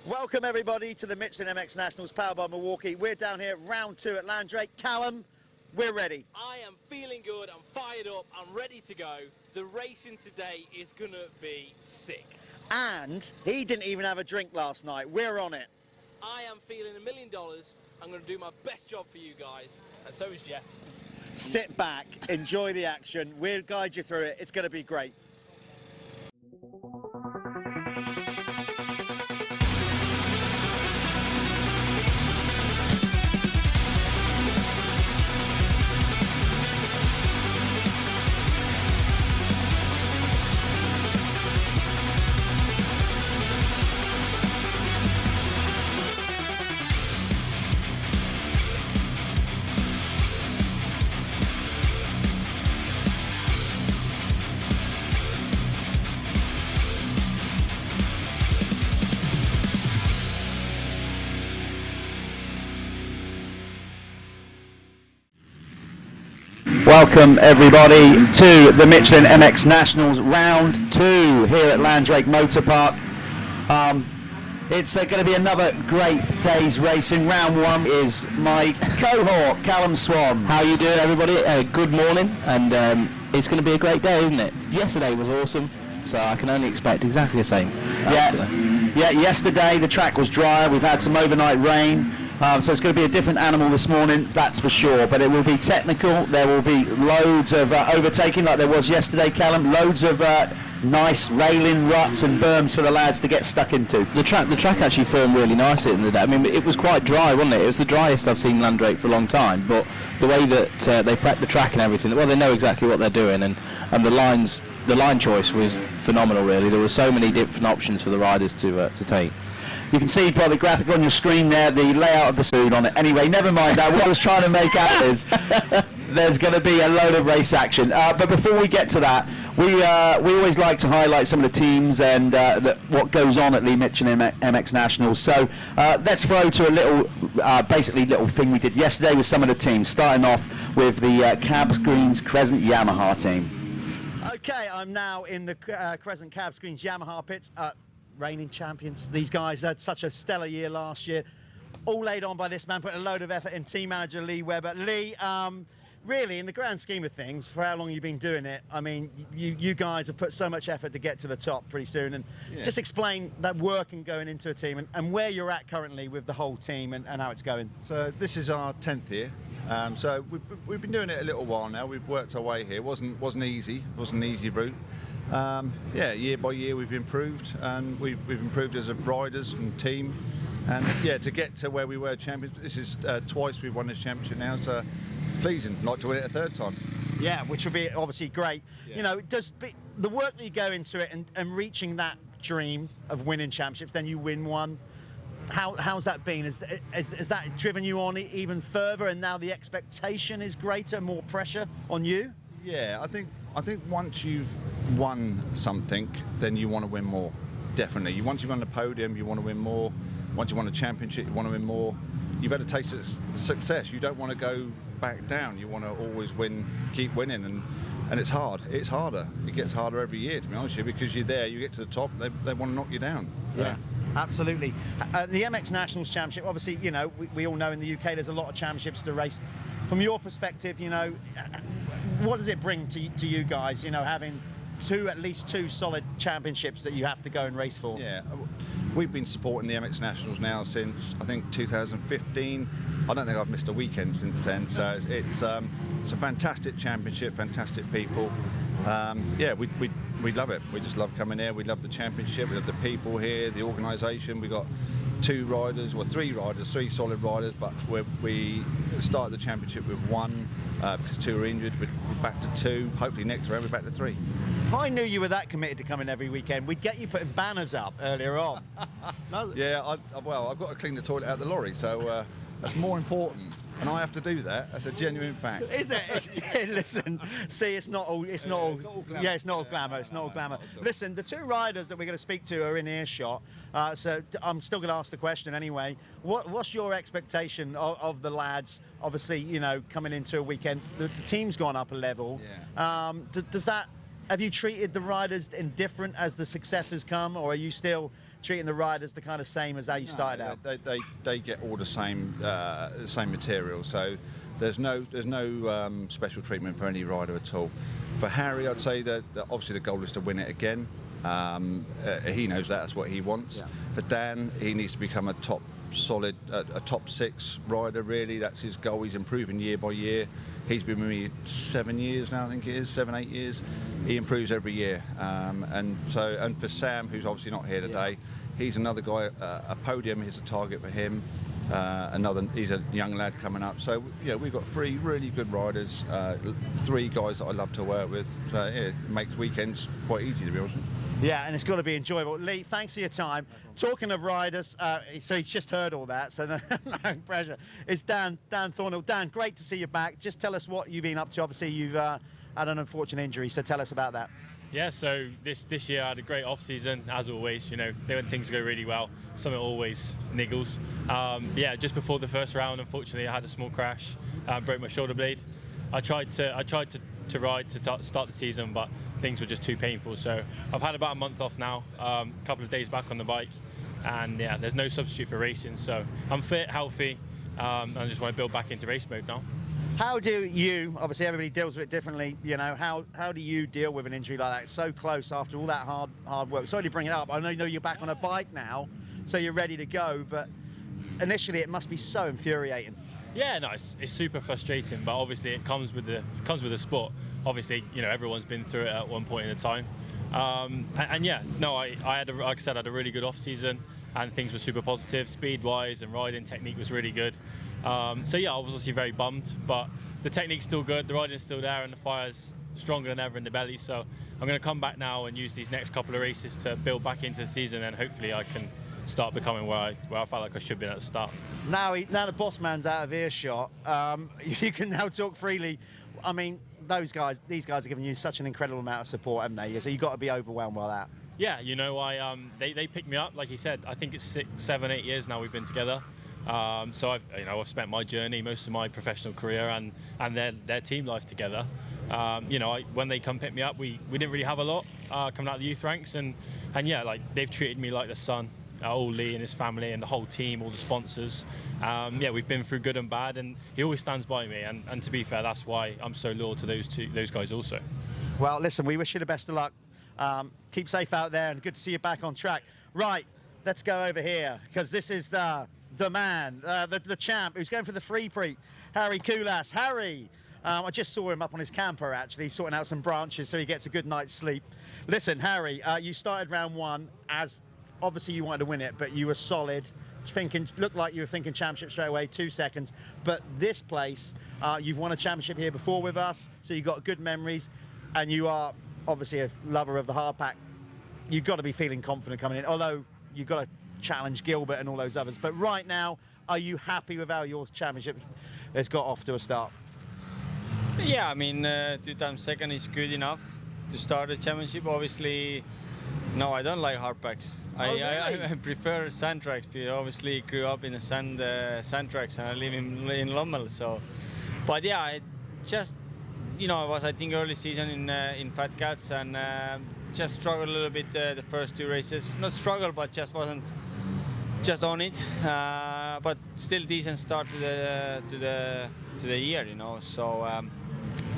Welcome everybody to the Michelin MX Nationals powered by Milwaukee. We're down here, round 2 at Landrake. Callum, we're ready. I am feeling good, I'm fired up, I'm ready to go. The racing today is gonna be sick. And he didn't even have a drink last night. We're on it. I am feeling $1 million. I'm gonna do my best job for you guys, and so is Jeff. Sit back, enjoy the action. We'll guide you through it. It's gonna be great. Welcome everybody to the Michelin MX Nationals round 2 here at Landrake Moto Parc. It's going to be another great day's racing. Round 1 is my cohort, Callum Swan. How you doing, everybody? Good morning, and it's going to be a great day, isn't it? Yesterday was awesome, so I can only expect exactly the same. Yeah, yesterday the track was drier. We've had some overnight rain. So it's going to be a different animal this morning, that's for sure. But it will be technical. There will be loads of overtaking like there was yesterday, Callum. Loads of nice railing ruts and berms for the lads to get stuck into. The track actually formed really nicely in the day. I mean, it was quite dry, wasn't it? It was the driest I've seen Landrake for a long time. But the way that they prepped the track and everything, well, they know exactly what they're doing, and the line choice was phenomenal. Really, there were so many different options for the riders to take. You can see by the graphic on your screen there the layout of the suit on it. Anyway, never mind that. What I was trying to make out is there's going to be a load of race action. But before we get to that, we always like to highlight some of the teams and what goes on at the Michelin MX Nationals. So let's throw to a little, basically little thing we did yesterday with some of the teams, starting off with the Cab Screens Crescent Yamaha team. Okay, I'm now in the Crescent Cab Screens Yamaha pits. Reigning champions. These guys had such a stellar year last year. All laid on by this man, put a load of effort in, team manager Lee Webber. Lee, really, in the grand scheme of things, for how long you've been doing it, I mean, you guys have put so much effort to get to the top pretty soon. And just explain that work and going into a team and where you're at currently with the whole team and how it's going. So this is our 10th year. So we've been doing it a little while now. We've worked our way here. It wasn't easy. It wasn't an easy route. Yeah, year by year we've improved, and we've improved as a riders and team. And yeah, to get to where we were champions, this is twice we've won this championship now. So pleasing, like to win it a third time. Yeah, which would be obviously great. Yeah. You know, the work that you go into it and reaching that dream of winning championships, then you win one. How's that been? Has that driven you on even further, and now the expectation is greater, more pressure on you? Yeah, I think once you've won something, then you want to win more. Definitely. Once you've won the podium, you want to win more. Once you won a championship, you want to win more. You've had a taste of success. You don't want to go back down. You want to always win, keep winning, and it's hard. It's harder. It gets harder every year, to be honest with you, because you're there, you get to the top, they want to knock you down. Yeah. Absolutely. The MX Nationals Championship, obviously, you know, we all know in the UK there's a lot of championships to race. From your perspective, you know, what does it bring to you guys, you know, having at least two solid championships that you have to go and race for? Yeah, we've been supporting the MX Nationals now since, I think, 2015. I don't think I've missed a weekend since then, so it's a fantastic championship, fantastic people. Yeah, we love it. We just love coming here. We love the championship. We love the people here, the organisation. We got three solid riders, but we started the championship with one because two were injured. We're back to two. Hopefully next round we're back to three. I knew you were that committed to coming every weekend. We'd get you putting banners up earlier on. Yeah, well, I've got to clean the toilet out of the lorry, so that's more important. And I have to do that. That's a genuine fact. Is it? Listen, see, it's not all glamour. Yeah, it's not all glamour. It's not all glamour. Listen, the two riders that we're going to speak to are in earshot. So I'm still going to ask the question anyway. What's your expectation of the lads? Obviously, you know, coming into a weekend, the team's gone up a level. Yeah. Does that? Have you treated the riders indifferent as the successes come, or are you still treating the riders the kind of same as how you started out? They get all the same material, so there's no special treatment for any rider at all. For Harry, I'd say that obviously the goal is to win it again. He knows that's what he wants. Yeah. For Dan, he needs to become a top 6 rider, really. That's his goal. He's improving year by year. He's been with me 7 years now, I think it is, 7, 8 years. He improves every year. And for Sam, who's obviously not here today, he's another guy, a podium is a target for him. He's a young lad coming up. So yeah, we've got 3 really good riders, 3 guys that I love to work with. So yeah, it makes weekends quite easy, to be honest. Yeah, and it's got to be enjoyable. Lee, thanks for your time. Talking of riders, so he's just heard all that, so no pressure. It's Dan Thornhill. Dan, great to see you back. Just tell us what you've been up to. Obviously, you've had an unfortunate injury, so tell us about that. Yeah, so this year I had a great off-season, as always. You know, when things go really well, something always niggles. Yeah, just before the first round, unfortunately, I had a small crash, broke my shoulder blade. I tried to ride to start the season, but things were just too painful. So I've had about a month off now, a couple of days back on the bike, and yeah, there's no substitute for racing. So I'm fit, healthy, and I just want to build back into race mode now. How do you, obviously everybody deals with it differently, you know, how do you deal with an injury like that? It's so close after all that hard work. Sorry to bring it up. I know you're back on a bike now, so you're ready to go, but initially it must be so infuriating. Yeah, no, it's super frustrating, but obviously it comes with the sport. Obviously, you know, everyone's been through it at one point in time. And yeah, no, I had, like I said, I had a really good off season, and things were super positive. Speed-wise and riding technique was really good. So yeah, I was obviously very bummed, but the technique's still good, the riding's still there, and the fire's stronger than ever in the belly. So I'm going to come back now and use these next couple of races to build back into the season, and hopefully I can start becoming where I felt like I should be at the start. Now the boss man's out of earshot, you can now talk freely. I mean, these guys are giving you such an incredible amount of support, haven't they? So you've got to be overwhelmed by that. Yeah, you know, they picked me up, like he said. I think it's 6, 7, 8 years now we've been together. So I've spent my journey, most of my professional career, and their team life together. You know, when they come pick me up, we didn't really have a lot coming out of the youth ranks, and yeah, like they've treated me like the son. All Lee and his family and the whole team, all the sponsors. Yeah, we've been through good and bad, and he always stands by me. And to be fair, that's why I'm so loyal to those guys also. Well, listen, we wish you the best of luck. Keep safe out there, and good to see you back on track. Right, let's go over here, because this is the man, the champ, who's going for the free prix, Harry Kullas. Harry, I just saw him up on his camper, actually, sorting out some branches so he gets a good night's sleep. Listen, Harry, you started round 1 as... Obviously, you wanted to win it, but you were solid. Looked like you were thinking championship straight away, 2 seconds. But this place, you've won a championship here before with us, so you've got good memories, and you are obviously a lover of the hard pack. You've got to be feeling confident coming in, although you've got to challenge Gilbert and all those others. But right now, are you happy with how your championship has got off to a start? Yeah, I mean, 2 times second is good enough to start a championship. Obviously, no, I don't like hard packs. Really? I prefer sand tracks. Because obviously, grew up in the sand tracks, and I live in Lommel. So, but yeah, I just, you know, I was, I think, early season in Fat Cats, and just struggled a little bit the first 2 races. Not struggle, but just wasn't just on it. But still decent start to the year, you know. So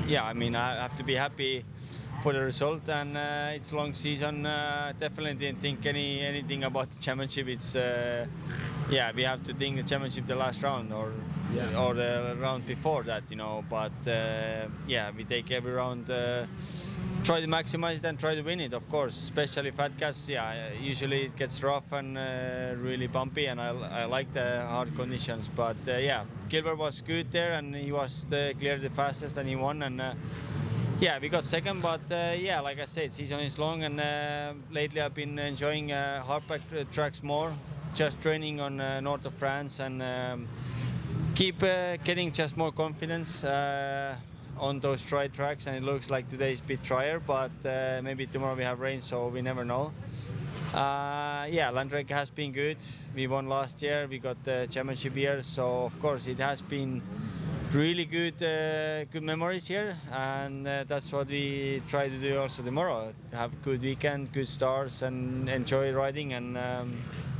yeah, I mean, I have to be happy for the result, and it's a long season. Definitely didn't think anything about the championship. It's yeah, we have to think the championship the last round or the round before that, you know. But yeah, we take every round, try to maximize it and try to win it, of course. Especially Fat Cats, yeah, usually it gets rough and really bumpy, and I like the hard conditions. But yeah, Gilbert was good there, and he was clearly the fastest, and he won. And yeah, we got second, but yeah, like I said, season is long, and lately I've been enjoying hardpack tracks more, just training on north of France, and keep getting just more confidence on those dry tracks. And it looks like today is a bit drier, but maybe tomorrow we have rain, so we never know. Yeah, Landrake has been good. We won last year, we got the championship here, so of course it has been really good memories here, and that's what we try to do also tomorrow. Have a good weekend, good stars, and enjoy riding, and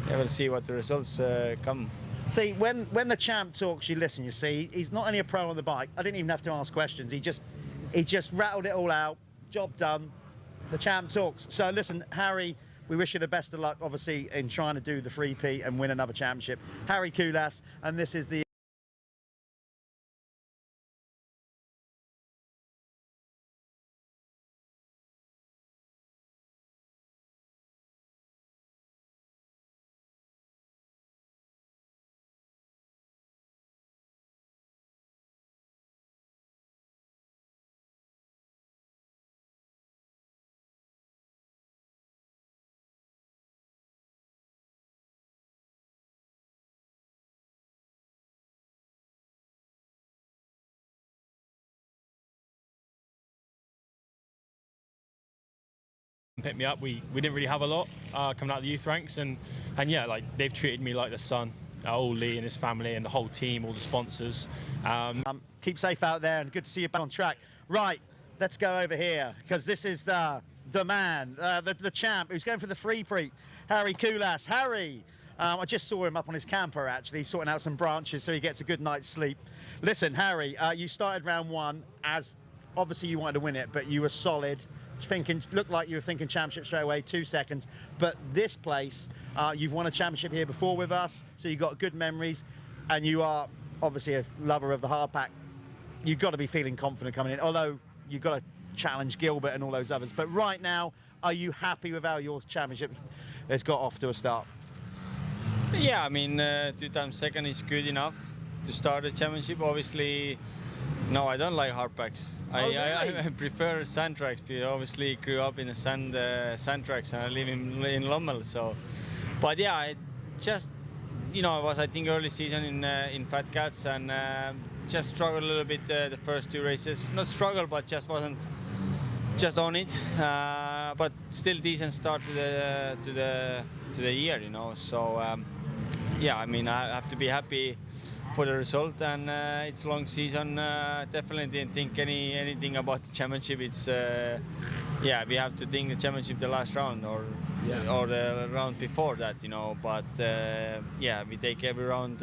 we'll see what the results come. See, when the champ talks, you listen. You see, he's not only a pro on the bike. I didn't even have to ask questions. He just rattled it all out. Job done. The champ talks. So listen, Harry, we wish you the best of luck, obviously, in trying to do the 3P and win another championship. Harry Kullas, and this is the Picked me up. We didn't really have a lot coming out of the youth ranks, and yeah, like they've treated me like the son. All Lee and his family and the whole team, all the sponsors. Keep safe out there, and good to see you back on track. Right, let's go over here, because this is the man, the champ, who's going for the free pre, Harry Kullas. Harry, I just saw him up on his camper, actually, sorting out some branches so he gets a good night's sleep. Listen, Harry, you started round one as, obviously you wanted to win it, but you were solid. Looked like you were thinking championship straight away, 2 seconds. But this place, you've won a championship here before with us, so you've got good memories, and you are obviously a lover of the hard pack. You've got to be feeling confident coming in, although you've got to challenge Gilbert and all those others. But right now, are you happy with how your championship has got off to a start? Yeah, I mean, 2 times second is good enough to start a championship. Obviously, no, I don't like hard packs. Really? I prefer sand tracks. Because obviously, grew up in the sand tracks, and I live in Lommel. So, but yeah, I just, you know, it was, I think, early season in Fat Cats, and just struggled a little bit the first 2 races. Not struggle, but just wasn't just on it. But still decent start to the year, you know. So yeah, I mean, I have to be happy for the result, and it's a long season. Definitely didn't think anything about the championship. It's yeah, we have to think the championship the last round, or the round before that, you know. But yeah, we take every round,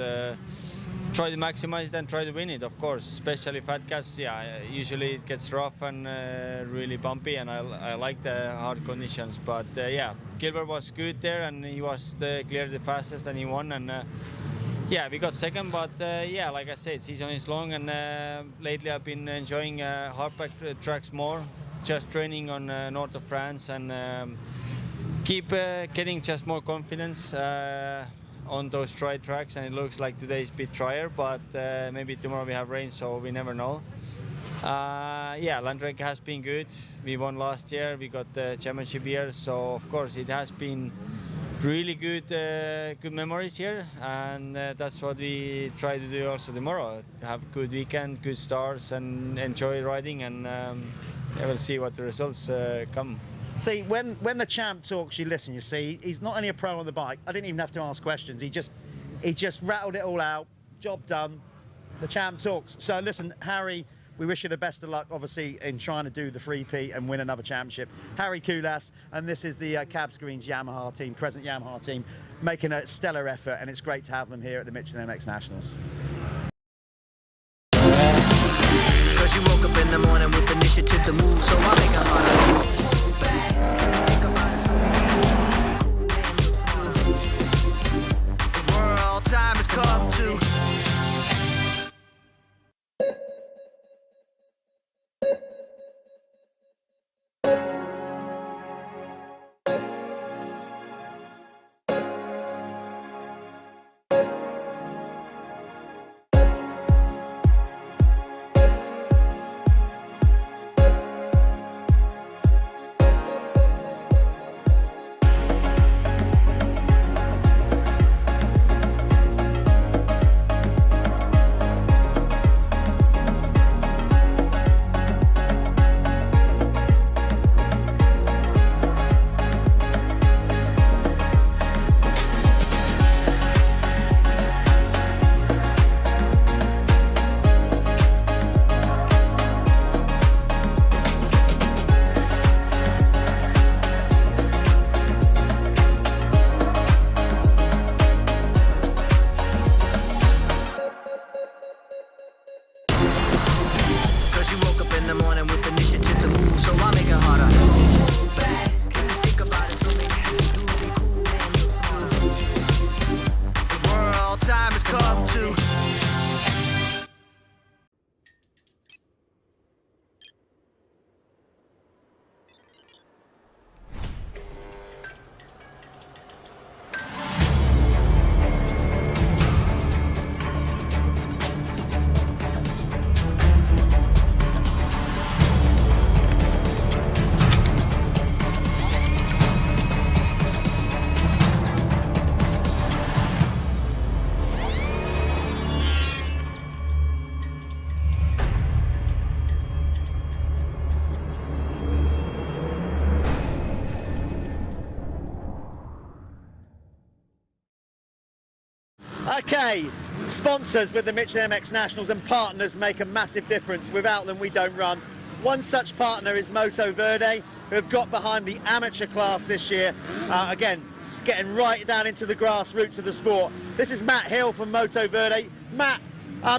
try to maximize it and try to win it, of course. Especially Fat Cats, yeah, usually it gets rough and really bumpy, and I like the hard conditions. But yeah, Gilbert was good there, and he was clearly the fastest, and he won. And yeah, we got second, but yeah, like I said, season is long, and lately I've been enjoying hardpack tracks more, just training on north of France, and keep getting just more confidence on those dry tracks. And it looks like today is a bit drier, but maybe tomorrow we have rain, so we never know. Yeah, Landrake has been good. We won last year, we got the championship here, so of course it has been really good memories here, and that's what we try to do also tomorrow. Have a good weekend, good stars, and enjoy riding, and we'll see what the results come. See, when the champ talks, you listen. You see, he's not only a pro on the bike. I didn't even have to ask questions. He just rattled it all out. Job done. The champ talks. So listen, Harry, we wish you the best of luck, obviously, in trying to do the 3P and win another championship. Harry Kullas, and this is the Cabs Greens Yamaha team, Crescent Yamaha team, making a stellar effort, and it's great to have them here at the Michelin MX Nationals. Cause you woke up in the morning with initiative to move, so I make a heart. The world time has come to. Okay, sponsors with the Michelin MX Nationals and partners make a massive difference. Without them, we don't run. One such partner is Moto Verde, who have got behind the amateur class this year. Again, getting right down into the grassroots of the sport. This is Matt Hill from Moto Verde. Matt,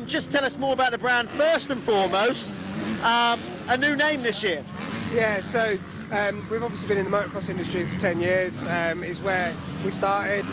just tell us more about the brand first and foremost. A new name this year. Yeah, so we've obviously been in the motocross industry for 10 years. It's where we started.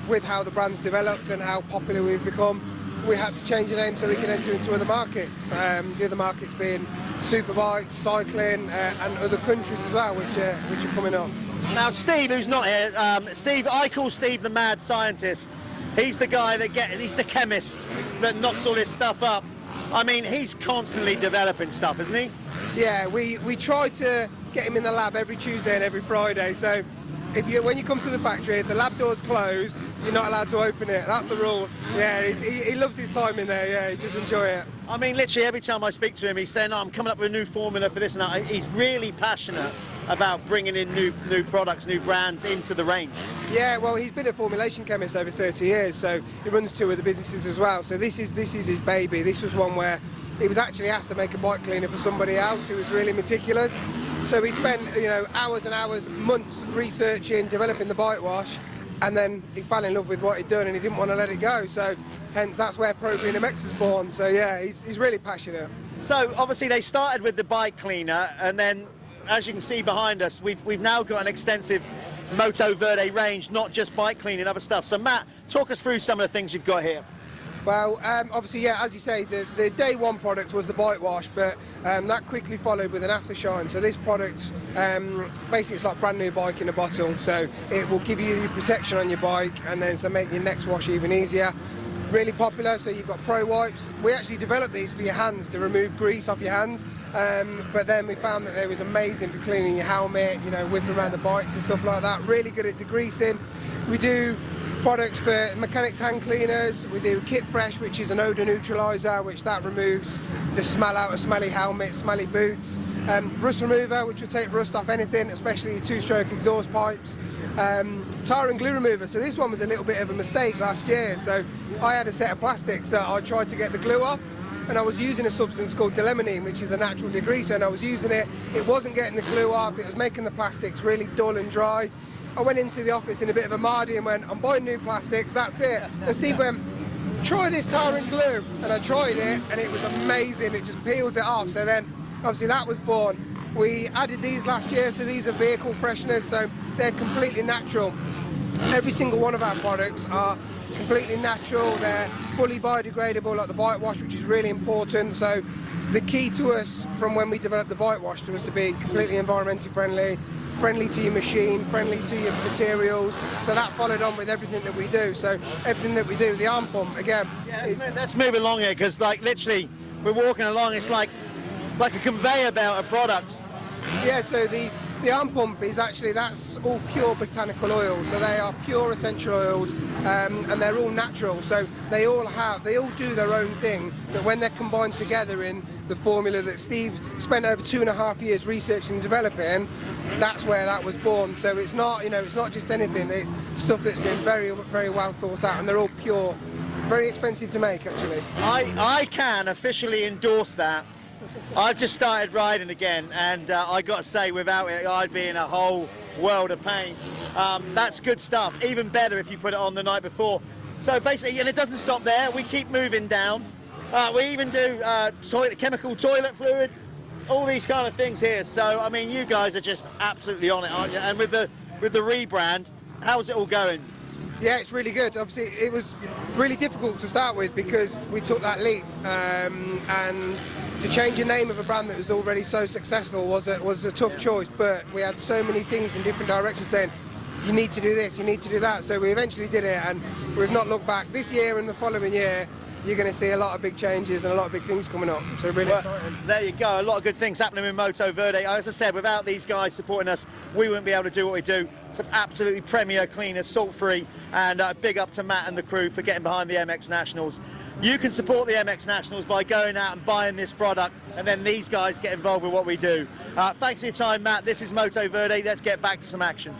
With how the brand's developed and how popular we've become, we had to change the name so we could enter into other markets. The other markets being superbikes, cycling, and other countries as well, which are coming up. Now, Steve, who's not here, Steve, I call Steve the mad scientist. He's the guy he's the chemist that knocks all this stuff up. I mean, he's constantly developing stuff, isn't he? Yeah, we try to get him in the lab every Tuesday and every Friday. So when you come to the factory, if the lab door's closed, you're not allowed to open it. That's the rule. Yeah, he loves his time in there. Yeah, he does enjoy it. I mean, literally every time I speak to him, he's saying, "Oh, I'm coming up with a new formula for this and that." He's really passionate about bringing in new products, new brands into the range. Yeah, well, he's been a formulation chemist over 30 years, so he runs 2 other businesses as well. So this is his baby. This was one where he was actually asked to make a bike cleaner for somebody else who was really meticulous. So he spent, hours and hours, months researching, developing the bike wash, and then he fell in love with what he'd done and he didn't want to let it go. So hence that's where Pro Green MX was born. So yeah, he's really passionate. So obviously they started with the bike cleaner, and then as you can see behind us, we've now got an extensive Moto Verde range, not just bike cleaning, other stuff. So Matt, talk us through some of the things you've got here. Well, obviously, yeah, as you say, the day one product was the bike wash, but that quickly followed with an aftershine. So this product, basically it's like brand new bike in a bottle. So it will give you the protection on your bike, and then so make your next wash even easier. Really popular, so you've got Pro Wipes. We actually developed these for your hands to remove grease off your hands, but then we found that they was amazing for cleaning your helmet, whipping around the bikes and stuff like that. Really good at degreasing. We do products for mechanics hand cleaners. We do Kit Fresh, which is an odour neutraliser, which that removes the smell out of smelly helmets, smelly boots. Rust remover, which will take rust off anything, especially your 2-stroke exhaust pipes. Tire and glue remover. So this one was a little bit of a mistake last year. So I had a set of plastics that I tried to get the glue off, and I was using a substance called delemonine, which is a natural degreaser, and I was using it. It wasn't getting the glue off. It was making the plastics really dull and dry. I went into the office in a bit of a mardy and went, "I'm buying new plastics, that's it." And Steve went, "Try this tire and glue." And I tried it and it was amazing. It just peels it off. So then obviously that was born. We added these last year, so these are vehicle fresheners, so they're completely natural. Every single one of our products are completely natural. They're fully biodegradable, like the bike wash, which is really important. So the key to us from when we developed the bike wash was to be completely environmentally friendly to your machine, friendly to your materials. So that followed on with everything that we do. So everything that we do, the arm pump, again. Yeah, let's move along here, because like literally we're walking along, it's like a conveyor belt of products. Yeah, so the arm pump is actually, that's all pure botanical oils. So they are pure essential oils, and they're all natural. So they all do their own thing, but when they're combined together in the formula that Steve spent over 2.5 years researching and developing, that's where that was born. So it's not, it's not just anything. It's stuff that's been very, very well thought out, and they're all pure. Very expensive to make, actually. I can officially endorse that. I've just started riding again, and I got to say, without it, I'd be in a whole world of pain. That's good stuff. Even better if you put it on the night before. So basically, and it doesn't stop there. We keep moving down. We even do chemical toilet fluid, all these kind of things here. So I mean, you guys are just absolutely on it, aren't you? And with the rebrand, how's it all going? Yeah, it's really good. Obviously, it was really difficult to start with because we took that leap, and to change the name of a brand that was already so successful was a tough choice. But we had so many things in different directions saying, you need to do this, you need to do that. So we eventually did it, and we've not looked back. This year and the following year, you're going to see a lot of big changes and a lot of big things coming up. So really exciting. There you go, a lot of good things happening with Moto Verde. As I said, without these guys supporting us, we wouldn't be able to do what we do. Some absolutely premier cleaners, salt-free, and big up to Matt and the crew for getting behind the MX Nationals. You can support the MX Nationals by going out and buying this product, and then these guys get involved with what we do. Thanks for your time, Matt. This is Moto Verde. Let's get back to some action.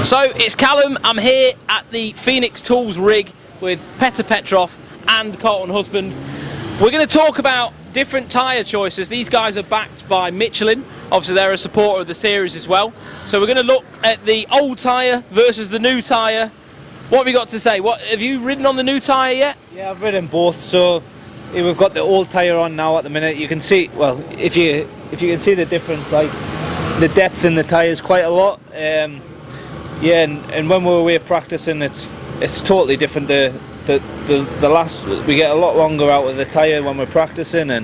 So it's Callum. I'm here at the Phoenix Tools rig with Petr Petrov and Carlton Husband. We're going to talk about different tyre choices. These guys are backed by Michelin. Obviously they're a supporter of the series as well. So we're going to look at the old tyre versus the new tyre. What have you got to say? What have you ridden on the new tyre yet? Yeah, I've ridden both. So we've got the old tyre on now at the minute. You can see, well, if you can see the difference, like the depth in the tyre is quite a lot. Yeah, and when we're away practicing, it's totally different. The last, we get a lot longer out of the tyre when we're practicing, and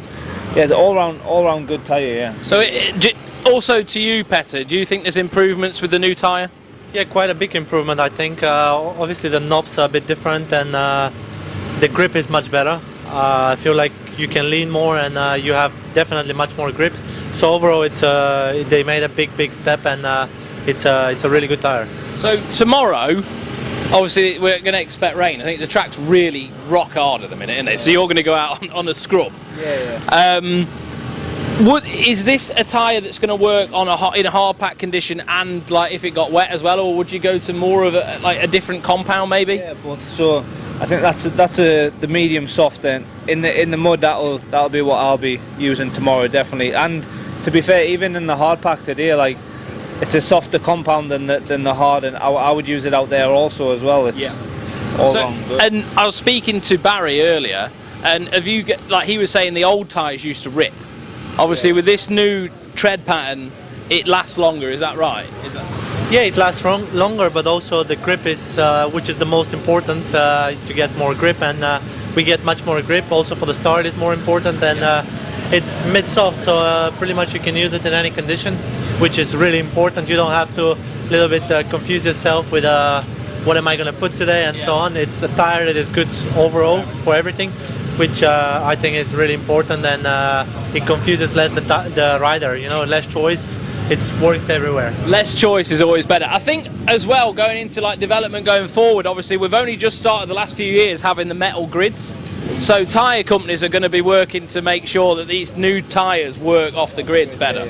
yeah, it's all round good tyre. Yeah. So also to you, Petr, do you think there's improvements with the new tyre? Yeah, quite a big improvement, I think. Obviously the knobs are a bit different, and the grip is much better. I feel like you can lean more, and you have definitely much more grip. So overall, they made a big step, and it's a really good tyre. So tomorrow, obviously we're going to expect rain. I think the track's really rock hard at the minute, isn't it? So you're going to go out on a scrub. Yeah. Is this a tyre that's going to work on in a hard pack condition and like if it got wet as well, or would you go to more of a different compound maybe? Yeah, both. So I think that's the medium soft. Then in the mud, that'll be what I'll be using tomorrow, definitely. And to be fair, even in the hard pack today, like it's a softer compound than the hard, and I would use it out there also as well. It's all wrong. And I was speaking to Barry earlier, and like he was saying, the old tyres used to rip. Obviously, with this new tread pattern, it lasts longer. Is that right? Yeah, it lasts longer, but also the grip is, which is the most important, to get more grip, and we get much more grip. Also for the start is more important, and it's mid-soft, so pretty much you can use it in any condition, which is really important. You don't have to little bit confuse yourself with what am I going to put today and so on. It's a tyre that is good overall for everything, which I think is really important, and it confuses less the rider, you know, less choice. It works everywhere. Less choice is always better. I think as well, going into like development going forward, obviously we've only just started the last few years having the metal grids. So tyre companies are going to be working to make sure that these new tyres work off the grids better.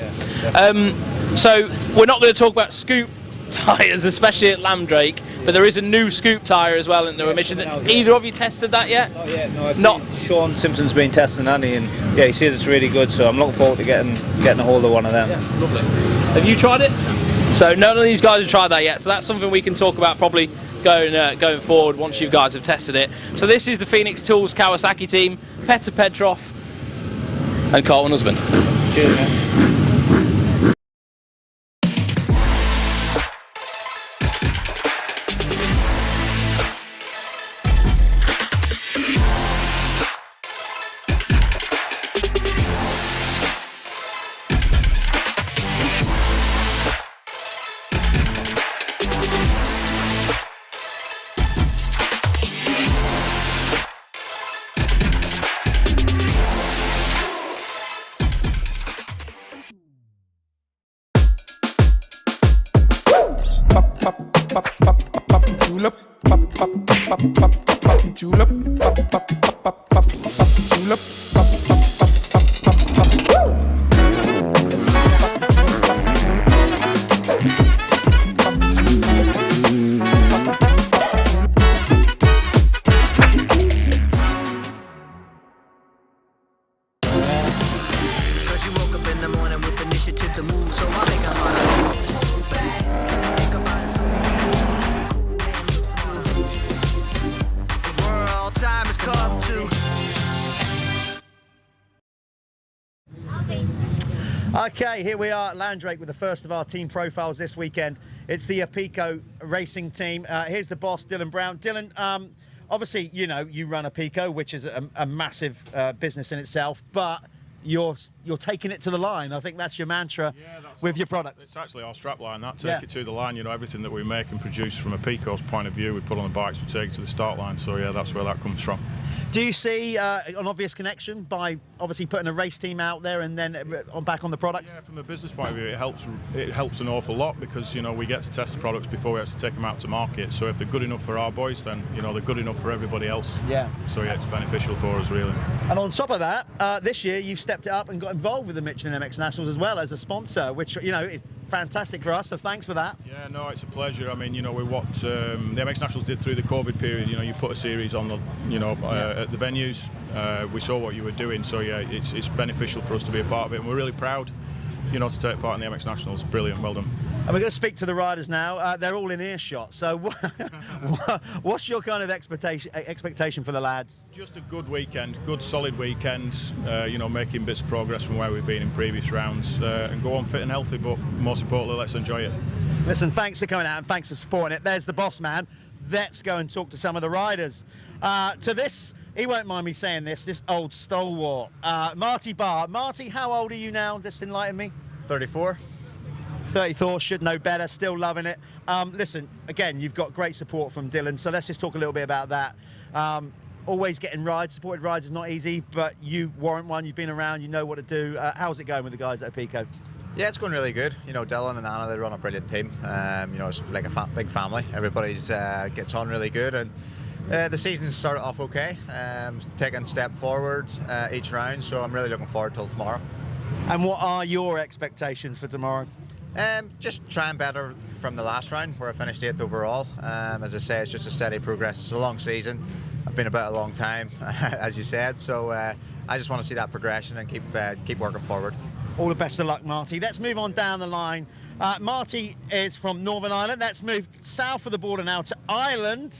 So we're not going to talk about scoop tyres, especially at Landrake, but there is a new scoop tyre as well in the emission. Either of you tested that yet? Not yet. No, Sean Simpson's been testing that, and yeah, he says it's really good. So I'm looking forward to getting a hold of one of them. Yeah, lovely. Have you tried it? So none of these guys have tried that yet. So that's something we can talk about probably going forward once you guys have tested it. So this is the Phoenix Tools Kawasaki team, Petr Petrov and Carlton Husband. Cheers, man. Okay, here we are at Landrake with the first of our team profiles this weekend. It's the Apico racing team. Here's the boss, Dylan Brown. Dylan, obviously, you know, you run Apico, which is a massive business in itself, but you're taking it to the line. I think that's your mantra with your product. It's actually our strap line, that. Take it to the line. You know, everything that we make and produce from Apico's point of view, we put on the bikes, we take it to the start line. So, yeah, that's where that comes from. Do you see an obvious connection by obviously putting a race team out there and then back on the products? Yeah, from a business point of view, it helps an awful lot because, you know, we get to test the products before we actually take them out to market. So if they're good enough for our boys, then, you know, they're good enough for everybody else. Yeah. So, yeah, it's beneficial for us, really. And on top of that, this year you've stepped it up and got involved with the Michelin MX Nationals as well as a sponsor, which, you know, fantastic for us, so thanks for that. Yeah, no, it's a pleasure. I mean, you know, with what the MX Nationals did through the COVID period, you know, you put a series on the, you know, at the venues. We saw what you were doing, so yeah, it's beneficial for us to be a part of it, and we're really proud, you know, to take part in the MX Nationals. Brilliant, well done. And we're going to speak to the riders now. They're all in earshot. So, what's your kind of expectation for the lads? Just a good weekend, good solid weekend. You know, making bits of progress from where we've been in previous rounds, and go on fit and healthy. But most importantly, let's enjoy it. Listen, thanks for coming out and thanks for supporting it. There's the boss man. Let's go and talk to some of the riders. To this, he won't mind me saying this old stalwart, Marty Barr. Marty, how old are you now? Just enlighten me. 34. 34, should know better, still loving it. Listen, again, you've got great support from Dylan, so let's just talk a little bit about that. Always getting rides, supported rides is not easy, but you warrant one, you've been around, you know what to do. How's it going with the guys at Apico? Yeah, it's going really good. You know, Dylan and Anna, they run a brilliant team. You know, it's like a big family. Everybody's gets on really good, and the season started off okay. Taking a step forward each round, so I'm really looking forward till tomorrow. And what are your expectations for tomorrow? Just trying better from the last round where I finished 8th overall. As I say, it's just a steady progress. It's a long season. I've been about a long time, as you said, so I just want to see that progression and keep working forward. All the best of luck, Marty. Let's move on down the line. Marty is from Northern Ireland. Let's move south of the border now to Ireland,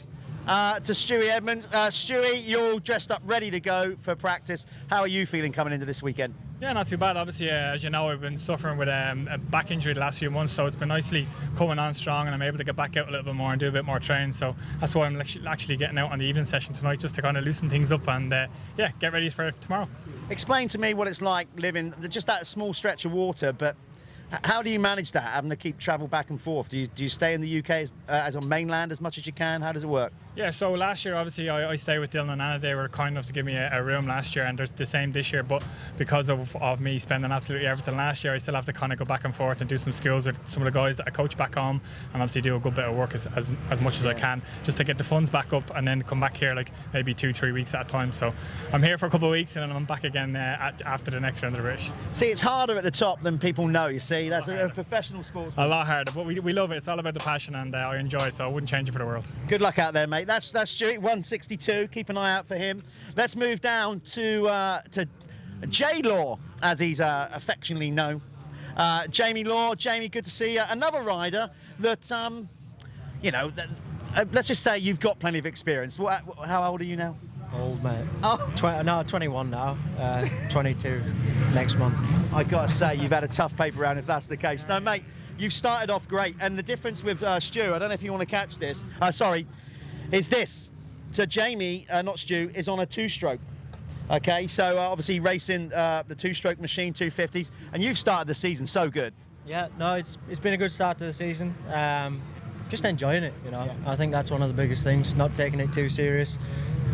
to Stewie Edmonds. Stewie, you're all dressed up, ready to go for practice. How are you feeling coming into this weekend? Yeah, not too bad. Obviously, as you know, I've been suffering with a back injury the last few months, so it's been nicely coming on strong, and I'm able to get back out a little bit more and do a bit more training. So that's why I'm actually getting out on the evening session tonight, just to kind of loosen things up and yeah, get ready for tomorrow. Explain to me what it's like living just that small stretch of water, but how do you manage that, having to keep travel back and forth? Do you stay in the UK as on mainland as much as you can? How does it work? Yeah, so last year, obviously, I stayed with Dylan and Anna. They were kind enough to give me a room last year, and they're the same this year. But because of me spending absolutely everything last year, I still have to kind of go back and forth and do some skills with some of the guys that I coach back home, and obviously do a good bit of work as much as I can, just to get the funds back up, and then come back here like maybe 2-3 weeks at a time. So I'm here for a couple of weeks, and then I'm back again after the next round of the British. See, it's harder at the top than people know, you see. That's a professional sportsman. A lot harder, but we love it. It's all about the passion, and I enjoy it, so I wouldn't change it for the world. Good luck out there, mate. That's Stewie, 162. Keep an eye out for him. Let's move down to J-Law, as he's affectionately known. Jamie Law. Jamie, good to see you. Another rider that, you know, let's just say you've got plenty of experience. How old are you now? Old, mate. Oh. No, 21 now. 22 next month. I got to say, you've had a tough paper round if that's the case. No, mate, you've started off great. And the difference with Stu, I don't know if you want to catch this, is this. So Jamie, not Stu, is on a two-stroke. Okay, so obviously racing the two-stroke machine 250s, and you've started the season so good. Yeah, no, it's been a good start to the season. Just enjoying it, you know. Yeah. I think that's one of the biggest things, not taking it too serious.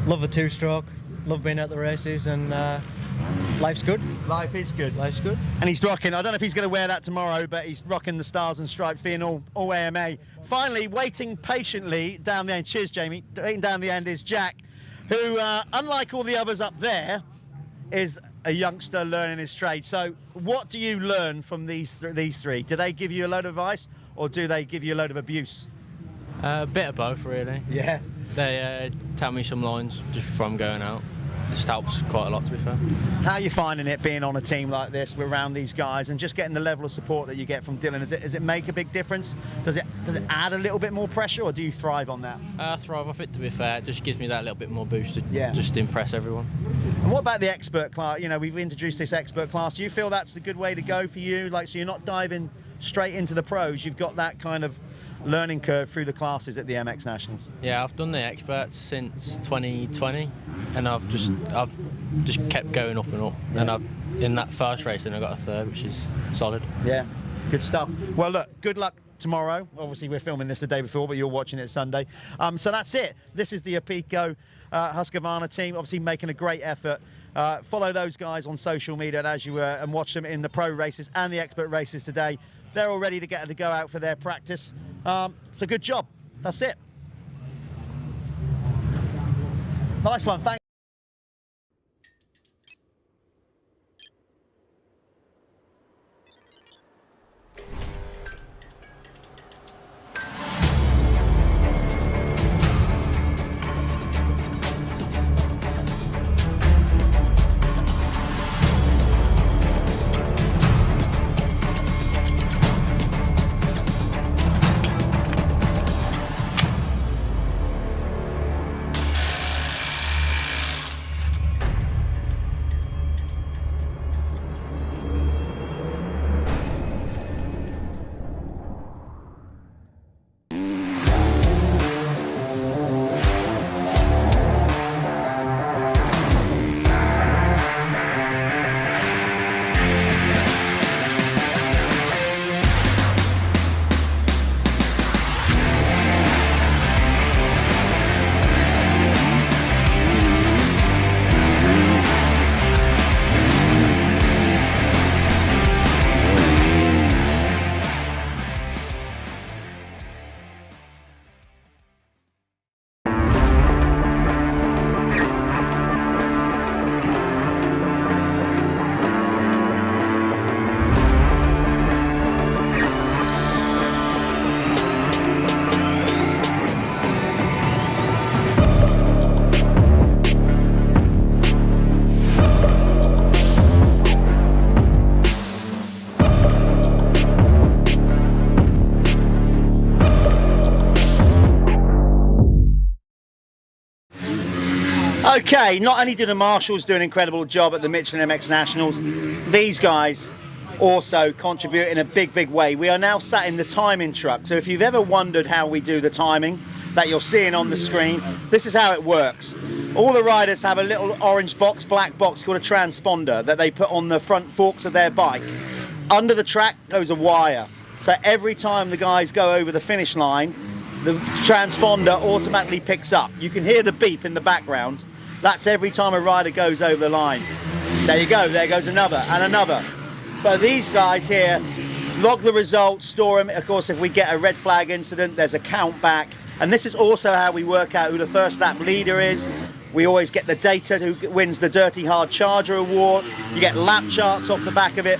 Love a two-stroke, love being at the races, and life's good. Life is good. Life's good. And he's rocking, I don't know if he's going to wear that tomorrow, but he's rocking the stars and stripes, being all AMA. Finally, waiting patiently down the end, cheers Jamie, waiting down the end is Jack, who, unlike all the others up there, is a youngster learning his trade. So what do you learn from these three? Do they give you a load of advice, or do they give you a load of abuse? A bit of both, really. Yeah. They tell me some lines just before I'm going out. It just helps quite a lot, to be fair. How are you finding it being on a team like this, around these guys, and just getting the level of support that you get from Dylan? Does it make a big difference? Does it add a little bit more pressure, or do you thrive on that? I thrive off it, to be fair. It just gives me that little bit more boost to just impress everyone. And what about the expert class? You know, we've introduced this expert class. Do you feel that's a good way to go for you? Like, so you're not diving straight into the pros. You've got that kind of learning curve through the classes at the MX Nationals. Yeah, I've done the experts since 2020, and I've just kept going up and up. Yeah. And in that first race, then I got a third, which is solid. Yeah, good stuff. Well, look, good luck tomorrow. Obviously, we're filming this the day before, but you're watching it Sunday. So that's it. This is the Apico Husqvarna team, obviously making a great effort. Follow those guys on social media as you were, and watch them in the pro races and the expert races today. They're all ready to go out for their practice. So good job. That's it. Nice one. Thanks. Okay, not only do the marshals do an incredible job at the Michelin MX Nationals, these guys also contribute in a big, big way. We are now sat in the timing truck. So if you've ever wondered how we do the timing that you're seeing on the screen, this is how it works. All the riders have a little orange box, black box called a transponder that they put on the front forks of their bike. Under the track goes a wire. So every time the guys go over the finish line, the transponder automatically picks up. You can hear the beep in the background. That's every time a rider goes over the line. There you go, there goes another and another. So these guys here log the results, store them. Of course, if we get a red flag incident, there's a count back. And this is also how we work out who the first lap leader is. We always get the data who wins the Dirty Hard Charger award. You get lap charts off the back of it.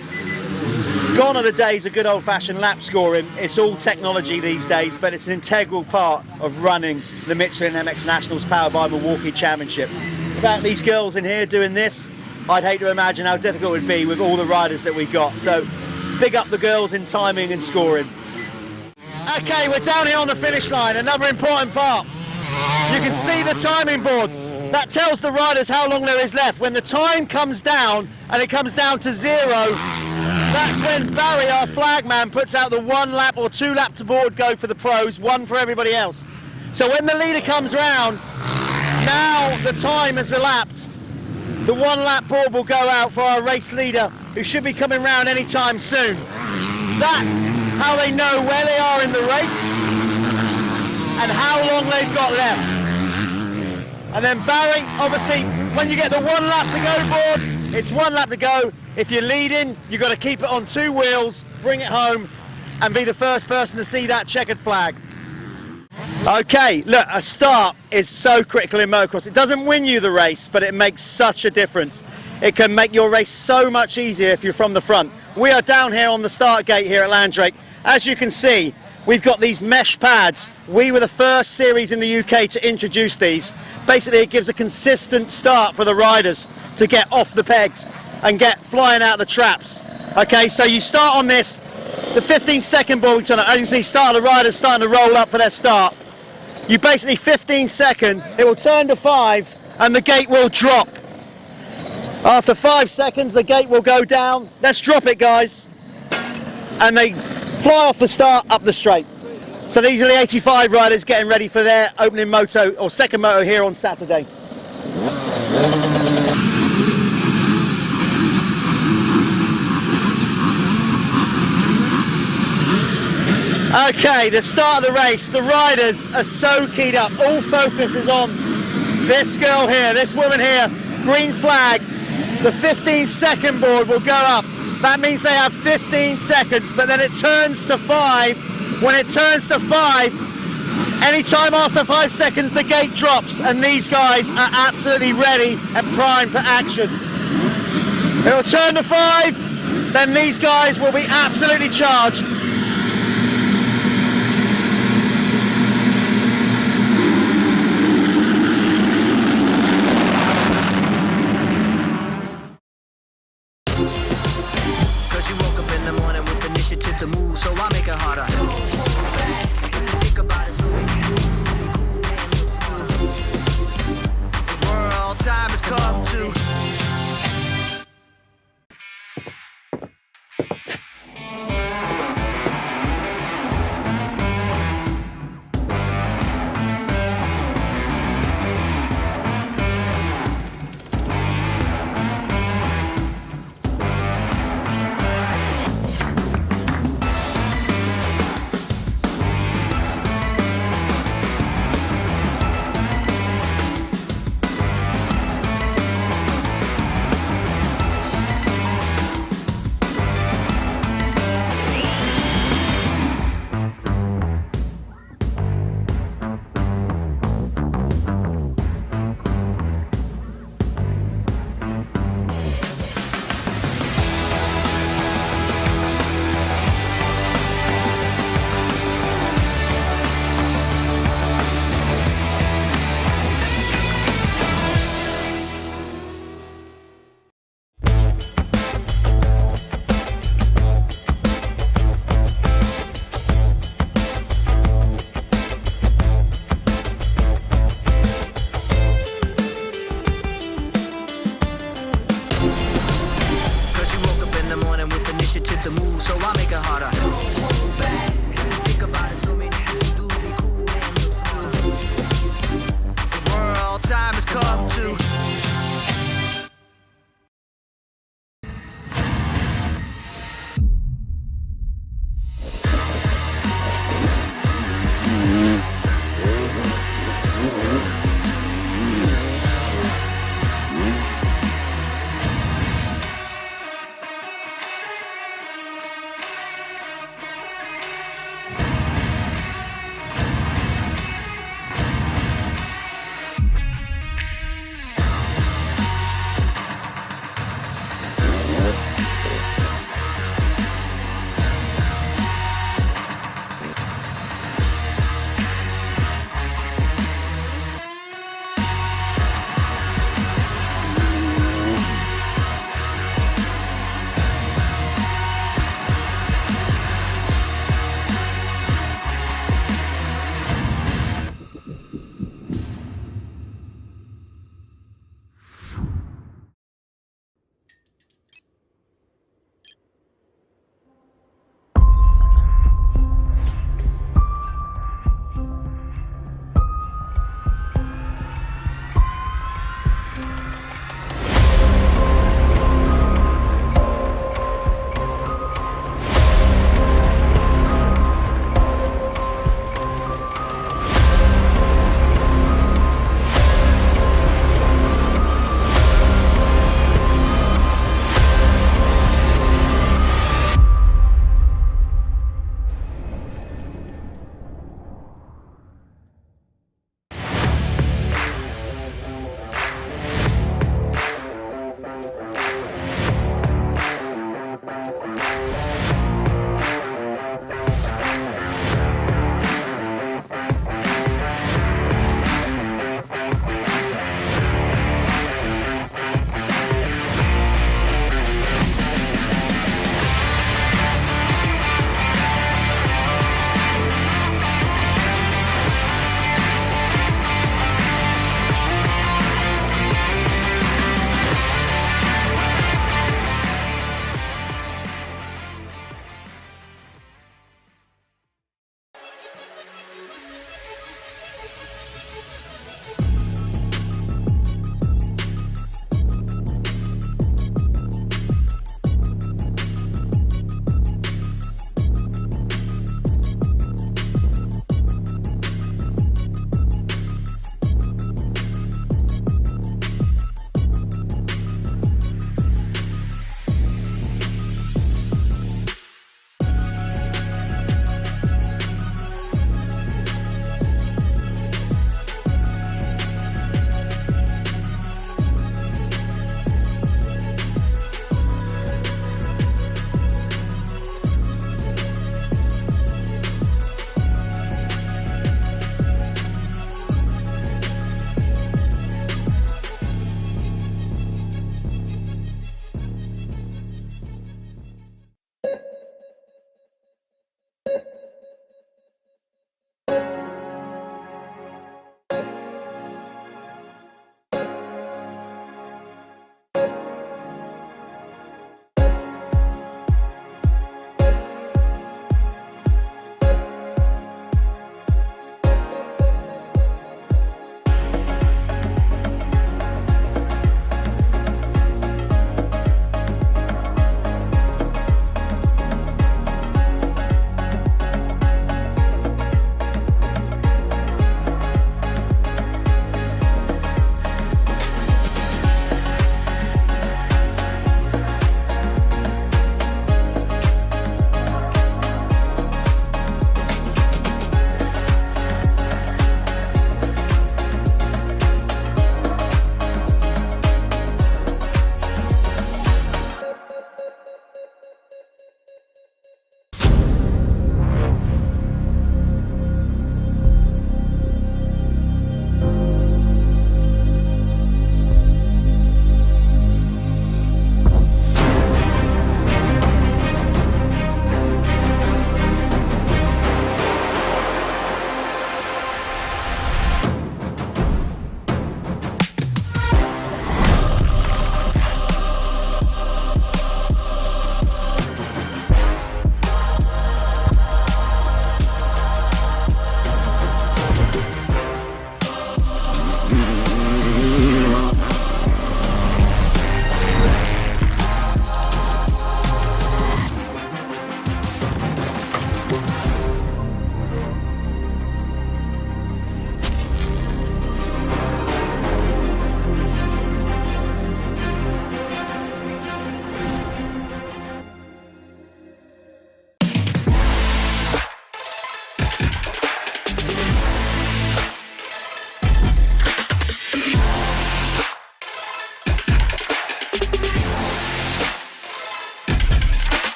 Gone are the days of good old-fashioned lap scoring. It's all technology these days, but it's an integral part of running the Michelin MX Nationals powered by Milwaukee Championship. Without these girls in here doing this, I'd hate to imagine how difficult it would be with all the riders that we got. So big up the girls in timing and scoring. Okay, we're down here on the finish line, another important part. You can see the timing board. That tells the riders how long there is left. When the time comes down and it comes down to 0, that's when Barry, our flagman, puts out the 1 lap or 2 lap to board go for the pros, 1 for everybody else. So when the leader comes round, now the time has elapsed. The 1 lap board will go out for our race leader, who should be coming round anytime soon. That's how they know where they are in the race and how long they've got left. And then Barry, obviously, when you get the 1 lap to go board, it's 1 lap to go. If you're leading, you've got to keep it on 2 wheels, bring it home, and be the first person to see that checkered flag. Okay, look, a start is so critical in motocross. It doesn't win you the race, but it makes such a difference. It can make your race so much easier if you're from the front. We are down here on the start gate here at Landrake. As you can see, we've got these mesh pads. We were the first series in the UK to introduce these. Basically, it gives a consistent start for the riders to get off the pegs and get flying out the traps. Okay, so you start on this, the 15-second board we turn on. As you can see, start of the riders starting to roll up for their start. You basically 15-second, it will turn to 5 and the gate will drop. After 5 seconds, the gate will go down. Let's drop it, guys. And they fly off the start up the straight. So these are the 85 riders getting ready for their opening moto or second moto here on Saturday. Okay, the start of the race, the riders are so keyed up. All focus is on this girl here, this woman here, green flag. The 15-second board will go up. That means they have 15 seconds, but then it turns to 5. When it turns to 5, anytime after 5 seconds, the gate drops, and these guys are absolutely ready and primed for action. It will turn to 5, then these guys will be absolutely charged. To move, so I make it harder. Think about it, the world time has come to.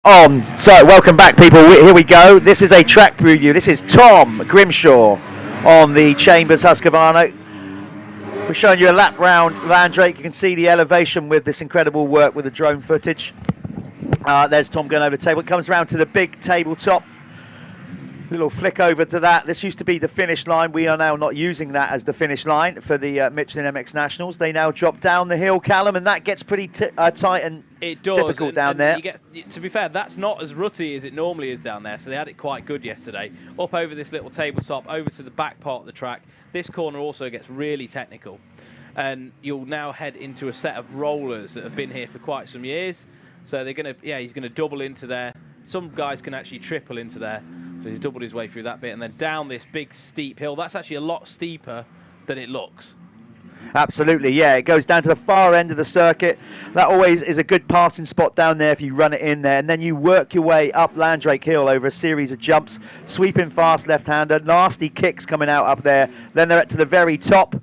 on. So, welcome back, people. Here we go. This is a track preview. This is Tom Grimshaw on the Chambers Husqvarna. We're showing you a lap round Landrake. You can see the elevation with this incredible work with the drone footage. There's Tom going over the table. It comes around to the big tabletop. Little flick over to that. This used to be the finish line. We are now not using that as the finish line for the Michelin MX Nationals. They now drop down the hill, Callum, and that gets pretty tight and difficult down there. To be fair, that's not as rutty as it normally is down there, so they had it quite good yesterday. Up over this little tabletop, over to the back part of the track. This corner also gets really technical, and you'll now head into a set of rollers that have been here for quite some years. So they're going to, he's going to double into there. Some guys can actually triple into there. So he's doubled his way through that bit, and then down this big steep hill. That's actually a lot steeper than it looks. Absolutely, yeah. It goes down to the far end of the circuit. That always is a good passing spot down there if you run it in there. And then you work your way up Landrake Hill over a series of jumps, sweeping fast left-hander, nasty kicks coming out up there. Then they're at to the very top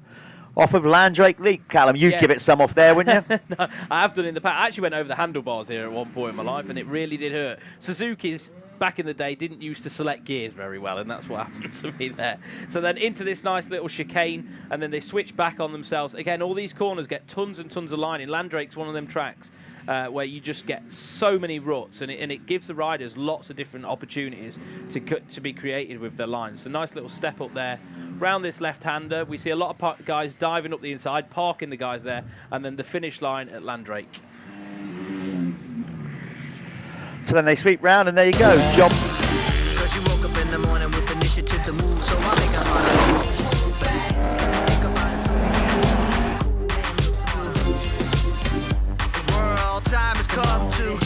off of Landrake League. Callum, you'd give it some off there, wouldn't you? No, I have done in the past. I actually went over the handlebars here at one point in my life, and it really did hurt. Suzuki's back in the day didn't used to select gears very well, and that's what happened to me there. So then into this nice little chicane, and then they switch back on themselves. Again, all these corners get tons and tons of line. In Landrake's one of them tracks where you just get so many ruts, and it gives the riders lots of different opportunities to be creative with their lines. So nice little step up there. Round this left-hander, we see a lot of guys diving up the inside, parking the guys there, and then the finish line at Landrake. So then they sweep round, and there you go, John. Cause you woke up in the morning with initiative to move, so I make a heart. Think about it, the world time has come to.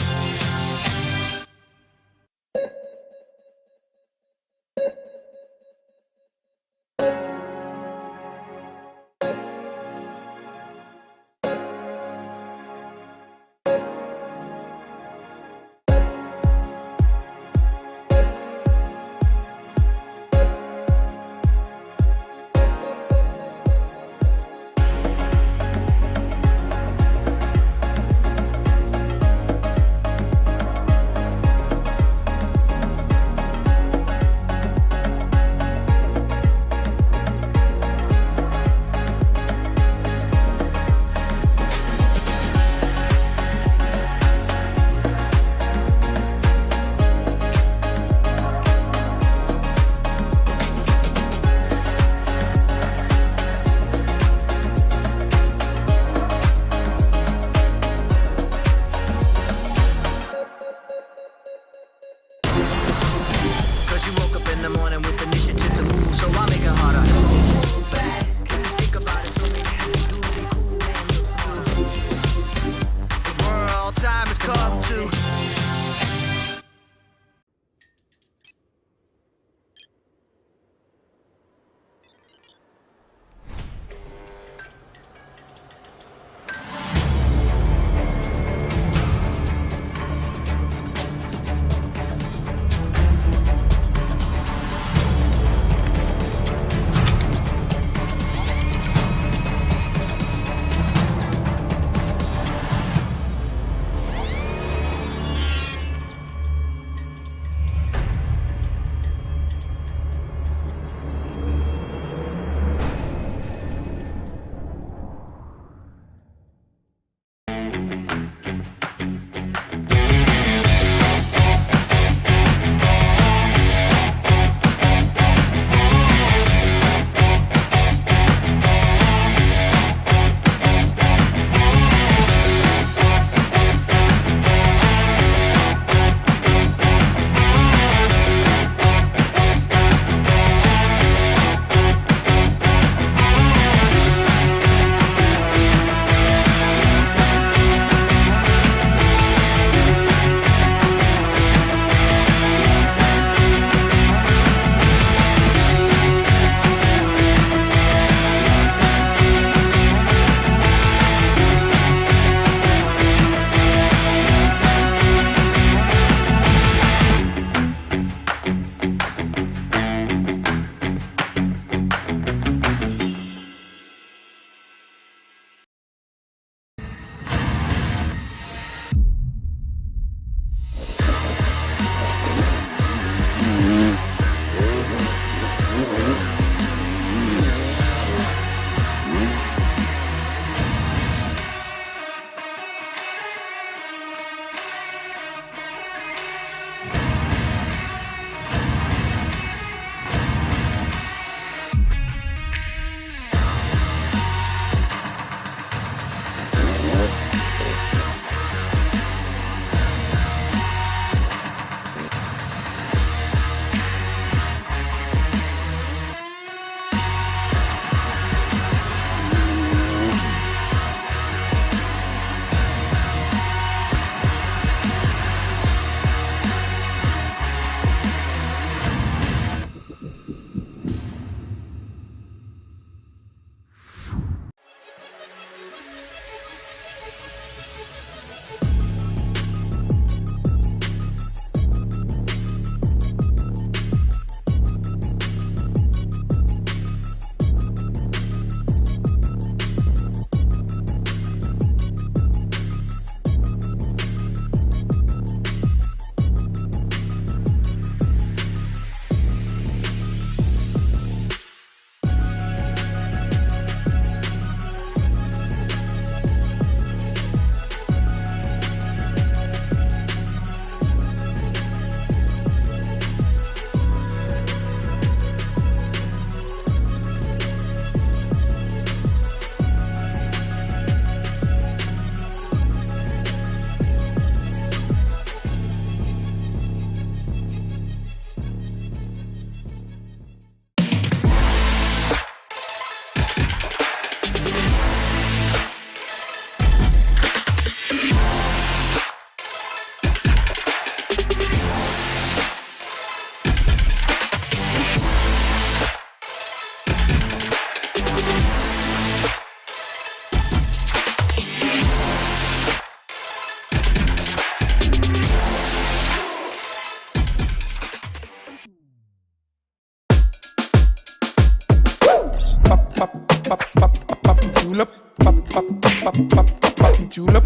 julep,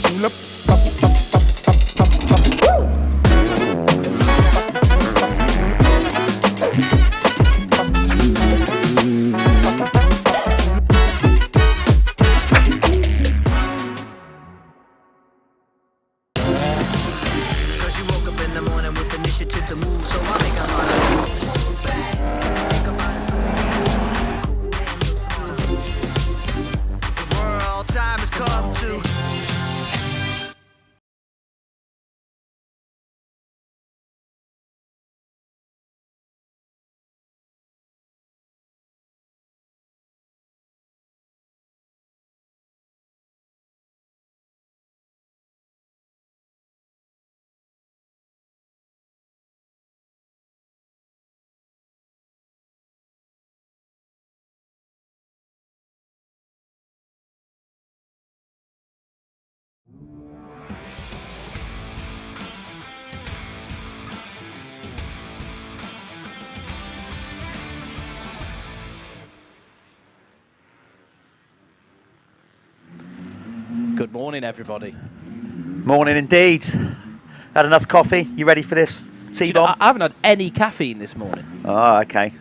julep. Good morning, everybody. Morning indeed. Had enough coffee? You ready for this T-bomb? I haven't had any caffeine this morning. Oh, okay.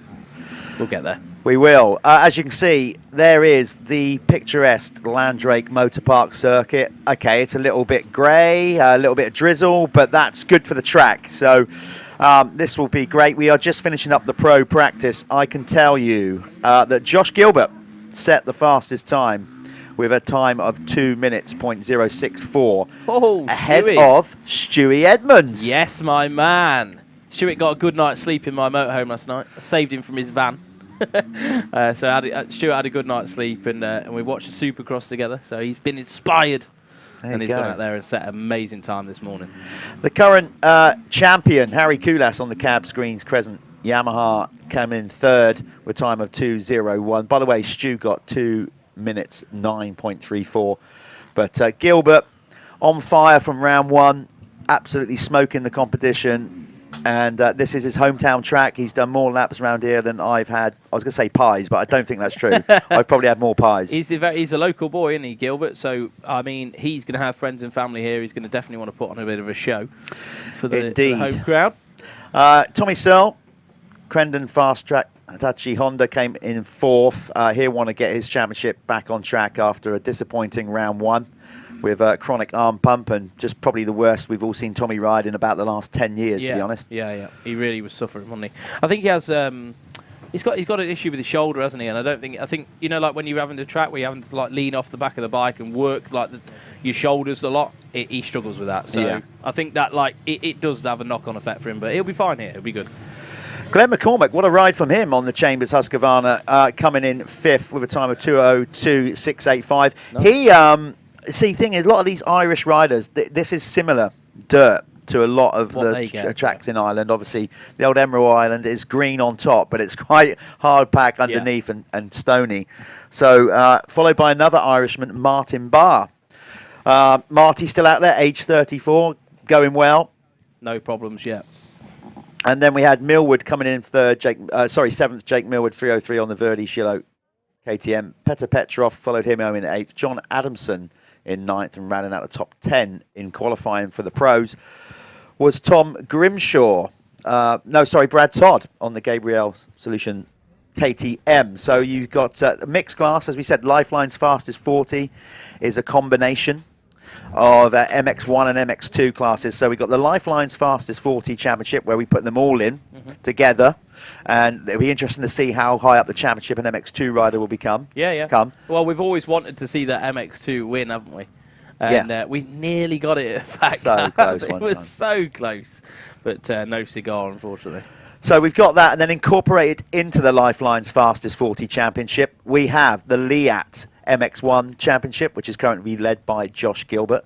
We'll get there. We will. As you can see, there is the picturesque Landrake Moto Parc circuit. Okay, it's a little bit grey, a little bit of drizzle, but that's good for the track. So this will be great. We are just finishing up the pro practice. I can tell you that Josh Gilbert set the fastest time with a time of 2 minutes, .064, ahead of Stewie Edmonds. Yes, my man. Stuart got a good night's sleep in my motorhome last night. I saved him from his van. So Stuart had a good night's sleep, and we watched the Supercross together. So he's been inspired, and he's gone out there and set an amazing time this morning. The current champion, Harry Kullas, on the cab screens, Crescent Yamaha, came in third with a time of 2:01. By the way, Stu got 2 minutes 9.34, but Gilbert on fire from round one, absolutely smoking the competition, and this is his hometown track. He's done more laps around here than I've had. I was going to say pies, but I don't think that's true. I've probably had more pies. He's a local boy, isn't he, Gilbert? So I mean, he's going to have friends and family here. He's going to definitely want to put on a bit of a show for the home crowd. Tommy Searle, Crendon Fast Track Hitachi Honda, came in fourth. He'll want to get his championship back on track after a disappointing round one with a chronic arm pump, and just probably the worst we've all seen Tommy ride in about the last 10 years, to be honest. Yeah. He really was suffering, wasn't he? I think he has. He's got an issue with his shoulder, hasn't he? And I think you know, like when you're having the track where you're having to like lean off the back of the bike and work like your shoulders a lot. He struggles with that. So I think that it does have a knock-on effect for him, but he'll be fine here. He'll be good. Glenn McCormick, what a ride from him on the Chambers Husqvarna, coming in fifth with a time of 2:02.685. Nice. See, thing is, a lot of these Irish riders, this is similar dirt to a lot of the tracks in Ireland. Obviously, the old Emerald Island is green on top, but it's quite hard pack underneath and stony. So, followed by another Irishman, Martin Barr. Marty still out there, age 34, going well. No problems yet. And then we had Millwood coming in third, seventh, Jake Millwood, 3:03 on the Verde Shillow KTM. Petr Petrov followed him in eighth. John Adamson in ninth, and rounding out the top 10 in qualifying for the pros was Tom Grimshaw. Brad Todd on the Gabriel Solution KTM. So you've got a mixed class, as we said. Lifeline's fastest 40 is a combination of MX1 and MX2 classes. So we've got the Lifeline's fastest 40 championship, where we put them all in together, and it'll be interesting to see how high up the championship an MX2 rider will become. Well, we've always wanted to see that MX2 win, haven't we? And we nearly got it at Fat Cats. It was so close, but no cigar, unfortunately. So we've got that, and then incorporated into the Lifeline's fastest 40 championship, we have the Liat MX1 Championship, which is currently led by Josh Gilbert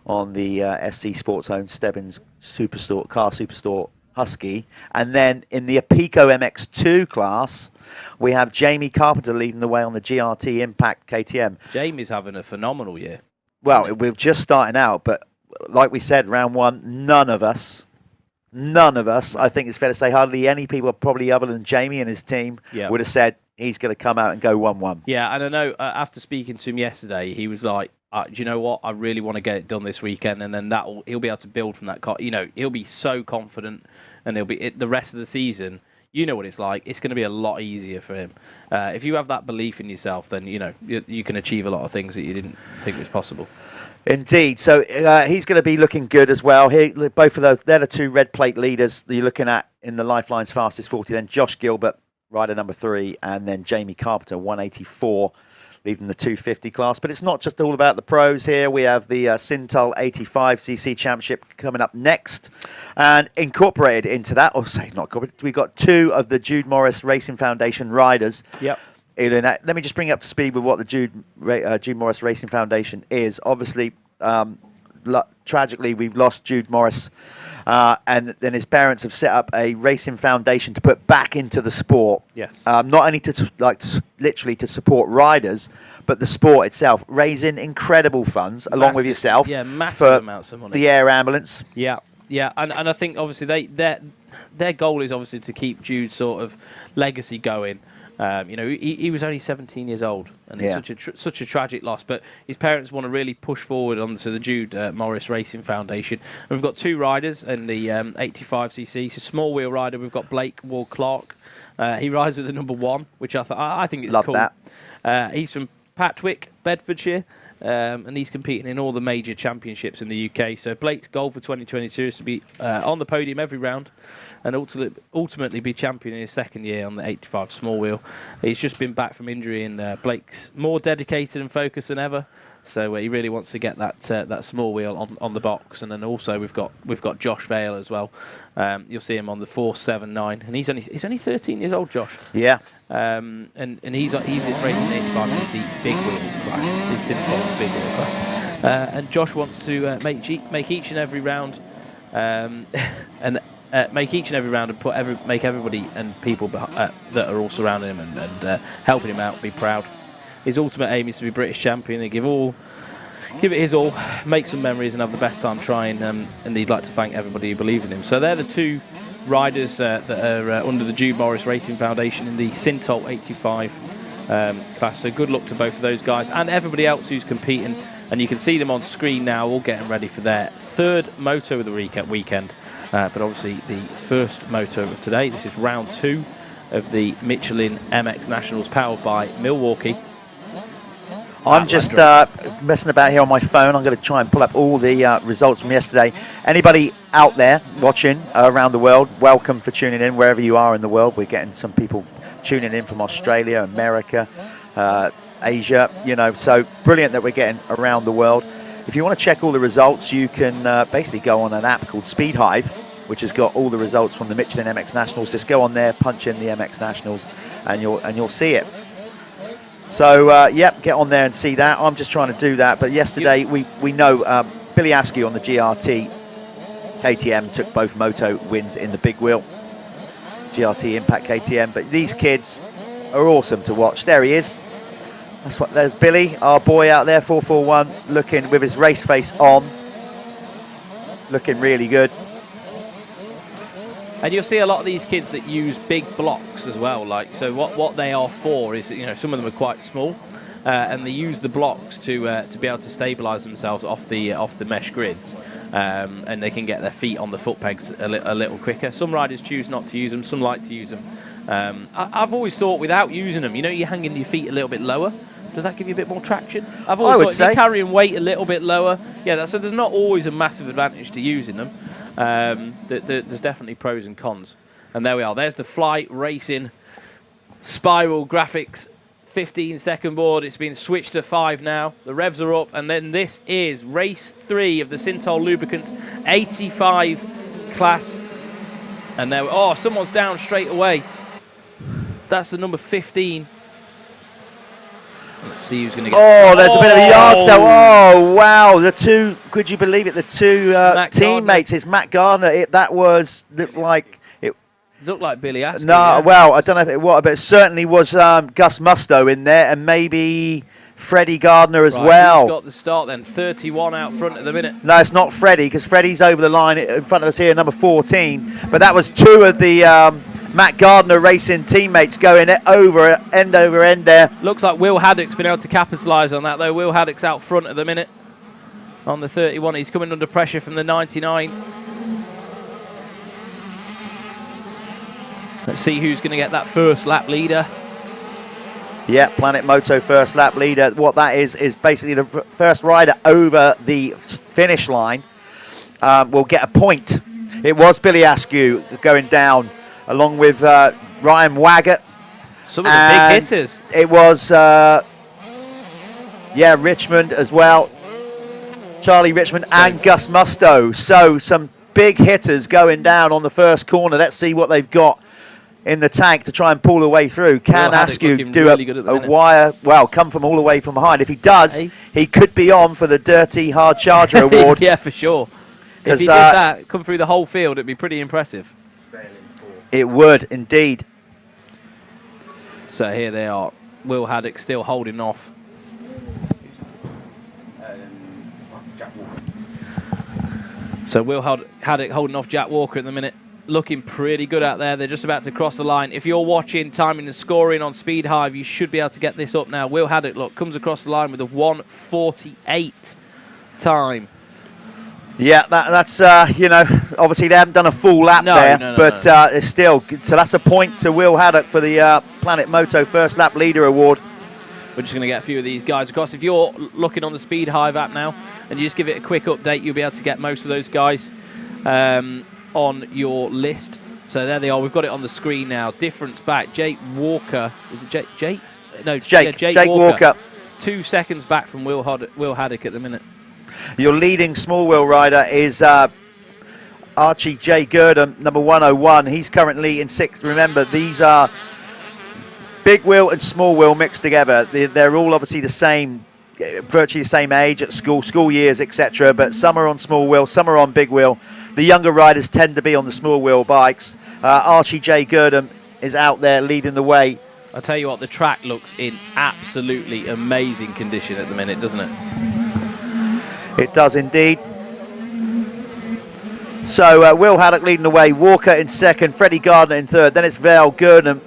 on the SC Sports owned Stebbins Car Superstore Husky. And then in the Apico MX2 class, we have Jamie Carpenter leading the way on the GRT Impact KTM. Jamie's having a phenomenal year. Well, we're just starting out, but like we said, round one, none of us, I think it's fair to say, hardly any people, probably other than Jamie and his team, would have said he's going to come out and go 1-1. Yeah, and I know after speaking to him yesterday, he was like, do you know what? I really want to get it done this weekend, and then he'll be able to build from that. He'll be so confident, and he'll be the rest of the season. You know what it's like. It's going to be a lot easier for him. If you have that belief in yourself, then you can achieve a lot of things that you didn't think was possible. Indeed. So he's going to be looking good as well. Both of those, they're the two red plate leaders that you're looking at in the Lifeline's fastest 40. Then Josh Gilbert, rider number 3, and then Jamie Carpenter, 184, leading the 250 class. But it's not just all about the pros here. We have the Sintel 85cc Championship coming up next. And incorporated into that, or say not incorporated, we've got 2 of the Jude Morris Racing Foundation riders. Yep. Let me just bring you up to speed with what the Jude Morris Racing Foundation is. Obviously, tragically, we've lost Jude Morris, and then his parents have set up a racing foundation to put back into the sport. Yes. Not only literally to support riders, but the sport itself, raising incredible funds along with yourself. Yeah, massive for amounts of money. The air ambulance. Yeah, and I think obviously their goal is obviously to keep Jude's sort of legacy going. He was only 17 years old, and it's such a tragic loss. But his parents want to really push forward onto the Jude Morris Racing Foundation. And we've got 2 riders in the 85cc. He's a small wheel rider. We've got Blake Ward Clark. He rides with the number 1, which I think is cool. Love that. He's from Patwick, Bedfordshire. And he's competing in all the major championships in the UK. So Blake's goal for 2022 is to be on the podium every round and ultimately be champion in his second year on the 85 small wheel. He's just been back from injury, and Blake's more dedicated and focused than ever. So he really wants to get that small wheel on the box. And then also we've got Josh Vale as well. You'll see him on the 479, and he's only 13 years old, Josh. Yeah. And he's racing the 85cc big wheel class, the Sintel big wheel class. And Josh wants to make each and every round, and make everybody and people that are all surrounding him and helping him out be proud. His ultimate aim is to be British champion and give it his all, make some memories, and have the best time trying. And he'd like to thank everybody who believes in him. So they're the 2 riders that are under the Jude Morris Racing Foundation in the Sintel 85 class. So good luck to both of those guys and everybody else who's competing. And you can see them on screen now, all getting ready for their 3rd moto of the weekend. But obviously the first moto of today. This is round 2 of the Michelin MX Nationals, powered by Milwaukee. I'm just messing about here on my phone. I'm going to try and pull up all the results from yesterday. Anybody out there watching around the world, welcome for tuning in wherever you are in the world. We're getting some people tuning in from Australia, America, Asia, so brilliant that we're getting around the world. If you want to check all the results, you can basically go on an app called Speed Hive, which has got all the results from the Michelin MX Nationals. Just go on there, punch in the MX Nationals, and you'll see it. So, get on there and see that. I'm just trying to do that. But yesterday, we know Billy Askew on the GRT KTM took both moto wins in the big wheel. GRT Impact KTM. But these kids are awesome to watch. There he is. There's Billy, our boy out there, 441, looking with his race face on. Looking really good. And you'll see a lot of these kids that use big blocks as well. So what they are for is, some of them are quite small, and they use the blocks to be able to stabilise themselves off the mesh grids, and they can get their feet on the foot pegs a little quicker. Some riders choose not to use them. Some like to use them. I've always thought without using them, you're hanging your feet a little bit lower. Does that give you a bit more traction? I've always thought you're carrying weight a little bit lower. Yeah, so there's not always a massive advantage to using them. There's definitely pros and cons. And there we are. There's the Flight Racing Spiral Graphics 15-second board. It's been switched to 5 now. The revs are up. And then this is race 3 of the Sintel Lubricants 85 class. And there, someone's down straight away. That's the number 15. Let's see who's going to get... there's a bit of a yard sale. Oh, wow. The 2, could you believe it? The 2 teammates. It's Matt Gardner. That looked like Billy Askew. No, well, I don't know if it was, but it certainly was Gus Musto in there, and maybe Freddie Gardner as well. Who's got the start then? 31 out front at the minute. No, it's not Freddie, because Freddie's over the line in front of us here, number 14. But that was 2 of the Matt Gardner Racing teammates going over end there. Looks like Will Haddock's been able to capitalise on that, though. Will Haddock's out front at the minute on the 31. He's coming under pressure from the 99. Let's see who's going to get that first lap leader. Yeah, Planet Moto first lap leader. What that is basically the first rider over the finish line will get a point. It was Billy Askew going down along with Ryan Waggett. Some of the big hitters. It was, Richmond as well. Charlie Richmond and Gus Musto. So some big hitters going down on the first corner. Let's see what they've got in the tank to try and pull the way through. Can Askew do really a wire, come from all the way from behind? If he does, he could be on for the Dirty Hard Charger Award. Yeah, for sure. If he did that, come through the whole field, it'd be pretty impressive. It would, indeed. So here they are. Will Haddock still holding off. So Will Haddock holding off Jack Walker at the minute. Looking pretty good out there. They're just about to cross the line. If you're watching timing and scoring on Speed Hive, you should be able to get this up now. Will Haddock, look, comes across the line with a 1:48 time. Yeah, that's obviously they haven't done a full lap but it's still, so that's a point to Will Haddock for the Planet Moto First Lap Leader Award. We're just going to get a few of these guys across. If you're looking on the Speed Hive app now and you just give it a quick update, you'll be able to get most of those guys on your list. So there they are. We've got it on the screen now. Difference back. Jake Walker. Is it Jake? No, Jake Walker. 2 seconds back from Will Haddock at the minute. Your leading small wheel rider is Archie J. Gurdon, number 101. He's currently in 6th. Remember, these are big wheel and small wheel mixed together. They're all obviously the same, virtually the same age at school years, etc. But some are on small wheel, some are on big wheel. The younger riders tend to be on the small wheel bikes. Archie J. Gurdon is out there leading the way. I'll tell you what, the track looks in absolutely amazing condition at the minute, doesn't it? It does indeed. So Will Haddock leading the way, Walker in 2nd, Freddie Gardner in 3rd, then it's Vale, Gurdon,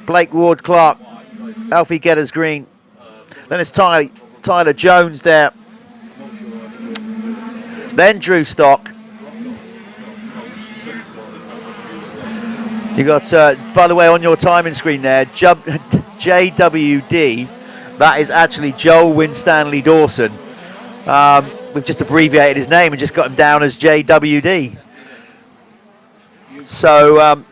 Blake Ward Clark, Alfie Getters Green, then it's Tyler Jones there, then Drew Stock. You got, by the way, on your timing screen there, JWD, that is actually Joel Winstanley Dawson. We've just abbreviated his name and just got him down as JWD. So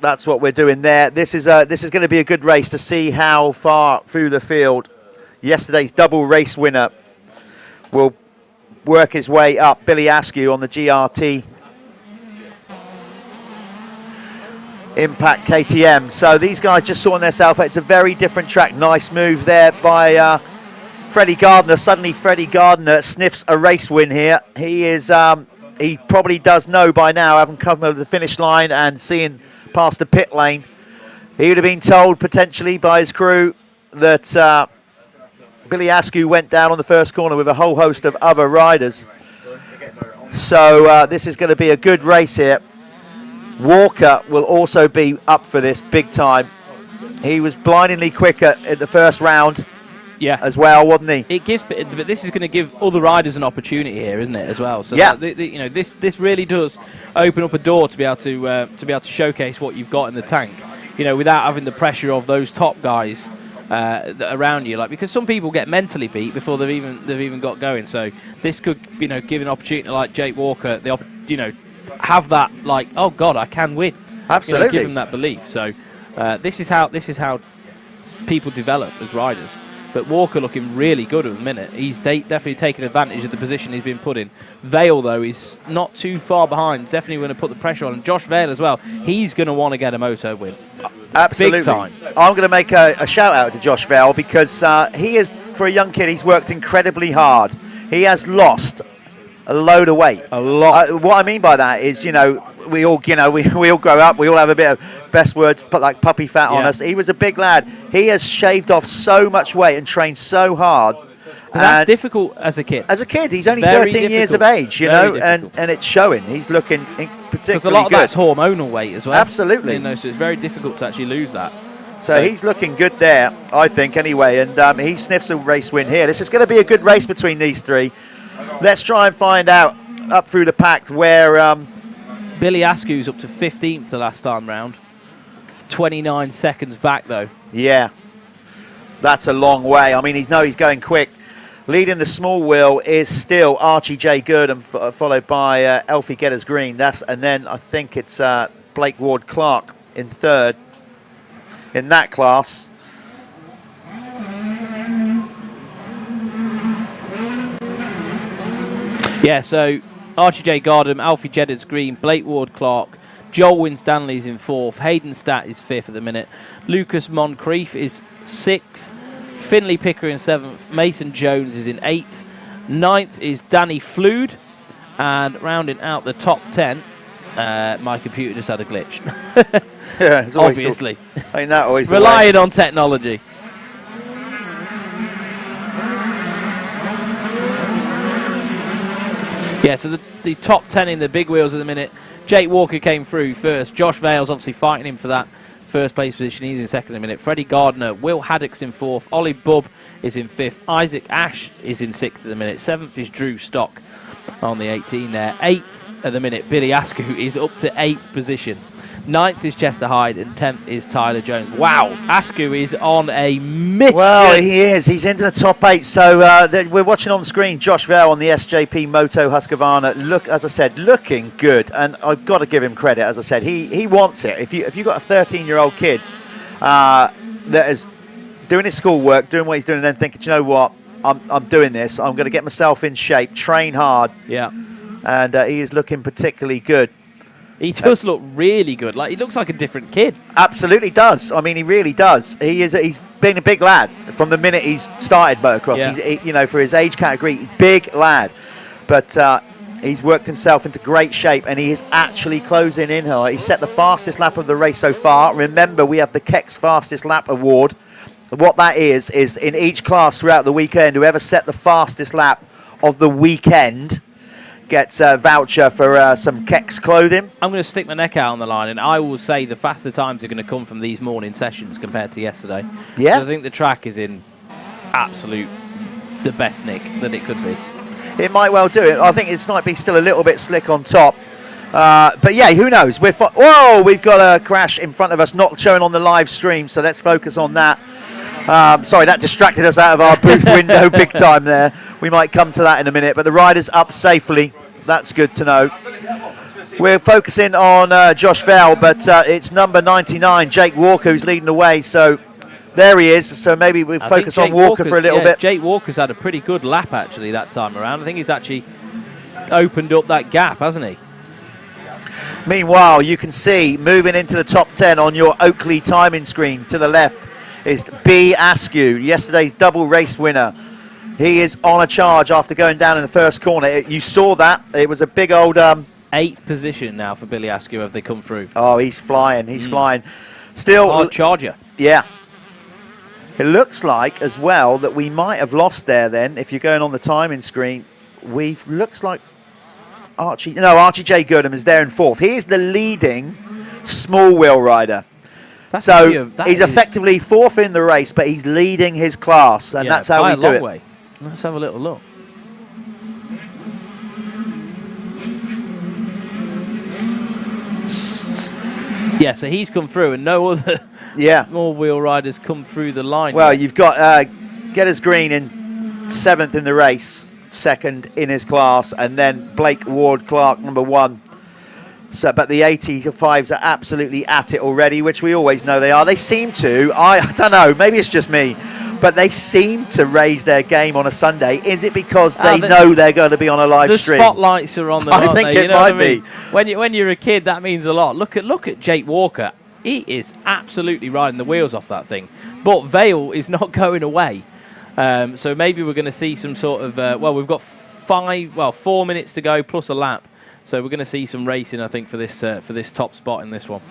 that's what we're doing there. This is going to be a good race to see how far through the field yesterday's double race winner will work his way up. Billy Askew on the GRT Impact KTM. So these guys just sorting themselves out. It's a very different track. Nice move there by Freddie Gardner. Suddenly Freddie Gardner sniffs a race win here. He is he probably does know by now, having come over the finish line and seeing past the pit lane, he would have been told potentially by his crew that Billy Askew went down on the first corner with a whole host of other riders. So this is going to be a good race here. Walker will also be up for this big time. He was blindingly quick at the first round. Yeah, as well, wasn't he? It gives, but this is going to give other riders an opportunity here, isn't it? As well. So yeah, this really does open up a door to be able to showcase what you've got in the tank. Without having the pressure of those top guys around you, because some people get mentally beat before they've even got going. So this could give an opportunity like Jake Walker have that oh God, I can win. Absolutely, give him that belief. So this is how people develop as riders. But Walker looking really good at the minute. He's definitely taken advantage of the position he's been put in. Vale, though, is not too far behind. Definitely going to put the pressure on. And Josh Vale as well. He's going to want to get a moto win. Absolutely. Big time. I'm going to make a shout out to Josh Vale because he is, for a young kid, he's worked incredibly hard. He has lost a load of weight. A lot. What I mean by that is, we all grow up. We all have a bit of, best words, like puppy fat on us. He was a big lad. He has shaved off so much weight and trained so hard, But that's difficult as a kid. As a kid, he's only Very 13 years of difficult. age, you Very know, and it's showing. He's looking particularly Because a lot of good. that's hormonal weight as well. Absolutely. You know, so it's very difficult to actually lose that. So he's looking good there, I think, anyway, and he sniffs a race win here. This is going to be a good race between these three. Let's try and find out up through the pack where... Billy Askew's up to 15th the last time round. 29 seconds back, though. Yeah, that's a long way. I mean, he's going quick. Leading the small wheel is still Archie J. Goodham, followed by Elfie Getters Green. And then I think it's Blake Ward Clark in third in that class. Yeah, so Archie J. Goodham, Alfie Getters Green, Blake Ward Clark, Joel Winstanley's in fourth, Hayden Stat is fifth at the minute, Lucas Moncrief is sixth, Finley Picker in seventh, Mason Jones is in eighth, ninth is Danny Flood, and rounding out the top 10, my computer just had a glitch. Yeah, it's always obviously. Ain't that always the way? Relying on technology. Yeah, so the top 10 in the big wheels at the minute. Jake Walker came through first. Josh Vale's obviously fighting him for that first place position. He's in second in a minute. Freddie Gardner, Will Haddock's in fourth. Ollie Bubb is in fifth. Isaac Ash is in sixth at the minute. Seventh is Drew Stock on the 18 there. Eighth at the minute, Billy Askew is up to eighth position. Ninth is Chester Hyde and 10th is Tyler Jones. Wow, Askew is on a mission. Well, he is. He's into the top 8. So we're watching on the screen Josh Vale on the SJP Moto Husqvarna. Look, as I said, looking good. And I've got to give him credit. As I said, he wants it. If you've got a 13-year-old kid that is doing his schoolwork, doing what he's doing, and then thinking, do you know what, I'm doing this. I'm going to get myself in shape, train hard. Yeah. And he is looking particularly good. He does look really good. Like, he looks like a different kid. Absolutely does. I mean, he really does. He's been a big lad from the minute he's started motocross. Yeah. He's, for his age category, he's big lad. But he's worked himself into great shape, and he is actually closing in here. He set the fastest lap of the race so far. Remember, we have the Keck's Fastest Lap Award. What that is in each class throughout the weekend, whoever set the fastest lap of the weekend gets a voucher for some Keck's clothing. I'm going to stick my neck out on the line, and I will say the faster times are going to come from these morning sessions compared to yesterday. Yeah. So I think the track is in the best nick that it could be. It might well do it. I think it might be still a little bit slick on top. But yeah, who knows? Whoa, we've got a crash in front of us, not showing on the live stream, so let's focus on that. Sorry, that distracted us out of our booth window big time there. We might come to that in a minute, but the rider's up safely. That's good to know. We're focusing on Josh Vale, but it's number 99, Jake Walker, who's leading the way. So there he is. So maybe we'll focus on Walker for a little bit. Jake Walker's had a pretty good lap, actually, that time around. I think he's actually opened up that gap, hasn't he? Meanwhile, you can see moving into the top 10 on your Oakley timing screen to the left is B. Askew, yesterday's double race winner. He is on a charge after going down in the first corner. You saw that. It was a big old... 8th position now for Billy Askew have they come through. Oh, he's flying. He's flying. Still... Hard charger. Yeah. It looks like, as well, that we might have lost there then. If you're going on the timing screen, looks like Archie J. Goodham is there in fourth. He is the leading small wheel rider. He's effectively fourth in the race, but he's leading his class, and that's how we do it. Way. Let's have a little look. Yeah, so he's come through, and no other small wheel riders come through the line. Well, you've got Getters Green in 7th in the race, 2nd in his class, and then Blake Ward Clark, number 1. So, but the 85s are absolutely at it already, which we always know they are. They seem to, I don't know, maybe it's just me, but they seem to raise their game on a Sunday. Is it because they know they're going to be on a live stream? The spotlights are on them, I think it might be. When you're a kid, that means a lot. Look at Jake Walker. He is absolutely riding the wheels off that thing. But Vale is not going away. So maybe we're going to see some sort of, we've got 4 minutes to go plus a lap. So we're going to see some racing, I think, for this top spot in this one.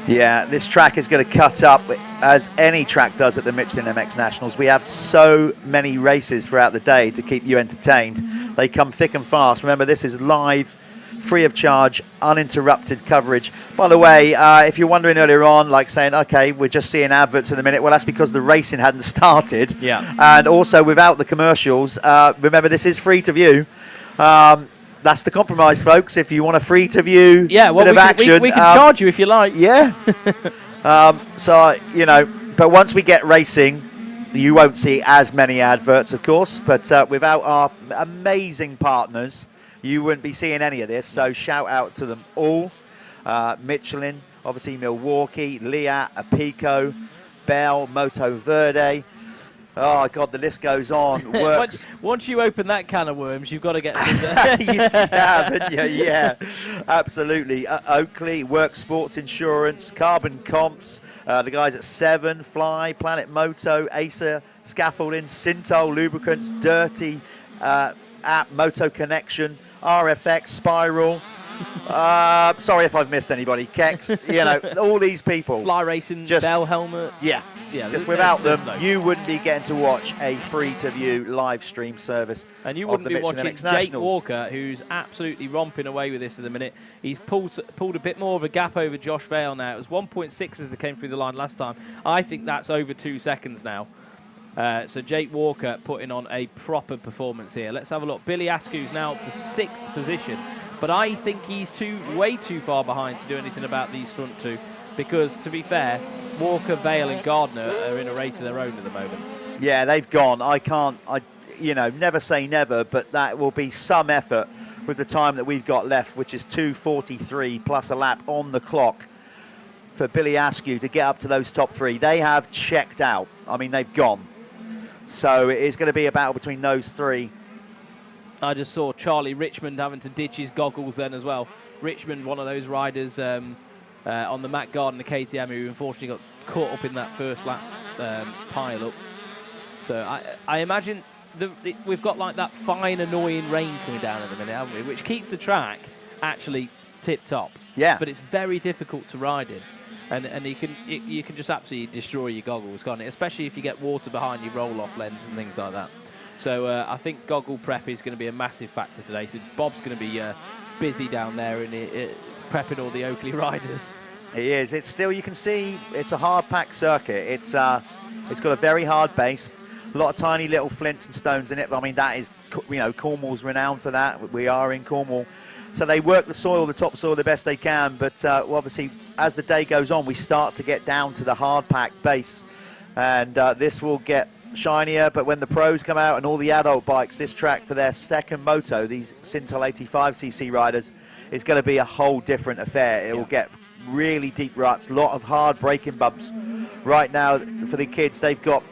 Yeah, this track is going to cut up as any track does at the Michelin MX Nationals. We have so many races throughout the day to keep you entertained. They come thick and fast. Remember, this is live, free of charge, uninterrupted coverage. By the way, if you're wondering earlier on, like saying, okay, we're just seeing adverts in a minute, well, that's because the racing hadn't started. Yeah. And also, without the commercials, remember, this is free to view. That's the compromise, folks. If you want a free to view bit of action, we can charge you if you like. Yeah. So, you know, but once we get racing, you won't see as many adverts, of course. But without our amazing partners, you wouldn't be seeing any of this. So shout out to them all. Michelin, obviously Milwaukee, Liat, Apico, Bell, Moto Verde. Oh, God, the list goes on. Works. Once you open that can of worms, you've got to get through there. You haven't you? Yeah, absolutely. Oakley, Work Sports Insurance, Carbon Comps, the guys at 7, Fly, Planet Moto, Acer, Scaffolding, Syntol Lubricants, Dirty, App, Moto Connection, RFX, Spiral. Sorry if I've missed anybody. Kex, you know, all these people. Fly Racing, just, Bell Helmet. Yeah. Yeah, just without them, you wouldn't be getting to watch a free-to-view live stream service. And you of wouldn't the be Michelin watching MX Jake Nationals. Walker, who's absolutely romping away with this at the minute. He's pulled a bit more of a gap over Josh Vale now. It was 1.6 as they came through the line last time. I think that's over 2 seconds now. So Jake Walker putting on a proper performance here. Let's have a look. Billy Askew's now up to 6th position. But I think he's way too far behind to do anything about these front two. Because, to be fair, Walker, Vale and Gardner are in a race of their own at the moment. Yeah, they've gone. You know, never say never, but that will be some effort with the time that we've got left, which is 2:43 plus a lap on the clock for Billy Askew to get up to those top 3. They have checked out. I mean, they've gone. So it is going to be a battle between those 3. I just saw Charlie Richmond having to ditch his goggles then as well. Richmond, one of those riders on the Matt Gardner KTM who unfortunately got caught up in that first lap pile-up. So I imagine we've got like that fine, annoying rain coming down at the minute, haven't we? Which keeps the track actually tip-top. Yeah. But it's very difficult to ride in. And you can just absolutely destroy your goggles, can't it? Especially if you get water behind your roll-off lens and things like that. So I think goggle prep is going to be a massive factor today. So Bob's going to be busy down there and prepping all the Oakley riders. He is. It's still, you can see, it's a hard-packed circuit. It's got a very hard base, a lot of tiny little flints and stones in it. I mean, that is, you know, Cornwall's renowned for that. We are in Cornwall. So they work the soil, the topsoil, the best they can. But obviously, as the day goes on, we start to get down to the hard-packed base. And this will get shinier. But when the pros come out and all the adult bikes, this track for their second moto, these Syntol 85cc riders, is going to be a whole different affair. It will get really deep ruts, a lot of hard braking bumps. Right now, for the kids, they've got,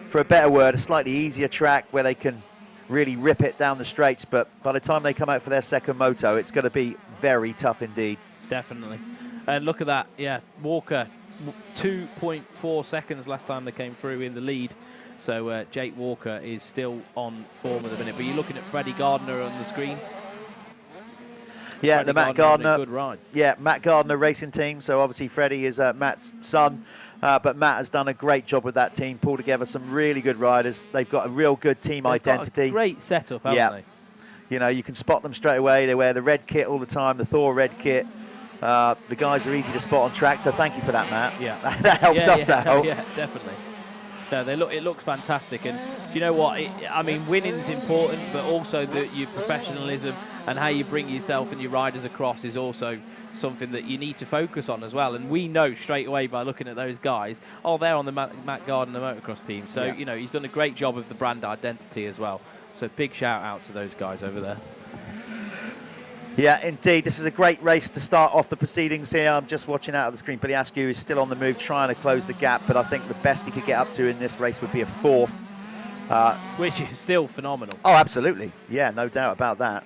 for a better word, a slightly easier track where they can really rip it down the straights. But by the time they come out for their second moto, it's going to be very tough indeed. Definitely. And look at that. Yeah, Walker, 2.4 seconds last time they came through in the lead. So Jake Walker is still on form at the minute. But you're looking at Freddie Gardner on the screen. Yeah, Freddie the Matt Gardner. Gardner. Good ride. Yeah, Matt Gardner racing team. So obviously Freddie is Matt's son, but Matt has done a great job with that team. Pulled together some really good riders. They've got a real good team identity. Got a great setup, haven't they? You know, you can spot them straight away. They wear the red kit all the time, the Thor red kit. The guys are easy to spot on track. So thank you for that, Matt. Yeah, that helps us out. Yeah, definitely. No, it looks fantastic, and you know what? I mean, winning's important, but also your professionalism and how you bring yourself and your riders across is also something that you need to focus on as well. And we know straight away by looking at those guys, they're on the Matt Gardner motocross team. So you know, he's done a great job of the brand identity as well. So big shout out to those guys over there. Yeah, indeed. This is a great race to start off the proceedings here. I'm just watching out of the screen. Billy Askew is still on the move, trying to close the gap, but I think the best he could get up to in this race would be a 4th. Which is still phenomenal. Oh, absolutely. Yeah, no doubt about that.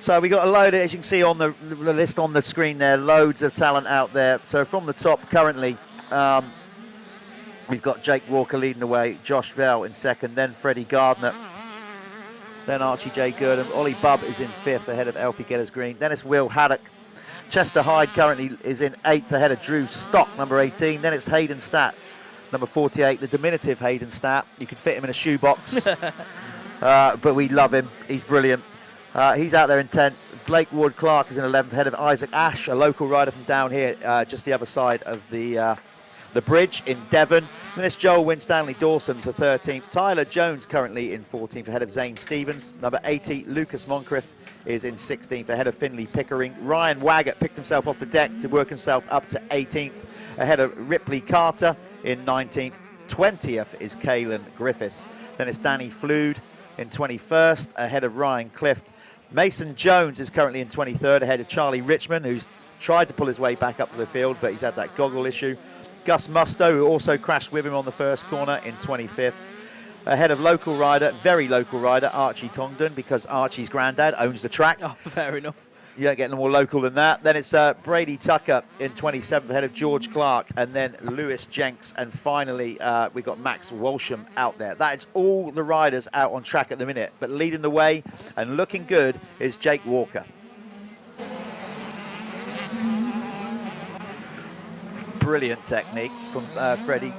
So we got a load, as you can see on the list on the screen there, loads of talent out there. So from the top currently, we've got Jake Walker leading the way, Josh Vell in 2nd, then Freddie Gardner. Then Archie J. Gurdon. Ollie Bubb is in 5th ahead of Elfie Getters Green. Then it's Will Haddock Chester Hyde currently is in 8th ahead of Drew Stock, number 18. Then it's Hayden Stat, number 48, the diminutive Hayden Stat. You could fit him in a shoebox, but we love him. He's brilliant. He's out there in 10th. Blake Ward Clark is in 11th ahead of Isaac Ash, a local rider from down here, just the other side of the bridge in Devon. Then it's Joel Winstanley Dawson for 13th. Tyler Jones currently in 14th ahead of Zane Stevens. Number 80, Lucas Moncrief is in 16th ahead of Finley Pickering. Ryan Waggett picked himself off the deck to work himself up to 18th ahead of Ripley Carter in 19th. 20th is Caelan Griffiths. Then it's Danny Flood in 21st ahead of Ryan Clift. Mason Jones is currently in 23rd ahead of Charlie Richmond, who's tried to pull his way back up to the field, but he's had that goggle issue. Gus Musto, who also crashed with him on the first corner, in 25th. Ahead of local rider, very local rider, Archie Congdon, because Archie's granddad owns the track. Oh, fair enough. You don't get any more local than that. Then it's Brady Tucker in 27th ahead of George Clark, and then Lewis Jenks, and finally we've got Max Walsham out there. That is all the riders out on track at the minute, but leading the way and looking good is Jake Walker. Brilliant technique from Freddie.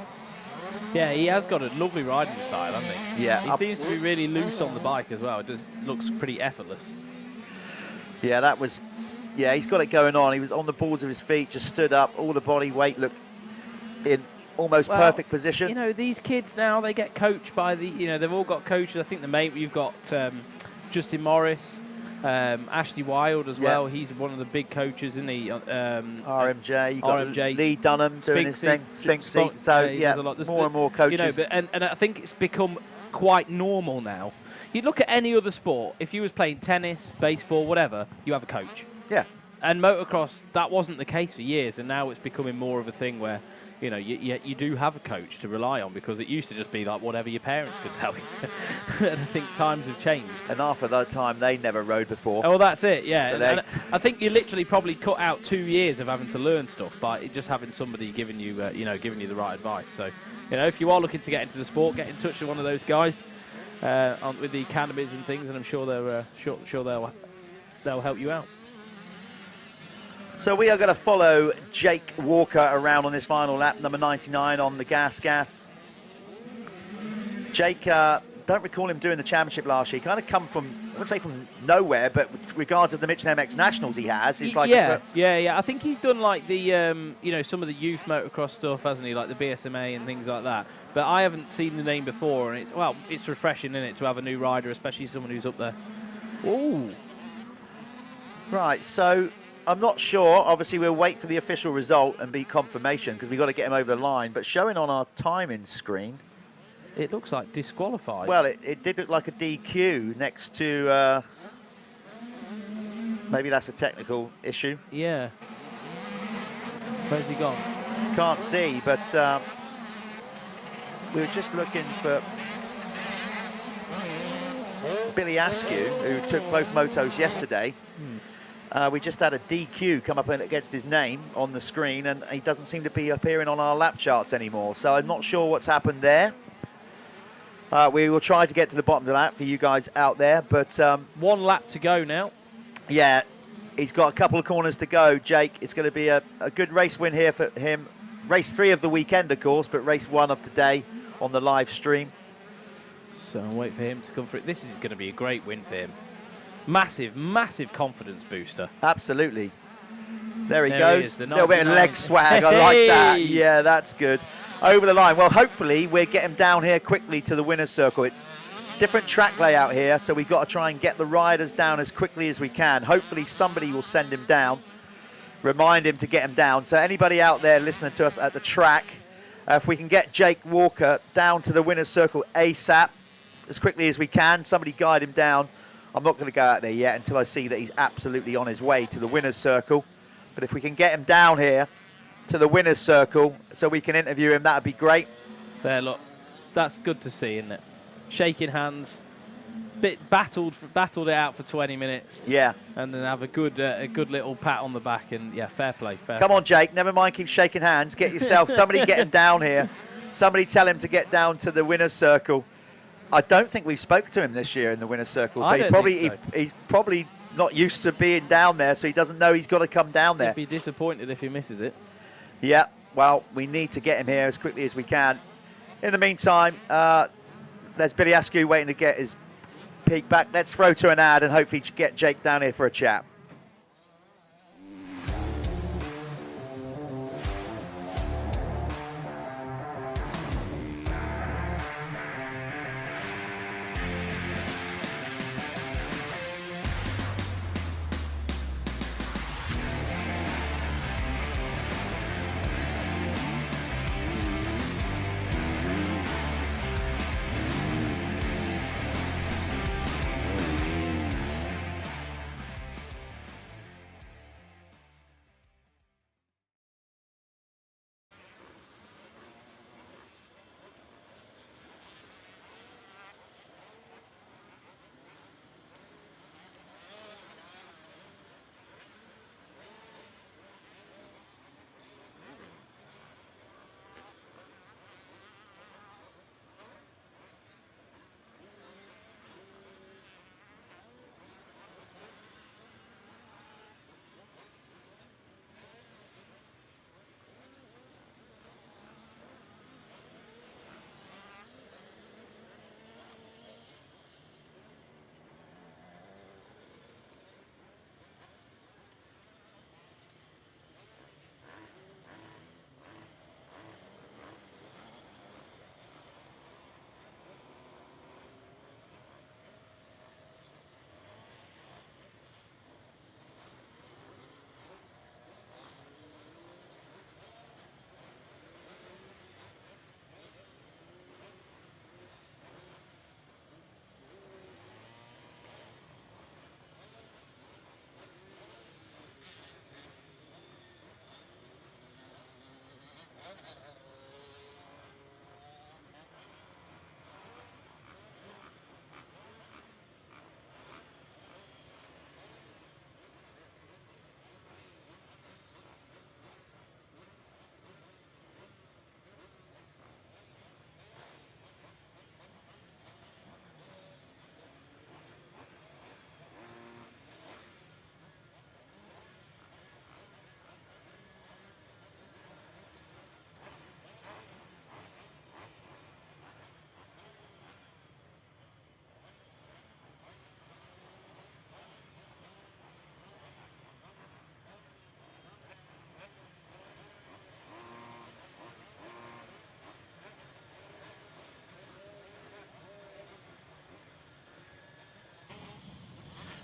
Yeah, he has got a lovely riding style, hasn't he? Yeah. He seems to be really loose on the bike as well. It just looks pretty effortless. Yeah, that was... Yeah, he's got it going on. He was on the balls of his feet, just stood up. All the body weight looked in almost perfect position. You know, these kids now, they get coached by the... You know, they've all got coaches. I think the mate, you've got Justin Morris, Ashley Wild as well. He's one of the big coaches, isn't he? RMJ. You've got RMJ. Lee Dunham doing his thing. Spinksy. So, yeah, more and more coaches. You know, and I think it's become quite normal now. You look at any other sport, if you was playing tennis, baseball, whatever, you have a coach. Yeah. And motocross, that wasn't the case for years, and now it's becoming more of a thing where, you know, you do have a coach to rely on, because it used to just be like whatever your parents could tell you. And I think times have changed. And half of that time, they never rode before. Oh, well, that's it, yeah. So and I think you literally probably cut out 2 years of having to learn stuff by just having somebody giving you, you know, giving you the right advice. So, you know, if you are looking to get into the sport, get in touch with one of those guys with the academies and things, and I'm sure they'll help you out. So we are going to follow Jake Walker around on this final lap, number 99 on the gas. Jake, don't recall him doing the championship last year. He kind of come from, I wouldn't say from nowhere, but with regards to the Michelin MX Nationals he has. It's like yeah. I think he's done like the, you know, some of the youth motocross stuff, hasn't he? Like the BSMA and things like that. But I haven't seen the name before, and it's refreshing, isn't it, to have a new rider, especially someone who's up there. Ooh. Right, so I'm not sure. Obviously, we'll wait for the official result and be confirmation, because we've got to get him over the line. But showing on our timing screen, it looks like disqualified. Well, it did look like a DQ next to... maybe that's a technical issue. Yeah. Where's he gone? Can't see, but we were just looking for Billy Askew, who took both motos yesterday. We just had a DQ come up against his name on the screen, and he doesn't seem to be appearing on our lap charts anymore. So I'm not sure what's happened there. We will try to get to the bottom of the lap for you guys out there, but... 1 lap to go now. Yeah, he's got a couple of corners to go, Jake. It's going to be a good race win here for him. Race 3 of the weekend, of course, but race 1 of today on the live stream. So I'll wait for him to come through. This is going to be a great win for him. Massive, massive confidence booster. Absolutely. There he goes. A little bit of leg swag. I like that. Yeah, that's good. Over the line. Well, hopefully we'll get him down here quickly to the winner's circle. It's different track layout here, so we've got to try and get the riders down as quickly as we can. Hopefully somebody will send him down, remind him to get him down. So anybody out there listening to us at the track, if we can get Jake Walker down to the winner's circle ASAP, as quickly as we can, somebody guide him down. I'm not going to go out there yet until I see that he's absolutely on his way to the winner's circle. But if we can get him down here to the winner's circle so we can interview him, that would be great. There, look. That's good to see, isn't it? Shaking hands. Battled it out for 20 minutes. Yeah. And then have a good little pat on the back, and yeah, fair play. Come on, Jake. Never mind keep shaking hands. Get yourself, somebody get him down here. Somebody tell him to get down to the winner's circle. I don't think we've spoken to him this year in the winner's circle, so he's probably not used to being down there, so he doesn't know he's got to come down there. He'd be disappointed if he misses it. Yeah, well, we need to get him here as quickly as we can. In the meantime, there's Billy Askew waiting to get his peak back. Let's throw to an ad and hopefully get Jake down here for a chat.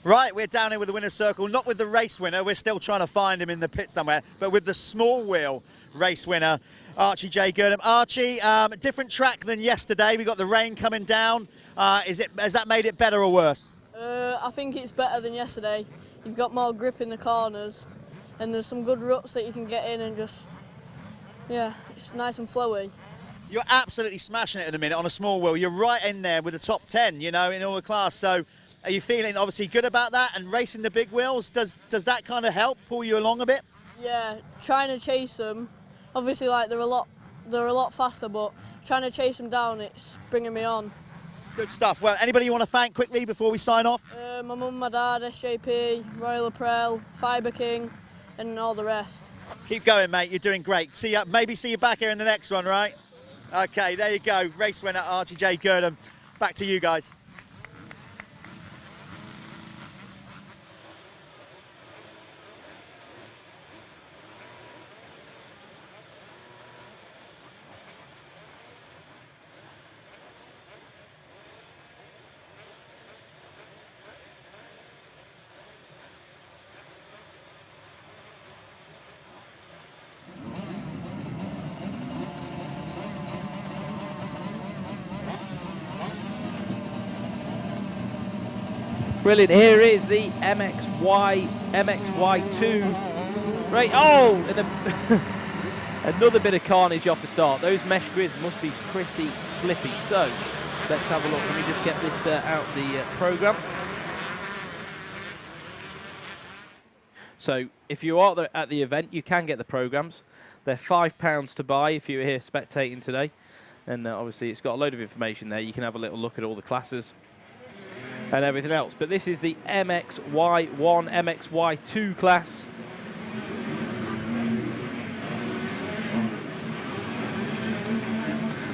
Right, we're down here with the winner's circle, not with the race winner. We're still trying to find him in the pit somewhere, but with the small wheel race winner, Archie J. Gurdham. Archie, different track than yesterday. We got the rain coming down. Has that made it better or worse? I think it's better than yesterday. You've got more grip in the corners, and there's some good ruts that you can get in and just, yeah, it's nice and flowy. You're absolutely smashing it at the minute on a small wheel. You're right in there with the top 10, you know, in all the class. So are you feeling obviously good about that? And racing the big wheels, does that kind of help pull you along a bit? Yeah, trying to chase them. Obviously, like they're a lot faster, but trying to chase them down, it's bringing me on. Good stuff. Well, anybody you want to thank quickly before we sign off? My mum, my dad, SJP, Royal April, Fibre King, and all the rest. Keep going, mate. You're doing great. Maybe see you back here in the next one, right? Okay, there you go. Race winner Archie J. Gurdham. Back to you guys. Brilliant. Here is the MXY, MXY2. Right. Oh, and another bit of carnage off the start. Those mesh grids must be pretty slippy. So let's have a look. Let me just get this out the program. So if you are at the event, you can get the programs. They're £5 to buy if you're here spectating today. And obviously it's got a load of information there. You can have a little look at all the classes. and everything else. But this is the MXY1, MXY2 class.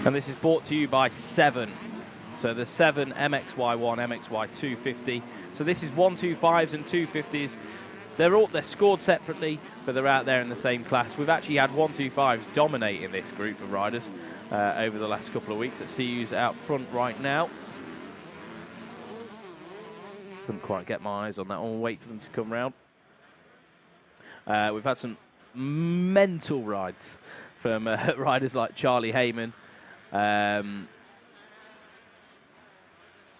And this is brought to you by 7. So the 7 MXY1, MXY250. So this is 125s and 250s. They're scored separately, but they're out there in the same class. We've actually had 125s dominating this group of riders over the last couple of weeks. Let's see who's out front right now. Couldn't quite get my eyes on that one. We'll wait for them to come round. We've had some mental rides from riders like Charlie Heyman and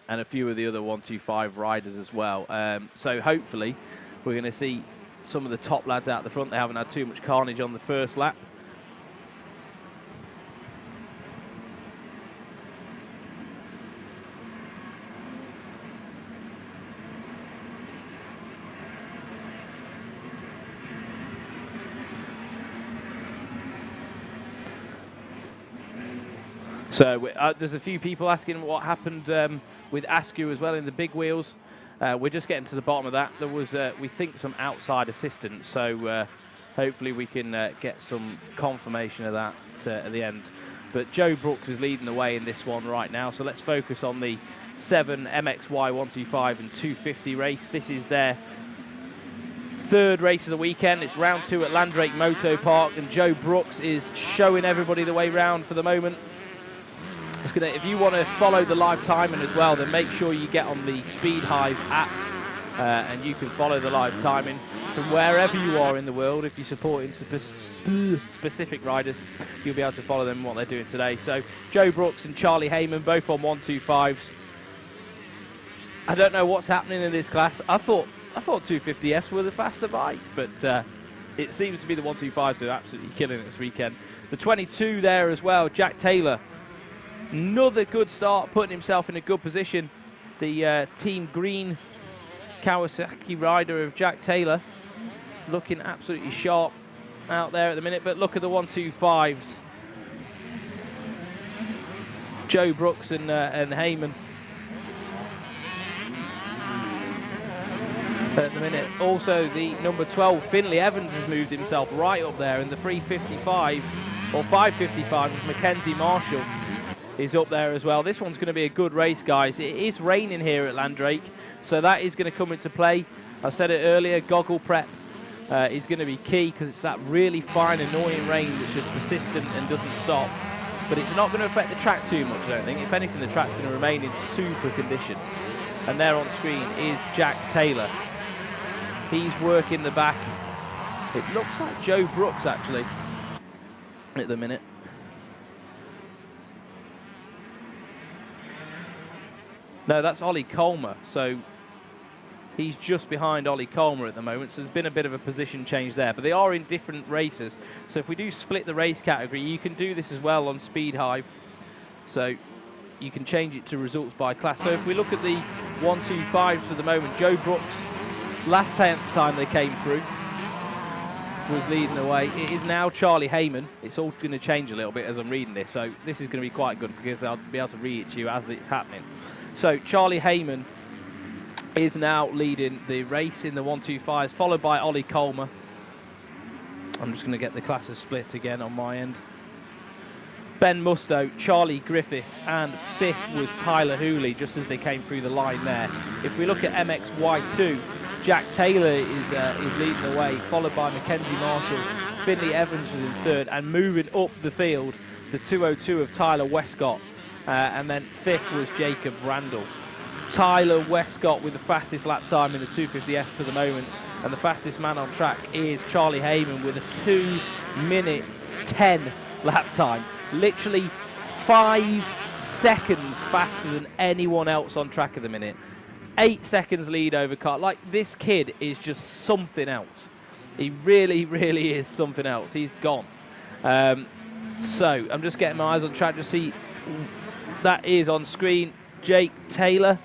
a few of the other 125 riders as well. So hopefully we're going to see some of the top lads out the front. They haven't had too much carnage on the first lap. So there's a few people asking what happened with Askew as well in the big wheels. We're just getting to the bottom of that. There was, we think, some outside assistance, so hopefully we can get some confirmation of that at the end. But Joe Brooks is leading the way in this one right now, so let's focus on the 7 MXY 125 and 250 race. This is their third race of the weekend. It's round 2 at Landrake Moto Parc, and Joe Brooks is showing everybody the way round for the moment. If you want to follow the live timing as well, then make sure you get on the Speed Hive app and you can follow the live timing from wherever you are in the world. If you're supporting specific riders, you'll be able to follow them and what they're doing today. So Joe Brooks and Charlie Heyman, both on 125s. I don't know what's happening in this class. I thought 250S were the faster bike, but it seems to be the 125s who are absolutely killing it this weekend. The 22 there as well, Jack Taylor. Another good start, putting himself in a good position. The Team Green Kawasaki rider of Jack Taylor looking absolutely sharp out there at the minute. But look at the 125s. Joe Brooks and Heyman at the minute. Also the number 12, Finley Evans, has moved himself right up there in the 355 or 555 with Mackenzie Marshall. Is up there as well. This one's going to be a good race, guys. It is raining here at Landrake, so that is going to come into play. I said it earlier, goggle prep is going to be key because it's that really fine, annoying rain that's just persistent and doesn't stop. But it's not going to affect the track too much, I don't think. If anything, the track's going to remain in super condition. And there on screen is Jack Taylor. He's working the back. It looks like Joe Brooks, actually, at the minute. No, that's Ollie Colmer, so he's just behind Ollie Colmer at the moment, so there's been a bit of a position change there, but they are in different races. So if we do split the race category, you can do this as well on Speed Hive, so you can change it to results by class. So if we look at the 125s for the moment, Joe Brooks, last time they came through, was leading the way. It is now Charlie Heyman. It's all going to change a little bit as I'm reading this, so this is going to be quite good because I'll be able to read it to you as it's happening. So Charlie Heyman is now leading the race in the 125s, followed by Ollie Colmer. I'm just going to get the classes split again on my end. Ben Musto, Charlie Griffiths, and 5th was Tyler Hooley, just as they came through the line there. If we look at MXY2, Jack Taylor is leading the way, followed by Mackenzie Marshall. Finley Evans was in 3rd, and moving up the field, the 202 of Tyler Westcott. And then 5th was Jacob Randall. Tyler Westcott with the fastest lap time in the 250F for the moment. And the fastest man on track is Charlie Heyman with a 2:10 lap time. Literally 5 seconds faster than anyone else on track at the minute. 8 seconds lead over Carl. Like, this kid is just something else. He really, really is something else. He's gone. So I'm just getting my eyes on track to see. That is on screen Jake Taylor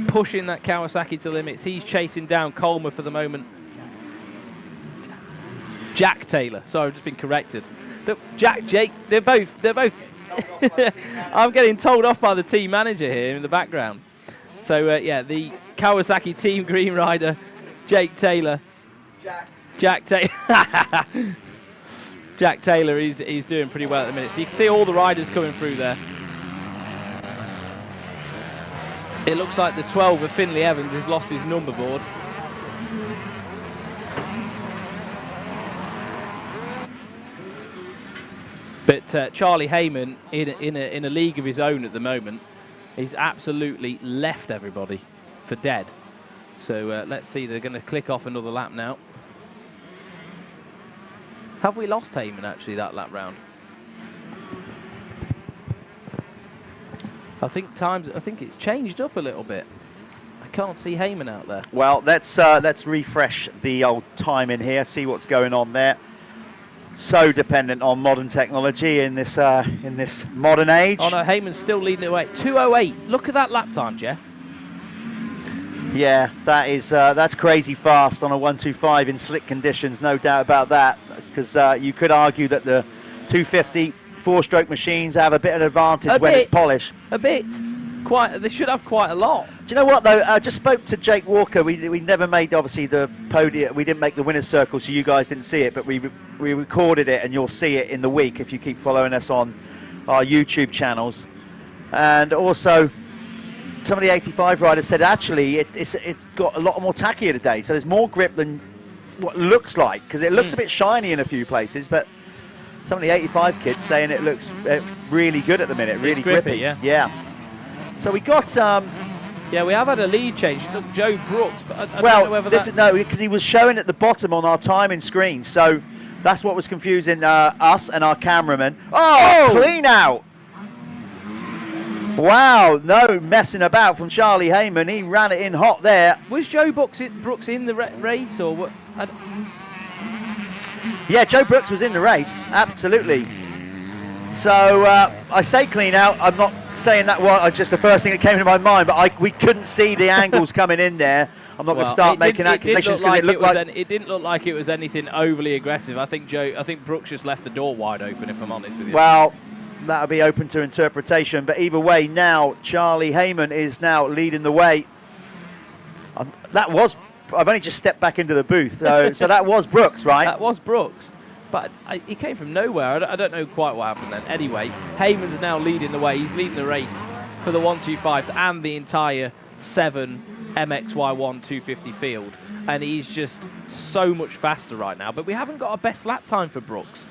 pushing that Kawasaki to limits. He's chasing down Colmer for the moment. Jack Taylor, sorry, I've just been corrected. Jake, they're both. I'm getting told off by the team manager here in the background. So yeah, the Kawasaki Team Green rider, Jake Taylor. Jack Taylor. Jack Taylor, he's doing pretty well at the minute. So you can see all the riders coming through there. It looks like the 12 of Finley Evans has lost his number board. But Charlie Heyman, in a league of his own at the moment, he's absolutely left everybody for dead. So let's see, they're going to click off another lap now. Have we lost Heyman actually that lap round? I think it's changed up a little bit. I can't see Heyman out there. Well, let's refresh the old time in here, see what's going on there. So dependent on modern technology in this modern age. Oh no, Heyman's still leading the way. 2:08. Look at that lap time, Jeff. Yeah, that's crazy fast on a 125 in slick conditions, no doubt about that. Because you could argue that the 250 four-stroke machines have a bit of an advantage when it's polished. A bit. They should have quite a lot. Do you know what though? I just spoke to Jake Walker. We never made obviously the podium. We didn't make the winner's circle, so you guys didn't see it. But we recorded it, and you'll see it in the week if you keep following us on our YouTube channels. And also, some of the 85 riders said actually it's got a lot more tackier today. So there's more grip than what it looks like, because it looks a bit shiny in a few places, but some of the 85 kids saying it looks really good at the minute, really grippy. Yeah. So we got. Yeah, we have had a lead change. Look, Joe Brooks, but I don't know whether this is because he was showing at the bottom on our timing screen, so that's what was confusing us and our cameraman. Oh, clean out! Wow, no messing about from Charlie Heyman. He ran it in hot there. Was Joe Brooks in the race or what? Yeah, Joe Brooks was in the race, absolutely. So I say clean out. I'm not saying that was just the first thing that came into my mind, but we couldn't see the angles coming in there. I'm not going to start making accusations because it looked like it didn't look like it was anything overly aggressive. I think Brooks just left the door wide open, if I'm honest with you. Well, that'll be open to interpretation, but either way, now Charlie Heyman is now leading the way. I've only just stepped back into the booth, so that was Brooks, right? That was Brooks. But he came from nowhere. I don't know quite what happened then. Anyway, Heyman's now leading the way. He's leading the race for the 125s and the entire 7 MXY1 250 field. And he's just so much faster right now. But we haven't got a best lap time for Brooks.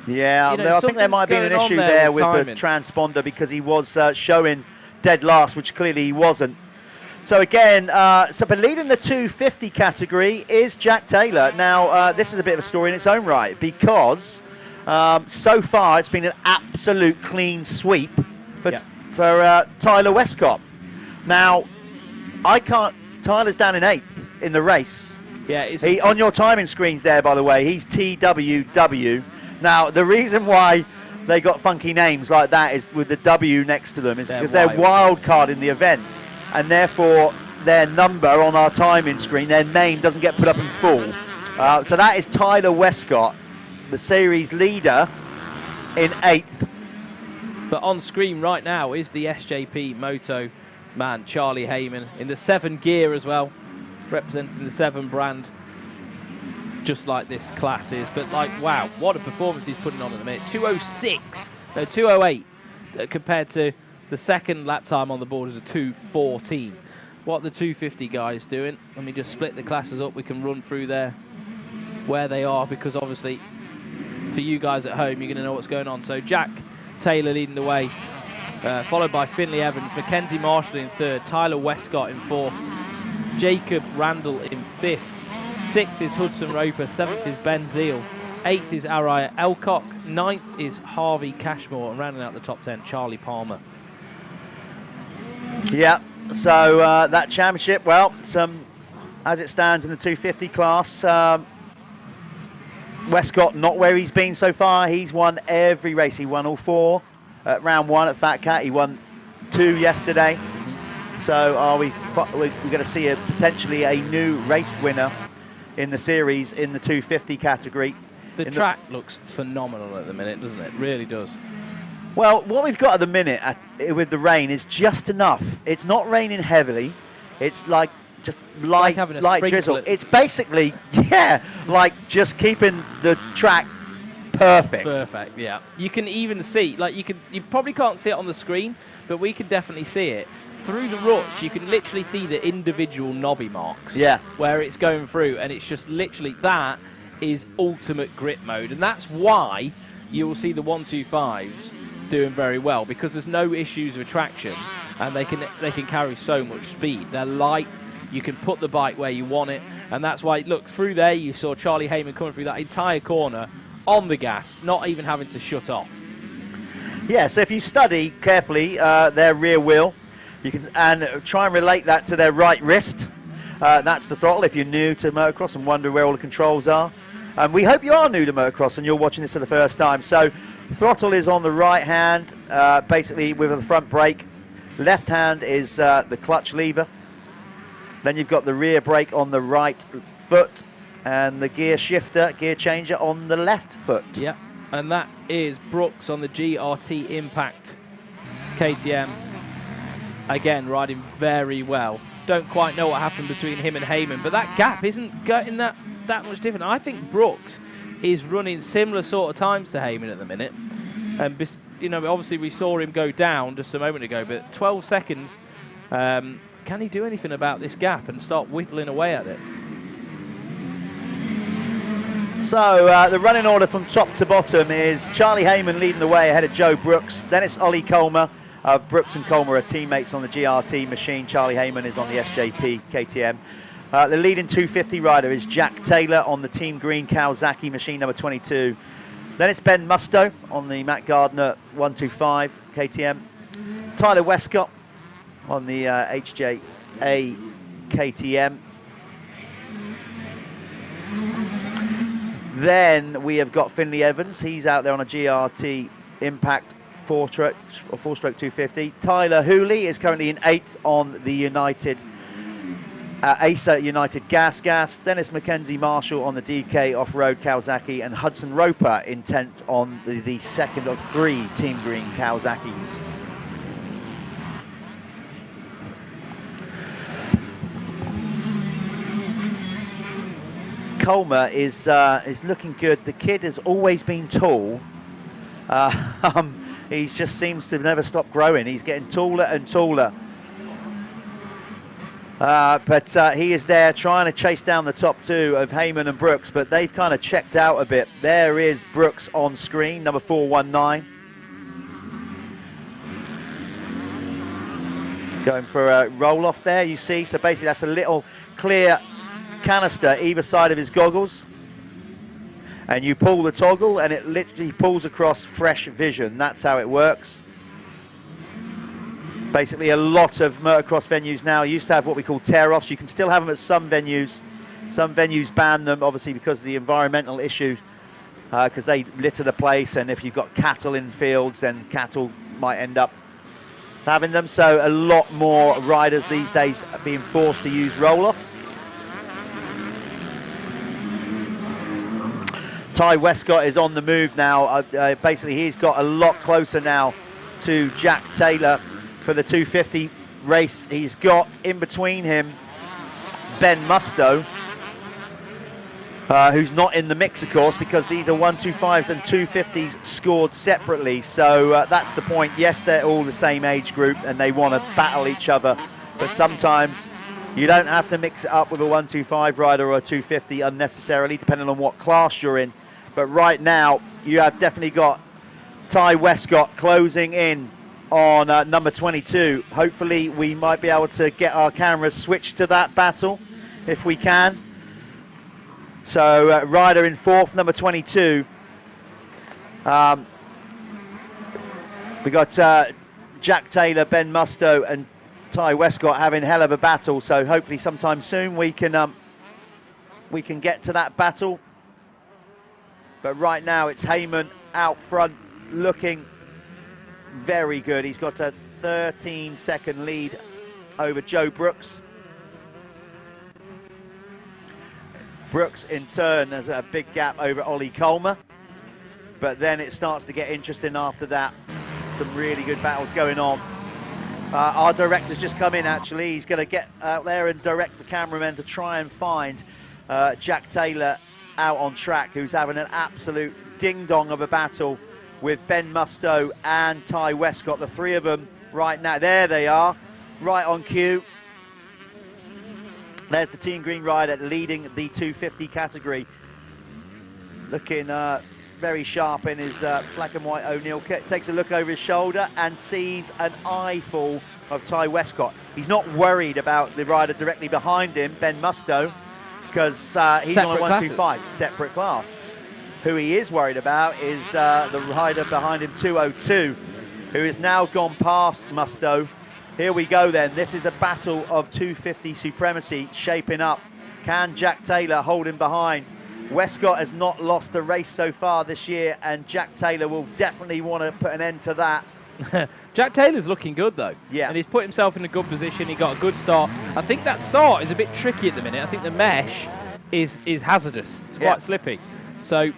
Yeah, I think there might have been an issue there with the transponder, because he was showing dead last, which clearly he wasn't. So again, but leading the 250 category is Jack Taylor. Now, this is a bit of a story in its own right, because so far it's been an absolute clean sweep for Tyler Westcott. Now, Tyler's down in 8th in the race. Yeah, on your timing screens there, by the way, he's TWW. Now, the reason why they got funky names like that is with the W next to them is because they're wild card in the event. And therefore, their number on our timing screen, their name doesn't get put up in full. So that is Tyler Westcott, the series leader in 8th. But on screen right now is the SJP Moto man, Charlie Heyman, in the 7 gear as well, representing the 7 brand, just like this class is. But wow, what a performance he's putting on in a minute. 2:06, no 2:08, compared to the second lap time on the board is a 2:14. What the 250 guys doing? Let me just split the classes up. We can run through there where they are, because obviously for you guys at home, you're going to know what's going on. So Jack Taylor leading the way, followed by Finley Evans, Mackenzie Marshall in 3rd, Tyler Westcott in 4th, Jacob Randall in 5th, 6th is Hudson Roper, 7th is Ben Zeal, 8th is Araya Elcock, 9th is Harvey Cashmore, and rounding out the top 10, Charlie Palmer. Yeah, so that championship, well, as it stands in the 250 class, Westcott not where he's been so far. He's won every race. He won all 4 at round 1 at Fat Cat. He won 2 yesterday. So we're going to see potentially a new race winner in the series in the 250 category. The track looks phenomenal at the minute, doesn't it? Really does. Well, what we've got at the minute with the rain is just enough. It's not raining heavily. It's like just light drizzle. It's basically, like just keeping the track perfect. Perfect, yeah. You can even see, like you probably can't see it on the screen, but we can definitely see it. Through the ruts, you can literally see the individual knobby marks. Yeah. Where it's going through, and it's just literally, that is ultimate grip mode. And that's why you will see the 125s doing very well, because there's no issues with traction, and they can carry so much speed. They're light. You can put the bike where you want it, and that's why, look, through there you saw Charlie Heyman coming through that entire corner on the gas, not even having to shut off. Yeah, so if you study carefully their rear wheel, you can try and relate that to their right wrist. That's the throttle if you're new to motocross and wonder where all the controls are. We hope you are new to motocross and you're watching this for the first time. So throttle is on the right hand, basically with the front brake. Left hand is the clutch lever. Then you've got the rear brake on the right foot and the gear shifter, gear changer on the left foot. Yeah, and that is Brooks on the GRT Impact KTM. Again, riding very well. Don't quite know what happened between him and Heyman, but that gap isn't getting that much different. I think Brooks is running similar sort of times to Heyman at the minute. And, you know, obviously we saw him go down just a moment ago, but 12 seconds, can he do anything about this gap and start whittling away at it? So the running order from top to bottom is Charlie Heyman leading the way ahead of Joe Brooks. Then it's Ollie Colmer. Brooks and Colmer are teammates on the GRT machine. Charlie Heyman is on the SJP KTM. The leading 250 rider is Jack Taylor on the Team Green Kawasaki machine number 22. Then it's Ben Musto on the Matt Gardner 125 KTM. Tyler Westcott on the HJA KTM. Then we have got Finley Evans. He's out there on a GRT Impact 4-stroke 250. Tyler Hooley is currently in 8th on the United Acer United Gas. Dennis Mackenzie Marshall on the DK Off-Road Kawasaki, and Hudson Roper in 10th on the second of 3 Team Green Kawasaki's. Colmer is looking good. The kid has always been tall. He just seems to never stop growing. He's getting taller and taller. But he is there trying to chase down the top 2 of Heyman and Brooks, but they've kind of checked out a bit. There is Brooks on screen, number 419. Going for a roll-off there, you see. So basically that's a little clear canister either side of his goggles. And you pull the toggle and it literally pulls across fresh vision. That's how it works. Basically a lot of motocross venues now used to have what we call tear-offs. You can still have them at some venues. Some venues ban them, obviously because of the environmental issues, because they litter the place, and if you've got cattle in fields, then cattle might end up having them. So a lot more riders these days are being forced to use roll-offs. Ty Westcott is on the move now. Basically, he's got a lot closer now to Jack Taylor for the 250 race. He's got in between him Ben Musto, who's not in the mix, of course, because these are 125s and 250s scored separately. So that's the point. Yes, they're all the same age group and they want to battle each other, but sometimes you don't have to mix it up with a 125 rider or a 250 unnecessarily, depending on what class you're in. But right now, you have definitely got Ty Westcott closing in on number 22. Hopefully, we might be able to get our cameras switched to that battle, if we can. So, rider in 4th, number 22. We got Jack Taylor, Ben Musto, and Ty Westcott having hell of a battle. So, hopefully, sometime soon we can get to that battle. But right now it's Heyman out front looking very good. He's got a 13-second lead over Joe Brooks. Brooks in turn has a big gap over Ollie Colmer. But then it starts to get interesting after that. Some really good battles going on. Our director's just come in, actually. He's going to get out there and direct the cameramen to try and find Jack Taylor out on track, who's having an absolute ding-dong of a battle with Ben Mustoe and Ty Westcott, the three of them right now. There they are, right on cue. There's the Team Green rider leading the 250 category. Looking very sharp in his black and white O'Neill kit. Takes a look over his shoulder and sees an eyeful of Ty Westcott. He's not worried about the rider directly behind him, Ben Mustoe, because he's on a 125, separate class. Who he is worried about is the rider behind him, 202, who has now gone past Mustoe. Here we go then. This is the battle of 250 supremacy shaping up. Can Jack Taylor hold him behind? Westcott has not lost a race so far this year, and Jack Taylor will definitely want to put an end to that. Jack Taylor's looking good, though. Yeah. And he's put himself in a good position. He got a good start. I think that start is a bit tricky at the minute. I think the mesh is hazardous. It's quite slippy. So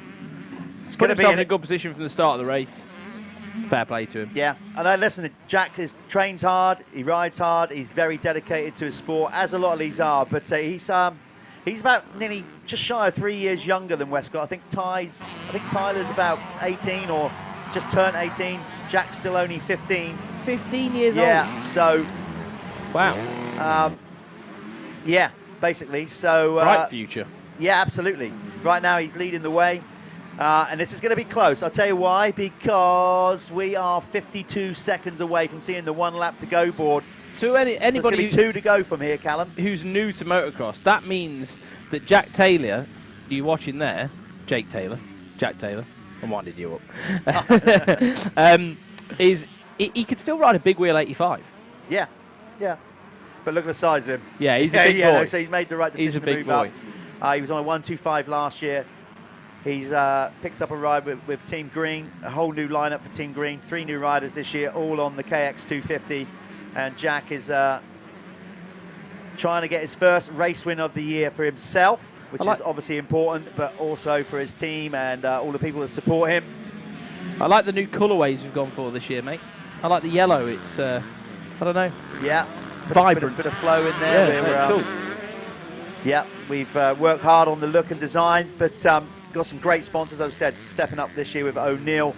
he's put himself in a good position from the start of the race. Fair play to him. Yeah, and listen, Jack trains hard, he rides hard, he's very dedicated to his sport, as a lot of these are, but he's about nearly just shy of 3 years younger than Westcott. I think Tyler's about 18 or just turned 18. Jack's still only 15. 15 years old? Yeah, so... Wow. Yeah, basically, so... Bright future. Yeah, absolutely. Right now he's leading the way. And this is going to be close. I'll tell you why. Because we are 52 seconds away from seeing the 1 lap to go board. So anybody There's 2 to go from here, Callum. Who's new to motocross, that means that Jack Taylor, you watching there, Jack Taylor, I winded you up, he could still ride a big wheel 85. Yeah, yeah. But look at the size of him. Yeah, he's a big boy. No, so he's made the right decision He's a to big move boy. up. He was on a 125 last year. He's picked up a ride with Team Green, a whole new lineup for Team Green. 3 new riders this year, all on the KX250. And Jack is trying to get his first race win of the year for himself, which is obviously important, but also for his team and all the people that support him. I like the new colourways we've gone for this year, mate. I like the yellow. It's, I don't know. Yeah. Vibrant. Bit of flow in there. Yeah, cool. Yeah, we've worked hard on the look and design, but got some great sponsors, as I said, stepping up this year with O'Neill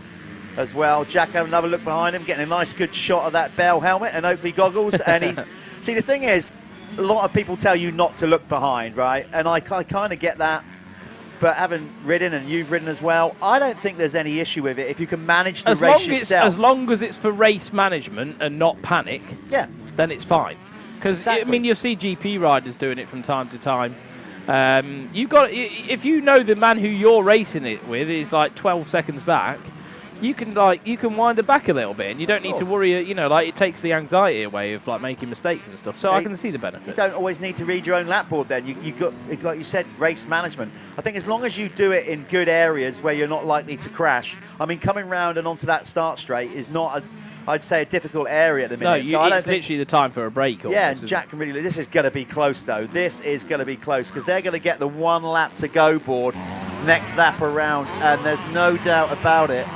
as well. Jack had another look behind him, getting a nice good shot of that Bell helmet and Oakley goggles. And he's see, the thing is, a lot of people tell you not to look behind, right? And I kind of get that. But having ridden, and you've ridden as well, I don't think there's any issue with it if you can manage the race yourself. As long as it's for race management and not panic, then it's fine. Because I mean, you'll see GP riders doing it from time to time. If you know the man who you're racing it with is like 12 seconds back, you can wind it back a little bit, and you don't need to worry. It takes the anxiety away of like making mistakes and stuff. So I can see the benefit. You don't always need to read your own lap board. Then you got, like you said, race management. I think as long as you do it in good areas where you're not likely to crash. I mean, coming round and onto that start straight is not I'd say a difficult area at the minute. No, it's literally the time for a break. Yeah, and Jack can really. This is going to be close though. This is going to be close because they're going to get the 1 lap to go board next lap around, and there's no doubt about it.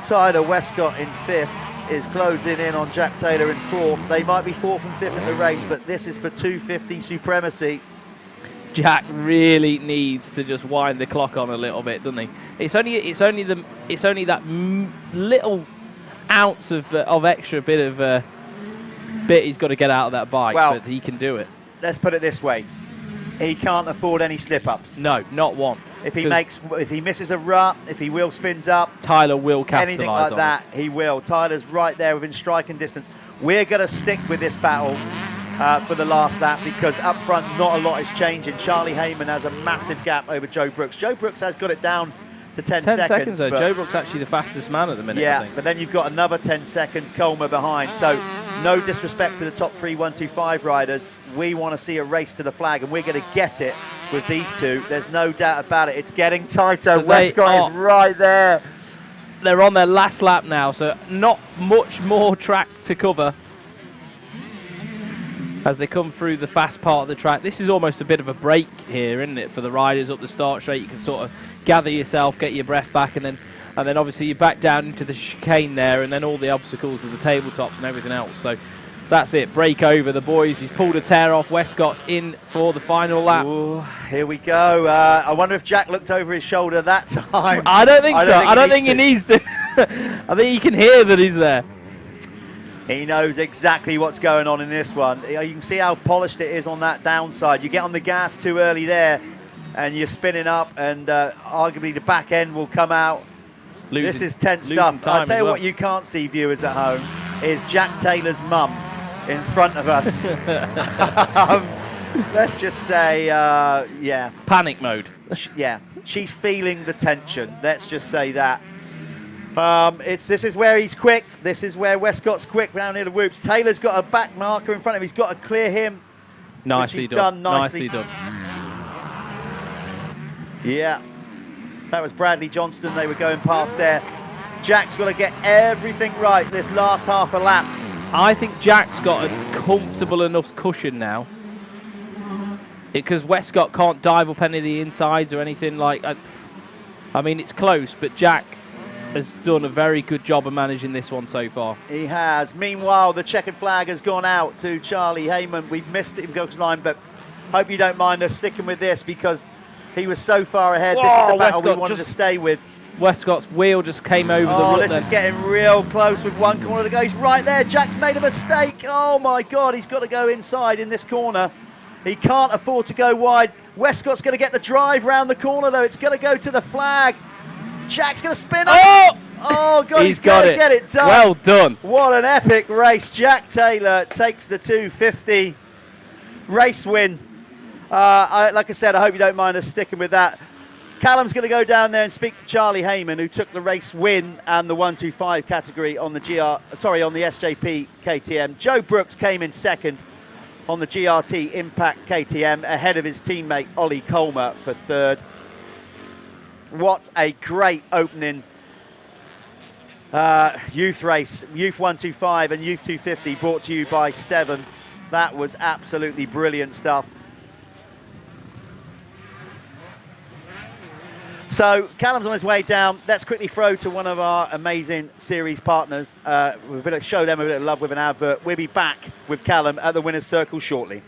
Tyler Westcott in 5th is closing in on Jack Taylor in 4th. They might be 4th and 5th in the race, but this is for 250 supremacy. Jack really needs to just wind the clock on a little bit, doesn't he? It's only that little ounce of extra bit he's got to get out of that bike, but he can do it. Let's put it this way: he can't afford any slip-ups. No, not one. If he misses a rut, if he wheel spins up, Tyler will capitalise anything like on that, he will. Tyler's right there within striking distance. We're going to stick with this battle for the last lap because up front not a lot is changing. Charlie Heyman has a massive gap over Joe Brooks. Joe Brooks has got it down to 10 seconds. Though. Joe Brooks actually the fastest man at the minute. Yeah, I think. but then you've got another 10 seconds, Colmer behind. So no disrespect to the top 3 125 riders. We want to see a race to the flag, and we're going to get it with these two. There's no doubt about it. It's getting tighter. Westcott is right there. They're on their last lap now, so not much more track to cover. as they come through the fast part of the track. This is almost a bit of a break here, isn't it, for the riders up the start straight? You can sort of gather yourself, get your breath back, and then obviously you're back down into the chicane there, and then all the obstacles of the tabletops and everything else. So that's it, break over the boys. He's pulled a tear off. Westcott's in for the final lap. Ooh, here we go. I wonder if Jack looked over his shoulder that time. I don't think so. I don't think he needs to. I think he can hear that he's there. He knows exactly what's going on in this one. You can see how polished it is on that downside. You get on the gas too early there, and you're spinning up, and arguably the back end will come out. This is tense stuff. I'll tell you what you can't see, viewers at home, is Jack Taylor's mum in front of us. Let's just say, yeah. Panic mode. Yeah, she's feeling the tension. Let's just say that. This is where he's quick. This is where Westcott's quick round near the whoops. Taylor's got a back marker in front of him. He's got to clear him. Nicely done. Nicely done. Yeah. That was Bradley Johnston they were going past there. Jack's got to get everything right this last half a lap. I think Jack's got a comfortable enough cushion now, because Westcott can't dive up any of the insides or anything like. I mean, it's close, but Jack has done a very good job of managing this one so far. He has. Meanwhile, the checkered flag has gone out to Charlie Heyman. We've missed it in Goku's line, but hope you don't mind us sticking with this because he was so far ahead. This is the battle we wanted to stay with. Westcott's wheel just came over the rut. This is getting real close with one corner to go. He's right there. Jack's made a mistake. Oh my God, he's got to go inside in this corner. He can't afford to go wide. Westcott's going to get the drive round the corner though. It's going to go to the flag. Jack's going to spin up. Oh God, he's going to get it done. Well done. What an epic race. Jack Taylor takes the 250 race win. Like I said, I hope you don't mind us sticking with that. Callum's going to go down there and speak to Charlie Heyman, who took the race win and the 125 category on the on the SJP KTM. Joe Brooks came in second on the GRT Impact KTM, ahead of his teammate Ollie Colmer for third. What a great opening youth race, Youth 125 and Youth 250, brought to you by Seven. That was absolutely brilliant stuff. So Callum's on his way down. Let's quickly throw to one of our amazing series partners. We're going to show them a bit of love with an advert. We'll be back with Callum at the winner's circle shortly.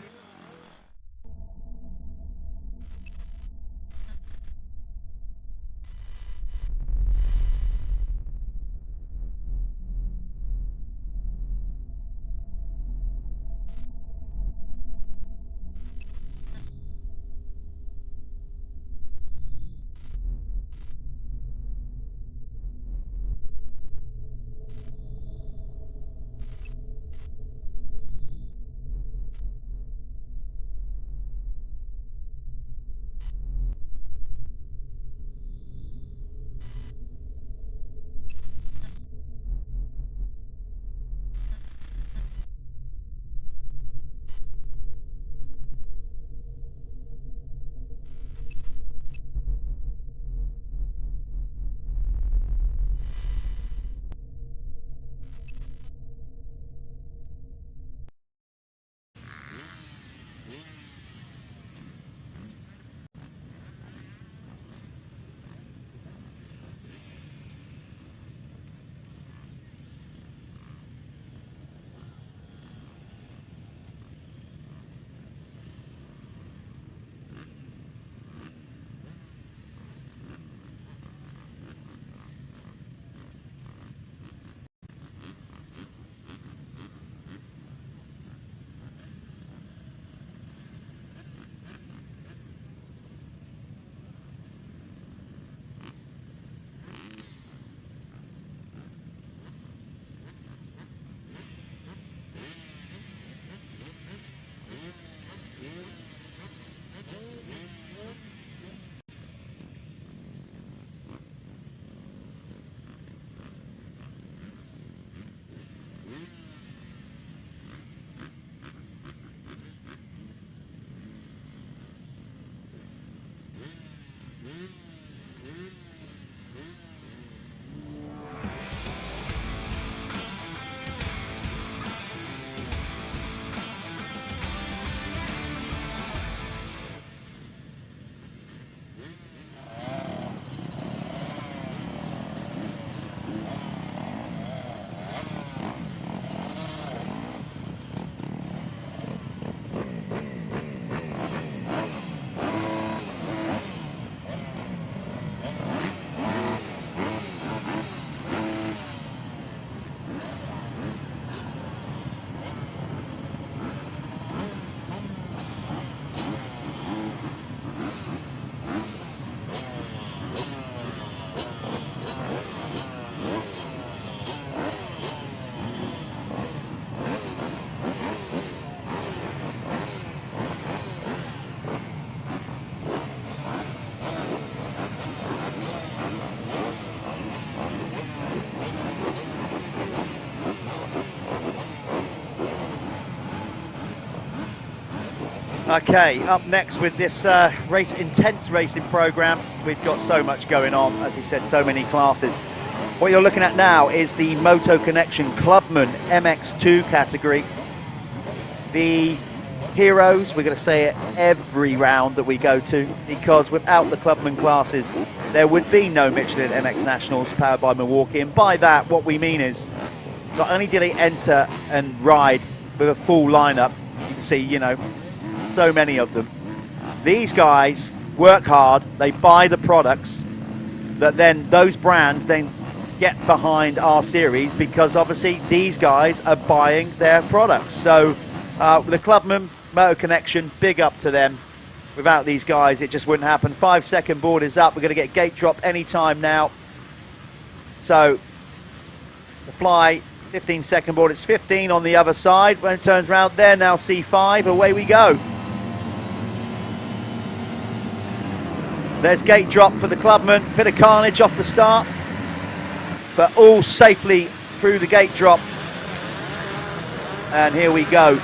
Okay, up next with this intense racing program, we've got so much going on, as we said, so many classes. What you're looking at now is the Moto Connection Clubman MX2 category. The heroes, we're going to say it every round that we go to, because without the Clubman classes, there would be no Michelin MX Nationals powered by Milwaukee. And by that, what we mean is, not only do they enter and ride with a full lineup, you can see, you know, so many of them. These guys work hard, they buy the products, that then those brands then get behind our series, because obviously these guys are buying their products. So the Clubman Moto Connection, big up to them. Without these guys, it just wouldn't happen. 5-second board is up. We're going to get gate drop anytime now. So the fly, 15-second board. It's 15 on the other side. When it turns around there, now C5. Away we go. There's gate drop for the Clubman. Bit of carnage off the start, but all safely through the gate drop. And here we go.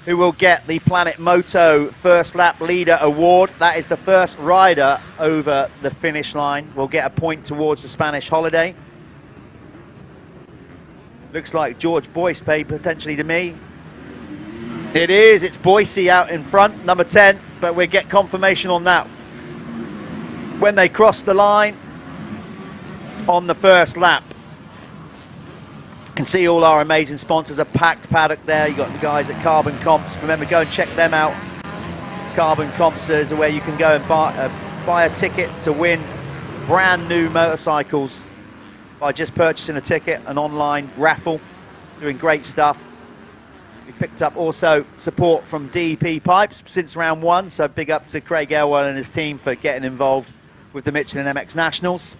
Who will get the Planet Moto First Lap Leader Award. That is the first rider over the finish line. Will get a point towards the Spanish holiday. Looks like George Boyce paid potentially to me. It is, it's Boise out in front, number 10, but we'll get confirmation on that when they cross the line on the first lap. You can see all our amazing sponsors, a packed paddock there. You've got the guys at Carbon Comps. Remember, go and check them out. Carbon Comps is where you can go and buy a ticket to win brand new motorcycles by just purchasing a ticket, an online raffle, doing great stuff. We picked up also support from DEP Pipes since round 1, so big up to Craig Elwell and his team for getting involved with the Michelin MX Nationals.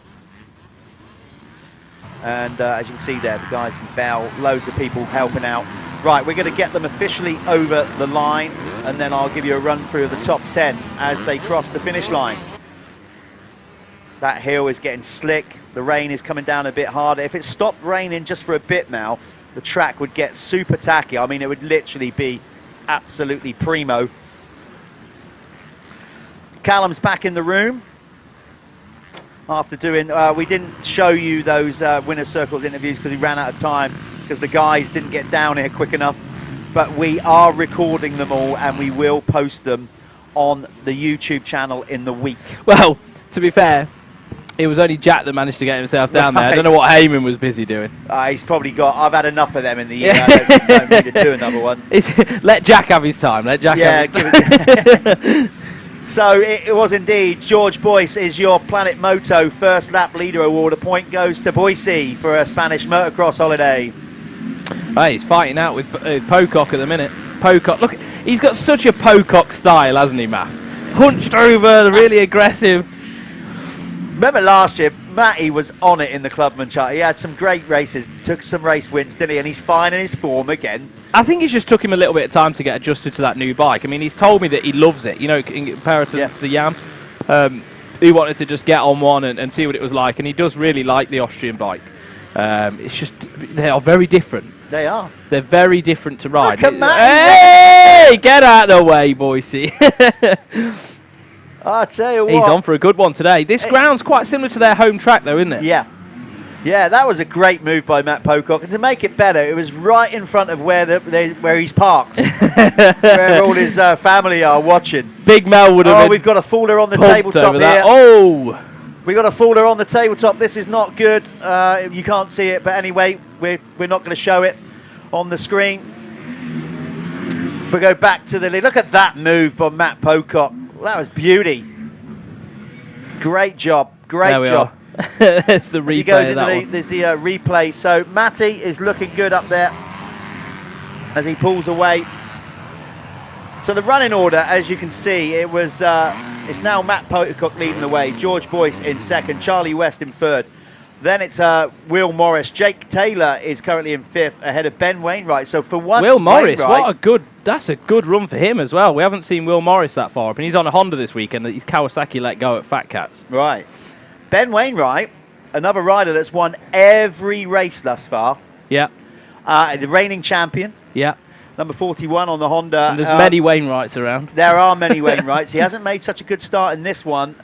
And as you can see there, the guys from Bell, loads of people helping out. Right, we're going to get them officially over the line, and then I'll give you a run through of the top 10 as they cross the finish line. That hill is getting slick. The rain is coming down a bit harder. If it stopped raining just for a bit now, the track would get super tacky. I mean, it would literally be absolutely primo. Callum's back in the room after doing, we didn't show you those winner circles interviews because we ran out of time, because the guys didn't get down here quick enough, but we are recording them all and we will post them on the YouTube channel in the week. Well, to be fair, it was only Jack that managed to get himself down there. I don't know what Heyman was busy doing. He's probably got, I've had enough of them in the year. I don't need to do another one. Let Jack have his time. Let Jack have his time. So it was indeed George Boyce is your Planet Moto First Lap Leader Award. A point goes to Boise for a Spanish motocross holiday. Hey, he's fighting out with Pocock at the minute. Pocock, look, he's got such a Pocock style, hasn't he, Matt? Hunched over, really aggressive. Remember last year, Matty was on it in the Clubman chart. He had some great races, took some race wins, didn't he? And he's finding his form again. I think it just took him a little bit of time to get adjusted to that new bike. I mean, he's told me that he loves it, you know, in comparison to the Yam. He wanted to just get on one and see what it was like, and he does really like the Austrian bike. It's just, they are very different. They are. They're very different to ride. Look at Hey, get out of the way, Boise. I tell you what. He's on for a good one today. This ground's quite similar to their home track, though, isn't it? Yeah. Yeah, that was a great move by Matt Pocock. And to make it better, it was right in front of where he's parked, where all his family are watching. Big Mel would have. Oh, we've got a folder on the tabletop here. Oh, we got a folder on the tabletop. This is not good. You can't see it, but anyway, we're not going to show it on the screen. We go back to the lead. Look at that move by Matt Pocock. Well, that was beauty. Great job. Great job. It's the replay. He goes into there's the replay. So Matty is looking good up there as he pulls away. So the running order, as you can see, it was it's now Matt Pocock leading the way, George Boyce in second, Charlie West in third. Then it's Will Morris. Jake Taylor is currently in fifth, ahead of Ben Wainwright. So for once, Will Morris, that's a good run for him as well. We haven't seen Will Morris that far up, and he's on a Honda this weekend that he's Kawasaki let go at Fat Cats. Right. Ben Wainwright, another rider that's won every race thus far. Yeah. The reigning champion. Yeah. Number 41 on the Honda. And there's many Wainwrights around. There are many Wainwrights. He hasn't made such a good start in this one,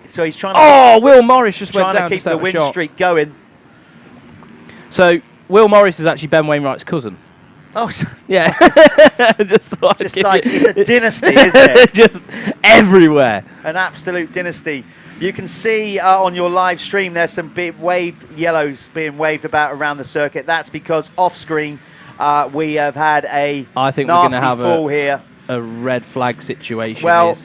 so he's trying to. Oh, Will Morris just went down. Trying to keep the win streak going. So Will Morris is actually Ben Wainwright's cousin. Oh, yeah. Just thought just like it's a dynasty, isn't it? Just everywhere. An absolute dynasty. You can see on your live stream there's some big yellows being waved about around the circuit. That's because off screen we have had a I think we're going to have fall here. A red flag situation. Well,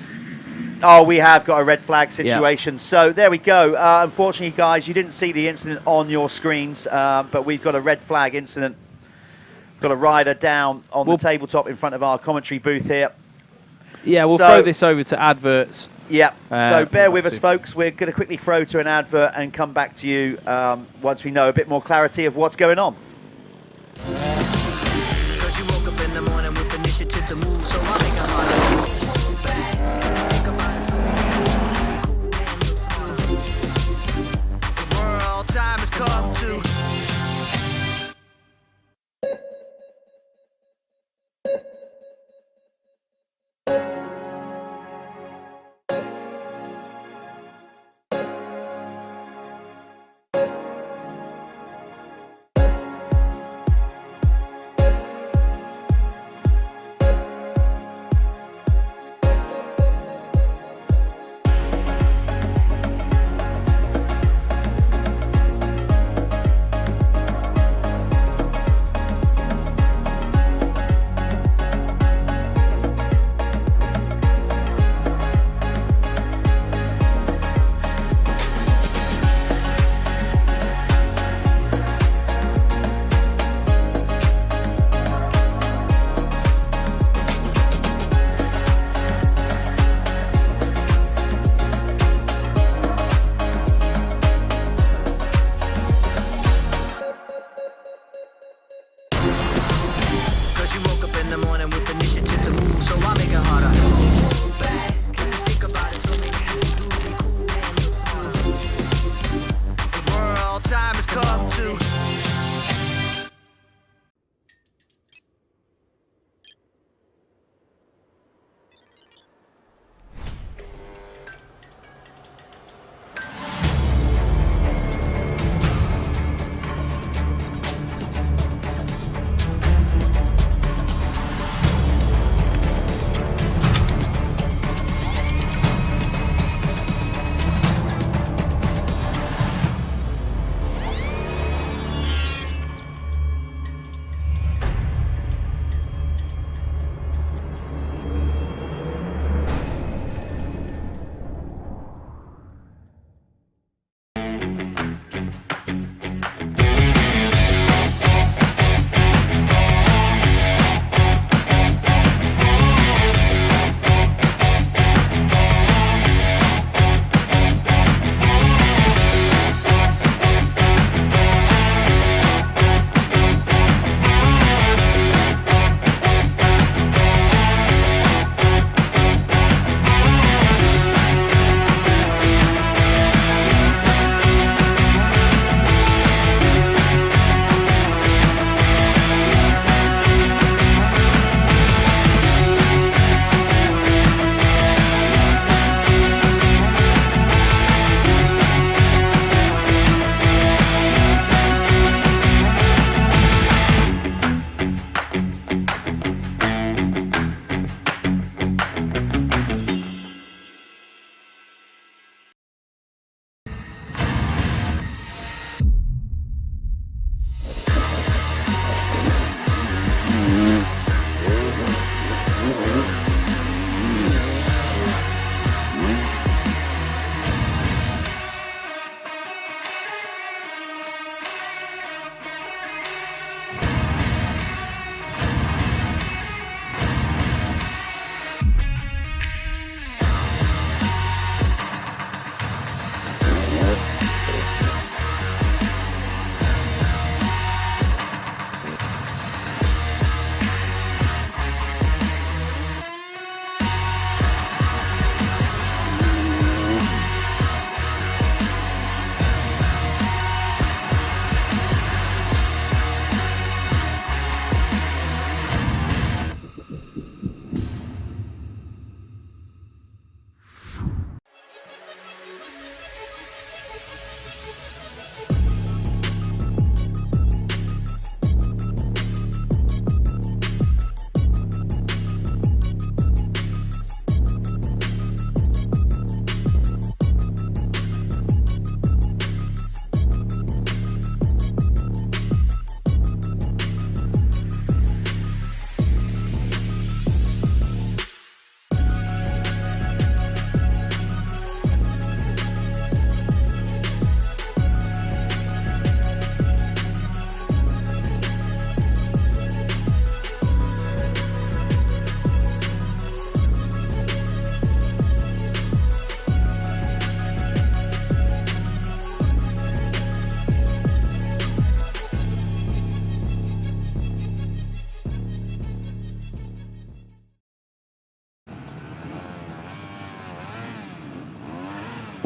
oh, we have got a red flag situation. Yeah. So there we go. Unfortunately, guys, you didn't see the incident on your screens, but we've got a red flag incident. Got a rider down on the tabletop in front of our commentary booth here. Yeah, we'll throw this over to adverts. Yeah, so bear with us, folks. We're going to quickly throw to an advert and come back to you once we know a bit more clarity of what's going on. Cause you woke up in the morning with initiative to move, so I make a heart. Think about it, cool and look smart. The world time has come to.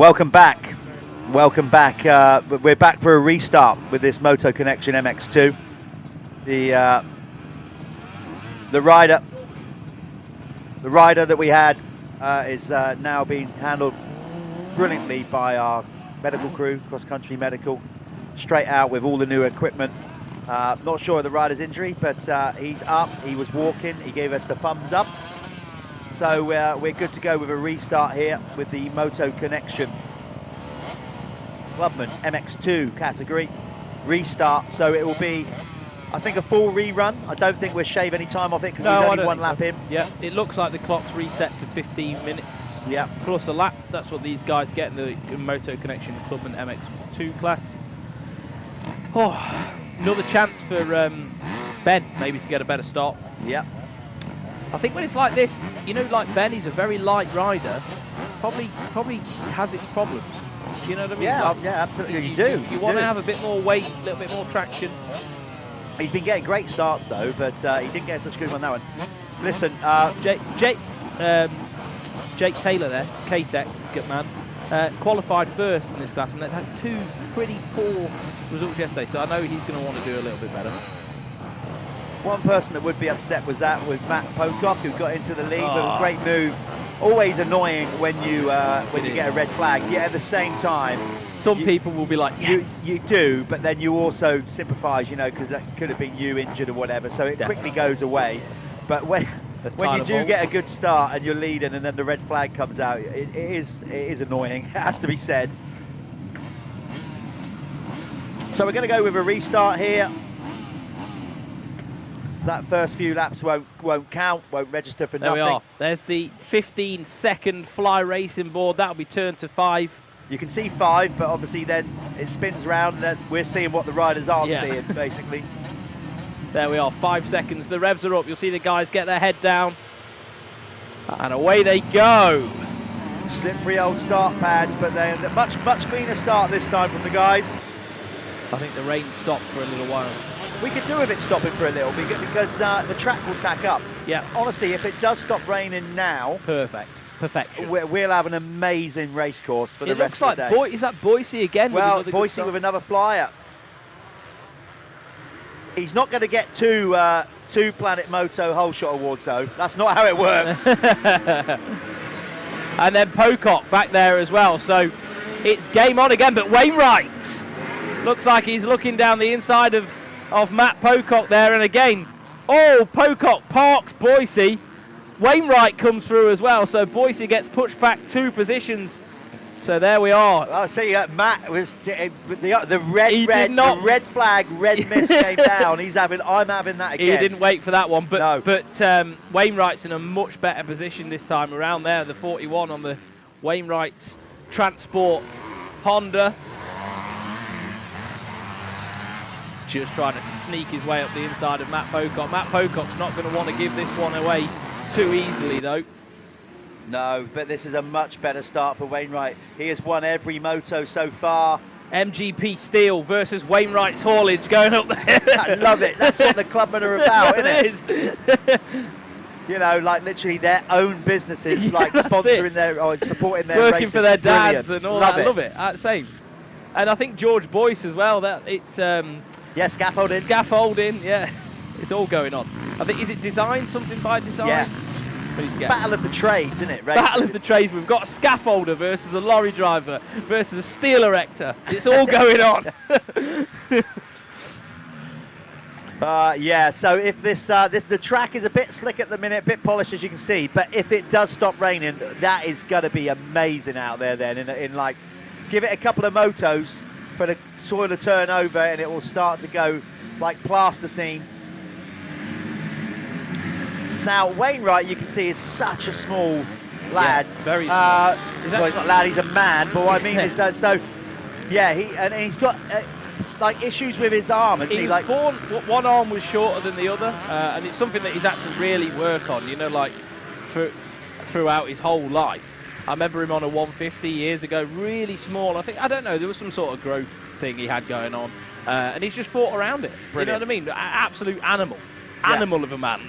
Welcome back. Welcome back. We're back for a restart with this Moto Connection MX2. The rider that we had is now being handled brilliantly by our medical crew, cross-country medical, straight out with all the new equipment. Not sure of the rider's injury, but he's up, he was walking, he gave us the thumbs up. So we're good to go with a restart here with the Moto Connection Clubman MX2 category restart. So it will be, I think, a full rerun. I don't think we'll shave any time off it because we've only one lap in. Yeah, it looks like the clock's reset to 15 minutes. Yeah. Plus a lap. That's what these guys get in the Moto Connection Clubman MX2 class. Oh, another chance for Ben maybe to get a better start. Yeah. I think when it's like this, you know, like Ben, he's a very light rider. Probably has its problems. You know what I mean? Yeah, like, yeah, absolutely. You do. You want to have a bit more weight, a little bit more traction. He's been getting great starts though, but he didn't get such a good one that one. Listen, Jake Taylor there, K-Tech, good man, qualified first in this class, and they had two pretty poor results yesterday, so I know he's going to want to do a little bit better. One person that would be upset was Matt Pocock, who got into the lead with a great move. Always annoying when you get a red flag, yet at the same time, some people will be like, yes. You do, but then you also sympathise, you know, because that could have been you injured or whatever, so it quickly goes away. But when you do get a good start and you're leading and then the red flag comes out, it is annoying. It has to be said. So we're going to go with a restart here. That first few laps won't count, won't register for nothing. There we are. There's the 15-second fly racing board. That'll be turned to 5. You can see 5, but obviously then it spins around and then we're seeing what the riders aren't seeing, basically. There we are, 5 seconds. The revs are up. You'll see the guys get their head down. And away they go. Slippery old start pads, but they're a much cleaner start this time from the guys. I think the rain stopped for a little while. We could do with it stopping for a little because the track will tack up. Yeah. Honestly, if it does stop raining now, perfection. We'll have an amazing race course for the rest of the day. It looks like is that Boise again? Well, with Boise with another flyer. He's not going to get two Planet Moto Whole Shot Awards though. That's not how it works. And then Pocock back there as well. So it's game on again. But Wainwright looks like he's looking down the inside of Matt Pocock there, and again, Pocock parks Boise. Wainwright comes through as well, so Boise gets pushed back 2 positions. So there we are. I see Matt was the red flag, red mist came down. I'm having that again. He didn't wait for that one, but Wainwright's in a much better position this time around there. The 41 on the Wainwright's Transport Honda. Just trying to sneak his way up the inside of Matt Pocock. Matt Pocock's not going to want to give this one away too easily, though. No, but this is a much better start for Wainwright. He has won every moto so far. MGP Steel versus Wainwright's haulage going up there. I love it. That's what the Clubmen are about, isn't it? It is. You know, like literally their own businesses, like sponsoring their or supporting their working racing. For their dads Brilliant. and all love that. It. I love it. Same. And I think George Boyce as well. That it's yeah, scaffolding. Scaffolding, yeah. It's all going on. I think, is it design, something by design? Yeah. Battle of the trades, isn't it? Battle of the trades. We've got a scaffolder versus a lorry driver versus a steel erector. It's all going on. Yeah, so if the track is a bit slick at the minute, a bit polished as you can see, but if it does stop raining, that is going to be amazing out there then. In like, give it a couple of motos for the soil to turn over and it will start to go like plasticine. Now, Wainwright, you can see, is such a small lad. Yeah, very small. Well, he's not a lad, he's a man, but what I mean is that, so, yeah, he's got, like, issues with his arm, hasn't he? Like, born, one arm was shorter than the other, and it's something that he's had to really work on, you know, like, throughout his whole life. I remember him on a 150 years ago, really small. I don't know, there was some sort of growth thing he had going on, and he's just fought around it. Brilliant. You know what I mean? Absolute animal. Animal of a man.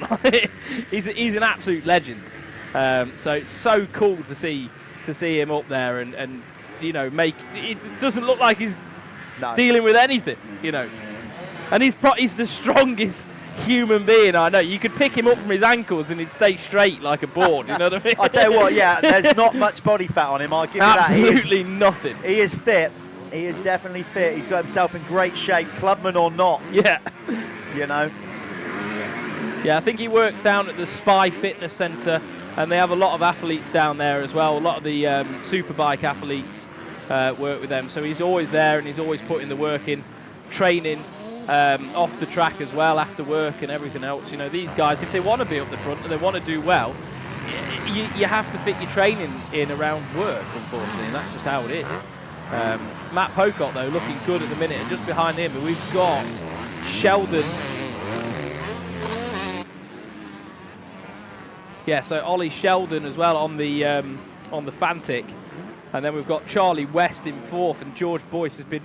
he's an absolute legend. So it's so cool to see him up there, and you know, it doesn't look like he's dealing with anything, you know. And he's the strongest human being I know. You could pick him up from his ankles and he'd stay straight like a board, you know what I mean? I'll tell you what, yeah, there's not much body fat on him, I'll give you that. Absolutely nothing. He is fit. He is definitely fit. He's got himself in great shape, clubman or not. Yeah. You know? Yeah, I think he works down at the Spy Fitness Centre, and they have a lot of athletes down there as well. A lot of the superbike athletes work with them. So he's always there, and he's always putting the work in, training off the track as well, after work and everything else. You know, these guys, if they want to be up the front and they want to do well, you have to fit your training in around work, unfortunately, and that's just how it is. Matt Pocock, though, looking good at the minute, and just behind him, we've got Sheldon. Yeah, so Ollie Sheldon as well on the Fantic, and then we've got Charlie West in 4th, and George Boyce has been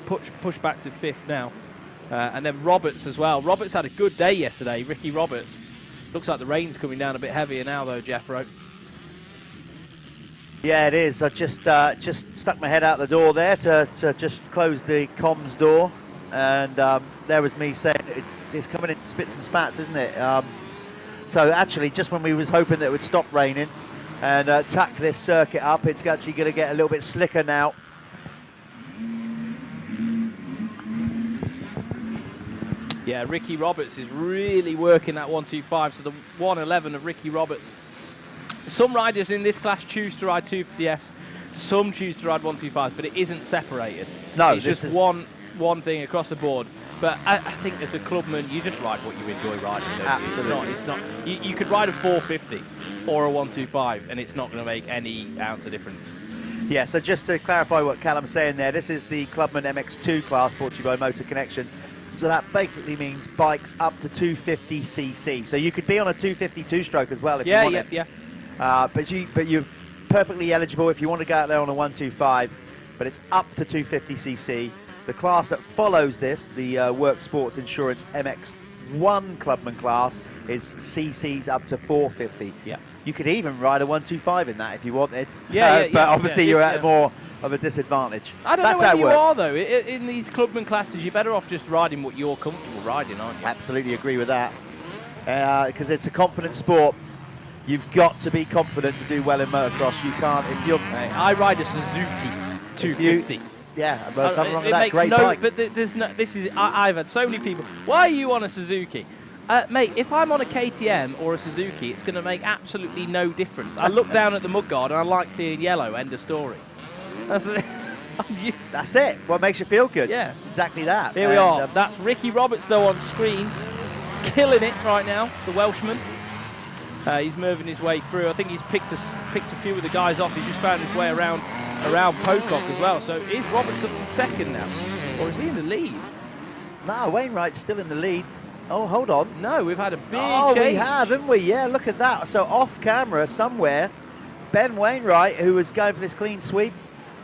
pushed back to 5th now, and then Roberts as well. Roberts had a good day yesterday. Ricky Roberts. Looks like the rain's coming down a bit heavier now, though, Jeffro. Yeah, it is. I just stuck my head out the door there to just close the comms door, and there was me saying it's coming in spits and spats, isn't it? So actually, just when we was hoping that it would stop raining and tack this circuit up, it's actually going to get a little bit slicker now. Yeah, Ricky Roberts is really working that 125. So the 111 of Ricky Roberts. Some riders in this class choose to ride 250Fs. Some choose to ride 125s, but it isn't separated. No, it's just one thing across the board. But I think as a clubman, you just ride what you enjoy riding. Absolutely. It's not. You could ride a 450 or a 125, and it's not going to make any ounce of difference. Yeah, so just to clarify what Callum's saying there, this is the Clubman MX2 class brought to you by Motor Connection. So that basically means bikes up to 250cc. So you could be on a 250 two-stroke as well if you wanted. But you're perfectly eligible if you want to go out there on a 125. But it's up to 250cc. The class that follows this, the Work Sports Insurance MX1 Clubman class, is CCs up to 450. Yeah. You could even ride a 125 in that if you wanted. But obviously you're at more of a disadvantage. I don't That's know how where it you works. are, though. In these clubman classes, you're better off just riding what you're comfortable riding, aren't you? Absolutely agree with that. Because it's a confident sport. You've got to be confident to do well in motocross. You can't, if you're... I ride a Suzuki 250. Yeah, but nothing wrong with that. Makes Great no, bike. but there's no. This is. I've had so many people. Why are you on a Suzuki, mate? If I'm on a KTM or a Suzuki, it's going to make absolutely no difference. I look down at the mudguard and I like seeing yellow. End of story. That's it. What makes you feel good? Yeah, exactly that. Here we are. That's Ricky Roberts though on screen, killing it right now. The Welshman. He's moving his way through. I think he's picked a few of the guys off. He's just found his way around Pocock as well. So is Roberts up to second now? Or is he in the lead? No, Wainwright's still in the lead. Oh, hold on. No, we've had a big change. We have, haven't we? Yeah, look at that. So off camera somewhere, Ben Wainwright, who was going for this clean sweep,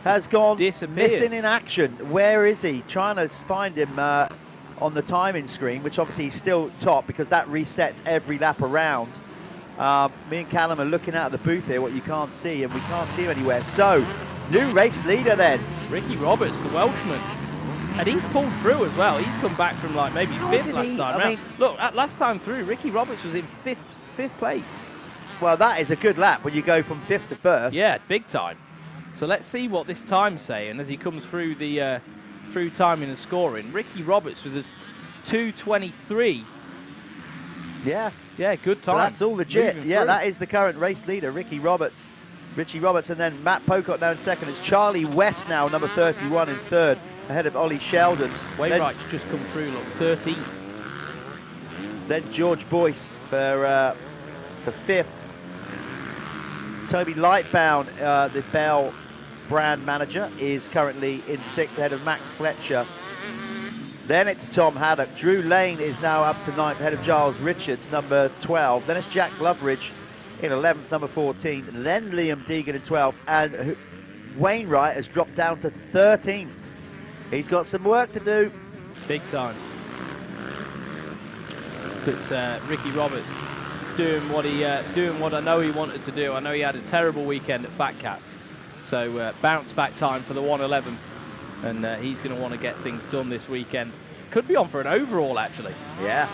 has gone missing in action. Where is he? Trying to find him on the timing screen, which obviously he's still top because that resets every lap around. Me and Callum are looking out of the booth here, what you can't see, and we can't see him anywhere. So, new race leader then. Ricky Roberts, the Welshman. And he's pulled through as well. He's come back from like maybe 5th last time round. Look, last time through, Ricky Roberts was in 5th place. Well, that is a good lap when you go from 5th to 1st. Yeah, big time. So let's see what this time's saying as he comes through the through timing and scoring. Ricky Roberts with a 2:23. Yeah. Yeah, good time. So that's all legit. Yeah, that is the current race leader, Ricky Roberts. Richie Roberts, and then Matt Pocock now in second. It's Charlie West now, number 31 in third, ahead of Ollie Sheldon. Wainwright's just come through, look, 13th. Then George Boyce for 5th. Toby Lightbound, the Bell brand manager, is currently in 6th, ahead of Max Fletcher. Then it's Tom Haddock. Drew Lane is now up to 9th, ahead of Giles Richards, number 12. Then it's Jack Gloveridge in 11th, number 14. Then Liam Deegan in 12th. And Wainwright has dropped down to 13th. He's got some work to do. Big time. But Ricky Roberts doing what I know he wanted to do. I know he had a terrible weekend at Fat Cats. So bounce back time for the 111, and he's going to want to get things done this weekend. Could be on for an overall, actually. Yeah.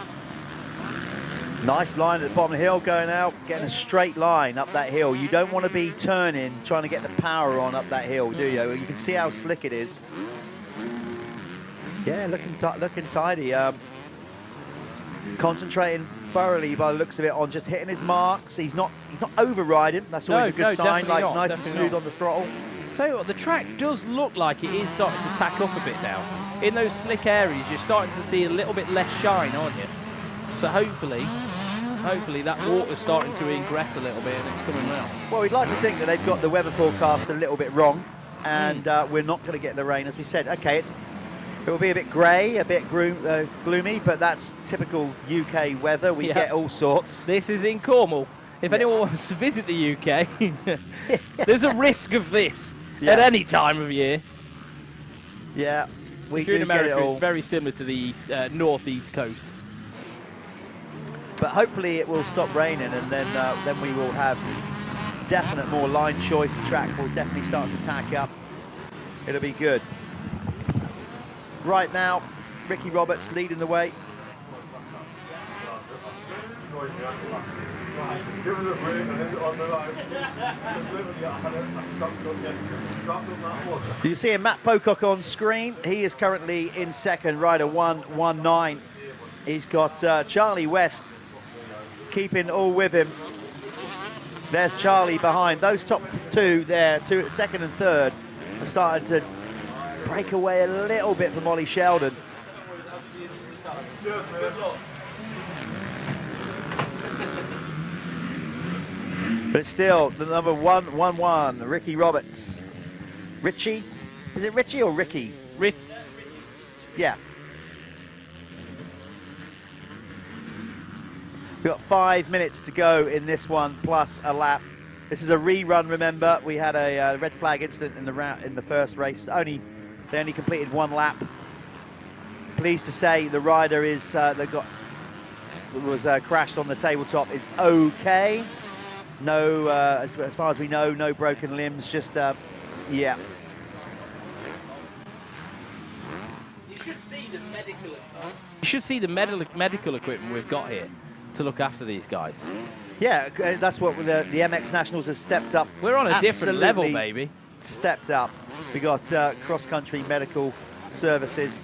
Nice line at the bottom of the hill going out, getting a straight line up that hill. You don't want to be turning, trying to get the power on up that hill, do you? You can see how slick it is. Yeah, looking tidy. Concentrating thoroughly by the looks of it on just hitting his marks. He's not overriding. That's always a good sign. Like not, nice and smooth on the throttle. Tell you what, the track does look like it is starting to tack up a bit now. In those slick areas, you're starting to see a little bit less shine, aren't you? So hopefully that water's starting to ingress a little bit and it's coming round. Well, we'd like to think that they've got the weather forecast a little bit wrong, and we're not going to get the rain, as we said. Okay, it will be a bit grey, a bit gloomy, but that's typical UK weather. We get all sorts. This is in Cornwall. If anyone wants to visit the UK, there's a risk of this at any time of year. Yeah, we if you're in do get America, it all. it's very similar to the northeast coast. But hopefully it will stop raining, and then we will have definite more line choice. The track will definitely start to tack up. It'll be good. Right now, Ricky Roberts leading the way. You see Matt Pocock on screen. He is currently in second, rider 119. He's got Charlie West keeping all with him. There's Charlie behind. Those top two there, second and third, are starting to break away a little bit from Ollie Sheldon. But it's still the number 111, Ricky Roberts. Richie? Is it Richie or Ricky? Yeah. We've got 5 minutes to go in this one, plus a lap. This is a rerun, remember. We had a red flag incident in the first race. They only completed 1 lap. Pleased to say the rider is was crashed on the tabletop is okay. No, as far as we know, no broken limbs. Just yeah. You should see the medical. You should see the medical equipment we've got here to look after these guys. Yeah, that's what the MX Nationals has stepped up. We're on a different level, baby. Stepped up. We got cross-country medical services.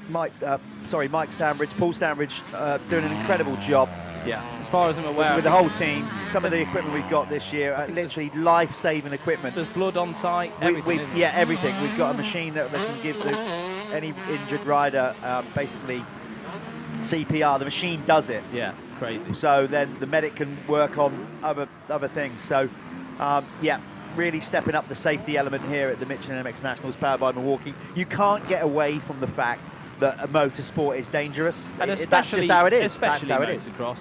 Mike Stanbridge, Paul Stanbridge, doing an incredible job. Yeah, as far as I'm aware. With the whole team, some of the equipment we've got this year, literally life-saving equipment. There's blood on site, everything. Everything. We've got a machine that can give any injured rider basically CPR. The machine does it. Yeah, crazy. So then the medic can work on other things. So yeah, really stepping up the safety element here at the Michelin MX Nationals powered by Milwaukee. You can't get away from the fact that a motorsport is dangerous. And that's just how it is. Especially that's how it motocross.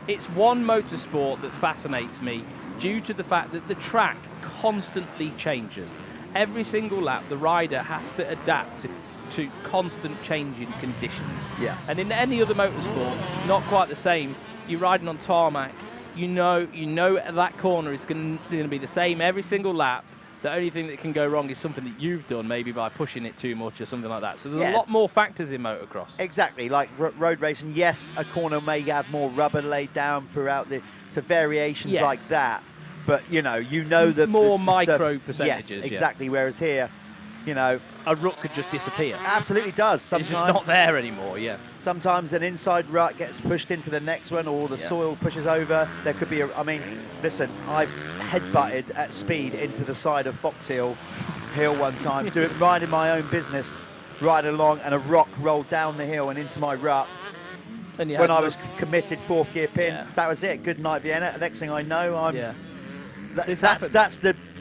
It's one motorsport that fascinates me due to the fact that the track constantly changes. Every single lap, the rider has to adapt to constant changing conditions. Yeah. And in any other motorsport, not quite the same. You're riding on tarmac. You know that corner is going to be the same every single lap. The only thing that can go wrong is something that you've done, maybe by pushing it too much or something like that. So there's a lot more factors in motocross. Exactly, like road racing. Yes, a corner may have more rubber laid down throughout so variations like that. But you know that more micro percentages. Yes, exactly. Whereas here, a rut could just disappear. Absolutely does. Sometimes it's just not there anymore. Yeah. Sometimes an inside rut gets pushed into the next one, or the soil pushes over. There could be listen, I've headbutted at speed into the side of Foxhill Hill one time, riding my own business, riding along, and a rock rolled down the hill and into my rut. And when I was committed, 4th gear pin, that was it. Good night, Vienna. The next thing I know,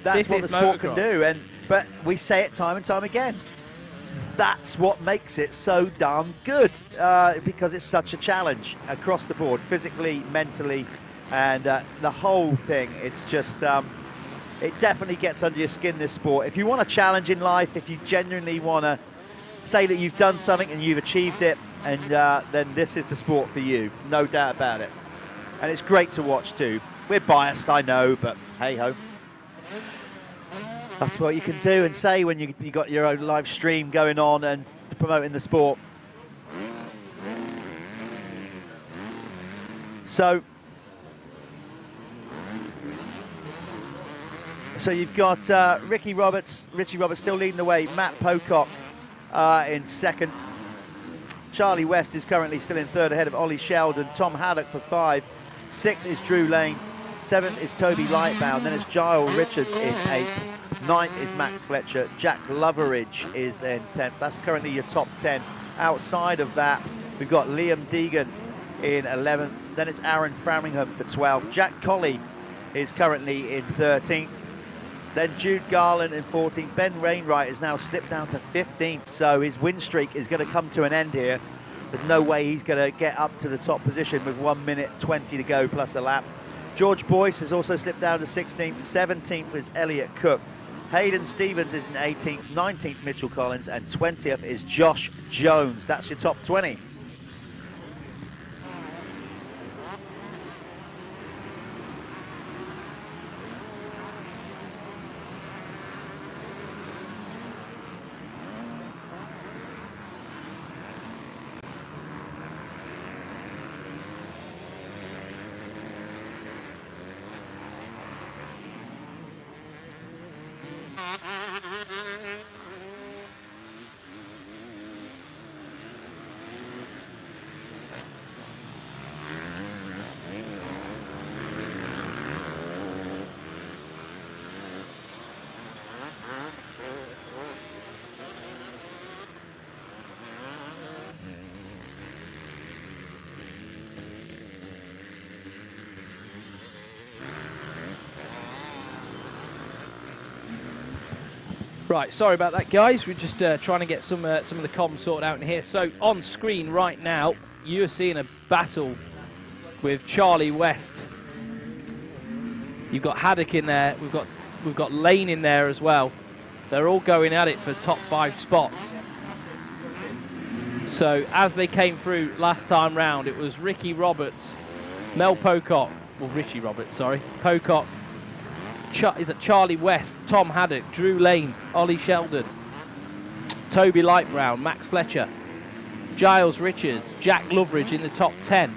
that's what the sport can do. But we say it time and time again. That's what makes it so darn good, because it's such a challenge across the board, physically, mentally, and the whole thing. It's just, it definitely gets under your skin, this sport. If you want a challenge in life, if you genuinely want to say that you've done something and you've achieved it, and then this is the sport for you, no doubt about it. And it's great to watch too. We're biased, I know, but hey-ho. That's what you can do and say when you got your own live stream going on and promoting the sport. So you've got Richie Roberts still leading the way. Matt Pocock in second. Charlie West is currently still in third ahead of Ollie Sheldon. Tom Haddock for 5. 6th is Drew Lane. 7th is Toby Lightbound. Then it's Giles Richards in 8th. 9th is Max Fletcher. Jack Loveridge is in 10th. That's currently your top 10. Outside of that, we've got Liam Deegan in 11th. Then it's Aaron Framingham for 12th. Jack Colley is currently in 13th. Then Jude Garland in 14th. Ben Wainwright has now slipped down to 15th, so his win streak is going to come to an end here. There's no way he's going to get up to the top position with 1 minute 20 to go plus a lap. George Boyce has also slipped down to 16th. 17th is Elliot Cook. Hayden Stevens is in 18th. 19th Mitchell Collins, and 20th is Josh Jones. That's your top 20. Right, sorry about that, guys. We're just trying to get some of the comms sorted out in here. So on screen right now, you're seeing a battle with Charlie West. You've got Haddock in there. We've got Lane in there as well. They're all going at it for top 5 spots. So as they came through last time round, it was Ricky Roberts, Mel Pocock, well, Richie Roberts, sorry, Pocock. Is it Charlie West, Tom Haddock, Drew Lane, Ollie Sheldon, Toby Lightbrown, Max Fletcher, Giles Richards, Jack Loveridge in the top 10.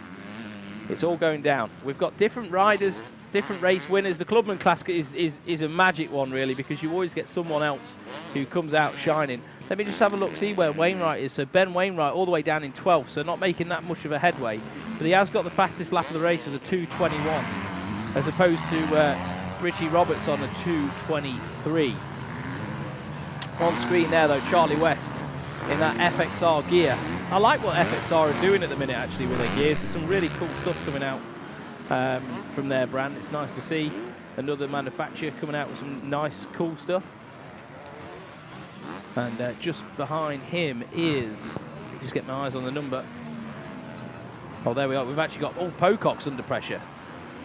It's all going down. We've got different riders, different race winners. The Clubman Classic is a magic one, really, because you always get someone else who comes out shining. Let me just have a look, see where Wainwright is. So Ben Wainwright all the way down in 12th, so not making that much of a headway. But he has got the fastest lap of the race with a 2:21, as opposed to Richie Roberts on a 2:23. On screen there, though, Charlie West in that FXR gear. I like what FXR are doing at the minute, actually, with their gears. There's some really cool stuff coming out from their brand. It's nice to see another manufacturer coming out with some nice, cool stuff. And just behind him is, just get my eyes on the number. Oh, there we are. We've actually got all Pocock's under pressure.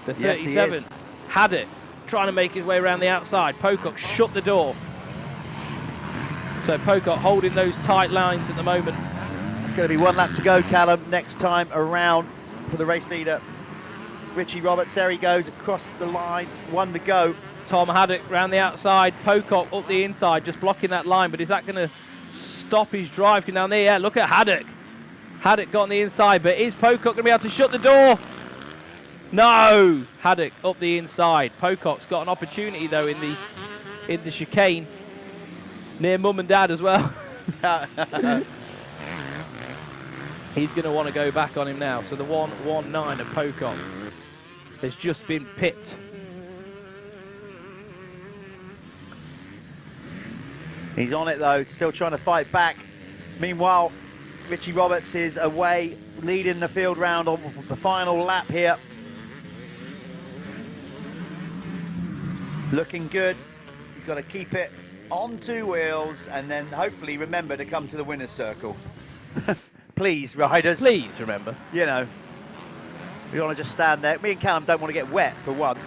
The 37, yes, Haddock, trying to make his way around the outside. Pocock shut the door. So Pocock holding those tight lines at the moment. It's going to be 1 lap to go, Callum, next time around for the race leader. Richie Roberts, there he goes across the line, 1 to go. Tom Haddock round the outside, Pocock up the inside, just blocking that line, but is that going to stop his drive down there? Yeah, look at Haddock. Haddock got on the inside, but is Pocock going to be able to shut the door? No! Haddock up the inside. Pocock's got an opportunity, though, in the chicane, near mum and dad as well. He's going to want to go back on him now. So the 1:19 of Pocock has just been pipped. He's on it, though, still trying to fight back. Meanwhile, Richie Roberts is away, leading the field round on the final lap here. Looking good. He's got to keep it on 2 wheels and then hopefully remember to come to the winner's circle. Please, riders. Please remember. You know, we don't want to just stand there. Me and Callum don't want to get wet, for one.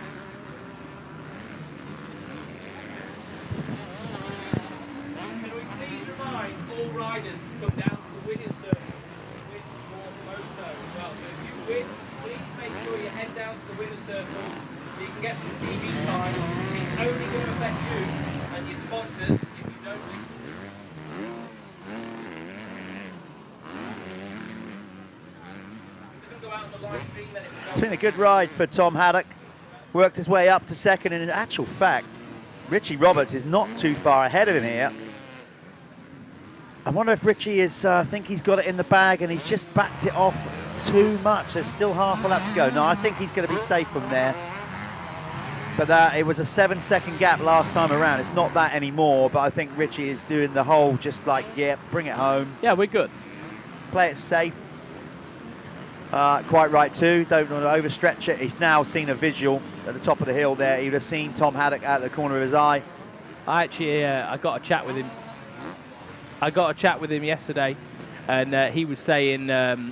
All riders come down to the winner's circle to win more moto as well. So if you win, please make sure you head down to the winner's circle It's been a good ride for Tom Haddock. Worked his way up to second, and in actual fact, Richie Roberts is not too far ahead of him here. I wonder if Richie is, think he's got it in the bag and he's just backed it off too much. There's still half a lap to go. No, I think he's going to be safe from there. But it was a 7-second gap last time around. It's not that anymore, but I think Richie is doing the whole just like, yeah, bring it home. Yeah, we're good. Play it safe. Quite right too, don't want to overstretch it. He's now seen a visual at the top of the hill there. He would have seen Tom Haddock out of the corner of his eye. I actually, I got a chat with him. I got a chat with him yesterday, and he was saying,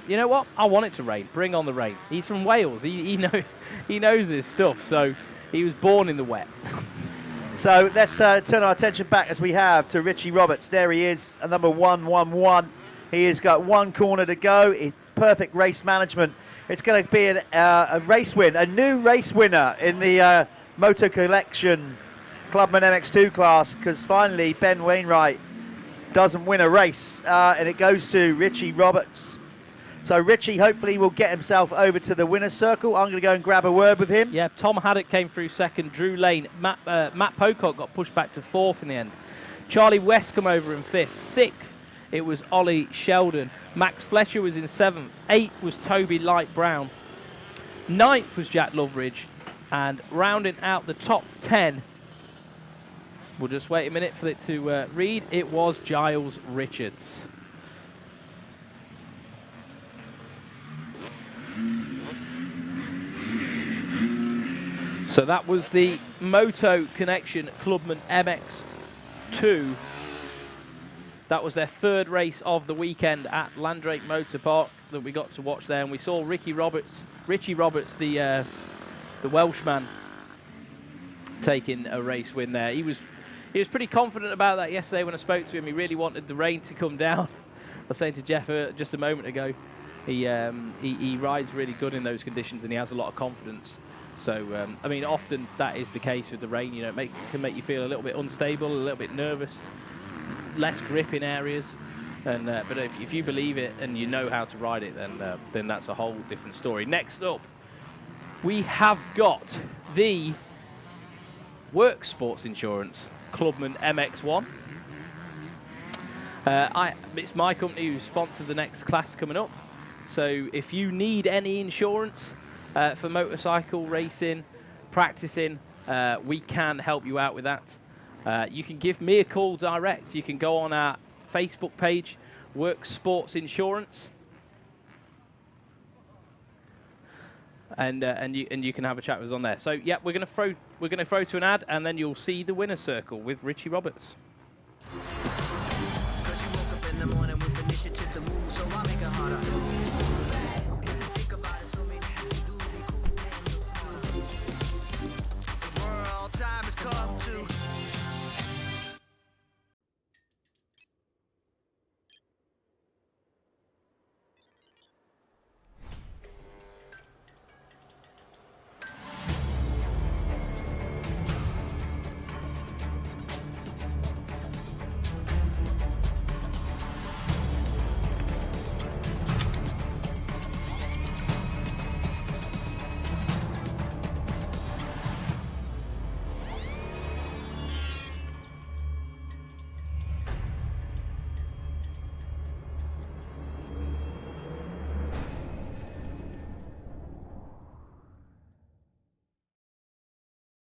you know what, I want it to rain. Bring on the rain. He's from Wales. He knows this stuff, so he was born in the wet. So let's turn our attention back as we have to Richie Roberts. There he is, a number 111. He has got one corner to go. It's perfect race management. It's going to be a race win, a new race winner in the Moto Collection Clubman MX2 class, because finally Ben Wainwright doesn't win a race, and it goes to Richie Roberts. So Richie hopefully will get himself over to the winner's circle. I'm going to go and grab a word with him. Yeah, Tom Haddock came through second, Drew Lane. Matt Pocock got pushed back to fourth in the end. Charlie West come over in fifth. Sixth, it was Ollie Sheldon. Max Fletcher was in seventh. Eighth was Toby Light Brown. Ninth was Jack Loveridge. And rounding out the top 10, we'll just wait a minute for it to read, it was Giles Richards. So that was the Moto Connection Clubman MX2. That was their third race of the weekend at Landrake Moto Parc that we got to watch there, and we saw Richie Roberts, the Welshman, taking a race win there. He was pretty confident about that yesterday when I spoke to him. He really wanted the rain to come down. I was saying to Jeff just a moment ago, he rides really good in those conditions, and he has a lot of confidence. So, I mean, often that is the case with the rain. You know, it can make you feel a little bit unstable, a little bit nervous, less grip in areas. And but if you believe it and you know how to ride it, then that's a whole different story. Next up, we have got the Work Sports Insurance Clubman MX1. It's my company who sponsored the next class coming up. So if you need any insurance for motorcycle racing, practicing, we can help you out with that. You can give me a call direct. You can go on our Facebook page, Work Sports Insurance, and you can have a chat with us on there. So yeah, we're gonna throw to an ad, and then you'll see the winner's circle with Richie Roberts.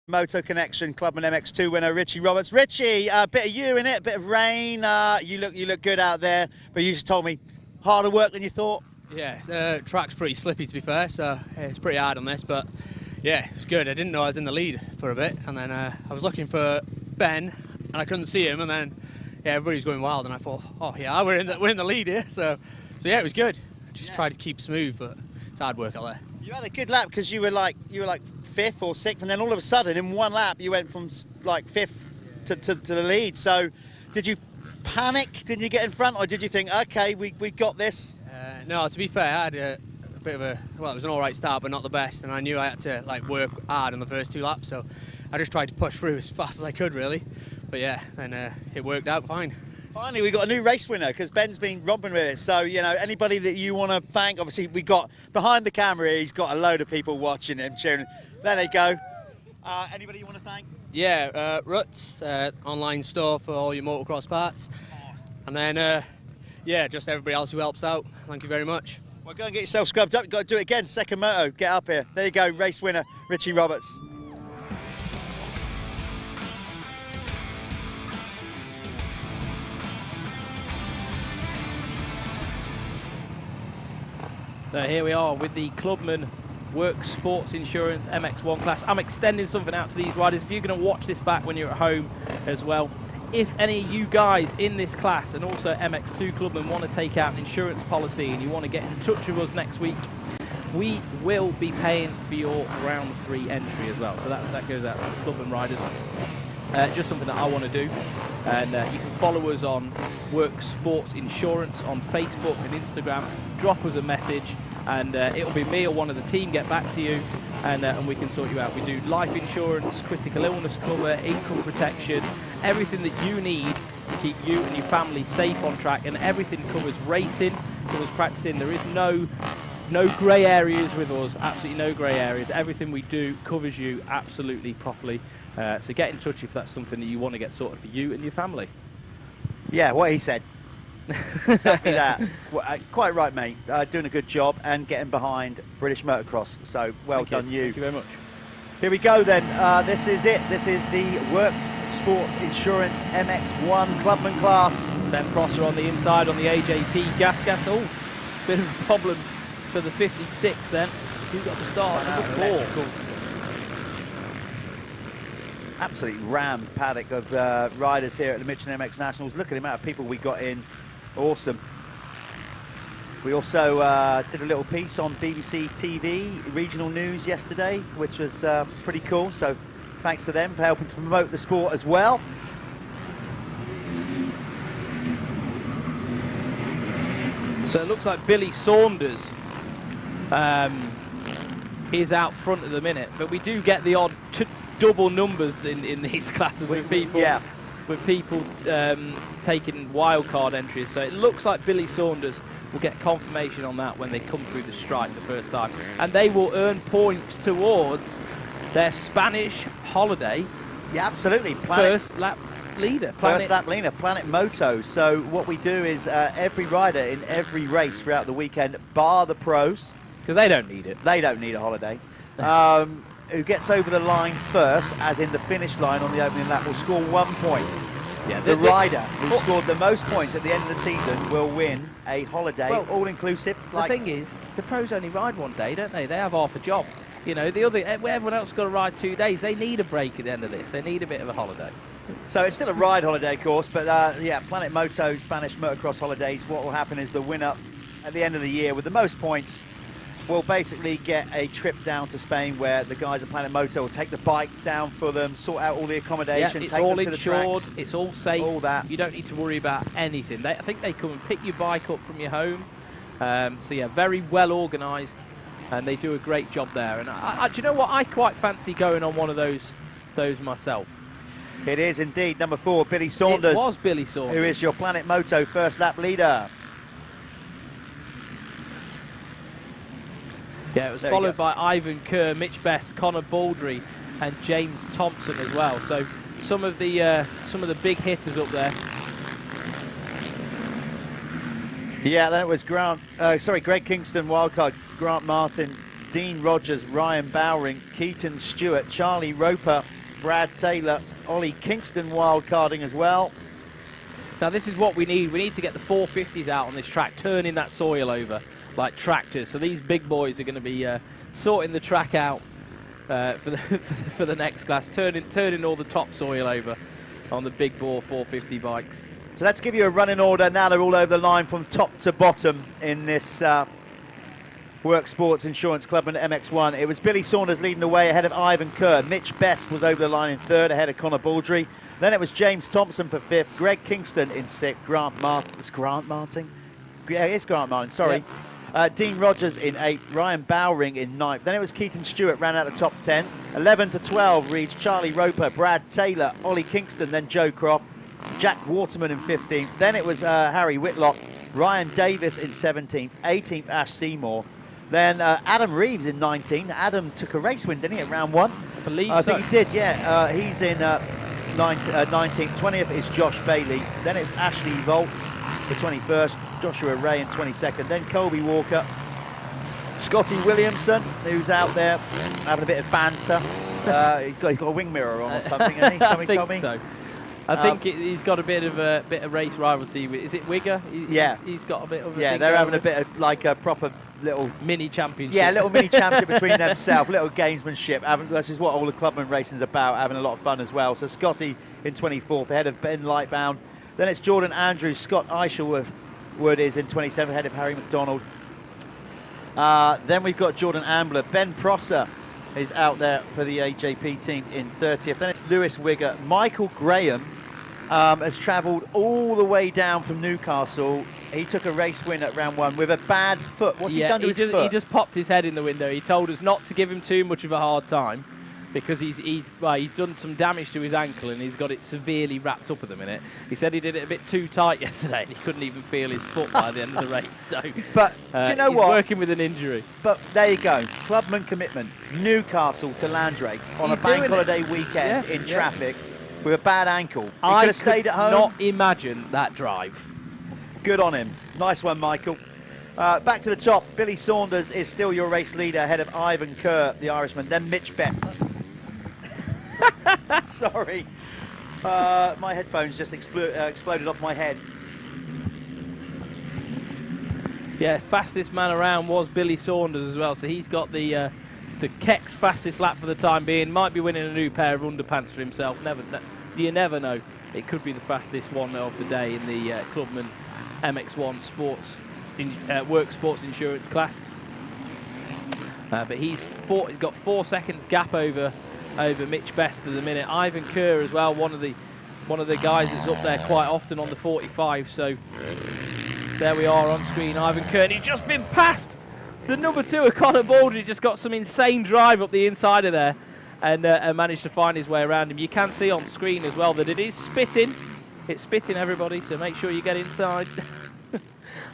Moto Connection Clubman MX2 winner Richie Roberts. Richie, a bit of you in it, a bit of rain. You look good out there, but you just told me harder work than you thought. Yeah, track's pretty slippy to be fair, so it's pretty hard on this, but yeah, it was good. I didn't know I was in the lead for a bit, and then I was looking for Ben, and I couldn't see him, and then yeah, everybody was going wild, and I thought, oh yeah, we're in the lead here, so yeah, it was good. I just tried to keep smooth, but it's hard work out there. You had a good lap because you were like fifth or sixth, and then all of a sudden in one lap you went from like fifth to the lead. So did you panic? Did you get in front, or did you think, okay, we got this? No, to be fair, I had a bit of it was an all right start, but not the best, and I knew I had to like work hard in the first two laps, so I just tried to push through as fast as I could, really. yeah, then it worked out fine. Finally, we got a new race winner because Ben's been romping with it. So, you know, anybody that you want to thank, obviously, we got behind the camera, he's got a load of people watching him, cheering. There they go. Anybody you want to thank? Yeah, Ruts, online store for all your motocross parts. And then, yeah, just everybody else who helps out. Thank you very much. Well, go and get yourself scrubbed up. You've got to do it again. Second moto. Get up here. There you go. Race winner, Richie Roberts. So here we are with the Clubman Works Sports Insurance MX1 class. I'm extending something out to these riders. If you're going to watch this back when you're at home as well, if any of you guys in this class and also MX2 Clubman want to take out an insurance policy and you want to get in touch with us next week, we will be paying for your round 3 entry as well. So that goes out to the Clubman riders. Just something that I want to do. And you can follow us on Works Sports Insurance on Facebook and Instagram. Drop us a message and it'll be me or one of the team get back to you and we can sort you out. We do life insurance, critical illness cover, income protection, everything that you need to keep you and your family safe on track, and everything covers racing, covers practicing. There is no grey areas with us, absolutely no grey areas. Everything we do covers you absolutely properly. So get in touch if that's something that you want to get sorted for you and your family. Yeah, what he said. Exactly that. Well, quite right, mate. Doing a good job and getting behind British motocross. So well done, you. Thank you very much. Here we go then. This is it. This is the Works Sports Insurance MX1 Clubman class. Ben Prosser on the inside on the AJP gas. Oh, bit of a problem for the 56 then. Who got the start? Number 4. Absolutely rammed paddock of riders here at the Michelin MX Nationals. Look at the amount of people we got in. Awesome. We also did a little piece on BBC TV regional news yesterday, which was pretty cool. So thanks to them for helping to promote the sport as well. So it looks like Billy Saunders is out front at the minute, but we do get the odd double numbers in these classes with people. Yeah. With people taking wildcard entries. So it looks like Billy Saunders will get confirmation on that when they come through the strike the first time. And they will earn points towards their Spanish holiday. Yeah, absolutely. First lap leader. First lap leader, Planet Moto. So what we do is every rider in every race throughout the weekend, bar the pros. Because they don't need it. They don't need a holiday. Who gets over the line first, as in the finish line on the opening lap, will score 1 point. Yeah, the rider who scored the most points at the end of the season will win a holiday, all-inclusive. The thing is, the pros only ride one day, don't they? They have half a job. You know, everyone else has got to ride 2 days. They need a break at the end of this. They need a bit of a holiday. So it's still a ride holiday, of course, but yeah, Planet Moto, Spanish motocross holidays, what will happen is the winner at the end of the year with the most points will basically get a trip down to Spain where the guys at Planet Moto will take the bike down for them, sort out all the accommodation, it's take all them to insured, the tracks. it's all safe, all that. You don't need to worry about anything. I think they come and pick your bike up from your home. So yeah, very well organised, and they do a great job there. And do you know what? I quite fancy going on one of those myself. It is indeed number 4, Billy Saunders. It was Billy Saunders. Who is your Planet Moto first lap leader. Yeah, it was followed by Ivan Kerr, Mitch Best, Connor Baldry, and James Thompson as well. So some of the big hitters up there. Yeah, then it was Greg Kingston, wildcard, Grant Martin, Dean Rogers, Ryan Bowring, Keaton Stewart, Charlie Roper, Brad Taylor, Ollie Kingston wildcarding as well. Now this is what we need. We need to get the 450s out on this track, turning that soil over like tractors. So these big boys are going to be sorting the track out for the next class, turning all the topsoil over on the big bore 450 bikes. So let's give you a running order. Now they're all over the line from top to bottom in this Works Sports Insurance Clubman MX1. It was Billy Saunders leading the way ahead of Ivan Kerr. Mitch Best was over the line in 3rd ahead of Connor Baldry. Then it was James Thompson for 5th, Greg Kingston in 6th, Grant Martin. Yeah, it's Grant Martin, sorry. Dean Rogers in 8th, Ryan Bowring in 9th. Then it was Keaton Stewart, ran out of top 10. 11 to 12 reads Charlie Roper, Brad Taylor, Ollie Kingston, then Joe Croft, Jack Waterman in 15th. Then it was Harry Whitlock, Ryan Davis in 17th, 18th Ash Seymour. Then Adam Reeves in 19th. Adam took a race win, didn't he, at round 1? I believe I so. think he did, yeah. He's in 19th. 20th is Josh Bailey. Then it's Ashley Volts, the 21st. Joshua Ray in 22nd. Then Colby Walker. Scotty Williamson, who's out there having a bit of banter. He's got a wing mirror on or something, hasn't he? Somebody I told think me. so. I think he's got a bit of race rivalry with. Is it Wigger? He's got a bit of. Yeah, they're having a bit of like a proper little mini championship. Yeah, little mini championship between themselves, little gamesmanship. This is what all the Clubman racing's about, having a lot of fun as well. So Scotty in 24th, ahead of Ben Lightbound. Then it's Jordan Andrews. Scott Ishelwood is in 27th, ahead of Harry McDonald. Then we've got Jordan Ambler. Ben Prosser is out there for the AJP team in 30th. Then it's Lewis Wigger. Michael Graham has travelled all the way down from Newcastle. He took a race win at round 1 with a bad foot. What's he done to his foot? He just popped his head in the window. He told us not to give him too much of a hard time because he's done some damage to his ankle and he's got it severely wrapped up at the minute. He said he did it a bit too tight yesterday and he couldn't even feel his foot by the end of the race. So, but do you know he's what? Working with an injury. But there you go. Clubman commitment. Newcastle to Landrake on a bank holiday weekend in traffic with a bad ankle. He could have stayed at home. Not imagine that drive. Good on him. Nice one, Michael. Back to the top. Billy Saunders is still your race leader ahead of Ivan Kerr, the Irishman. Then Mitch Best. Sorry. My headphones just exploded off my head. Yeah, fastest man around was Billy Saunders as well. So he's got the Keck's fastest lap for the time being. Might be winning a new pair of underpants for himself. You never know. It could be the fastest one of the day in the Clubman MX1 work sports insurance class. But he's got 4 seconds gap over Mitch Best at the minute. Ivan Kerr as well, one of the guys that's up there quite often on the 45. So there we are on screen, Ivan Kerr. He's just been passed. The number 2 of Conor Baldry just got some insane drive up the inside of there and managed to find his way around him. You can see on screen as well that it is spitting. It's spitting, everybody, so make sure you get inside.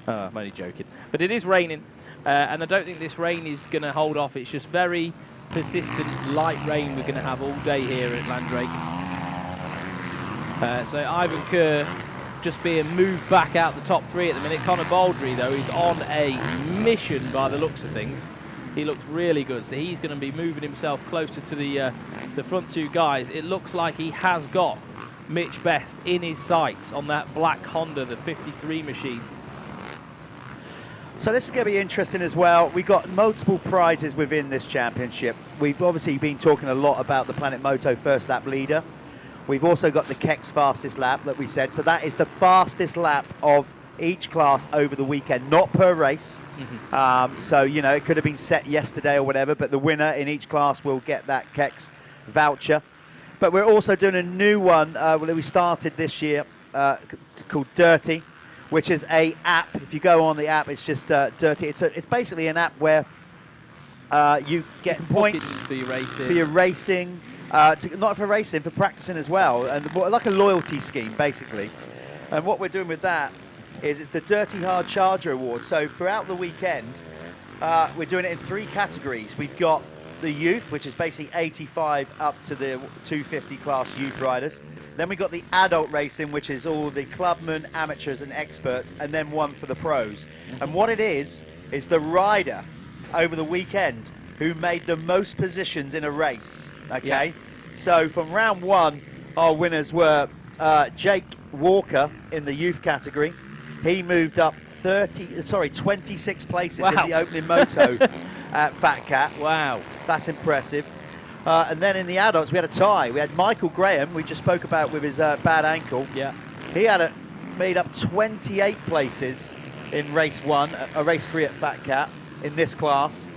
Oh, I'm only joking. But it is raining, and I don't think this rain is going to hold off. It's just very persistent light rain we're going to have all day here at Landrake. So Ivan Kerr just being moved back out the top 3 at the minute. Conor Baldry, though, is on a mission by the looks of things. He looks really good, so he's going to be moving himself closer to the front 2 guys. It looks like he has got Mitch Best in his sights on that black Honda, the 53 machine. So this is going to be interesting as well. We've got multiple prizes within this championship. We've obviously been talking a lot about the Planet Moto first lap leader. We've also got the Keck's fastest lap that we said. So that is the fastest lap of each class over the weekend, not per race. So, you know, it could have been set yesterday or whatever, but the winner in each class will get that Keck's voucher. But we're also doing a new one that we started this year called Dirty, which is a app. If you go on the app, it's just Dirty. It's basically an app where you get points for your racing. Not for racing, for practicing as well, and like a loyalty scheme, basically. And what we're doing with that is it's the Dirty Hard Charger Award. So throughout the weekend, we're doing it in 3 categories. We've got the youth, which is basically 85 up to the 250 class youth riders. Then we got the adult racing, which is all the clubmen, amateurs and experts, and then one for the pros. And what it is the rider over the weekend who made the most positions in a race, okay? Yeah. So from round 1, our winners were Jake Walker in the youth category. He moved up 26 places in the opening moto at Fat Cat. Wow. That's impressive. And then in the adults, we had a tie. We had Michael Graham, we just spoke about with his bad ankle. Yeah. He had made up 28 places in race 1, race 3 at Fat Cat in this class.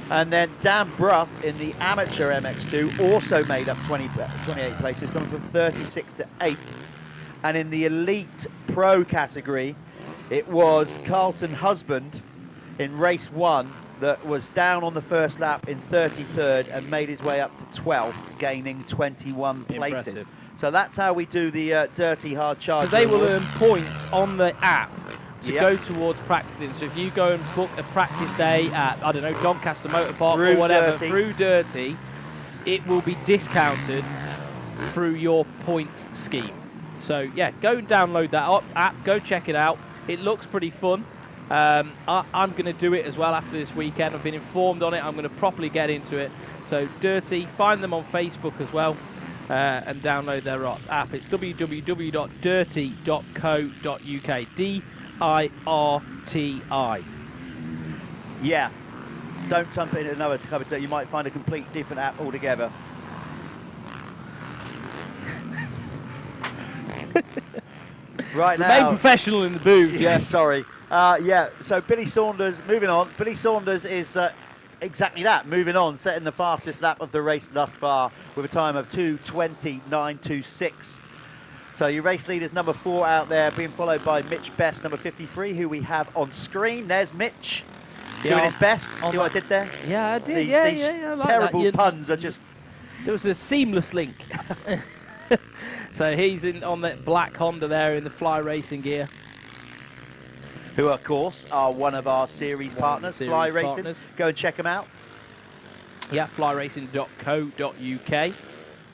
And then Dan Bruff in the amateur MX2 also made up 28 places, coming from 36 to 8. And in the elite pro category, it was Carlton Husband in race 1 that was down on the first lap in 33rd and made his way up to 12th, gaining 21 places. Impressive. So that's how we do the dirty hard charge. So they will earn points on the app to Yep. go towards practicing. So if you go and book a practice day at, I don't know, Doncaster Motor Park Through or whatever, Dirty. through Dirty, it will be discounted through your points scheme. So yeah, go and download that app, go check it out. It looks pretty fun. I'm going to do it as well after this weekend. I've been informed on it. I'm going to properly get into it. So Dirty, find them on Facebook as well. And download their app. It's www.dirty.co.uk. DIRTI. Yeah. Don't dump it in another cover. You might find a complete different app altogether. Right now. Remain professional in the booth. Yeah, sorry. Yeah, so Billy Saunders, moving on. Billy Saunders is exactly that, moving on, setting the fastest lap of the race thus far with a time of 2:20.926. So your race leader's number 4 out there, being followed by Mitch Best, number 53, who we have on screen. There's Mitch doing his best. See what I did there? Yeah, I did. These I like terrible that. puns are just... There was a seamless link. So he's on that black Honda there in the Fly Racing gear. Who, of course, are one of our series partners, Fly Racing. Go and check them out. Yeah, flyracing.co.uk.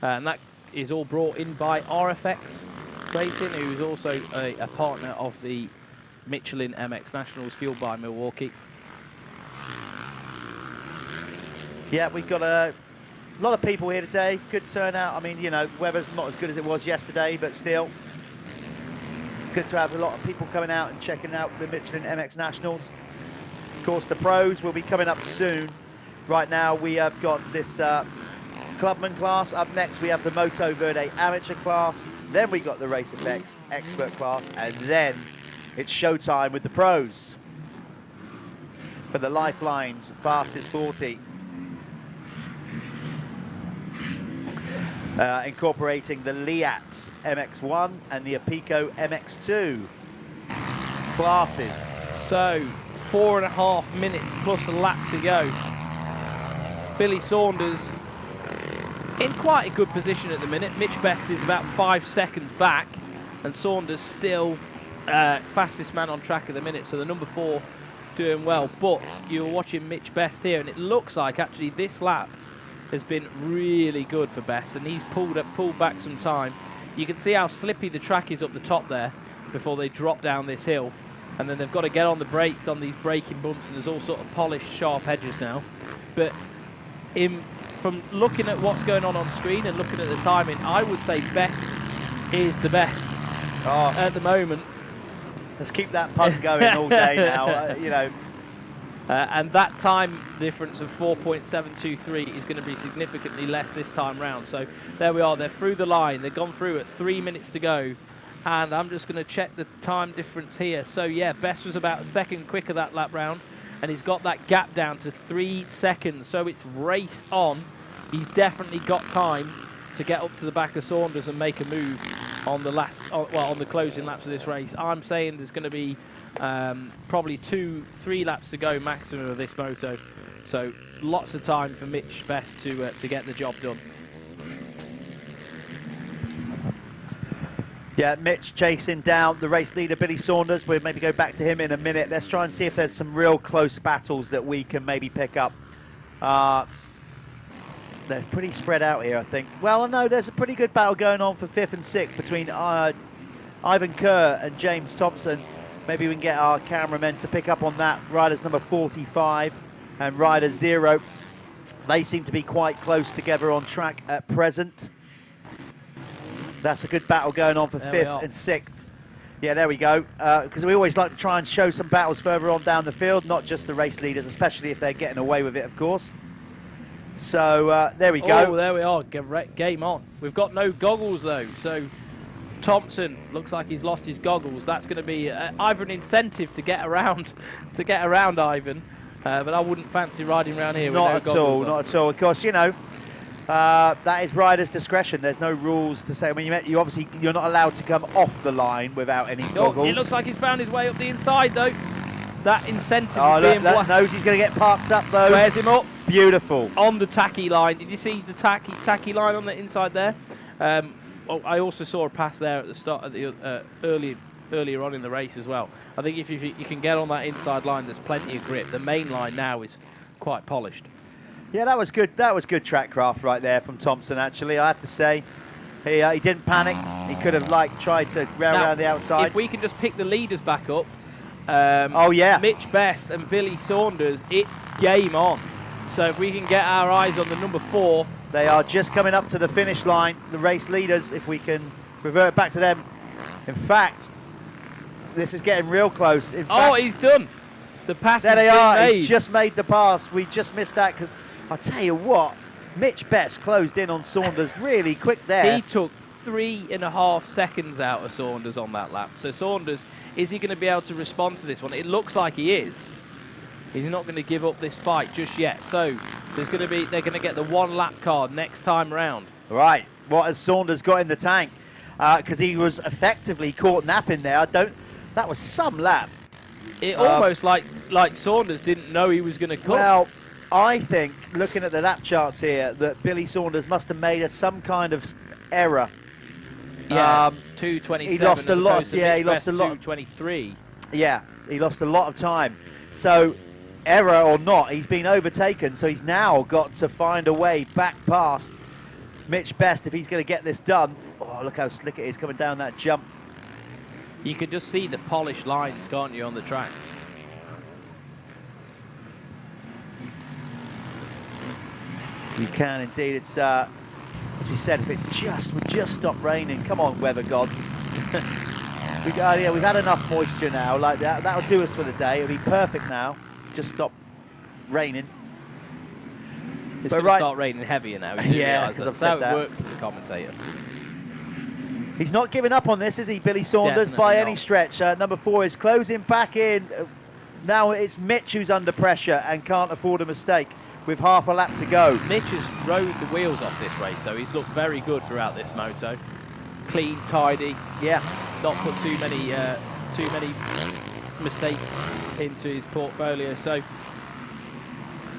And that is all brought in by RFX Racing, who's also a partner of the Michelin MX Nationals, fueled by Milwaukee. Yeah, we've got a lot of people here today. Good turnout. I mean, you know, weather's not as good as it was yesterday, but still good to have a lot of people coming out and checking out the Michelin MX Nationals. Of course, the pros will be coming up soon. Right now, we have got this Clubman class. Up next, we have the Moto Verde amateur class. Then we got the Race Effects expert class, and then it's showtime with the pros for the Lifelines Fastest 40. Incorporating the Liat MX1 and the Apico MX2 classes. So 4.5 minutes plus a lap to go. Billy Saunders in quite a good position at the minute. Mitch Best is about 5 seconds back, and Saunders still fastest man on track at the minute. So the number 4 doing well. But you're watching Mitch Best here, and it looks like actually this lap has been really good for Best, and he's pulled back some time. You can see how slippy the track is up the top there before they drop down this hill, and then they've got to get on the brakes on these braking bumps, and there's all sort of polished, sharp edges now. But from looking at what's going on screen and looking at the timing, I would say Best is the best at the moment. Let's keep that pun going all day now, you know. And that time difference of 4.723 is going to be significantly less this time round. So there we are, they're through the line. They've gone through at 3 minutes to go. And I'm just going to check the time difference here. So yeah, Best was about a second quicker that lap round, and he's got that gap down to 3 seconds. So it's race on. He's definitely got time to get up to the back of Saunders and make a move on the on the closing laps of this race. I'm saying there's going to be probably 2-3 laps to go maximum of this moto, so lots of time for Mitch Best to get the job done. Yeah, Mitch chasing down the race leader Billy Saunders. We'll maybe go back to him in a minute. Let's try and see if there's some real close battles that we can maybe pick up. They're pretty spread out here, I think. Well, no, there's a pretty good battle going on for 5th and 6th between Ivan Kerr and James Thompson. Maybe we can get our cameramen to pick up on that. Riders number 45 and rider 0. They seem to be quite close together on track at present. That's a good battle going on for 5th and 6th. Yeah, there we go. Because we always like to try and show some battles further on down the field, not just the race leaders, especially if they're getting away with it, of course. So there we go. Oh, there we are. Game on. We've got no goggles though, so Thompson looks like he's lost his goggles. That's going to be either an incentive to get around Ivan, but I wouldn't fancy riding around here with no goggles on. Not at all. Of course, you know, that is rider's discretion. There's no rules to say. I mean, you're not allowed to come off the line without any goggles. It looks like he's found his way up the inside though. that incentive Oh, is look, being that knows he's going to get parked up though. Squares him up. Beautiful. On the tacky line. Did you see the tacky line on the inside there? Well, I also saw a pass there at the start of the earlier on in the race as well. I think if you can get on that inside line, there's plenty of grip. The main line now is quite polished. Yeah, that was good. That was good track craft right there from Thompson. Actually, I have to say, he didn't panic. He could have tried to round around the outside. If we can just pick the leaders back up. Oh yeah. Mitch Best and Billy Saunders. It's game on. So if we can get our eyes on the number 4. They are just coming up to the finish line, the race leaders, if we can revert back to them. In fact, this is getting real close. In fact, he's done. The pass there they has been are. made. He's just made the pass. We just missed that because I'll tell you what, Mitch Best closed in on Saunders really quick there. He took 3.5 seconds out of Saunders on that lap. So Saunders, is he going to be able to respond to this one? It looks like he is. He's not going to give up this fight just yet. So they're going to get the 1 lap card next time round. Right. What has Saunders got in the tank? Because he was effectively caught napping there. That was some lap. It almost like Saunders didn't know he was going to come. Well, I think, looking at the lap charts here, that Billy Saunders must have made some kind of error. Yeah, 2:27. He lost a lot. Yeah, he lost a lot. 2:23. Yeah, he lost a lot of time. So, error or not, he's been overtaken. So he's now got to find a way back past Mitch Best if he's going to get this done. Oh, look how slick it is coming down that jump. You can just see the polished lines, can't you, on the track? You can indeed. It's as we said, if it would just stop raining. Come on, weather gods. We've had enough moisture now. Like that'll do us for the day. It'll be perfect now. Just stop raining. It's going to start raining heavier now. Yeah, because I've said that. That's how it works as a commentator. He's not giving up on this, is he, Billy Saunders, Definitely by not. any stretch. Number 4 is closing back in. Now it's Mitch who's under pressure and can't afford a mistake with half a lap to go. Mitch has rode the wheels off this race, so he's looked very good throughout this moto. Clean, tidy. Yeah. Not put too many mistakes into his portfolio. So,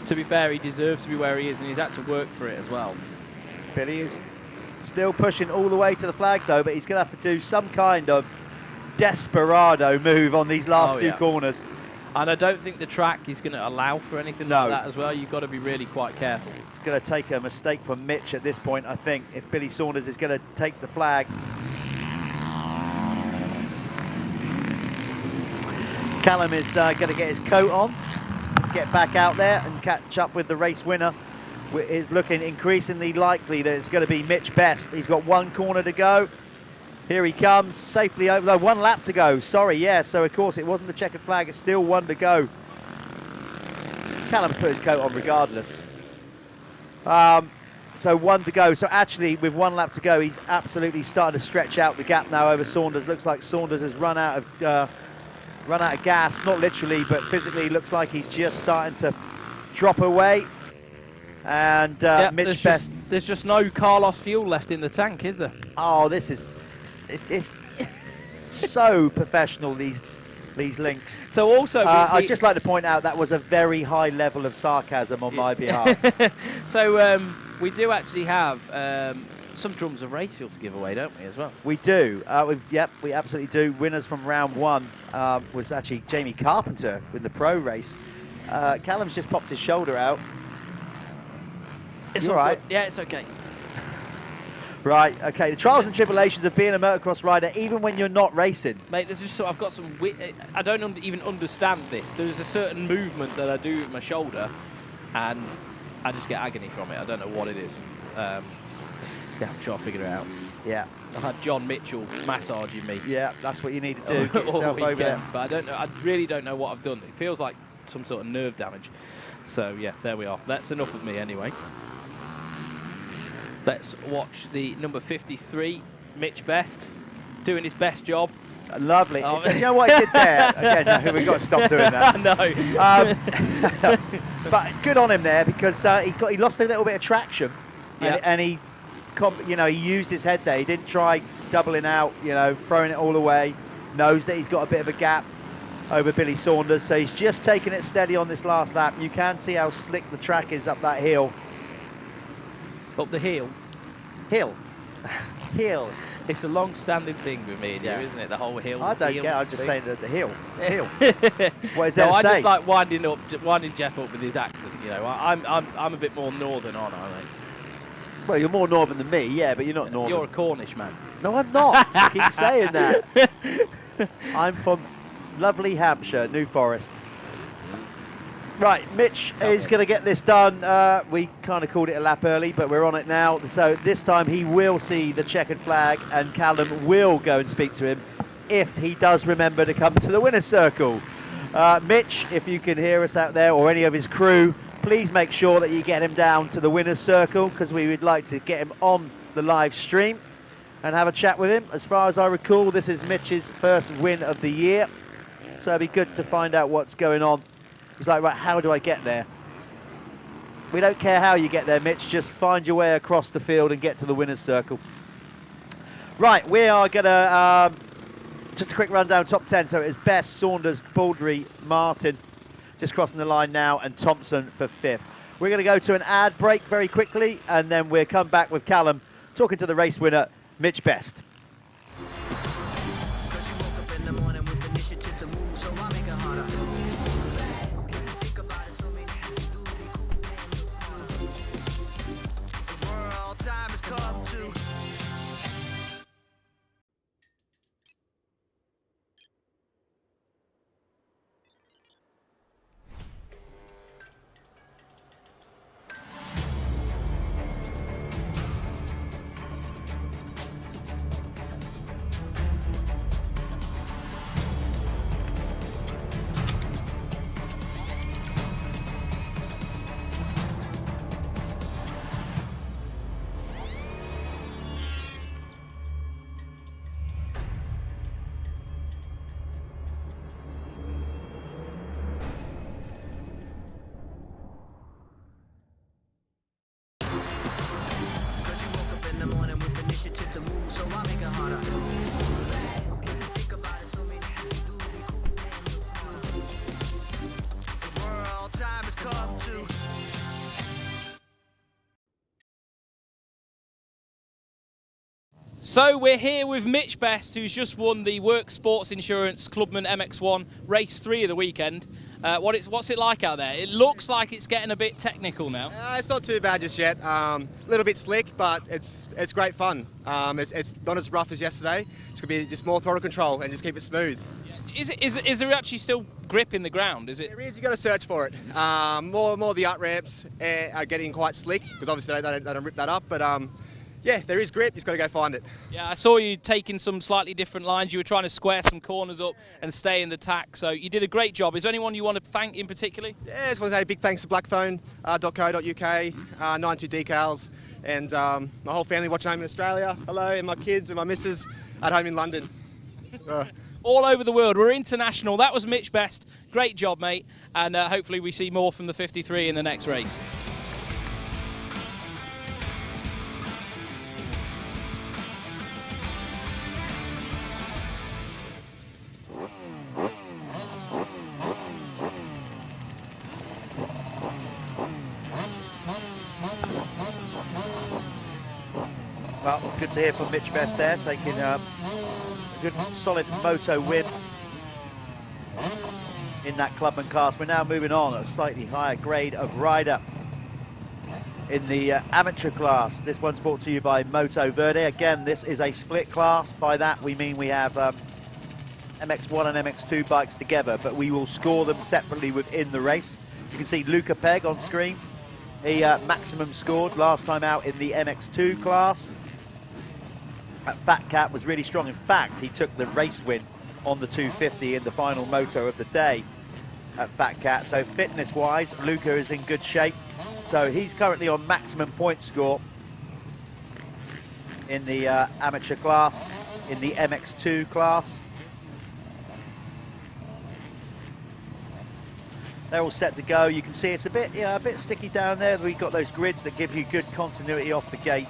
to be fair, he deserves to be where he is, and he's had to work for it as well. Billy is still pushing all the way to the flag, though, but he's going to have to do some kind of desperado move on these last two corners. And I don't think the track is going to allow for anything like that as well. You've got to be really quite careful. It's going to take a mistake from Mitch at this point, I think, if Billy Saunders is going to take the flag. Callum is going to get his coat on, get back out there and catch up with the race winner. It is looking increasingly likely that it's going to be Mitch Best. He's got 1 corner to go. Here he comes, safely over, no, 1 lap to go, sorry, yeah, so of course it wasn't the checkered flag, it's still 1 to go. Callum's put his coat on regardless. So 1 to go, so actually with 1 lap to go, he's absolutely starting to stretch out the gap now over Saunders. Looks like Saunders has run out of gas, not literally, but physically looks like he's just starting to drop away. And Mitch Best. There's just no Carlos fuel left in the tank, is there? Oh, this is... It's so professional, these links. So also... I'd just like to point out that was a very high level of sarcasm on my behalf. So we do actually have some drums of race fuel to give away, don't we, as well? We do. We absolutely do. Winners from round 1 was actually Jamie Carpenter with the pro race. Callum's just popped his shoulder out. It's all all right. good. Yeah, it's okay. Right, okay. The trials and tribulations of being a motocross rider, even when you're not racing. Mate, there's just I've got some... I don't even understand this. There's a certain movement that I do with my shoulder, and I just get agony from it. I don't know what it is. Yeah, I'm sure I'll figure it out. Yeah. I've had John Mitchell massaging me. Yeah, that's what you need to do. Get all yourself over weekend, there. but I don't know. I really don't know what I've done. It feels like some sort of nerve damage. So yeah, there we are. That's enough of me anyway. Let's watch the number 53, Mitch Best, doing his best job. Lovely. You know what he did there? Again, no, we've got to stop doing that. No. But good on him there, because he lost a little bit of traction, and he used his head there. He didn't try doubling out, throwing it all away. Knows that he's got a bit of a gap. over Billy Saunders. So he's just taking it steady on this last lap. You can see how slick the track is up that hill. Up the hill? Hill. Hill. It's a long-standing thing with me and you, isn't it? The whole hill. I don't hill get it. I'm just thing. saying that the hill. Hill. What is No, that I to say? just like winding Jeff up with his accent. You know, I'm a bit more northern, aren't I? Mate? Well, you're more northern than me, yeah, but you're not northern. You're a Cornish man. No, I'm not. I keep saying that. I'm from lovely Hampshire, New Forest. Right, Mitch is going to get this done. We kind of called it a lap early, but we're on it now. So this time he will see the checkered flag, and Callum will go and speak to him if he does remember to come to the winner's circle. Mitch, if you can hear us out there, or any of his crew, please make sure that you get him down to the winner's circle, because we would like to get him on the live stream and have a chat with him. As far as I recall, this is Mitch's first win of the year, so it'd be good to find out what's going on. He's like, right, how do I get there? We don't care how you get there, Mitch, just find your way across the field and get to the winner's circle. Right, we are going to, just a quick rundown, top 10. So it's Best, Saunders, Baldry, Martin, just crossing the line now, and Thompson for 5th. We're going to go to an ad break very quickly, and then we'll come back with Callum talking to the race winner, Mitch Best. So we're here with Mitch Best, who's just won the Work Sports Insurance Clubman MX1 Race 3 of the weekend. What's it like out there? It looks like it's getting a bit technical now. It's not too bad just yet. A little bit slick, but it's great fun. It's not as rough as yesterday. It's going to be just more throttle control and just keep it smooth. Is there actually still grip in the ground? Is it? There is. You've got to search for it. More of the up ramps are getting quite slick because obviously they don't rip that up, but yeah, there is grip. You just got to go find it. Yeah, I saw you taking some slightly different lines. You were trying to square some corners up and stay in the tack, so you did a great job. Is there anyone you want to thank in particular? Yeah, I just want to say big thanks to blackphone.co.uk, 92 decals, and my whole family watching home in Australia. Hello, and my kids and my missus at home in London. All over the world. We're international. That was Mitch Best. Great job, mate, and hopefully we see more from the 53 in the next race. Well, good to hear from Mitch Best there, taking a good solid moto win in that Clubman cast. We're now moving on at a slightly higher grade of rider in the amateur class. This one's brought to you by Moto Verde. Again, this is a split class. By that we mean we have MX1 and MX2 bikes together, but we will score them separately within the race. You can see Luca Pegg on screen. He maximum scored last time out in the MX2 class. Fat Cat was really strong. In fact, he took the race win on the 250 in the final moto of the day at Fat Cat. So fitness-wise, Luca is in good shape. So he's currently on maximum point score in the amateur class, in the MX2 class. They're all set to go. You can see it's a bit sticky down there. We've got those grids that give you good continuity off the gate.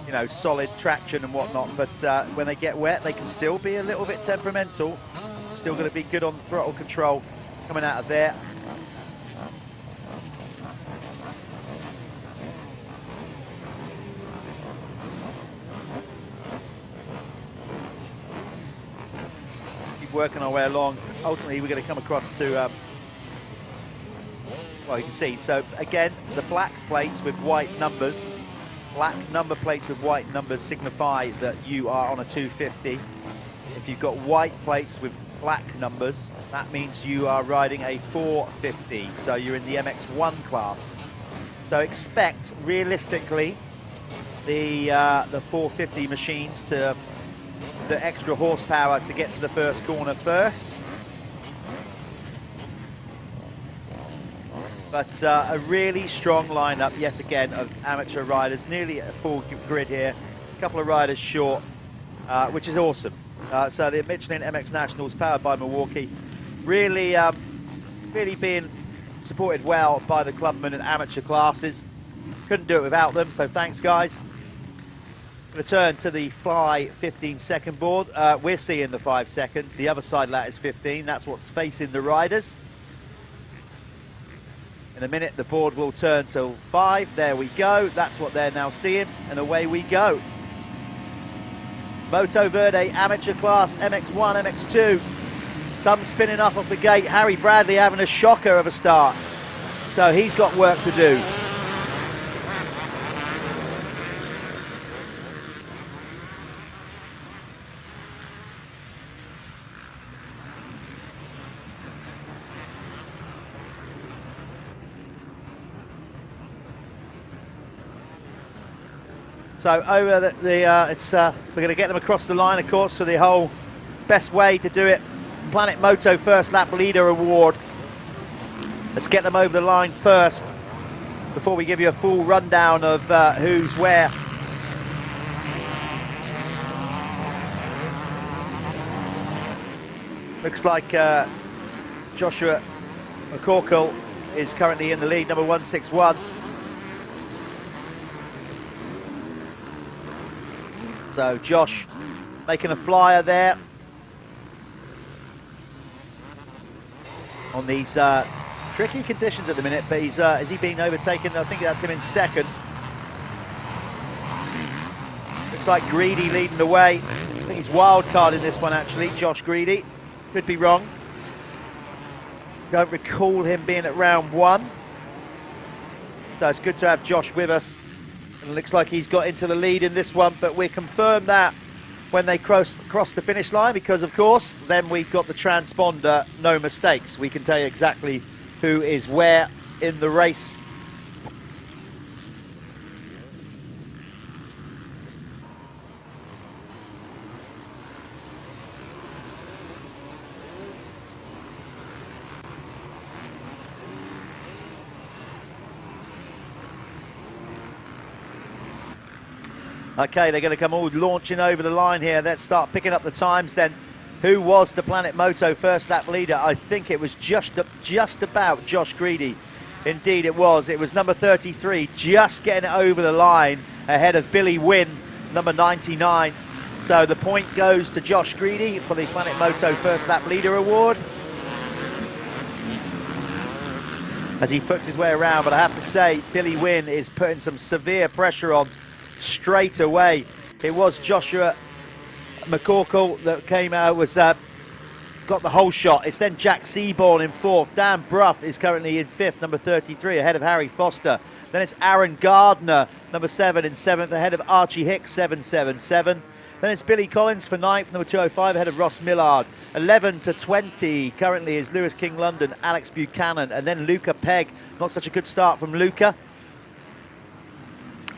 You know, solid traction and whatnot, but when they get wet, they can still be a little bit temperamental. Still still going to be good on throttle control coming out of there. Keep working our way along. Ultimately, we're going to come across to, well, you can see. So again, the black plates with white numbers. Black number plates with white numbers signify that you are on a 250. If you've got white plates with black numbers, that means you are riding a 450. So you're in the MX1 class. So expect, realistically, the 450 machines to the extra horsepower to get to the first corner first. But a really strong lineup yet again of amateur riders, nearly a full grid here. A couple of riders short, which is awesome. So the Michelin MX Nationals, powered by Milwaukee, really being supported well by the Clubman and amateur classes. Couldn't do it without them, so thanks guys. Going to turn to the Fly 15-second board. We're seeing the 5 second. The other side of that is 15. That's what's facing the riders. In a minute, the board will turn to 5. There we go. That's what they're now seeing, and away we go. Moto Verde amateur class, MX1, MX2. Some spinning off the gate. Harry Bradley having a shocker of a start. So he's got work to do. So over we're going to get them across the line, of course, for the whole best way to do it. Planet Moto First Lap Leader Award. Let's get them over the line first before we give you a full rundown of who's where. Looks like Joshua McCorkle is currently in the lead, number 161. So Josh making a flyer there on these tricky conditions at the minute, but has he been overtaken? I think that's him in second. Looks like Greedy leading the way. I think he's wild card in this one actually, Josh Greedy. Could be wrong. Don't recall him being at round 1. So it's good to have Josh with us. And it looks like he's got into the lead in this one, but we confirm that when they cross the finish line, because of course then we've got the transponder, no mistakes. We can tell you exactly who is where in the race. Okay, they're going to come all launching over the line here. Let's start picking up the times then. Who was the Planet Moto First Lap leader? I think it was just about Josh Greedy. Indeed it was. It was number 33, just getting it over the line ahead of Billy Wynn, number 99. So the point goes to Josh Greedy for the Planet Moto First Lap Leader Award. As he foots his way around, but I have to say, Billy Wynn is putting some severe pressure on straight away. It was Joshua McCorkle that came out, got the whole shot. It's then Jack Seaborn in 4th. Dan Bruff is currently in 5th, number 33, ahead of Harry Foster. Then it's Aaron Gardner, number 7 in 7th, ahead of Archie Hicks, 777. Then it's Billy Collins for 9th, number 205, ahead of Ross Millard. 11 to 20 currently is Lewis King London, Alex Buchanan, and then Luca Pegg. Not such a good start from Luca.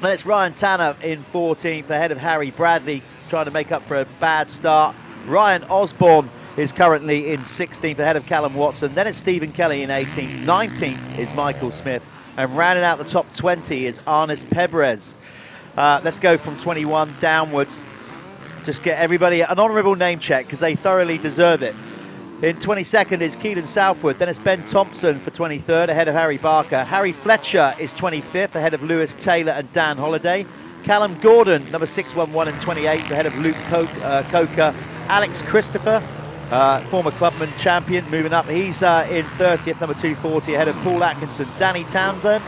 Then it's Ryan Tanner in 14th, ahead of Harry Bradley, trying to make up for a bad start. Ryan Osborne is currently in 16th, ahead of Callum Watson. Then it's Stephen Kelly in 18th. 19th is Michael Smith. And rounding out the top 20 is Arnis Pebrez. Let's go from 21 downwards. Just get everybody an honourable name check, because they thoroughly deserve it. In 22nd is Keelan Southwood. Then it's Ben Thompson for 23rd, ahead of Harry Barker. Harry Fletcher is 25th, ahead of Lewis Taylor and Dan Holliday. Callum Gordon, number 611 and 28th, ahead of Luke Coker. Alex Christopher Former Clubman champion, moving up. He's in 30th, number 240, ahead of Paul Atkinson. Danny Townsend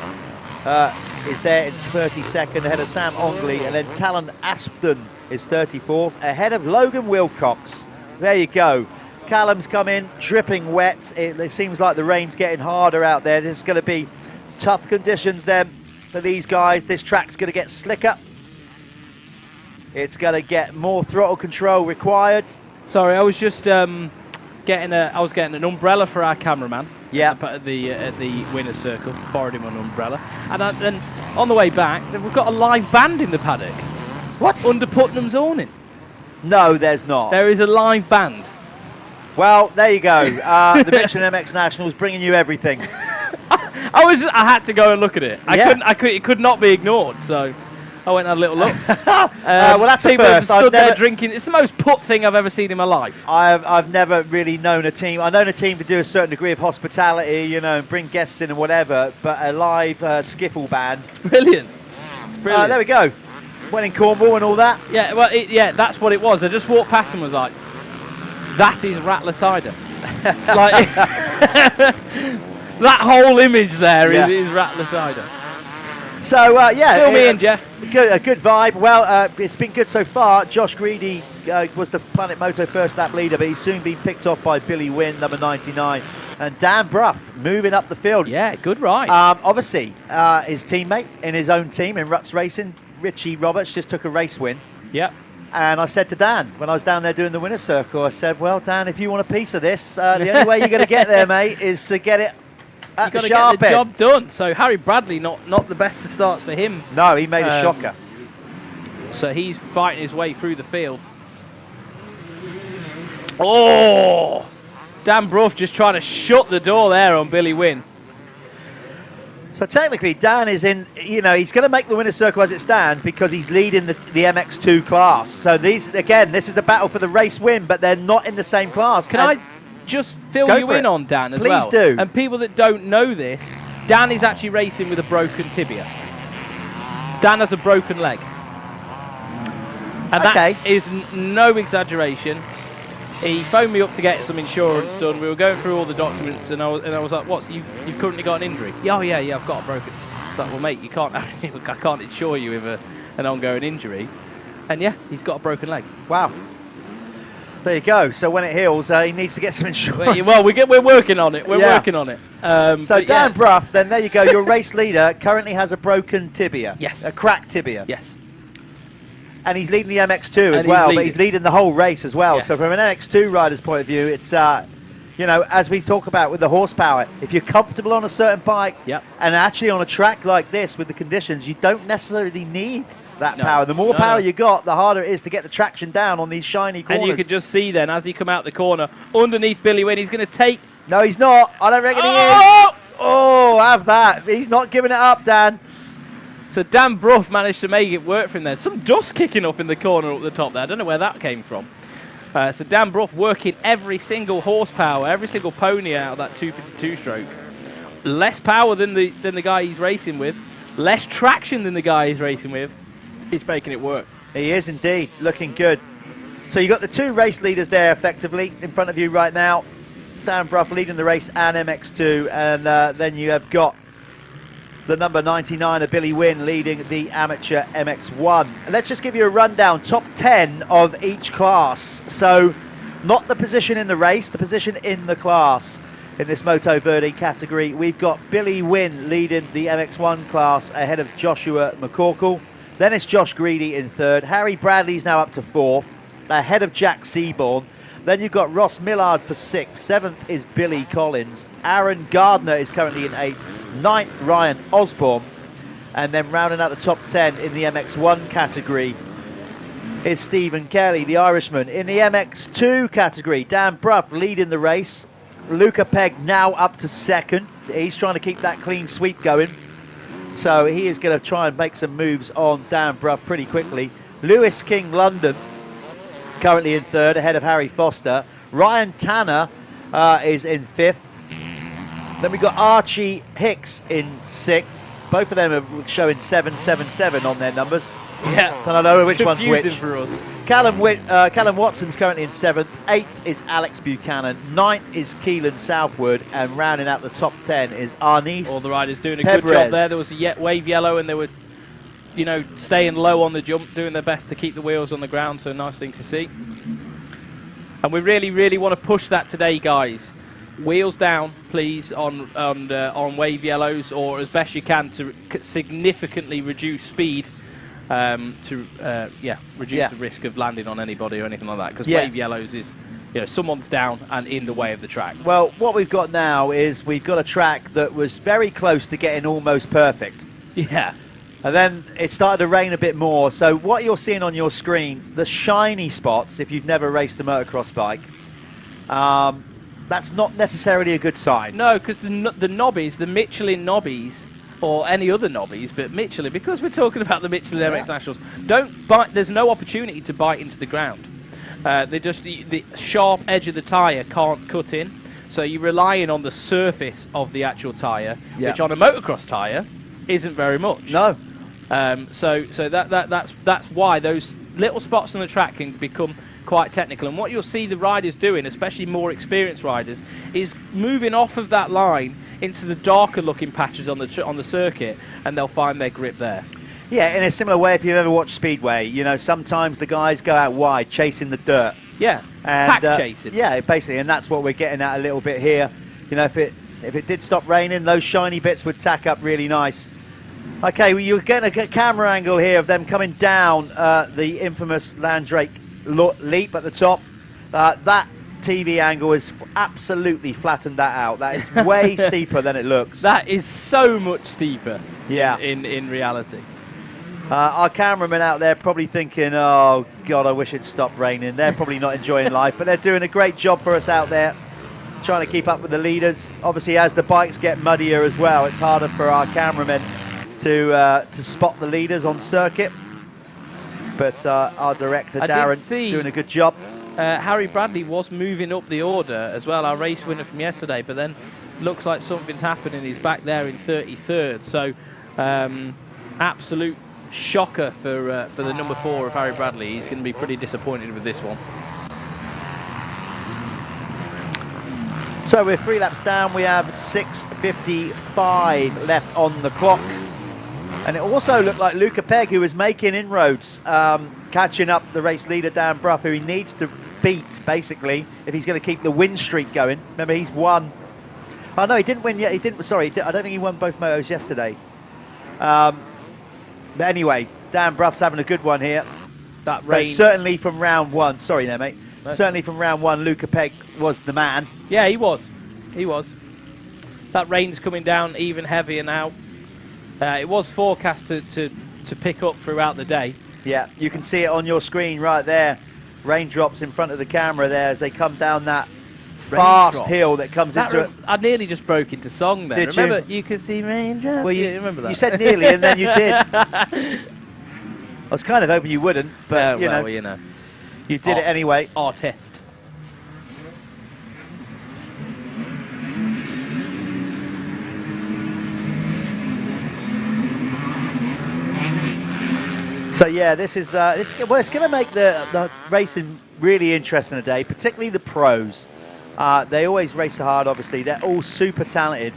is there in 32nd, ahead of Sam Ongley, and then Talon Aspden is 34th, ahead of Logan Wilcox. There you go. Callum's come in, dripping wet. It seems like the rain's getting harder out there. There's going to be tough conditions then for these guys. This track's going to get slicker. It's going to get more throttle control required. Sorry, I was just getting an umbrella for our cameraman. Yeah. At the winner's circle, borrowed him an umbrella, and then on the way back, we've got a live band in the paddock. What? Under Putnam's awning. No, there's not. There is a live band. Well, there you go. The Michelin MX Nationals bringing you everything. I had to go and look at it. It could not be ignored. So I went and had a little look. Well, that's a first. Stood there drinking. It's the most put thing I've ever seen in my life. I've never really known a team. I've known a team to do a certain degree of hospitality, you know, and bring guests in and whatever. But a live skiffle band. It's brilliant. It's brilliant. There we go. Went in Cornwall and all that. Yeah, well, that's what it was. I just walked past and was like, that is Rattler cider. Like that whole image there is Rattler cider. So fill me in, Jeff. A good vibe. Well, it's been good so far. Josh Greedy was the Planet Moto first lap leader, but he's soon been picked off by Billy Wynn, number 99, and Dan Bruff moving up the field. Yeah, good ride. Obviously, his teammate in his own team in Ruts Racing, Richie Roberts, just took a race win. Yep. And I said to Dan, when I was down there doing the winner's circle, I said, well, Dan, if you want a piece of this, the only way you're going to get there, mate, is to get it at the sharp get the end. job done. So Harry Bradley, not the best of starts for him. No, he made a shocker. So he's fighting his way through the field. Oh! Dan Bruff just trying to shut the door there on Billy Wynn. So technically, Dan is in, he's going to make the winner's circle as it stands because he's leading the MX2 class. So this is the battle for the race win, but they're not in the same class. Can I just fill you in on Dan as well? Please do. And people that don't know this, Dan is actually racing with a broken tibia. Dan has a broken leg. And that is no exaggeration. He phoned me up to get some insurance done. We were going through all the documents, and I was like, "What's you've currently got an injury?" "Yeah, I've got a broken." It's like, "Well, mate, you can't. I can't insure you with an ongoing injury." And yeah, he's got a broken leg. Wow. There you go. So when it heals, he needs to get some insurance. Well, we're working on it. We're working on it. So Dan Bruff, then there you go. Your race leader currently has a broken tibia. Yes. A cracked tibia. Yes. And he's leading the MX2 as well, but he's leading the whole race as well. Yes. So from an MX2 rider's point of view, it's, as we talk about with the horsepower, if you're comfortable on a certain bike and actually on a track like this with the conditions, you don't necessarily need that power. The more power you got, the harder it is to get the traction down on these shiny corners. And you could just see then, as he come out the corner, underneath Billy Wynn, he's going to take... No, he's not. I don't reckon he is. Oh, have that. He's not giving it up, Dan. So Dan Bruff managed to make it work for him there. Some dust kicking up in the corner up the top there. I don't know where that came from. So Dan Bruff working every single horsepower, every single pony out of that 252 stroke. Less power than the guy he's racing with. Less traction than the guy he's racing with. He's making it work. He is indeed. Looking good. So you've got the two race leaders there effectively in front of you right now. Dan Bruff leading the race and MX2. And then you have got the number 99 of Billy Wynn leading the amateur MX1. Let's just give you a rundown. Top 10 of each class. So not the position in the race, the position in the class. In this Moto Verde category, we've got Billy Wynn leading the MX1 class ahead of Joshua McCorkle. Then it's Josh Greedy in third. Harry Bradley's now up to fourth, ahead of Jack Seaborn. Then you've got Ross Millard for sixth. Seventh is Billy Collins. Aaron Gardner is currently in eighth. Ninth, Ryan Osborne. And then rounding out the top 10 in the MX1 category is Stephen Kelly, the Irishman. In the MX2 category, Dan Bruff leading the race. Luca Pegg now up to second. He's trying to keep that clean sweep going. So he is going to try and make some moves on Dan Bruff pretty quickly. Lewis King London currently in third, ahead of Harry Foster. Ryan Tanner is in fifth. Then we've got Archie Hicks in sixth. Both of them are showing 777 on their numbers. Yeah. So I don't know which one's which. Confusing for us. Callum Watson's currently in 7th. 8th is Alex Buchanan. 9th is Keelan Southwood. And rounding out the top 10 is Arnice. All the riders doing a good job there. There was a wave yellow, and they were, you know, staying low on the jump, doing their best to keep the wheels on the ground. So nice thing to see. And we really, really want to push that today, guys. Wheels down, please, on wave yellows, or as best you can to significantly reduce speed. Reduce the risk of landing on anybody or anything like that, because wave yellows is, you know, someone's down and in the way of the track. Well, what we've got now is we've got a track that was very close to getting almost perfect. Yeah. And then it started to rain a bit more. So what you're seeing on your screen, the shiny spots, if you've never raced a motocross bike, that's not necessarily a good sign. No, because the knobbies, the Michelin knobbies, or any other knobbies, but Michelin, because we're talking about the Michelin MX Nationals, don't bite. There's no opportunity to bite into the ground. They just the sharp edge of the tyre can't cut in, so you're relying on the surface of the actual tyre, which on a motocross tyre isn't very much. No. So that's why those little spots on the track can become quite technical. And what you'll see the riders doing, especially more experienced riders, is moving off of that line into the darker looking patches on the circuit, and they'll find their grip there. Yeah, in a similar way, if you've ever watched Speedway, you know, sometimes the guys go out wide chasing the dirt. Yeah, and, pack chasing. Yeah, basically, and that's what we're getting at a little bit here. You know, if it did stop raining, those shiny bits would tack up really nice. Okay, well, you're getting a camera angle here of them coming down the infamous Landrake leap at the top. That TV angle has absolutely flattened that out. That is way steeper than it looks. That is so much steeper. Yeah. In reality. Our cameramen out there probably thinking, oh God, I wish it stopped raining. They're probably not enjoying life, but they're doing a great job for us out there, trying to keep up with the leaders. Obviously, as the bikes get muddier as well, it's harder for our cameramen to spot the leaders on circuit. But our director, Darren, doing a good job. Harry Bradley was moving up the order as well, our race winner from yesterday, but then looks like something's happening. He's back there in 33rd. So absolute shocker for the number 4 of Harry Bradley. He's going to be pretty disappointed with this one. So we're 3 laps down. We have 6:55 left on the clock. And it also looked like Luca Pegg, who was making inroads, catching up the race leader, Dan Bruff, who he needs to beat, basically, if he's going to keep the win streak going. Remember, he's won. Oh, no, he didn't win yet. He didn't. Sorry, I don't think he won both motos yesterday. But anyway, Dan Bruff's having a good one here. That rain. But certainly from round 1. Sorry there, mate. No. Certainly from round 1, Luca Pegg was the man. Yeah, he was. He was. That rain's coming down even heavier now. It was forecast to pick up throughout the day. Yeah, you can see it on your screen right there. Raindrops in front of the camera there as they come down that fast hill that comes into it. I nearly just broke into song there. Did remember, you could see raindrops. Well, you remember that? You said nearly and then you did. I was kind of hoping you wouldn't, but you know, you did it anyway. Artist. So yeah, this is well, it's going to make the racing really interesting today, particularly the pros. They always race hard, obviously. They're all super talented,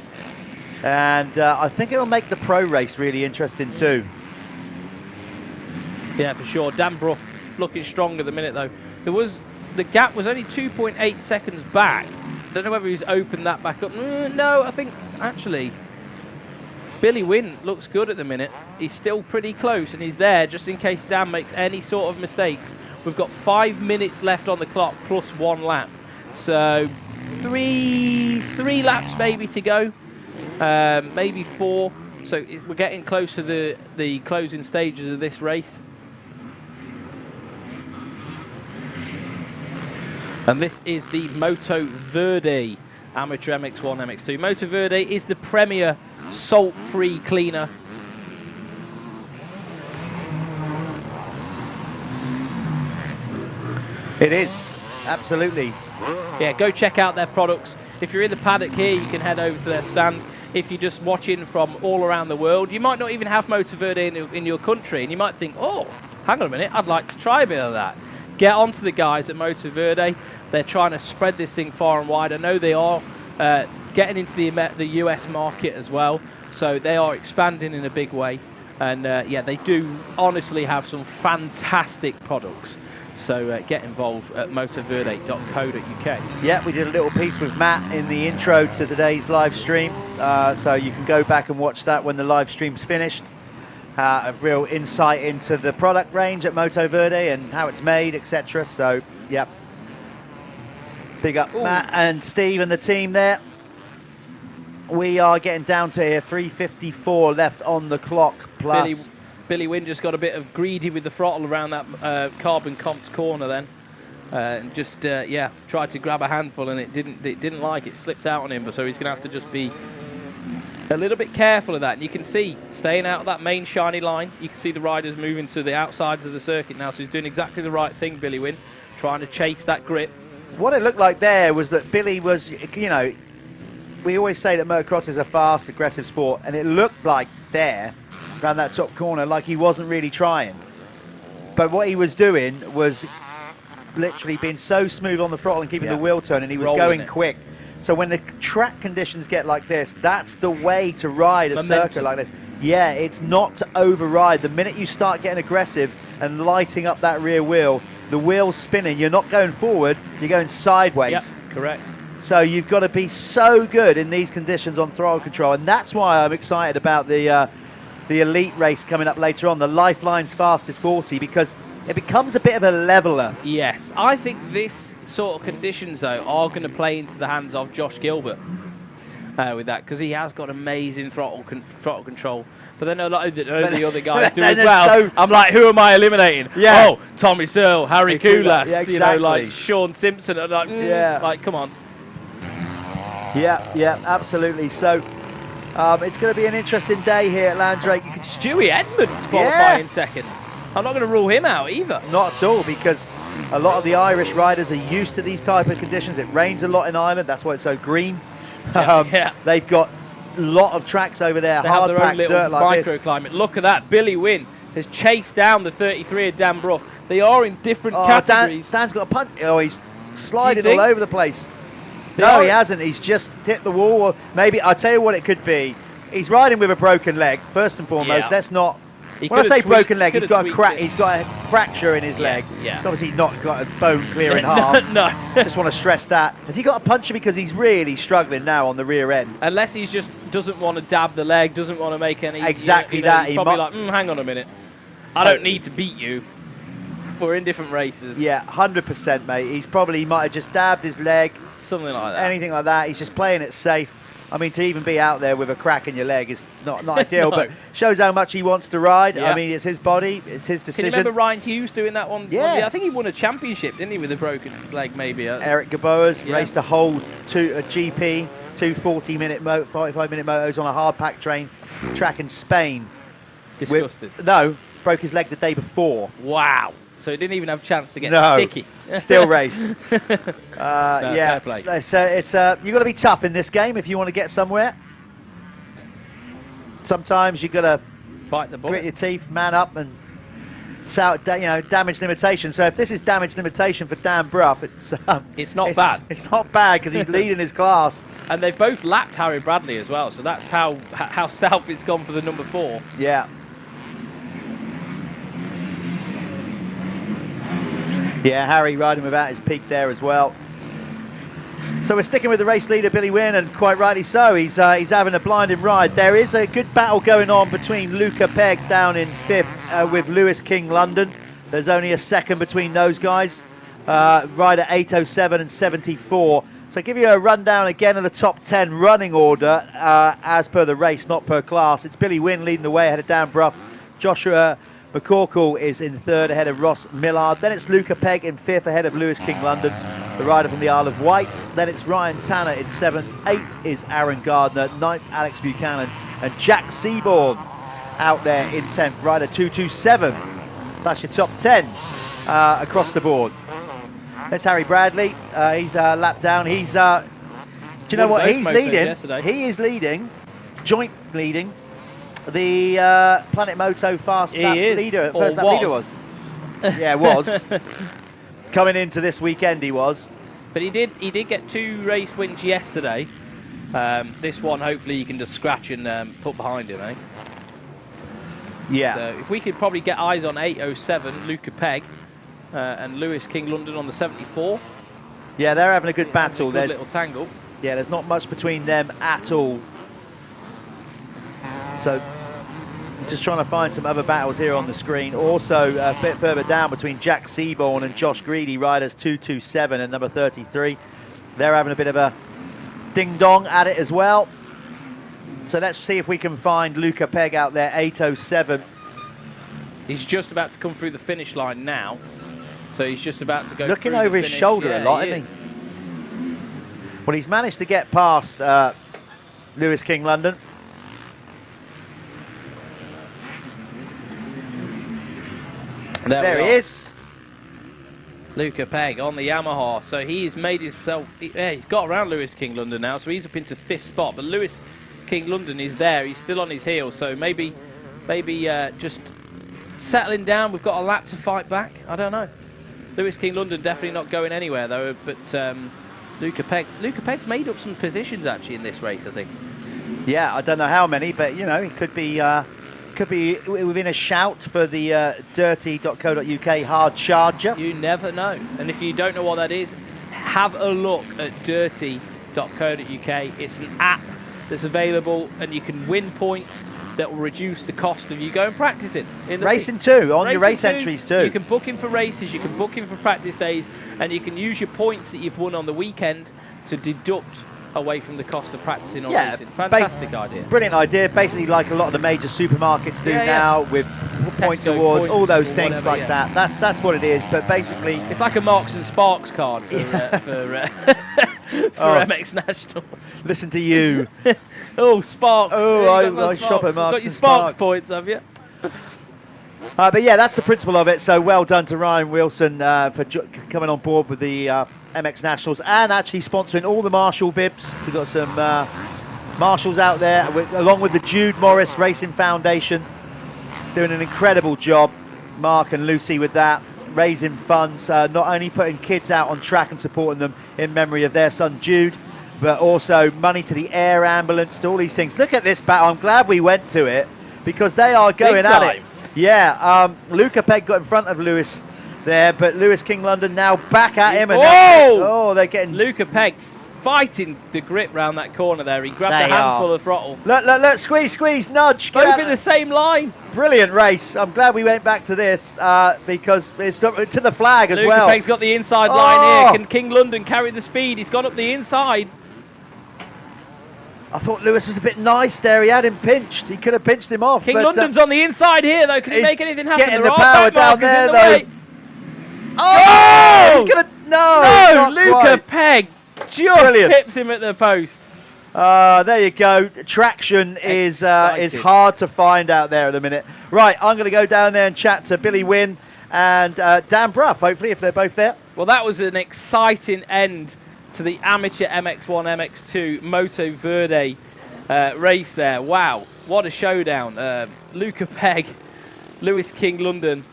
and I think it will make the pro race really interesting too. Yeah, for sure. Dan Bruff looking strong at the minute though. The gap was only 2.8 seconds back. Don't know whether he's opened that back up. No, I think actually Billy Wynn looks good at the minute. He's still pretty close, and he's there just in case Dan makes any sort of mistakes. We've got 5 minutes left on the clock plus 1 lap. So three laps maybe to go, maybe 4. So we're getting close to the closing stages of this race. And this is the Moto Verde Amateur MX1, MX2. Moto Verde is the premier salt-free cleaner. It is, absolutely. Yeah, go check out their products. If you're in the paddock here, you can head over to their stand. If you're just watching from all around the world, you might not even have Moto Verde in your country, and you might think, oh, hang on a minute, I'd like to try a bit of that. get onto the guys at Moto Verde. They're trying to spread this thing far and wide. I know they are getting into the US market as well, so they are expanding in a big way. And yeah, they do honestly have some fantastic products. So get involved at motoverde.co.uk. Yeah, we did a little piece with Matt in the intro to today's live stream. So you can go back and watch that when the live stream's finished. A real insight into the product range at Moto Verde and how it's made, etc. So, yeah. Big up Matt and Steve and the team there. We are getting down to here, 3:54 left on the clock plus. Billy Wynn just got a bit of greedy with the throttle around that carbon comped corner then. And just, yeah, tried to grab a handful and it didn't like it, slipped out on him. So he's going to have to just be a little bit careful of that. And you can see, staying out of that main shiny line, you can see the riders moving to the outsides of the circuit now. So he's doing exactly the right thing, Billy Wynn, trying to chase that grip. What it looked like there was that Billy was, you know, we always say that motocross is a fast, aggressive sport, and it looked like there, around that top corner, like he wasn't really trying. But what he was doing was literally being so smooth on the throttle and keeping the wheel turn, and he was going quick. So when the track conditions get like this, that's the way to ride a circuit like this. Yeah, it's not to override. The minute you start getting aggressive and lighting up that rear wheel, the wheel's spinning, you're not going forward, you're going sideways. Yep, correct. So you've got to be so good in these conditions on throttle control, and that's why I'm excited about the elite race coming up later on, the Lifeline's Fastest 40, because it becomes a bit of a leveler. Yes, I think this sort of conditions, though, are going to play into the hands of Josh Gilbert with that, because he has got amazing throttle control. But then a lot of the other guys do as well. I'm like, who am I eliminating? Yeah. Oh, Tommy Searle, Harry Kullas, yeah, exactly. You know, like Sean Simpson. And like, like, come on. Yeah, absolutely. So it's going to be an interesting day here at Landrake. Stewie Edmonds qualifying second. I'm not going to rule him out either. Not at all, because a lot of the Irish riders are used to these type of conditions. It rains a lot in Ireland. That's why it's so green. They've got a lot of tracks over there, they have their own little dirt like microclimate. Look at that. Billy Wynn has chased down the 33 of Dan Bruff. They are in different categories. Dan's got a punch. Oh, he's sliding all over the place. No, he hasn't. He's just hit the wall. Or maybe, I'll tell you what it could be. He's riding with a broken leg, first and foremost. Yeah. That's not... When I say broken leg, he's got a crack. He's got a fracture in his leg. Yeah. He's obviously not got a bone clear in half. No. Just want to stress that. Has he got a puncture because he's really struggling now on the rear end? Unless he just doesn't want to dab the leg, doesn't want to make any... Exactly that. He's probably like, hang on a minute. I don't need to beat you. We're in different races. Yeah, 100%, mate. He might have just dabbed his leg. Something like that. Anything like that. He's just playing it safe. I mean, to even be out there with a crack in your leg is not ideal, but shows how much he wants to ride. Yeah. I mean, it's his body, it's his decision. Can you remember Ryan Hughes doing that one? Yeah. I think he won a championship, didn't he, with a broken leg, maybe? Eric Gaboa's raced a whole GP, 45-minute motos on a hard-packed track in Spain. Disgusted. No, broke his leg the day before. Wow. So he didn't even have a chance to get sticky. Still raced. Fair play. You've got to be tough in this game if you want to get somewhere. Sometimes you've got to bite the bullet, grit your teeth, man up, and shout, damage limitation. So if this is damage limitation for Dan Bruff, it's not bad. It's not bad because he's leading his class. And they've both lapped Harry Bradley as well. So that's how south it's gone for the number 4. Yeah. Yeah, Harry riding without his peak there as well. So we're sticking with the race leader, Billy Wynn, and quite rightly so. He's having a blinding ride. There is a good battle going on between Luca Pegg down in 5th with Lewis King London. There's only a second between those guys. Rider 807 and 74. So I'll give you a rundown again of the top 10 running order as per the race, not per class. It's Billy Wynn leading the way ahead of Dan Bruff. Joshua McCorkle is in 3rd ahead of Ross Millard. Then it's Luca Pegg in 5th ahead of Lewis King London, the rider from the Isle of Wight. Then it's Ryan Tanner in 7th. 8th is Aaron Gardner. 9th, Alex Buchanan. And Jack Seaborn out there in 10th. Rider 227. That's your top 10 across the board. There's Harry Bradley. He's lapped down. He's, do you know what? He's leading. Yesterday. He is leading, joint leading, the Planet Moto Fast Lap leader. First lap leader was. Yeah, was. coming into this weekend, he was. But he did get 2 race wins yesterday. This one, hopefully, you can just scratch and put behind him, eh? Yeah. So if we could probably get eyes on 807, Luca Pegg, and Lewis King London on the 74. Yeah, they're having a good battle. Good little tangle. Yeah, there's not much between them at all. So, just trying to find some other battles here on the screen. Also, a bit further down between Jack Seaborn and Josh Greedy, riders 227 and number 33. They're having a bit of a ding-dong at it as well. So let's see if we can find Luca Pegg out there, 807. He's just about to come through the finish line now. So he's just about to go looking through over the his finish. shoulder Yeah, a lot, he isn't he? Well, he's managed to get past Lewis King London. There he is. Luca Pegg on the Yamaha. So he's made himself, he's got around Lewis King London now, so he's up into 5th spot. But Lewis King London is there. He's still on his heels, so maybe just settling down. We've got a lap to fight back. I don't know. Lewis King London definitely not going anywhere though. But Luca Pegg's made up some positions actually in this race, I think. Yeah, I don't know how many, but you know, it could be within a shout for the dirty.co.uk hard charger. You never know. And if you don't know what that is, have a look at dirty.co.uk. It's an app that's available, and you can win points that will reduce the cost of you going practicing. Racing too, on your race entries too. You can book in for races, you can book in for practice days, and you can use your points that you've won on the weekend to deduct away from the cost of practicing or racing. Fantastic idea. Brilliant idea. Basically like a lot of the major supermarkets do now with points awards, all those things whatever, like that. That's what it is. But basically, it's like a Marks and Sparks card for MX Nationals. Listen to you. Oh, Sparks. Oh, I shop at Marks and Got your Sparks points, have you? But yeah, that's the principle of it. So well done to Ryan Wilson for coming on board with the MX Nationals and actually sponsoring all the Marshall bibs. We've got some Marshalls out there, along with the Jude Morris Racing Foundation, doing an incredible job, Mark and Lucy, with that, raising funds, not only putting kids out on track and supporting them in memory of their son Jude, but also money to the air ambulance, to all these things. Look at this battle. I'm glad we went to it because they are going at it. Yeah, Luca Pegg got in front of Lewis there, but Lewis King London now back at him. And they're getting... Luca Pegg fighting the grip round that corner there. He grabbed a handful of throttle. Look, squeeze, nudge. Both in the same line. Brilliant race. I'm glad we went back to this because it's to the flag as well. Luca Pegg's got the inside line here. Can King London carry the speed? He's gone up the inside. I thought Lewis was a bit nice there. He had him pinched. He could have pinched him off. King London's on the inside here, though. Can he make anything happen? Getting the power down there, though. Oh! He's going to... No, Luca Pegg just pips him at the post. There you go. Traction is hard to find out there at the minute. Right, I'm going to go down there and chat to Billy Wynn and Dan Brough, hopefully, if they're both there. Well, that was an exciting end to the amateur MX1, MX2 Moto Verde race there. Wow, what a showdown. Luca Pegg, Lewis King London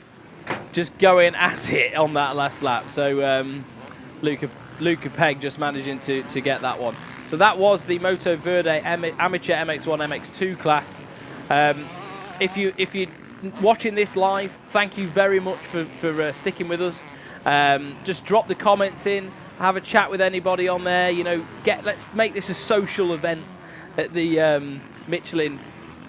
just going at it on that last lap. So Luca Pegg just managing to get that one. So that was the Moto Verde amateur MX1, MX2 class. If you're watching this live, thank you very much for sticking with us. Just drop the comments in, have a chat with anybody on there. You know, let's make this a social event at the Michelin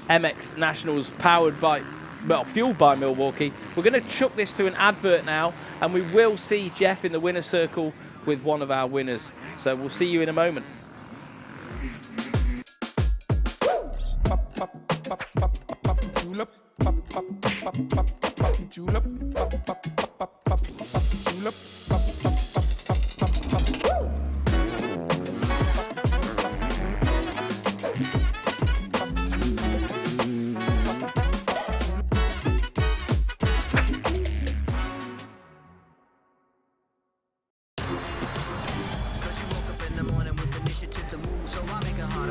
MX Nationals, fueled by Milwaukee. We're going to chuck this to an advert now, and we will see Jeff in the winner's circle with one of our winners. So we'll see you in a moment. To move, so I make it hard.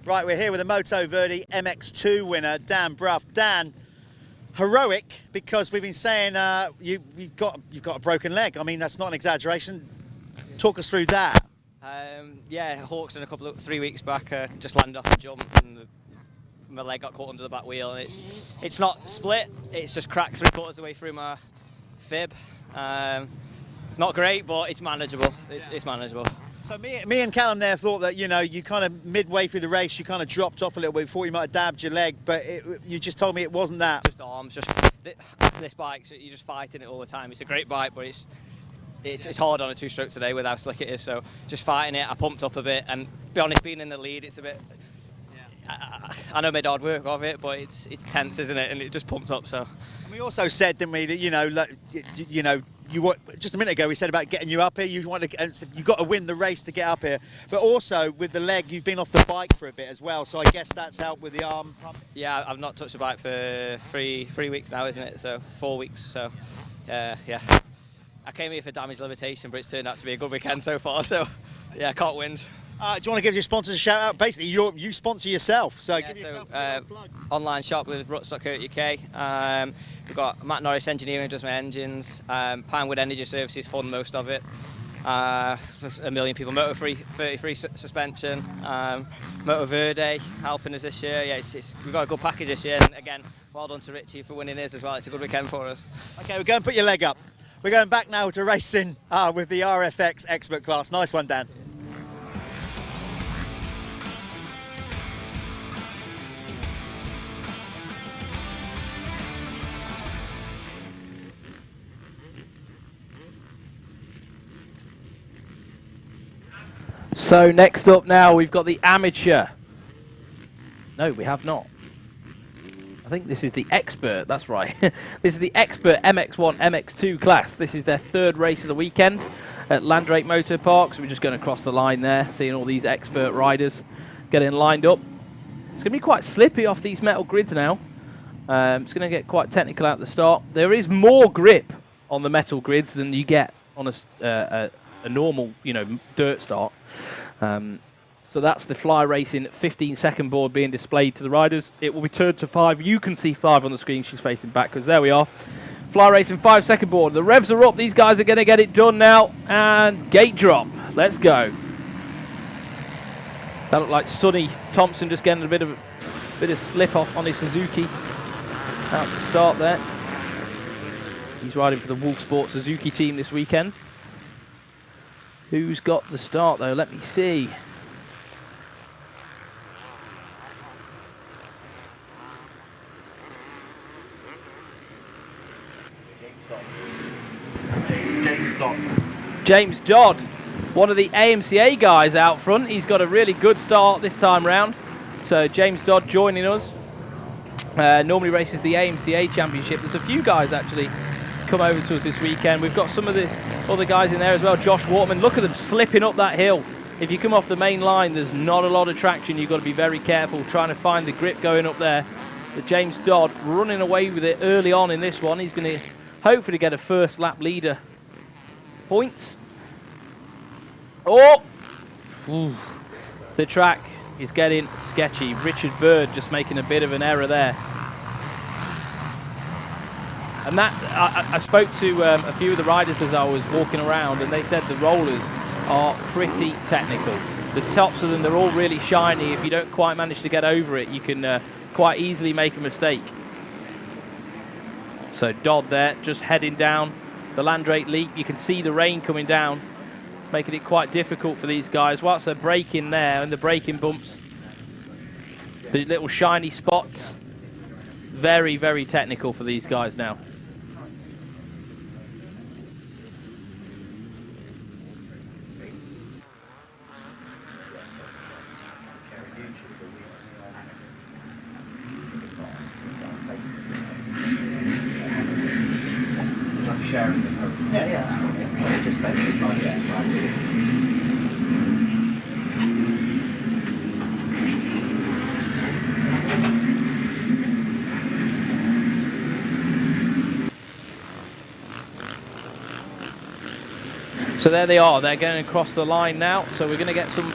Right, we're here with the Moto Verde MX2 winner, Dan Brough. Dan, heroic, because we've been saying you've got a broken leg. I mean, that's not an exaggeration. Talk us through that. Yeah, Hawkstone 3 weeks back, just landed off a jump and my leg got caught under the back wheel, and it's not split, it's just cracked 3/4 of the way through my fib. It's not great, but it's manageable. It's manageable. So me and Callum there thought that, you know, you kind of midway through the race, you kind of dropped off a little bit before you might have dabbed your leg, but you just told me it wasn't that. Just arms, just this bike, so you're just fighting it all the time. It's a great bike, but it's hard on a two-stroke today with how slick it is, so just fighting it. I pumped up a bit, and to be honest, being in the lead, it's a bit, I know I made hard work of it, but it's tense, isn't it? And it just pumped up, so. And we also said, didn't we, that, you know, just a minute ago we said about getting you up here, you got to win the race to get up here, but also with the leg you've been off the bike for a bit as well, so I guess that's helped with the arm pump. Yeah, I've not touched the bike for three weeks now, isn't it? So 4 weeks, so yeah. I came here for damage limitation, but it's turned out to be a good weekend so far, so yeah, can't win. Do you want to give your sponsors a shout out? Basically, you sponsor yourself, so give yourself a plug. Online shop with ruts.co.uk. We've got Matt Norris Engineering, does my engines. Pinewood Energy Services fund most of it. There's a million people. Moto Free, 33 suspension. Moto Verde helping us this year. Yeah, we've got a good package this year. And again, well done to Richie for winning his as well. It's a good weekend for us. Okay, we're going to put your leg up. We're going back now to racing with the RFX Expert class. Nice one, Dan. So next up now, we've got the amateur. No, we have not. I think this is the expert, that's right. This is the expert MX1, MX2 class. This is their third race of the weekend at Landrake Moto Parc. So we're just going to cross the line there, seeing all these expert riders getting lined up. It's going to be quite slippy off these metal grids now. It's going to get quite technical at the start. There is more grip on the metal grids than you get on a normal, dirt start. So that's the Fly Racing 15-second board being displayed to the riders. It will be turned to 5. You can see 5 on the screen. She's facing backwards. There we are. Fly Racing 5-second board. The revs are up. These guys are going to get it done now. And gate drop. Let's go. That looked like Sonny Thompson just getting a bit of slip off on his Suzuki out the start there. He's riding for the Wolf Sport Suzuki team this weekend. Who's got the start though? Let me see. James Dodd, one of the AMCA guys out front. He's got a really good start this time round. So James Dodd joining us. Normally races the AMCA Championship. There's a few guys actually come over to us this weekend. We've got some of the other guys in there as well. Josh Waterman, look at them slipping up that hill. If you come off the main line, there's not a lot of traction. You've got to be very careful trying to find the grip going up there. But James Dodd running away with it early on in this one. He's going to hopefully get a first lap leader points. Oh! Ooh. The track is getting sketchy. Richard Bird just making a bit of an error there. And that, I spoke to a few of the riders as I was walking around, and they said the rollers are pretty technical. The tops of them, they're all really shiny. If you don't quite manage to get over it, you can quite easily make a mistake. So Dodd there, just heading down the Landrake Leap. You can see the rain coming down, making it quite difficult for these guys. Whilst they're braking there, and the braking bumps, the little shiny spots, very, very technical for these guys now. So there they are, they're going across the line now, so we're going to get some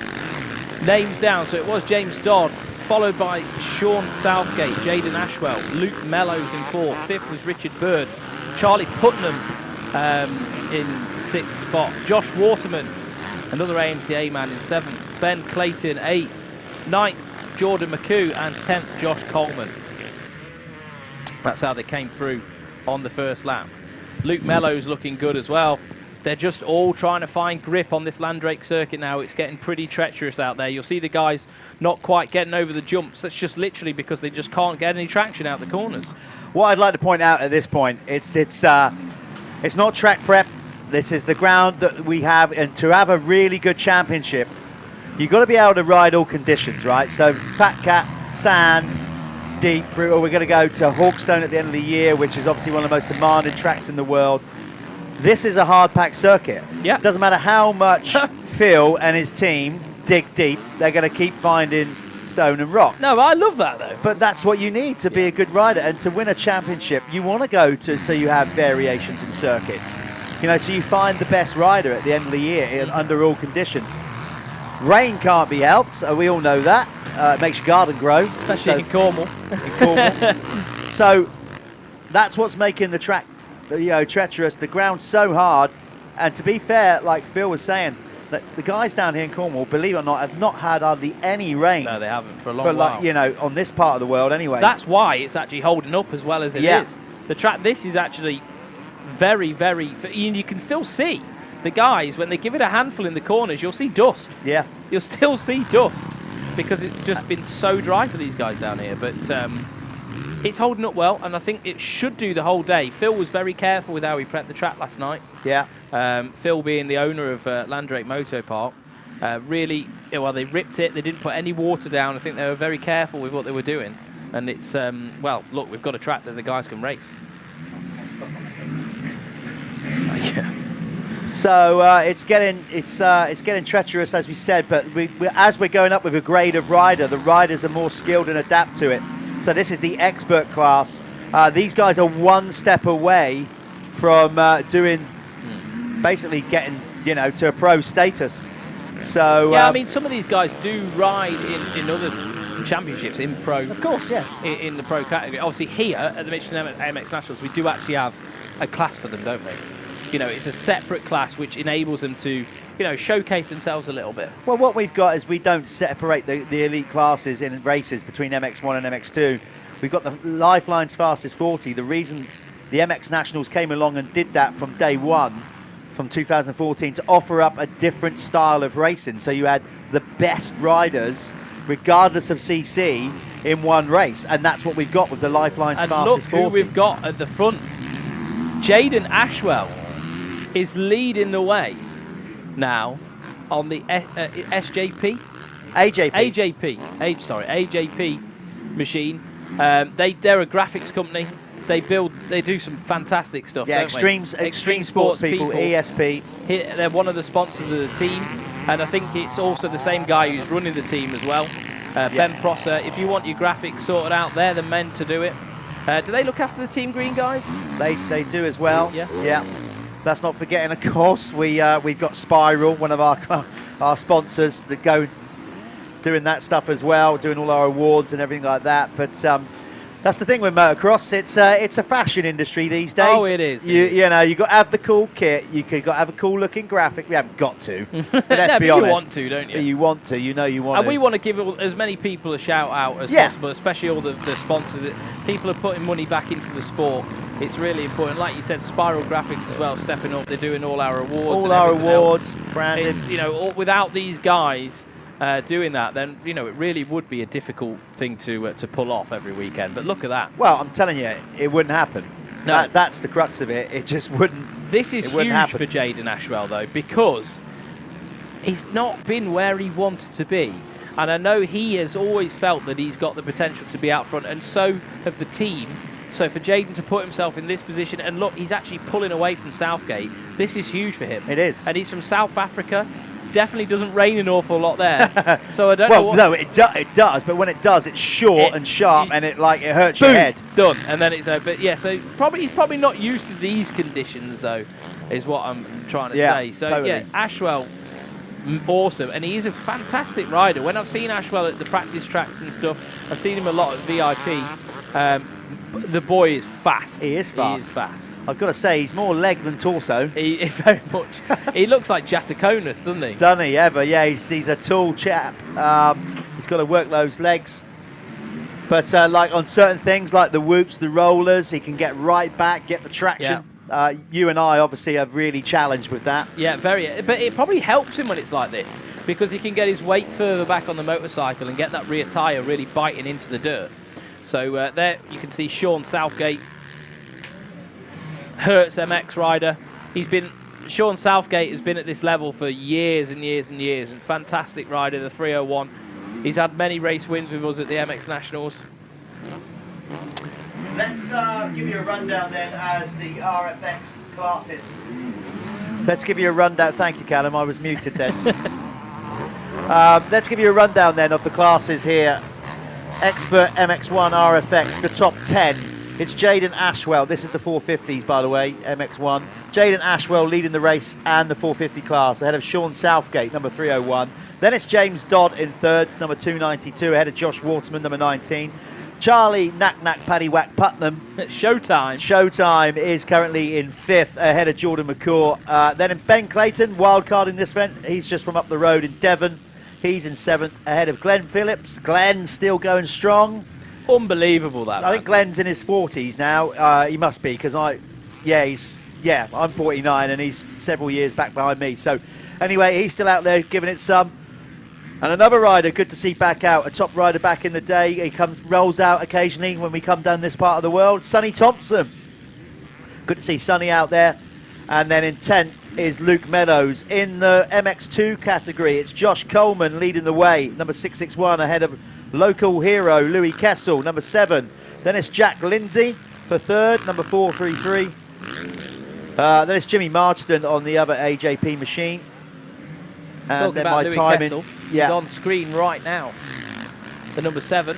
names down. So it was James Dodd, followed by Sean Southgate, Jaden Ashwell, Luke Mellows in 4th. 5th was Richard Bird, Charlie Putnam in 6th spot, Josh Waterman, another AMCA man, in 7th, Ben Clayton 8th, 9th Jordan McHugh, and 10th Josh Coleman. That's how they came through on the first lap. Luke Mellows looking good as well. They're just all trying to find grip on this Landrake circuit now. It's getting pretty treacherous out there. You'll see the guys not quite getting over the jumps. That's just literally because they just can't get any traction out the corners. What I'd like to point out at this point, it's not track prep. This is the ground that we have, and to have a really good championship, you've got to be able to ride all conditions, right? So Fat Cat, sand, deep, brutal. We're going to go to Hawkstone at the end of the year, which is obviously one of the most demanding tracks in the world. This is a hard-packed circuit. Yeah. Doesn't matter how much Phil and his team dig deep, they're going to keep finding stone and rock. No, I love that though. But that's what you need to be a good rider, and to win a championship, you want to go to, so you have variations in circuits. You know, so you find the best rider at the end of the year under all conditions. Rain can't be helped, we all know that. It makes your garden grow. Especially in Cornwall. So that's what's making the track, treacherous. The ground's so hard, and to be fair, like Phil was saying, that the guys down here in Cornwall, believe it or not, have not had hardly any rain. No, they haven't for a long while. On this part of the world anyway. That's why it's actually holding up as well as it is. The track, this is actually very, very, you can still see the guys, when they give it a handful in the corners, you'll see dust. Yeah. You'll still see dust because it's just been so dry for these guys down here. But it's holding up well, and I think it should do the whole day. Phil was very careful with how he prepped the track last night. Yeah. Phil being the owner of Landrake Moto Parc, really, well, they ripped it. They didn't put any water down. I think they were very careful with what they were doing. And it's, well, look, we've got a track that the guys can race. Yeah. So it's getting treacherous, as we said, but as we're going up with a grade of rider, the riders are more skilled and adapt to it. So this is the expert class. These guys are one step away from basically getting, to a pro status. So yeah, I mean, some of these guys do ride in other championships, in pro. Of course, yeah. In the pro category. Obviously here at the Michelin MX Nationals, we do actually have a class for them, don't we? It's a separate class which enables them to, showcase themselves a little bit. Well, what we've got is we don't separate the elite classes in races between MX1 and MX2. We've got the Lifeline's Fastest 40. The reason the MX Nationals came along and did that from day one, from 2014, to offer up a different style of racing. So you had the best riders, regardless of CC, in one race. And that's what we've got with the Lifeline's Fastest 40. And look who we've got at the front. Jaden Ashwell is leading the way now on the AJP machine. They're a graphics company. They do some fantastic stuff. Yeah, don't extreme sports people, ESP. They're one of the sponsors of the team, and I think it's also the same guy who's running the team as well. Ben Prosser. If you want your graphics sorted out, they're the men to do it. Do they look after the Team Green guys? They do as well. Yeah. Let's not forgetting, of course, we've got Spiral, one of our sponsors, that go doing that stuff as well, doing all our awards and everything like that. But that's the thing with motocross. It's a fashion industry these days. Oh, it is. You got to have the cool kit. You got to have a cool looking graphic. We haven't got to. But let's be honest. You want to, don't you? But you want to. You want to. And we want to give as many people a shout out as possible, especially all the sponsors. People are putting money back into the sport. It's really important. Like you said, Spiral Graphics as well, stepping up. They're doing all our awards. All our awards, branded. It's, without these guys doing that, then it really would be a difficult thing to pull off every weekend. But look at that. Well, I'm telling you, it wouldn't happen. No. That's the crux of it. It just wouldn't. This is huge for Jaden Ashwell though, because he's not been where he wanted to be. And I know he has always felt that he's got the potential to be out front, and so have the team. So for Jaden to put himself in this position, and look, he's actually pulling away from Southgate. This is huge for him. It is. And he's from South Africa. Definitely doesn't rain an awful lot there. So I don't know. Well, no, it does. But when it does, it's short and sharp, and it hurts your head. Done. And then it's but yeah. So he's probably not used to these conditions though, is what I'm trying to say. So totally. yeah, Ashwell awesome, and he's a fantastic rider. When I've seen Ashwell at the practice tracks and stuff, I've seen him a lot at VIP. The boy is fast. He is fast. He is fast. I've got to say, he's more leg than torso. He very much. He looks like Jasiconis, doesn't he? Doesn't he ever? Yeah, he's a tall chap. He's got to work those legs. But like on certain things, like the whoops, the rollers, he can get right back, get the traction. Yeah. You and I obviously are really challenged with that. Yeah, very. But it probably helps him when it's like this, because he can get his weight further back on the motorcycle and get that rear tyre really biting into the dirt. So there you can see Sean Southgate, Hertz MX rider. Sean Southgate has been at this level for years and years and years, and fantastic rider, the 301. He's had many race wins with us at the MX Nationals. Let's give you a rundown then as the RFX classes. Let's give you a rundown. Thank you, Callum. I was muted then. Let's give you a rundown then of the classes here. Expert MX1 RFX, the top 10. It's Jaden Ashwell. This is the 450s, by the way, MX1. Jaden Ashwell leading the race and the 450 class, ahead of Sean Southgate, number 301. Then it's James Dodd in third, number 292, ahead of Josh Waterman, number 19. Charlie Knack Paddy Whack Putnam. Showtime is currently in fifth, ahead of Jordan McCaw. Then in Ben Clayton, wildcard in this event. He's just from up the road in Devon. He's in seventh, ahead of Glenn Phillips. Glenn still going strong. Unbelievable that. I think Glenn's in his 40s now. He must be, because I'm 49 and he's several years back behind me. So anyway, he's still out there giving it some. And another rider, good to see back out, a top rider back in the day. He rolls out occasionally when we come down this part of the world. Sonny Thompson. Good to see Sonny out there. And then in 10th is Luke Meadows. In the MX2 category, it's Josh Coleman leading the way, number 661, ahead of local hero Louis Kessel, number 7. Then it's Jack Lindsay for third, number 433. Then it's Jimmy Marsden on the other AJP machine. And Talking then about my Louis timing, Kessel, he's on screen right now. The number 7.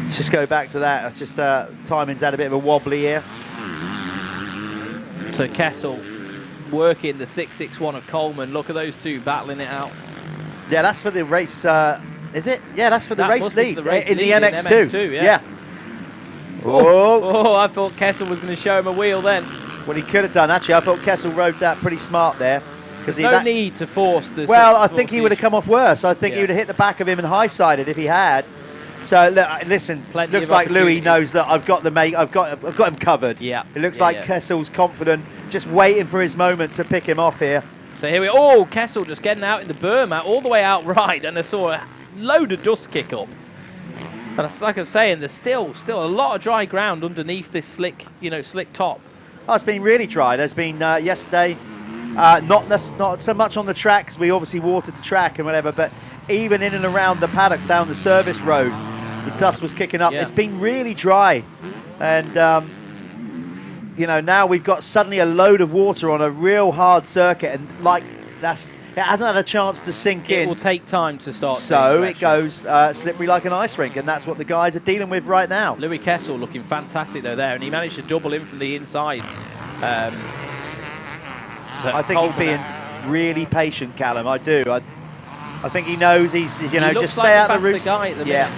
Let's just go back to that. It's just timing's had a bit of a wobbly here. So Kessel working the 661 of Coleman. Look at those two battling it out. Yeah, that's for the race. Is it? Yeah, that's for the That race must be lead for the race in the lead in MX2. MX2, yeah. Yeah. Oh, I thought Kessel was going to show him a wheel then. Well, he could have done. Actually, I thought Kessel rode that pretty smart there. There's no need to force this. Well, I think he would have come off worse. I think he would have hit the back of him and high-sided if he had. So look, listen, looks like Louis knows that I've got him covered. Yeah. It looks like Kessel's confident, just waiting for his moment to pick him off here. So here we oh, Kessel just getting out in the berm, all the way out right, and I saw a load of dust kick up. And it's like I was saying, there's still a lot of dry ground underneath this slick top. Oh, it's been really dry. There's been yesterday, not so much on the track, because we obviously watered the track and whatever, but even in and around the paddock down the service road, the dust was kicking up. Yeah. It's been really dry, and now we've got suddenly a load of water on a real hard circuit, and it hasn't had a chance to sink in. It will take time to start. So it goes slippery like an ice rink, and that's what the guys are dealing with right now. Louis Kessel looking fantastic though there, and he managed to double in from the inside. I think he's being really patient, Callum. I do. I think he knows he's just stay out of the roots. Guy at the minute.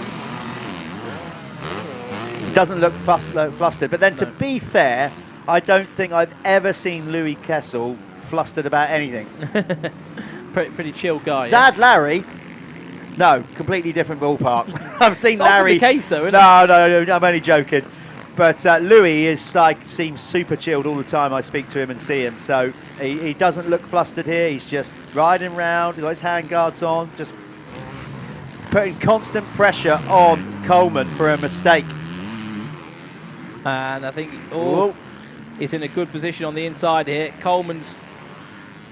Doesn't look flustered. But then to be fair, I don't think I've ever seen Louis Kessel flustered about anything. pretty chill guy. Dad Larry, no, completely different ballpark. I've seen It's Larry. often the case though, isn't no, I'm only joking. But Louis seems super chilled all the time I speak to him and see him. So he doesn't look flustered here. He's just riding around, he's got his hand guards on, just putting constant pressure on Coleman for a mistake. And I think he's in a good position on the inside here. Coleman's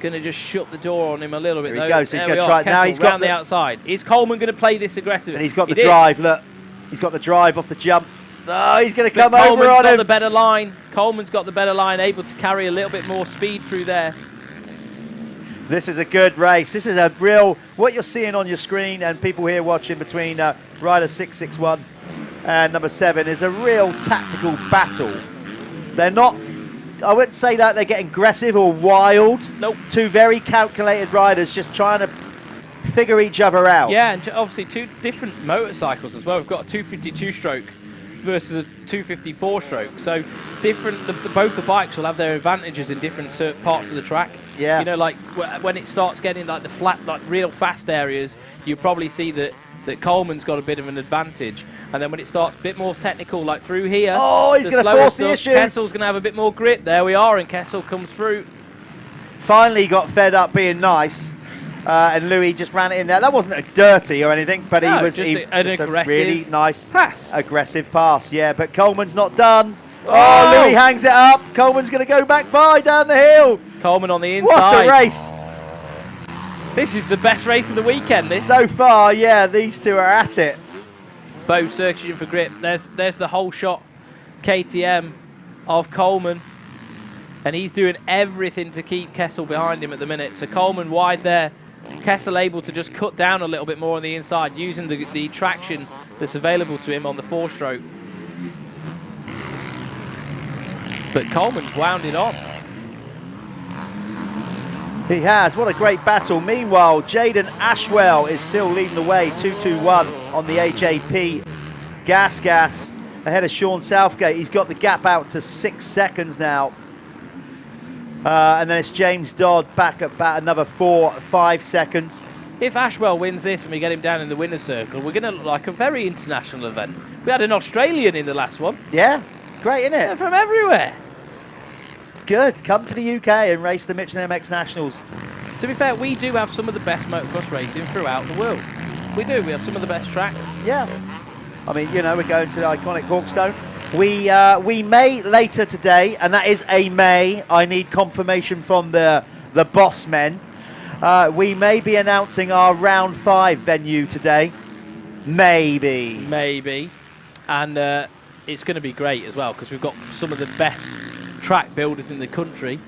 going to just shut the door on him a little bit. There he goes. So he's going to try. Kessel Now he's got the outside. Is Coleman going to play this aggressively? And he's got the drive. Look, he's got the drive off the jump. Oh, he's going to come over on him. Coleman's got the better line. Coleman's got the better line, able to carry a little bit more speed through there. This is a good race. This is a real, what you're seeing on your screen and people here watching between rider 661 and number 7 is a real tactical battle. They're not wouldn't say that they're getting aggressive or wild. Nope. Two very calculated riders just trying to figure each other out. Yeah, and obviously two different motorcycles as well. We've got a 252 stroke versus a 254 stroke. So different. Both the bikes will have their advantages in different parts of the track. Yeah. You know, like when it starts getting like the flat, like real fast areas, you probably see that Coleman's got a bit of an advantage. And then when it starts a bit more technical, like through here, oh, he's going to force the issue. Kessel's going to have a bit more grip. There we are, and Kessel comes through. Finally got fed up being nice. And Louis just ran it in there. That wasn't a dirty or anything, but no, he was just a aggressive really nice pass. Aggressive pass, yeah. But Coleman's not done. Oh, Louis hangs it up. Coleman's going to go back by down the hill. Coleman on the inside. What a race. This is the best race of the weekend, this. So far, yeah, these two are at it. Both searching for grip. There's the whole shot KTM of Coleman. And he's doing everything to keep Kessel behind him at the minute. So Coleman wide there. Kessel able to just cut down a little bit more on the inside using the traction that's available to him on the 4-stroke. But Coleman's wound it on. He has. What a great battle. Meanwhile, Jaden Ashwell is still leading the way. 2-2-1 on the HAP. Gas ahead of Sean Southgate. He's got the gap out to 6 seconds now. And then it's James Dodd back at about another 4-5 seconds. If Ashwell wins this and we get him down in the winner's circle, we're going to look like a very international event. We had an Australian in the last one. Yeah, great, isn't it? They're from everywhere. Good. Come to the UK and race the Michelin MX Nationals. To be fair, we do have some of the best motocross racing throughout the world. We do. We have some of the best tracks. Yeah. I mean, you know, we're going to the iconic Hawkstone. We may later today, and that is a may. I need confirmation from the boss men. We may be announcing our round 5 venue today. Maybe. And it's going to be great as well because we've got some of the best track builders in the country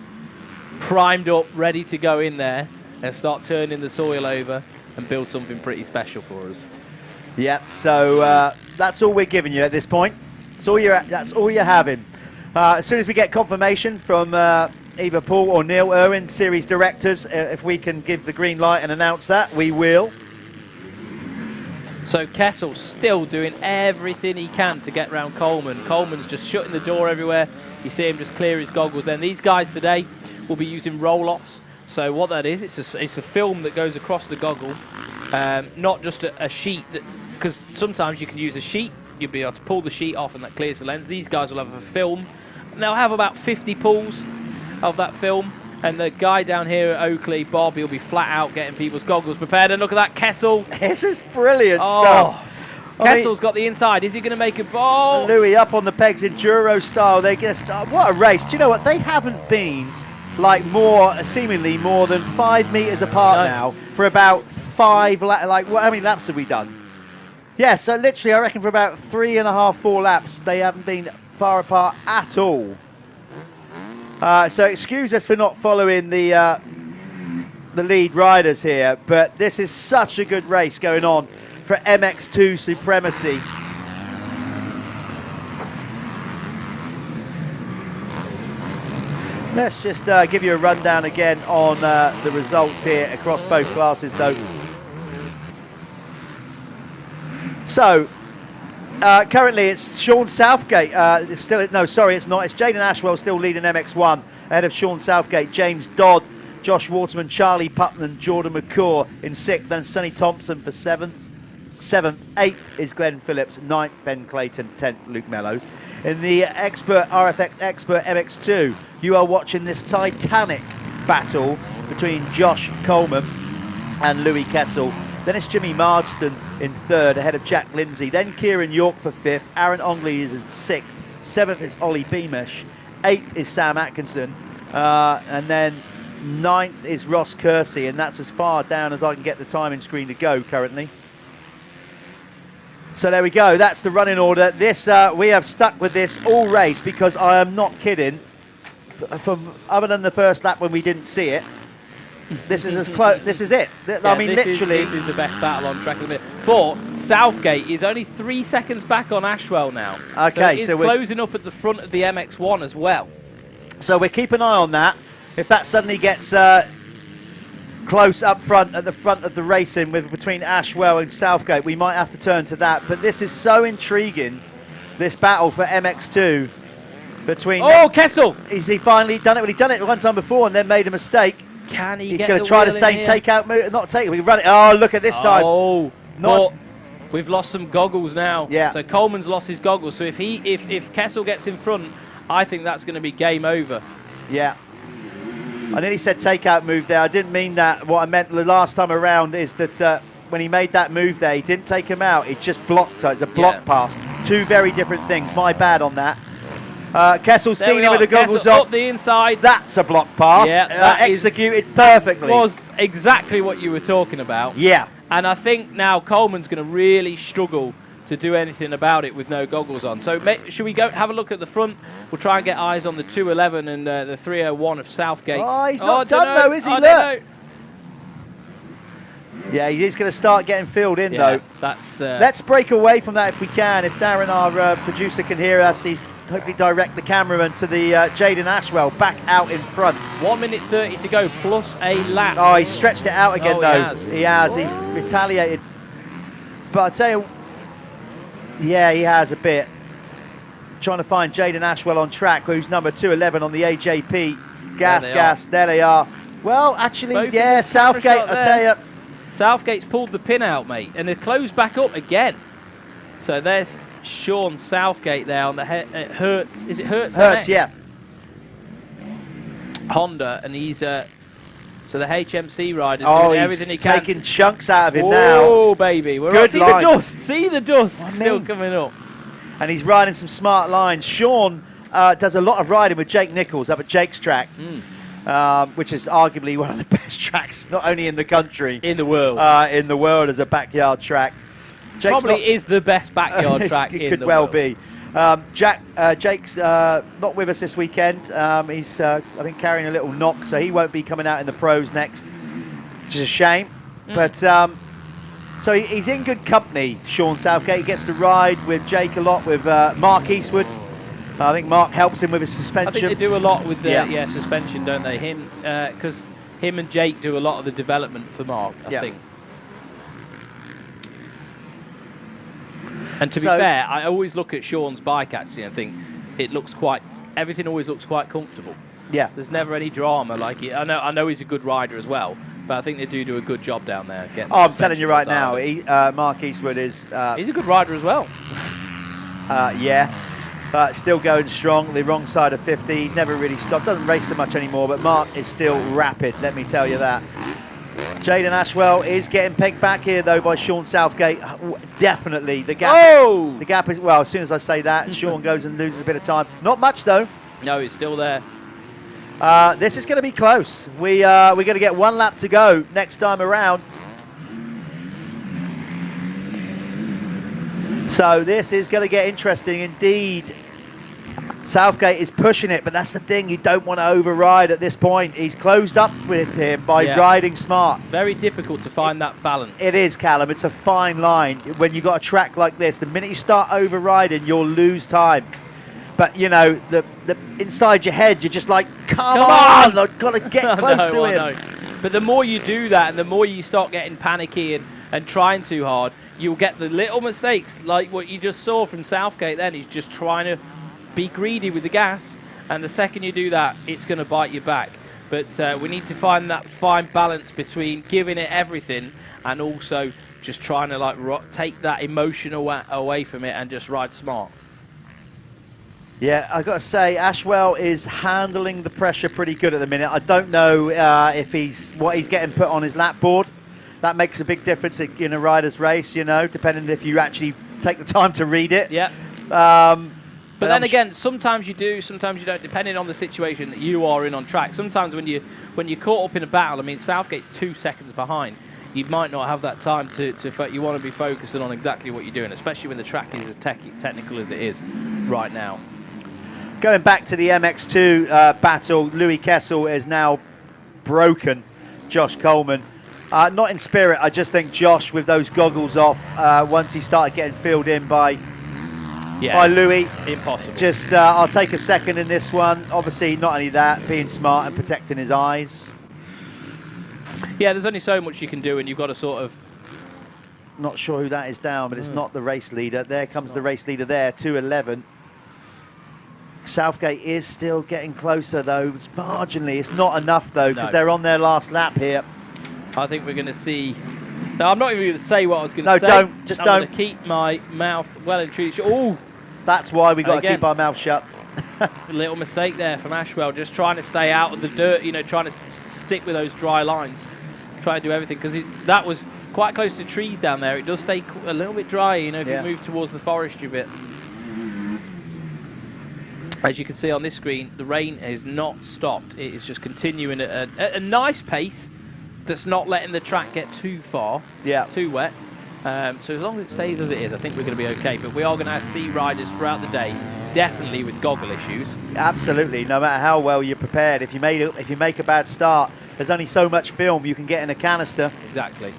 primed up, ready to go in there and start turning the soil over and build something pretty special for us. Yep. So that's all we're giving you at this point. That's all you're having. As soon as we get confirmation from either Paul or Neil Irwin, series directors, if we can give the green light and announce that, we will. So Kessel's still doing everything he can to get round Coleman. Coleman's just shutting the door everywhere. You see him just clear his goggles. And these guys today will be using roll-offs. So what that is, it's a film that goes across the goggle, not just a sheet. Because sometimes you can use a sheet. You'll be able to pull the sheet off and that clears the lens. These guys will have a film. And they'll have about 50 pulls of that film. And the guy down here at Oakley, Bob, he'll be flat out getting people's goggles prepared. And look at that, Kessel. This is brilliant stuff. Kessel's got the inside. Is he going to make a ball? Louis up on the pegs, enduro style. They get what a race. Do you know what? They haven't been like seemingly more than 5 meters apart now for about 5, how many laps have we done? Yeah, so literally I reckon for about 3.5, 4 laps, they haven't been far apart at all. So excuse us for not following the lead riders here, but this is such a good race going on for MX2 supremacy. Let's just give you a rundown again on the results here across both classes though. So, currently it's Sean Southgate, it's not, it's Jaden Ashwell still leading MX1 ahead of Sean Southgate, James Dodd, Josh Waterman, Charlie Putnam, Jordan McCaw in 6th, then Sonny Thompson for 7th, 8th is Glenn Phillips, 9th Ben Clayton, 10th Luke Mellows. In the RFX Expert MX2, you are watching this titanic battle between Josh Coleman and Louis Kessel. Then it's Jimmy Marsden in 3rd, ahead of Jack Lindsay. Then Kieran York for 5th. Aaron Ongley is in 6th. 7th is Ollie Beamish. 8th is Sam Atkinson. And then 9th is Ross Kersey. And that's as far down as I can get the timing screen to go currently. So there we go. That's the running order. This we have stuck with this all race because I am not kidding. From other than the first lap when we didn't see it, this is as close. This is it. I mean, literally, this is the best battle on track at the minute. But Southgate is only 3 seconds back on Ashwell now. Okay, so he's closing up at the front of the MX1 as well. So we'll keep an eye on that. If that suddenly gets close up front, at the front of the racing between Ashwell and Southgate, we might have to turn to that. But this is so intriguing, this battle for MX2 between... Oh, Kessel! Has he finally done it? Well, he done it one time before and then made a mistake. Can he He's get going the to try the wheel in same here? take-out move. Not take it, we run it. Oh, look at this time. Oh, Not... but we've lost some goggles now. Yeah. So Coleman's lost his goggles. So if Kessel gets in front, I think that's going to be game over. Yeah. I nearly said take-out move there. I didn't mean that. What I meant the last time around is that when he made that move there, he didn't take him out. He just blocked her. It's a block pass. Two very different things. My bad on that. Kessel's There seen we him are. with the goggles Kessel off. up the inside. That's a block pass. Yeah, executed perfectly. Was exactly what you were talking about. Yeah. And I think now Coleman's going to really struggle to do anything about it with no goggles on. So should we go have a look at the front? We'll try and get eyes on the 211 and the 301 of Southgate. Oh, he's not done though, is he? I Look. don't know. Yeah, he is going to start getting filled in Yeah, though. that's. Let's break away from that if we can. If Darren, our producer, can hear us, he's hopefully direct the cameraman to the Jaden Ashwell back out in front. 1 minute 30 to go plus a lap. Oh, he stretched it out again though. He has. He's retaliated. But I'll tell you, yeah, he has a bit. Trying to find Jaden Ashwell on track, who's number 211 on the AJP. Gas. There they are. Well, actually, Both yeah, in the camera Southgate, shot I there. tell you. Southgate's pulled the pin out, mate, and they're closed back up again. So there's Sean Southgate there on the Hertz. Is it Hertz? Hertz, MX? yeah. Honda, and he's so the HMC rider's Oh, doing he's everything he can. taking chunks out of him now. Oh, baby. We're Good see line. the dust. See the dust still coming up. And he's riding some smart lines. Sean does a lot of riding with Jake Nichols up at Jake's track, which is arguably one of the best tracks, not only in the country. In the world. In the world as a backyard track. Jake's Probably is the best backyard track in could the well world. be. Jake's not with us this weekend. He's, I think, carrying a little knock, so he won't be coming out in the pros next, which is a shame. But so he's in good company, Sean Southgate. He gets to ride with Jake a lot, with Mark Eastwood. I think Mark helps him with his suspension. I think they do a lot with the suspension, don't they? Because him and Jake do a lot of the development for Mark, I think. And to be fair, I always look at Sean's bike actually and think everything always looks quite comfortable. Yeah. There's never any drama like it. I know he's a good rider as well, but I think they do a good job down there. I'm telling you right now, Mark Eastwood is... he's a good rider as well. Still going strong, the wrong side of 50. He's never really stopped, doesn't race so much anymore, but Mark is still rapid, let me tell you that. Jaden Ashwell is getting pegged back here though by Sean Southgate. Definitely the gap. Oh! The gap is, well, as soon as I say that, Sean goes and loses a bit of time. Not much though. No, he's still there. This is going to be close. We're going to get one lap to go next time around. So this is going to get interesting indeed. Southgate is pushing it, but that's the thing, you don't want to override at this point. He's closed up with him by riding smart. Very difficult to find that balance. It is, Callum. It's a fine line. When you've got a track like this, the minute you start overriding, you'll lose time. But, you know, the inside your head, you're just like, come on! I've got to get close to him. I know. But the more you do that and the more you start getting panicky and trying too hard, you'll get the little mistakes like what you just saw from Southgate then. He's just trying to be greedy with the gas, and the second you do that, it's going to bite you back. But we need to find that fine balance between giving it everything and also just trying to take that emotion away from it and just ride smart. Yeah, I've got to say, Ashwell is handling the pressure pretty good at the minute. I don't know if what he's getting put on his lap board. That makes a big difference in a rider's race, you know, depending if you actually take the time to read it. Yeah. But then again, sometimes you do, sometimes you don't, depending on the situation that you are in on track. Sometimes when you're caught up in a battle, I mean, Southgate's 2 seconds behind. You might not have that time to you want to be focusing on exactly what you're doing, especially when the track is as technical as it is right now. Going back to the MX2 battle, Louis Kessel is now broken Josh Coleman. Not in spirit, I just think Josh, with those goggles off, once he started getting filled in by Yeah, by Louis. Impossible. Just, I'll take a second in this one. Obviously, not only that, being smart and protecting his eyes. Yeah, there's only so much you can do, and you've got to sort of... Not sure who that is down, but it's not the race leader. There comes the race leader there, 2:11. Southgate is still getting closer, though. It's marginally. It's not enough, though, because they're on their last lap here. I think we're going to see... No, I'm not even going to say what I was going to say. No, don't. Just I'm don't. going to keep my mouth well and truly shut. Oh! That's why we got to keep our mouth shut. A little mistake there from Ashwell, just trying to stay out of the dirt, you know, trying to stick with those dry lines. Try to do everything, because that was quite close to trees down there. It does stay a little bit dry, you know, if you move towards the forestry bit. As you can see on this screen, the rain has not stopped. It is just continuing at a nice pace that's not letting the track get too far, too wet. So as long as it stays as it is, I think we're going to be okay. But we are going to see riders throughout the day, definitely with goggle issues. Absolutely, no matter how well you're prepared. If you make a bad start, there's only so much film you can get in a canister. Exactly.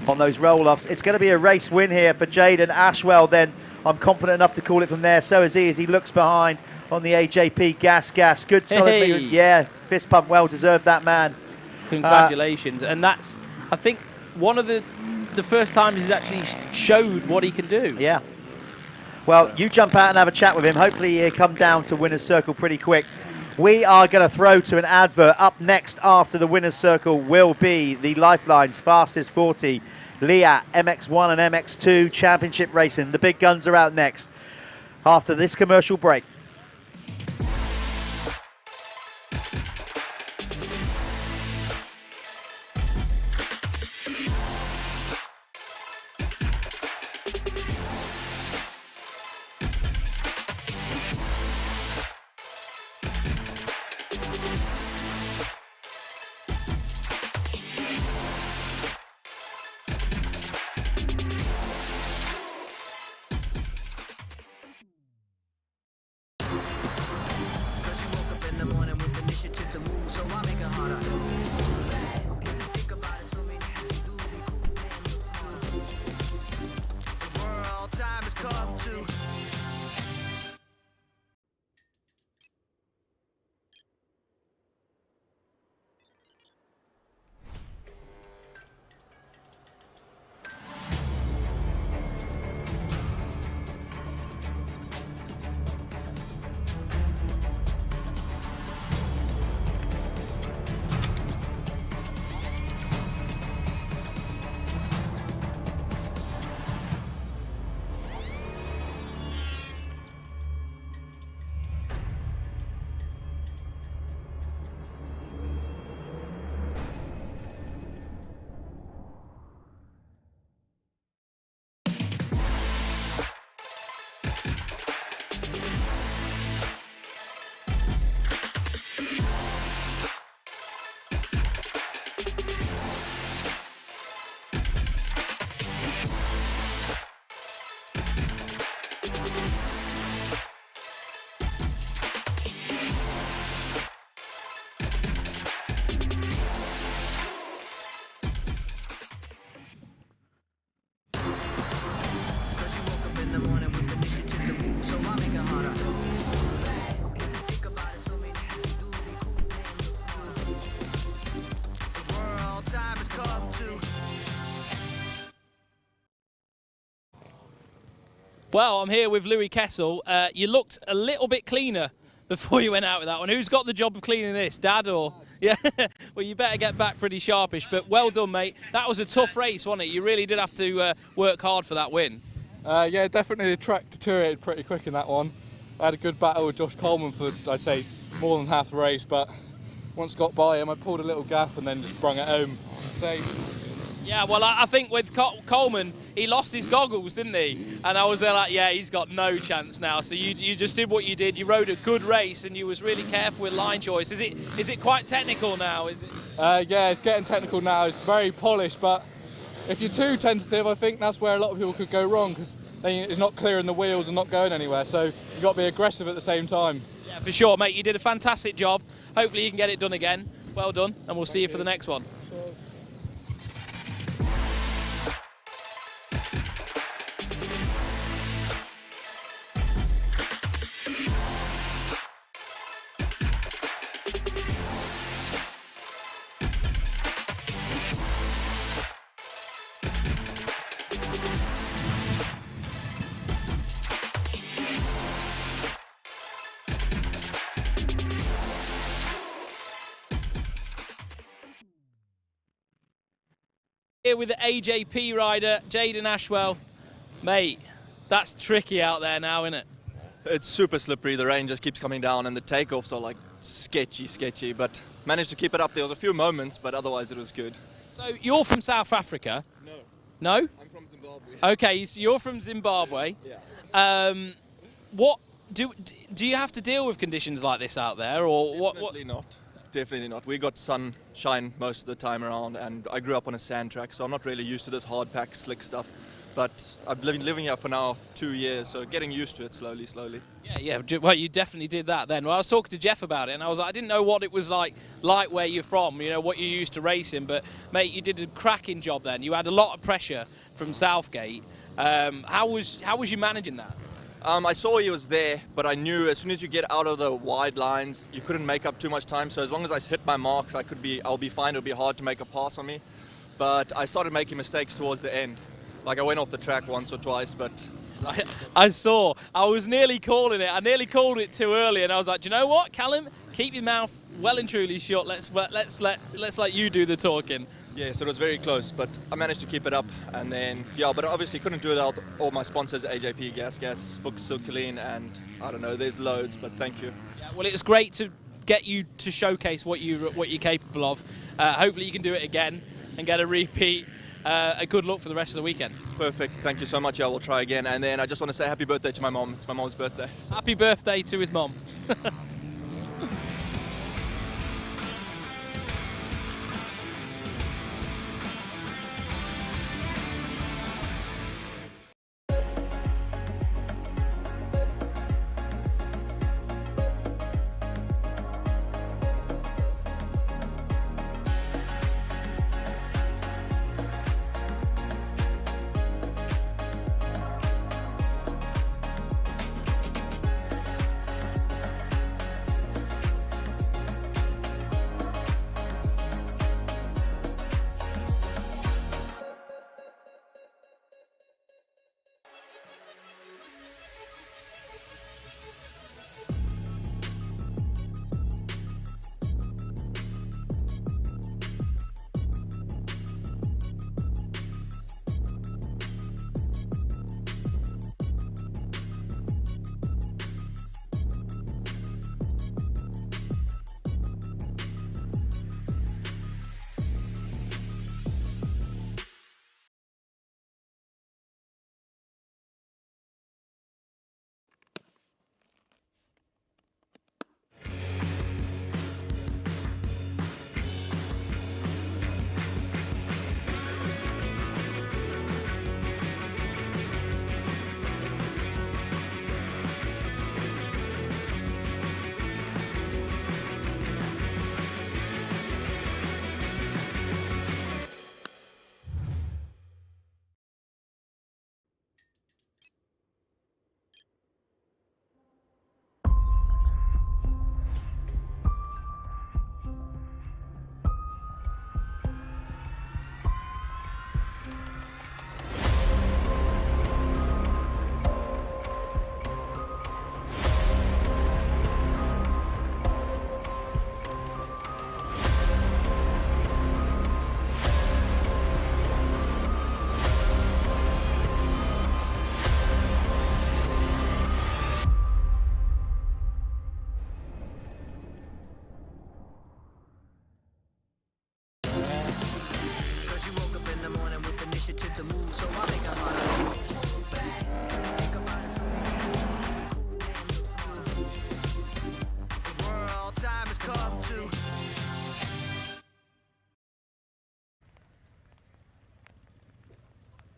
On those roll-offs. It's going to be a race win here for Jaden Ashwell then. I'm confident enough to call it from there. So is he, as he looks behind on the AJP gas. Good solid movement. Yeah, fist pump, well deserved, that man. Congratulations. And that's, I think, one of the first times he's actually showed what he can do. Yeah. Well, you jump out and have a chat with him. Hopefully he'll come down to winner's circle pretty quick. We are going to throw to an advert. Up next after the winner's circle will be the Lifeline's Fastest 40, Leah, MX1 and MX2 Championship Racing. The big guns are out next after this commercial break. Well, I'm here with Louis Kessel. You looked a little bit cleaner before you went out with that one. Who's got the job of cleaning this, Dad or? Yeah, well, you better get back pretty sharpish, but well done, mate. That was a tough race, wasn't it? You really did have to work hard for that win. Yeah, definitely the track deteriorated pretty quick in that one. I had a good battle with Josh Coleman for, I'd say, more than half the race, but once got by him, I pulled a little gap and then just brung it home. So, yeah, well, I think with Coleman, he lost his goggles, didn't he? And I was there like, yeah, he's got no chance now. So you just did what you did. You rode a good race and you was really careful with line choice. Is it quite technical now? Is it? Yeah, it's getting technical now. It's very polished, but if you're too tentative, I think that's where a lot of people could go wrong, because it's not clearing the wheels and not going anywhere. So you've got to be aggressive at the same time. Yeah, for sure, mate. You did a fantastic job. Hopefully you can get it done again. Well done, and we'll see you for the next one. Here with the AJP rider, Jaden Ashwell. Mate, that's tricky out there now, isn't it? It's super slippery. The rain just keeps coming down and the takeoffs are like sketchy, but managed to keep it up. There was a few moments, but otherwise it was good. So you're from South Africa? No. No? I'm from Zimbabwe. Okay, so you're from Zimbabwe. Yeah. What do you have to deal with conditions like this out there, or what? Definitely not. Definitely not. We got sunshine most of the time around, and I grew up on a sand track, so I'm not really used to this hard pack, slick stuff. But I've been living here for now 2 years, so getting used to it slowly. Yeah. Well, you definitely did that then. Well, I was talking to Jeff about it, and I was like, I didn't know what it was like where you're from, you know, what you used to racing. But mate, you did a cracking job then. You had a lot of pressure from Southgate. How was you managing that? I saw he was there, but I knew as soon as you get out of the wide lines, you couldn't make up too much time. So as long as I hit my marks, I'll be fine. It'll be hard to make a pass on me. But I started making mistakes towards the end. Like I went off the track once or twice, but I saw. I was nearly calling it. I nearly called it too early, and I was like, do you know what, Callum? Keep your mouth well and truly shut. Let's let you do the talking. yeah, so it was very close. But I managed to keep it up, and then but obviously couldn't do it without all my sponsors: AJP, Gas, Michelin, and I don't know. There's loads, but thank you. Yeah, well, it was great to get you to showcase what you're capable of. Hopefully, you can do it again and get a repeat. A good luck for the rest of the weekend. Perfect. Thank you so much. Yeah, we'll try again. And then I just want to say happy birthday to my mom. It's my mom's birthday. Happy birthday to his mom.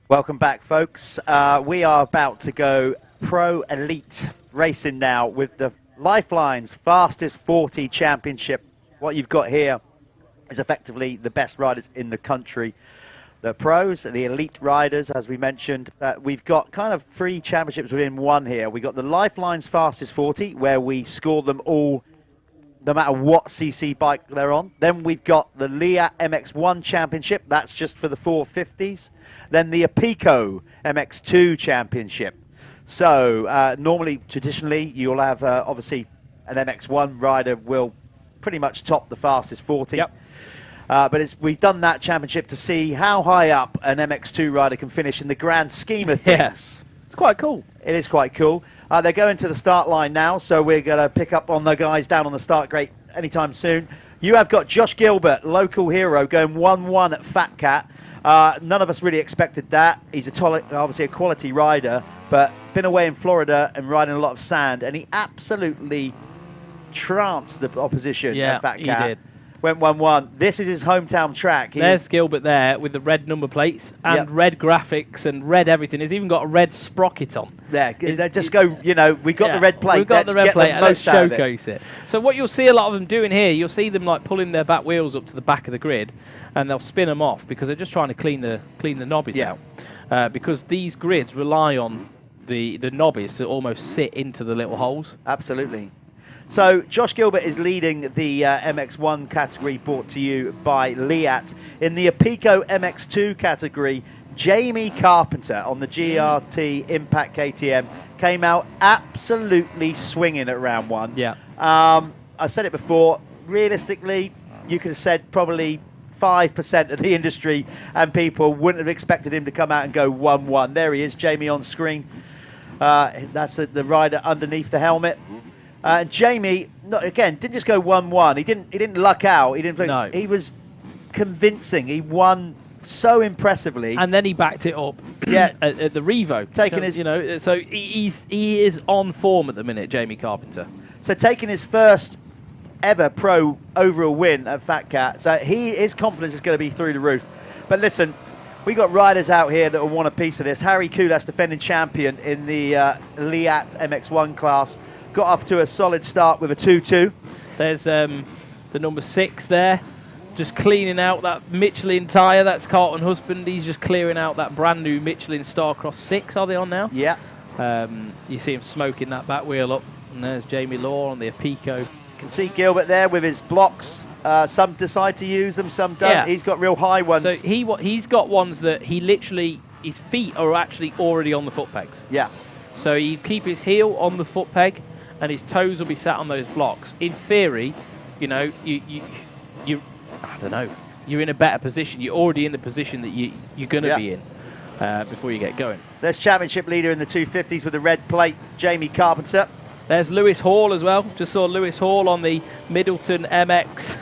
Welcome back, folks. We are about to go pro elite racing now with the Lifeline's Fastest 40 Championship. What you've got here is effectively the best riders in the country. The pros, the elite riders, as we mentioned. We've got kind of 3 championships within one here. We've got the Lifeline's Fastest 40, where we score them all no matter what CC bike they're on. Then we've got the Leah MX1 Championship. That's just for the 450s. Then the Apico MX2 Championship. So normally, traditionally, you'll have obviously an MX1 rider will pretty much top the Fastest 40. Yep. But we've done that championship to see how high up an MX2 rider can finish in the grand scheme of things. Yes, it's quite cool. It is quite cool. They're going to the start line now, so we're going to pick up on the guys down on the start gate anytime soon. You have got Josh Gilbert, local hero, going 1-1 at Fat Cat. None of us really expected that. He's obviously a quality rider, but been away in Florida and riding a lot of sand, and he absolutely tranced the opposition at Fat Cat. He did. Went 1-1. This is his hometown track. There's Gilbert there with the red number plates and red graphics and red everything. He's even got a red sprocket on. There, they just go, you know, we got the red plate. We've got the red plate, and let's showcase showcase it. So what you'll see a lot of them doing here, you'll see them like pulling their back wheels up to the back of the grid, and they'll spin them off because they're just trying to clean the knobbies out. Because these grids rely on the knobbies to almost sit into the little holes. Absolutely. So Josh Gilbert is leading the MX1 category, brought to you by Liat. In the Apico MX2 category, Jamie Carpenter on the GRT Impact KTM came out absolutely swinging at round 1. Yeah. I said it before, realistically, you could have said probably 5% of the industry and people wouldn't have expected him to come out and go 1-1. There he is, Jamie on screen. That's the rider underneath the helmet. Jamie, again, didn't just go 1-1. He didn't luck out. No. He was convincing. He won so impressively, and then he backed it up. Yeah, at the Revo, taking his, so he is on form at the minute, Jamie Carpenter. So taking his first ever pro overall win at Fat Cat. So his confidence is going to be through the roof. But listen, we got riders out here that will want a piece of this. Harry Kullas, defending champion in the Liat MX1 class. Got off to a solid start with a 2-2. There's the number 6 there, just cleaning out that Michelin tyre. That's Carlton Husband. He's just clearing out that brand new Michelin Starcross 6. Are they on now? Yeah. You see him smoking that back wheel up. And there's Jamie Law on the Apico. You can see Gilbert there with his blocks. Some decide to use them, some don't. Yeah. He's got real high ones. So he's got ones that he literally, his feet are actually already on the foot pegs. Yeah. So he keep his heel on the foot peg, and his toes will be sat on those blocks. In theory, you know, you I don't know, you're in a better position. You're already in the position that you're going to be in before you get going. There's championship leader in the 250s with the red plate, Jamie Carpenter. There's Lewis Hall as well. Just saw Lewis Hall on the Middleton MX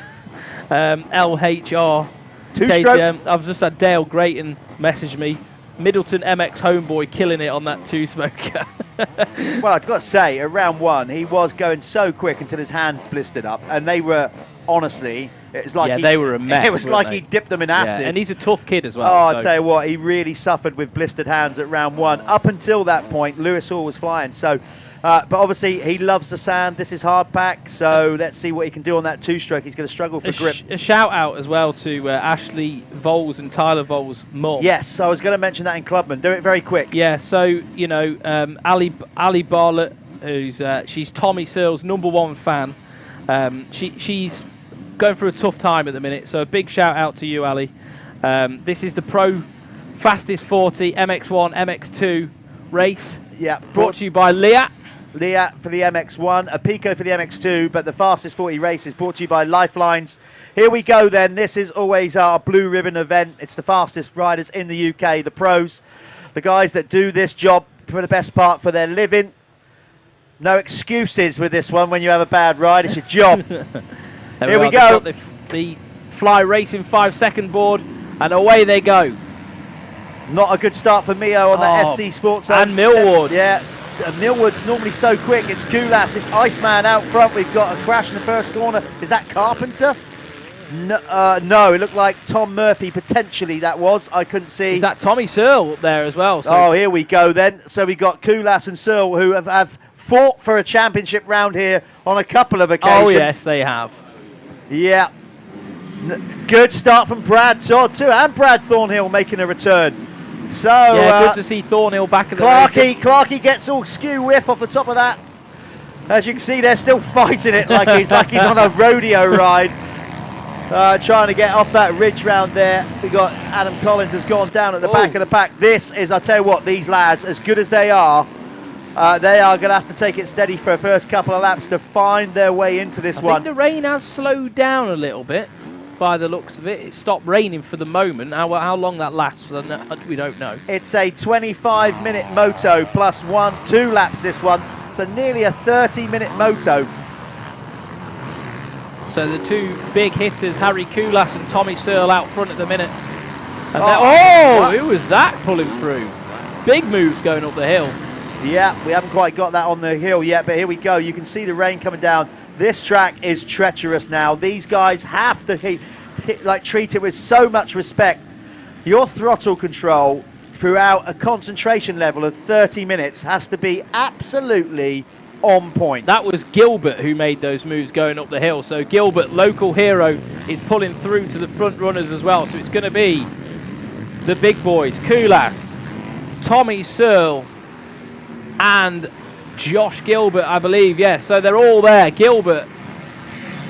LHR KTM. I've just had Dale Grayton message me. Middleton MX homeboy killing it on that 2-smoker. Well, I've got to say, at round 1, he was going so quick until his hands blistered up, and they were, honestly, it was like they were a mess. It was like he dipped them in acid. Yeah, and he's a tough kid as well. Oh, I'll tell you what, he really suffered with blistered hands at round 1. Up until that point, Lewis Hall was flying. So, but obviously, he loves the sand. This is hard pack, so let's see what he can do on that 2-stroke. He's going to struggle for grip. A shout out as well to Ashley Voles and Tyler Voles' mum. Yes, I was going to mention that in Clubman. Do it very quick. Yeah, so, you know, Ali Bartlett, who's she's Tommy Searle's #1 fan. She's going through a tough time at the minute, so a big shout out to you, Ali. This is the Pro Fastest 40 MX1 MX2 race. Yeah, brought to you by Liat. Liat for the MX1, Apico for the MX2, but the fastest 40 race is brought to you by Lifelines. Here we go then. This is always our blue ribbon event. It's the fastest riders in the UK, the pros, the guys that do this job for the best part for their living. No excuses with this one when you have a bad ride. It's your job. Here we go. Got the Fly Racing 5-second board, and away they go. Not a good start for Mio on the SC Sports. And Millward. Yeah, Millward's normally so quick. It's Kullas, it's Iceman out front. We've got a crash in the first corner. Is that Carpenter? No, it looked like Tom Murphy, potentially that was. I couldn't see. Is that Tommy Searle up there as well? So oh, here we go then. So we got Kullas and Searle who have fought for a championship round here on a couple of occasions. Oh, yes, they have. Yeah. Good start from Brad Todd too, and Brad Thornhill making a return. So yeah, good to see Thornhill back at the racing. Clarkey gets all skew whiff off the top of that. As you can see, they're still fighting it like he's on a rodeo ride. Trying to get off that ridge round there. We got Adam Collins has gone down at the back of the pack. This is, I tell you what, these lads, as good as they are going to have to take it steady for a first couple of laps to find their way into this one. I think the rain has slowed down a little bit. by the looks of it. It stopped raining for the moment. How long that lasts, we don't know. It's a 25-minute moto plus 2 laps this one. So nearly a 30-minute moto. So the two big hitters, Harry Kullas and Tommy Searle, out front at the minute. And who was that pulling through? Big moves going up the hill. Yeah, we haven't quite got that on the hill yet, but here we go. You can see the rain coming down. This track is treacherous now. These guys have to treat it with so much respect. Your throttle control throughout a concentration level of 30 minutes has to be absolutely on point. That was Gilbert who made those moves going up the hill. So Gilbert, local hero, is pulling through to the front runners as well. So it's going to be the big boys, Kullas, Tommy Searle, and Josh Gilbert, I believe. Yeah, so they're all there. Gilbert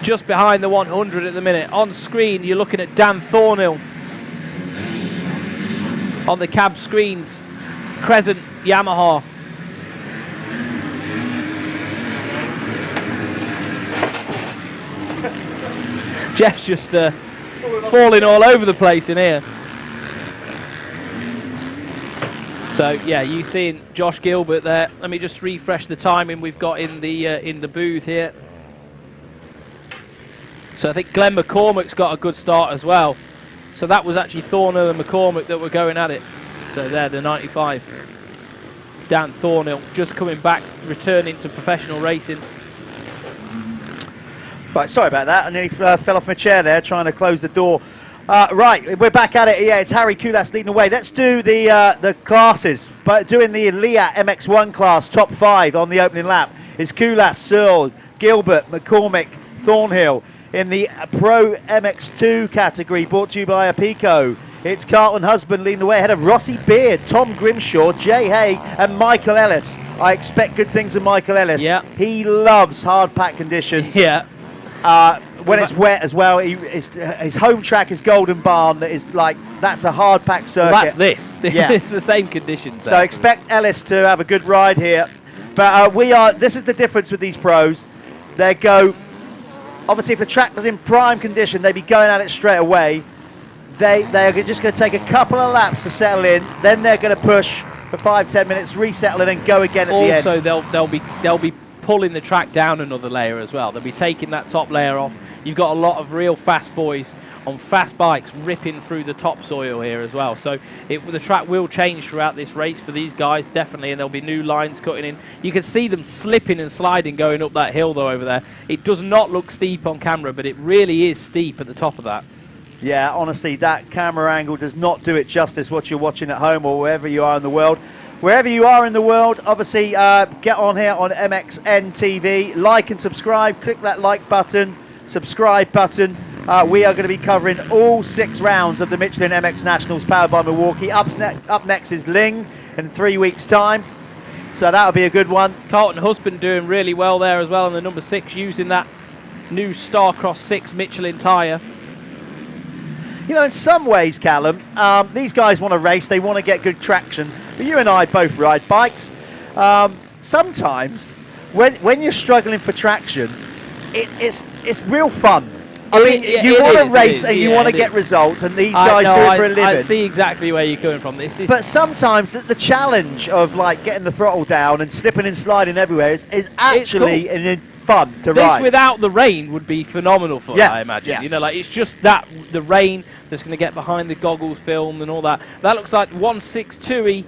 just behind the 100 at the minute. On screen, you're looking at Dan Thornhill on the cab screens. Crescent Yamaha. Jeff's just falling all over the place in here. So yeah, you seeing Josh Gilbert there. Let me just refresh the timing we've got in the booth here. So I think Glenn McCormick's got a good start as well. So that was actually Thornhill and McCormick that were going at it. So there, the 95. Dan Thornhill just coming back, returning to professional racing. Right, sorry about that. I nearly fell off my chair there trying to close the door. Right, we're back at it. Yeah, it's Harry Kullas leading the way. Let's do the classes. But doing the Leah MX1 class, top 5 on the opening lap is Kullas, Searle, Gilbert, McCormick, Thornhill. In the Pro MX2 category, brought to you by Apico, it's Carlton Husband leading the way ahead of Rossi Beard, Tom Grimshaw, Jay Hay, and Michael Ellis. I expect good things of Michael Ellis. Yeah. He loves hard pack conditions. Yeah. When it's wet as well, his home track is Golden Barn. That is that's a hard pack circuit. Well, that's this. Yeah. It's the same conditions. So expect Ellis to have a good ride here. But this is the difference with these pros. They go, obviously if the track was in prime condition, they'd be going at it straight away. They are just going to take a couple of laps to settle in. Then they're going to push for 5-10 minutes, resettle and then go again at the end. Also, they'll be pulling the track down another layer as well. They'll be taking that top layer off. You've got a lot of real fast boys on fast bikes ripping through the topsoil here as well. So the track will change throughout this race for these guys, definitely, and there'll be new lines cutting in. You can see them slipping and sliding going up that hill, though, over there. It does not look steep on camera, but it really is steep at the top of that. Yeah, honestly, that camera angle does not do it justice, what you're watching at home or wherever you are in the world. Wherever you are in the world, obviously, get on here on MXN-TV, like and subscribe, click that like button, subscribe button. We are going to be covering all 6 rounds of the Michelin MX Nationals powered by Milwaukee. Up next is Lyng in 3 weeks' time. So that'll be a good one. Carlton Husband doing really well there as well in the number 6, using that new Starcross 6 Michelin tyre. You know, in some ways, Callum, these guys want to race, they want to get good traction. But you and I both ride bikes. Sometimes, when you're struggling for traction, it's real fun. I mean, you want to race and you want to get results, and these guys do it for a living. I see exactly where you're coming from. But sometimes the challenge of getting the throttle down and slipping and sliding everywhere is actually fun to ride. This without the rain would be phenomenal for it, I imagine. Yeah. You know, it's just the rain that's going to get behind the goggles film and all that. That looks like 162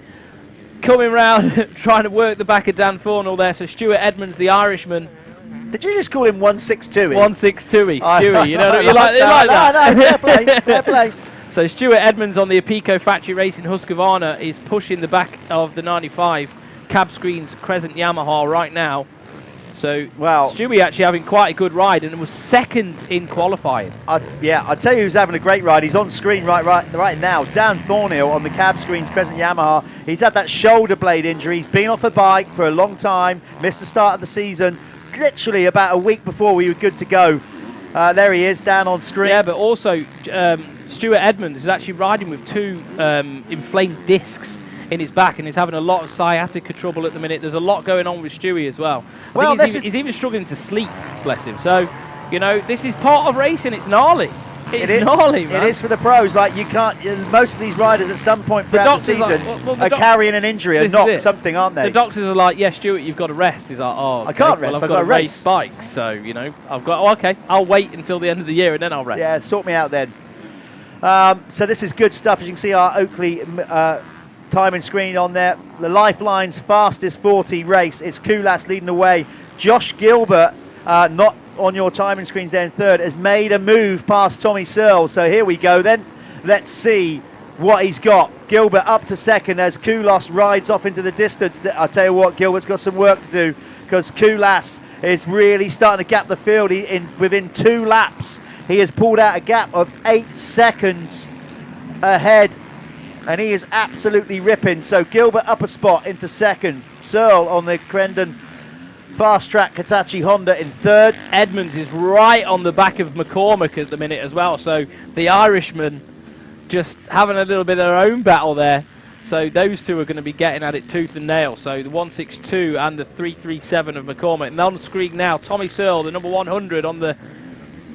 coming round, trying to work the back of Dan Thornhill there. So Stuart Edmonds, the Irishman. Did you just call him 162? 162, Stewie. You know, you like that? No, fair play, fair play. So Stuart Edmonds on the Apico Factory Racing Husqvarna is pushing the back of the 95 cab screens Crescent Yamaha right now. So Stewie actually having quite a good ride, and it was second in qualifying. Yeah, I'll tell you who's having a great ride. He's on screen right now. Dan Thornhill on the cab screens Crescent Yamaha. He's had that shoulder blade injury. He's been off a bike for a long time, missed the start of the season. Literally about a week before we were good to go. There he is, down on screen. Yeah, but also Stuart Edmonds is actually riding with 2 inflamed discs in his back, and he's having a lot of sciatica trouble at the minute. There's a lot going on with Stewie as well. He's even struggling to sleep, bless him. So, you know, this is part of racing. It's gnarly. It's gnarly, man. It is for the pros. Like, you can't. Most of these riders at some point throughout the season are carrying an injury or not something, aren't they? The doctors are like, "Yeah, Stuart, you've got to rest." He's like, "Oh, okay. I can't rest. Well, I've got to race bikes, so you know, I've got. Oh, okay, I'll wait until the end of the year and then I'll rest." Yeah, sort me out then. So this is good stuff. As you can see, our Oakley timing screen on there. The Lifeline's fastest 40 race. It's Kullas leading the way. Josh Gilbert, not on your timing screens there in third, has made a move past Tommy Searle. So here we go then. Let's see what he's got. Gilbert up to second as Kullas rides off into the distance. I'll tell you what, Gilbert's got some work to do because Kullas is really starting to gap the field. Within 2 laps, he has pulled out a gap of 8 seconds ahead, and he is absolutely ripping. So Gilbert up a spot into second. Searle on the Crendon Fast Track Hitachi Honda in third. Edmonds is right on the back of McCormick at the minute as well. So the Irishman just having a little bit of their own battle there. So those two are going to be getting at it tooth and nail. So the 162 and the 337 of McCormick. And on the screen now, Tommy Searle, the number 100 on the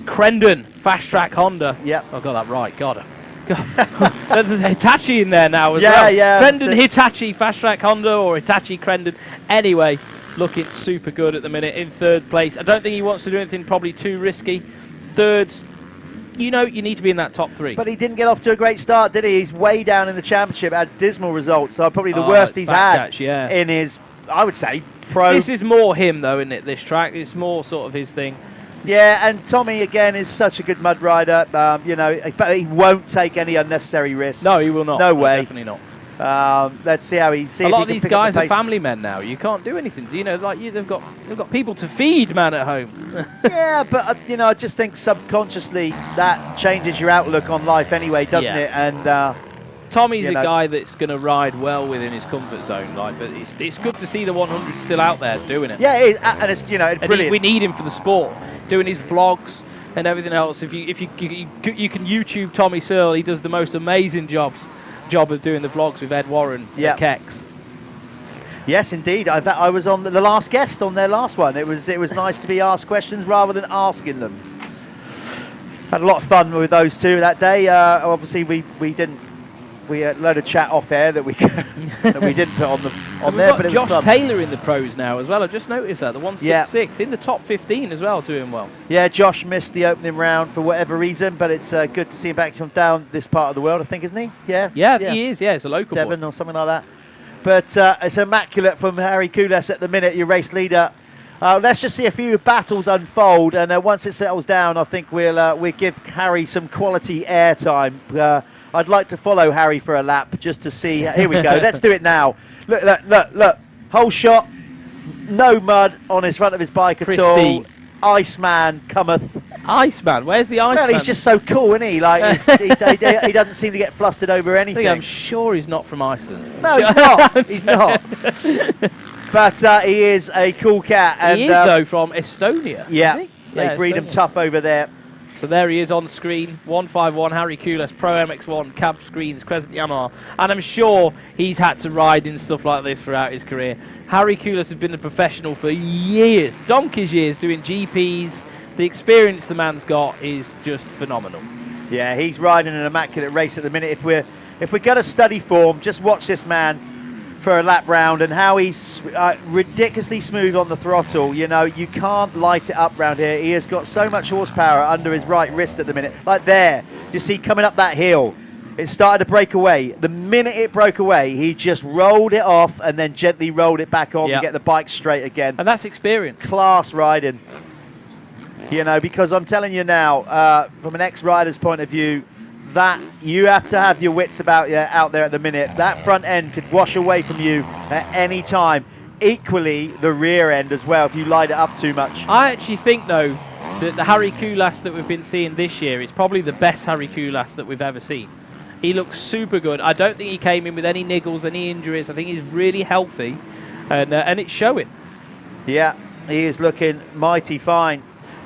Crendon Fast Track Honda. Yep. I got that right. Got it. There's a Hitachi in there now as well. Yeah. Crendon Hitachi Fast Track Honda or Hitachi Crendon. Anyway, looking super good at the minute in third place. I don't think he wants to do anything probably too risky. Thirds, you know, you need to be in that top 3. But he didn't get off to a great start, did he? He's way down in the championship, had dismal results. So probably the worst he's had in his, I would say, pro. This is more him though, isn't it, this track? It's more sort of his thing. Yeah, and Tommy, again, is such a good mud rider, you know, but he won't take any unnecessary risks. No, he will not. No way. Definitely not. Let's see how he. A lot of these guys are family men now. You can't do anything. You know, like they've got people to feed, man, at home. Yeah, but you know, I just think subconsciously that changes your outlook on life anyway, doesn't it? And Tommy's a guy that's going to ride well within his comfort zone, like. But it's good to see the 100 still out there doing it. Yeah, it is, and it's it's brilliant. We need him for the sport, doing his vlogs and everything else. If you can YouTube Tommy Searle, he does the most amazing job of doing the vlogs with Ed Warren at Kex. Yes, indeed. I was on the last guest on their last one. It was nice to be asked questions rather than asking them. Had a lot of fun with those two that day. Obviously, we had a load of chat off air that we didn't put on there. But it was Josh fun. Taylor in the pros now as well. I just noticed that the 166 in the top 15 as well, doing well. Yeah, Josh missed the opening round for whatever reason, but it's good to see him back from down this part of the world, I think, isn't he? Yeah, he is. Yeah, it's a local Devon boy. or something like that. But it's immaculate from Harry Kullas at the minute, your race leader. Let's just see a few battles unfold, and once it settles down, I think we'll give Harry some quality airtime. I'd like to follow Harry for a lap just to see. Here we go. Let's do it now. Look. Whole shot. No mud on his front of his bike at all. Iceman cometh. Iceman? Where's the Iceman? Well, he's just so cool, isn't he? Like he doesn't seem to get flustered over anything. I'm sure he's not from Iceland. No, he's not. He's not. But he is a cool cat. And, he is, though, from Estonia. Yeah. Isn't he? They breed him tough over there. So there he is on screen, 151, Harry Kullas, Pro MX1, cab screens, Crescent Yamaha. And I'm sure he's had to ride in stuff like this throughout his career. Harry Kullas has been a professional for years, donkey's years, doing GPs. The experience the man's got is just phenomenal. Yeah, he's riding an immaculate race at the minute. If we're going to study form, just watch this man for a lap round and how he's ridiculously smooth on the throttle. You know, you can't light it up round here. He has got so much horsepower under his right wrist at the minute. Like there, you see coming up that hill, it started to break away. The minute it broke away, he just rolled it off and then gently rolled it back on to get the bike straight again. And that's experience. Class riding. You know, because I'm telling you now, from an ex-rider's point of view, that you have to have your wits about you out there at the minute. That front end could wash away from you at any time. Equally, the rear end as well, if you light it up too much. I actually think, though, that the Harry Kullas that we've been seeing this year is probably the best Harry Kullas that we've ever seen. He looks super good. I don't think he came in with any niggles, any injuries. I think he's really healthy, and it's showing. Yeah, he is looking mighty fine.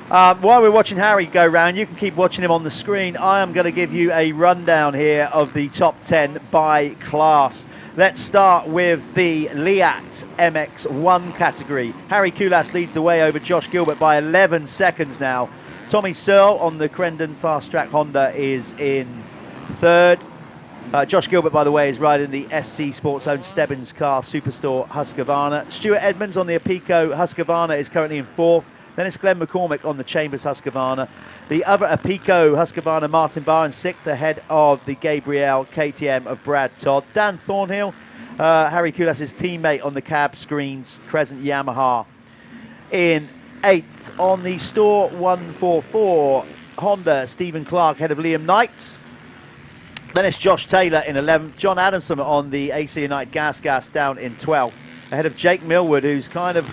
While we're watching Harry go round, you can keep watching him on the screen. I am going to give you a rundown here of the top 10 by class. Let's start with the Liat MX1 category. Harry Kullas leads the way over Josh Gilbert by 11 seconds now. Tommy Searle on the Crendon Fast Track Honda is in 3rd. Josh Gilbert, by the way, is riding the SC Sports Owned Stebbins car Superstore Husqvarna. Stuart Edmonds on the Apico Husqvarna is currently in 4th. Then it's Glenn McCormick on the Chambers Husqvarna. The other Apico Husqvarna, Martin Barr, in 6th, ahead of the Gabriel KTM of Brad Todd. Dan Thornhill, Harry Kullas' teammate on the cab screens, Crescent Yamaha, in 8th. On the Store 144 Honda, Stephen Clark, ahead of Liam Knight. Then it's Josh Taylor in 11th. John Adamson on the AC United Gas down in 12th, ahead of Jake Millwood, who's kind of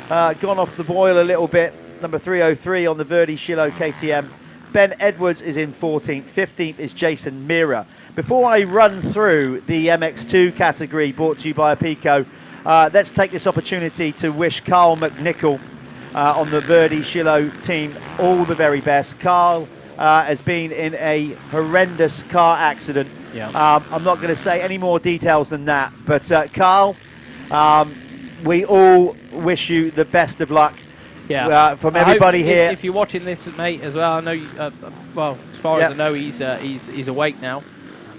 gone off the boil a little bit. Number 303 on the Verde Shillo KTM. Ben Edwards is in 14th. 15th is Jason Mira. Before I run through the MX2 category brought to you by Apico, let's take this opportunity to wish Carl McNichol on the Verde Shillo team all the very best. Carl has been in a horrendous car accident. Yeah. I'm not going to say any more details than that, but Carl, we all wish you the best of luck. Yeah. From everybody here. If you're watching this, mate, as well, I know. Well, as far as I know, he's awake now,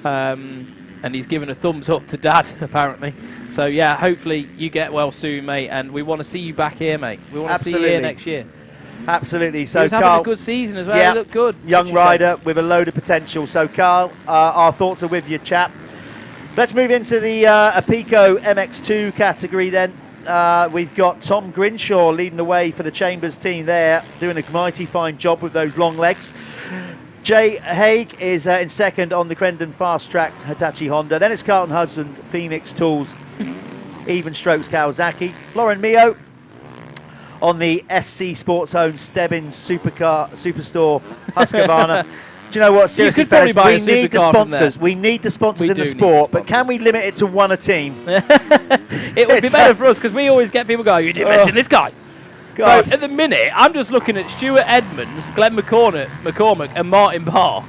and he's given a thumbs up to Dad apparently. So yeah, hopefully you get well soon, mate, and we want to see you back here, mate. We want to see you here next year. Absolutely. So he was Carl, having a good season as well. Yeah, He looked good. Young rider with a load of potential. So Carl, our thoughts are with you, chap. Let's move into the Apico MX2 category then. We've got Tom Grinshaw leading the way for the Chambers team there, doing a mighty fine job with those long legs. Jay Haig is in 2nd on the Crendon Fast Track Hitachi Honda. Then it's Carlton Husband, Phoenix Tools, Even Strokes Kawasaki. Lauren Mio on the SC Sports Owned Stebbins Superstore Husqvarna. Do you know what? Seriously, fellas, we need the sponsors. We need the sponsors in the sport, but can we limit it to one a team? It would be better for us because we always get people going, you didn't mention this guy. God. So at the minute, I'm just looking at Stuart Edmonds, Glenn McCormick and Martin Barr.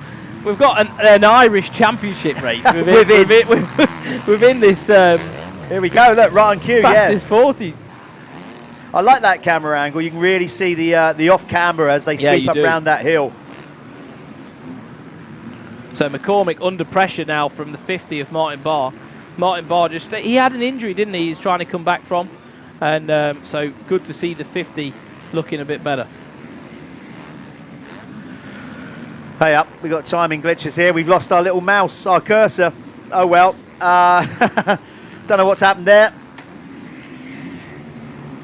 We've got an Irish championship race within this. Here we go, look, right on cue, fastest 40. I like that camera angle. You can really see the off camera as they sweep up around that hill. So McCormick under pressure now from the 50 of Martin Barr. Martin Barr he had an injury, didn't he? He's trying to come back from. And so good to see the 50 looking a bit better. Hey up, we've got timing glitches here. We've lost our little mouse, our cursor. Oh well. Don't know what's happened there.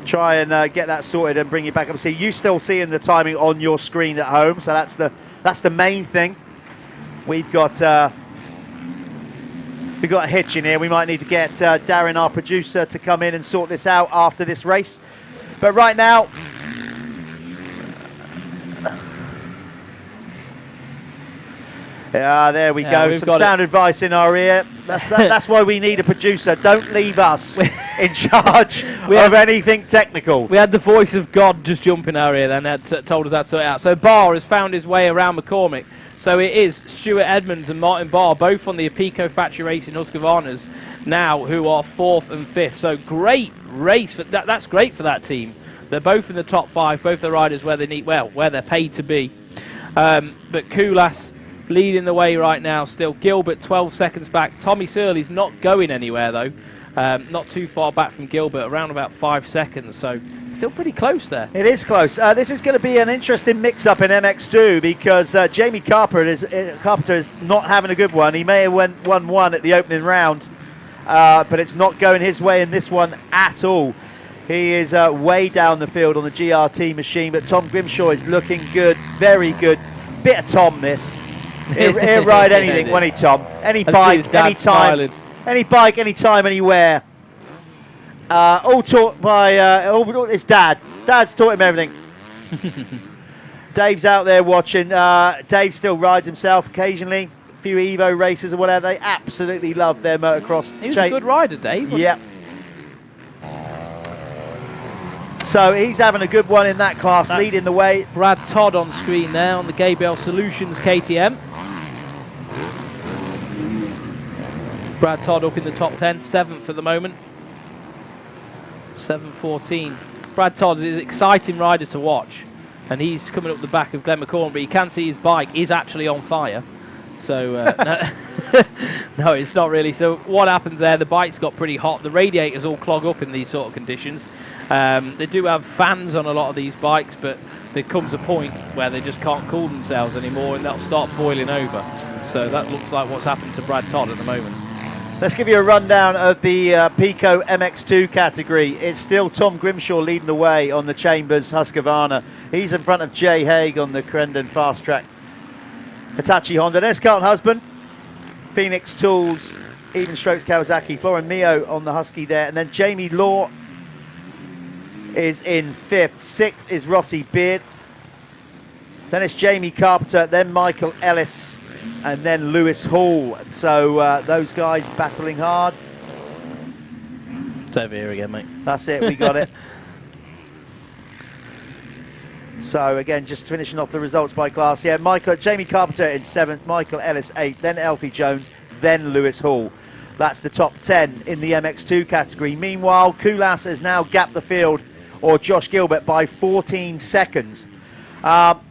Try and get that sorted and bring you back up. See, you still seeing the timing on your screen at home, so that's the main thing. We've got a hitch in here. We might need to get Darren, our producer, to come in and sort this out after this race. But right now, there we go. Some sound advice in our ear. That's why we need a producer. Don't leave us in charge of anything technical. We had the voice of God just jump in our ear then, told us that to sort it out. So Barr has found his way around McCormick. So it is Stuart Edmonds and Martin Barr, both on the Apico Factory Racing Husqvarnas now, who are 4th and 5th. So great race. That's great for that team. They're both in the top 5, both the riders where they need, where they're paid to be. But Kullas leading the way right now still. Gilbert 12 seconds back. Tommy Searle's not going anywhere though. Not too far back from Gilbert, around about 5 seconds. So still pretty close there. It is close. This is going to be an interesting mix-up in MX2 because Jamie Carpenter is not having a good one. He may have won one at the opening round, but it's not going his way in this one at all. He is way down the field on the GRT machine, but Tom Grimshaw is looking good, very good. Bit of Tom this. He'll ride anything, won't he, Tom? Any bike, any time. Any bike, anytime, anywhere. All taught by his dad. Dad's taught him everything. Dave's out there watching. Dave still rides himself occasionally. A few Evo races or whatever. They absolutely love their motocross. He was a good rider, Dave. Yep. So he's having a good one in that class, leading the way. Brad Todd on screen there on the Gabriel Solutions KTM. Brad Todd up in the top 10, 7th at the moment. 7:14. Brad Todd is an exciting rider to watch. and he's coming up the back of Glenn McCormick, but you can see his bike is actually on fire. So, no, it's not really. So what happens there, the bike's got pretty hot. The radiators all clog up in these sort of conditions. They do have fans on a lot of these bikes, but there comes a point where they just can't cool themselves anymore, and they'll start boiling over. So that looks like what's happened to Brad Todd at the moment. Let's give you a rundown of the Apico MX2 category. It's still Tom Grimshaw leading the way on the Chambers Husqvarna. He's in front of Jay Haig on the Crendon Fast Track Hitachi Honda. There's Carlton Husband, Phoenix Tools, Even Strokes Kawasaki, Florin Mio on the Husky there, and then Jamie Law is in 5th. 6th is Rossi Beard. Then it's Jamie Carpenter, then Michael Ellis, and then Lewis Hall. So those guys battling hard. It's over here again, mate. That's it, we got it. So again, just finishing off the results by class. Yeah, Jamie Carpenter in 7th, Michael Ellis 8th, then Elfie Jones, then Lewis Hall. That's the top 10 in the MX2 category. Meanwhile, Kullas has now gapped the field, or Josh Gilbert, by 14 seconds.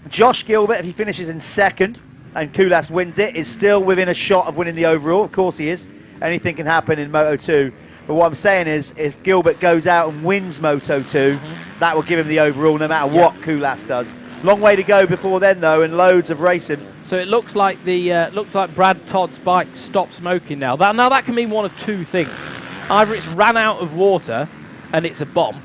Josh Gilbert, if he finishes in 2nd and Kullas wins it, is still within a shot of winning the overall. Of course he is. Anything can happen in Moto 2. But what I'm saying is, if Gilbert goes out and wins Moto 2, that will give him the overall no matter what Kullas does. Long way to go before then, though, and loads of racing. So it looks like Brad Todd's bike stopped smoking now. That can mean one of two things. Either it's ran out of water and it's a bomb,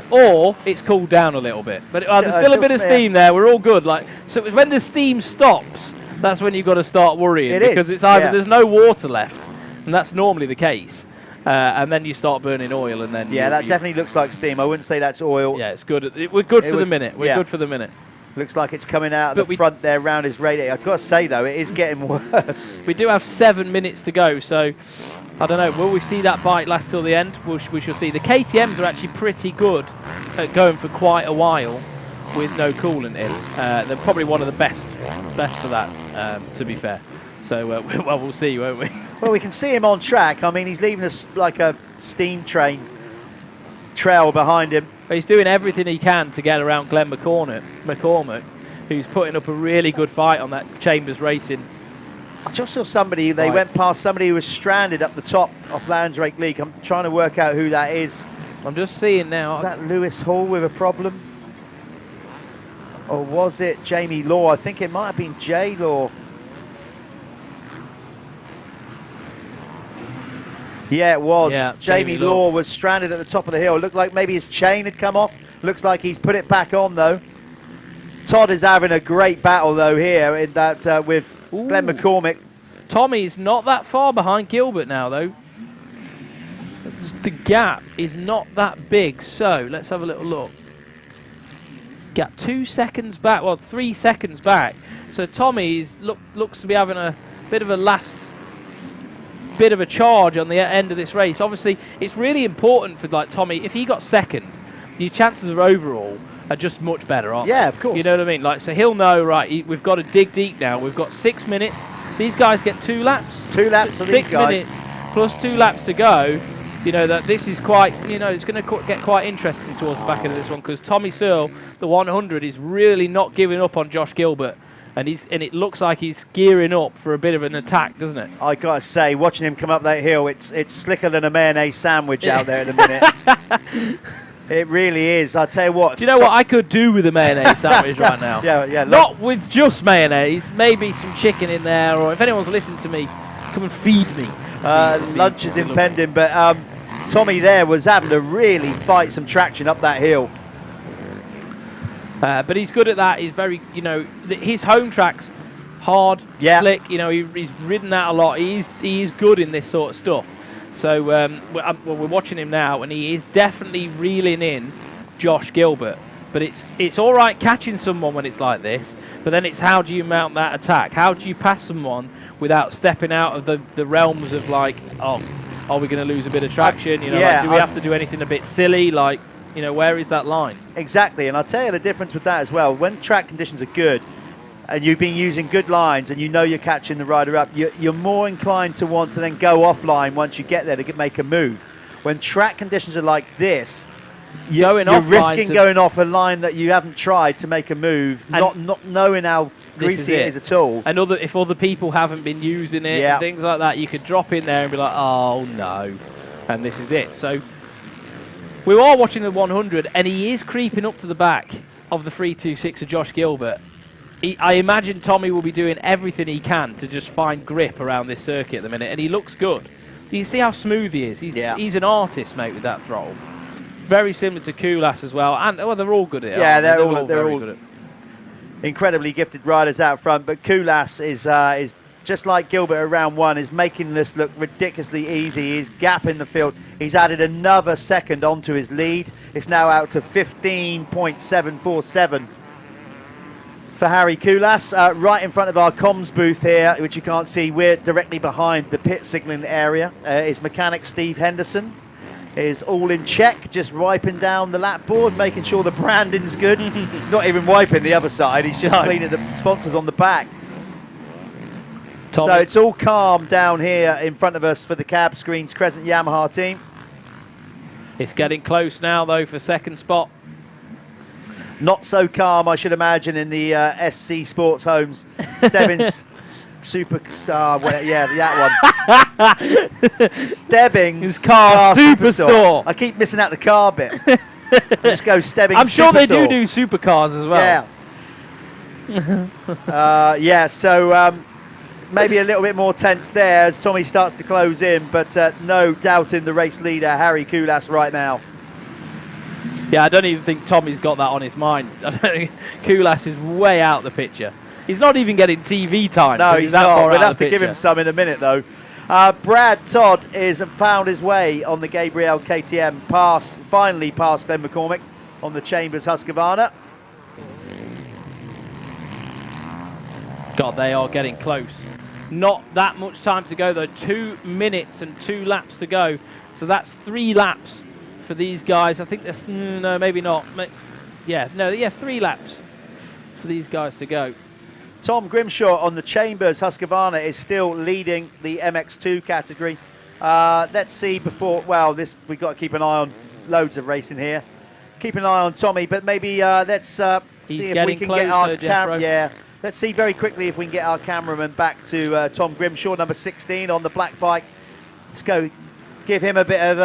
or it's cooled down a little bit. But there's still a bit of steam there. We're all good. So when the steam stops, that's when you've got to start worrying, because it's either there's no water left, and that's normally the case, and then you start burning oil, and then that definitely looks like steam. I wouldn't say that's oil. Yeah, it's good. We're good for the minute. We're good for the minute. Looks like it's coming out of the front there round his radiator. I've got to say, though, it is getting worse. We do have 7 minutes to go, so I don't know. Will we see that bike last till the end? We shall see. The KTMs are actually pretty good at going for quite a while with no coolant in. They're probably one of the best for that, to be fair. So, well, we'll see, won't we? Well, we can see him on track. I mean, he's leaving us like a steam train trail behind him. But he's doing everything he can to get around Glenn McCormick, who's putting up a really good fight on that Chambers Racing. I just saw somebody, they went past somebody who was stranded up the top of Landrake League. I'm trying to work out who that is. I'm just seeing now. Is that Lewis Hall with a problem? Or was it Jamie Law? I think it might have been Jay Law. Yeah, it was. Yeah, Jamie Law was stranded at the top of the hill. Looked like maybe his chain had come off. Looks like he's put it back on, though. Todd is having a great battle, though, here in that with Glenn McCormick. Tommy's not that far behind Gilbert now, though. The gap is not that big. So let's have a little look. Gap 2 seconds back. Well, 3 seconds back. So Tommy's looks to be having a bit of a last bit of a charge on the end of this race. Obviously, it's really important for Tommy. If he got 2nd, the chances of overall are just much better, aren't they? Yeah, of course. You know what I mean? So he'll know, right, we've got to dig deep now. We've got 6 minutes. These guys get 2 laps. 2 laps for these guys. 6 minutes plus 2 laps to go. You know, that this is quite, it's going to get quite interesting towards the back end of this one, because Tommy Searle, the 100, is really not giving up on Josh Gilbert. And it looks like he's gearing up for a bit of an attack, doesn't it? I gotta say, watching him come up that hill, it's slicker than a mayonnaise sandwich out there at the minute. It really is. I'll tell you what. Do you know what I could do with a mayonnaise sandwich right now? Yeah. Not with just mayonnaise. Maybe some chicken in there, or if anyone's listening to me, come and feed me. Lunch is impending, but Tommy there was having to really fight some traction up that hill. But he's good at that. He's very, his home track's hard, slick. He's ridden that a lot. He is good in this sort of stuff. So we're watching him now, and he is definitely reeling in Josh Gilbert. But it's all right catching someone when it's like this. But then it's how do you mount that attack? How do you pass someone without stepping out of the realms of are we going to lose a bit of traction? Do we have to do anything a bit silly? Where is that line? Exactly, and I'll tell you the difference with that as well. When track conditions are good, and you've been using good lines, and you're catching the rider up, you're more inclined to want to then go offline once you get there to make a move. When track conditions are like this, You're off risking lines going off a line that you haven't tried to make a move, not knowing how greasy it is at all. And if other people haven't been using it and things like that, you could drop in there and be like, oh no, and this is it. So we are watching the 100, and he is creeping up to the back of the 326 of Josh Gilbert. I imagine Tommy will be doing everything he can to just find grip around this circuit at the minute, and he looks good. You see how smooth he is. He's an artist, mate, with that throttle. Very similar to Kullas as well, and they're all good at it. Yeah, they're all good at it. Incredibly gifted riders out front, but Kullas is just like Gilbert at round one, is making this look ridiculously easy. He's gapping the field. He's added another second onto his lead. It's now out to 15.747 for Harry Kullas. Right in front of our comms booth here, which you can't see, we're directly behind the pit signalling area, is mechanic Steve Henderson. Is all in check, just wiping down the lap board, making sure the branding's good. Not even wiping the other side, he's just cleaning the sponsors on the back. Tommy. So it's all calm down here in front of us for the cab screens Crescent Yamaha team. It's getting close now though for second spot. Not so calm, I should imagine, in the SC Sports Homes. Stebbins Superstar, that one. Stebbings car Superstore. I keep missing out the car bit. Just go Stebbings. I'm sure Superstore. they do supercars as well. Yeah. So maybe a little bit more tense there as Tommy starts to close in, but no doubt in the race leader, Harry Kullas, right now. Yeah, I don't even think Tommy's got that on his mind. I don't think Kullas is way out the picture. He's not even getting TV time. No, he's not. We'll have to give him picture. some in a minute, though. Brad Todd is found his way on the Gabriel KTM, finally past Glenn McCormick on the Chambers Husqvarna. God, they are getting close. Not that much time to go, though. 2 minutes and 2 laps to go. So that's 3 laps for these guys. I think that's, no, maybe not. 3 laps for these guys to go. Tom Grimshaw on the Chambers Husqvarna is still leading the MX2 category. Let's see we've got to keep an eye on loads of racing here. Keep an eye on Tommy, but maybe let's see if we can get our camera. Yeah, let's see very quickly if we can get our cameraman back to Tom Grimshaw, number 16 on the black bike. Let's go give him a bit of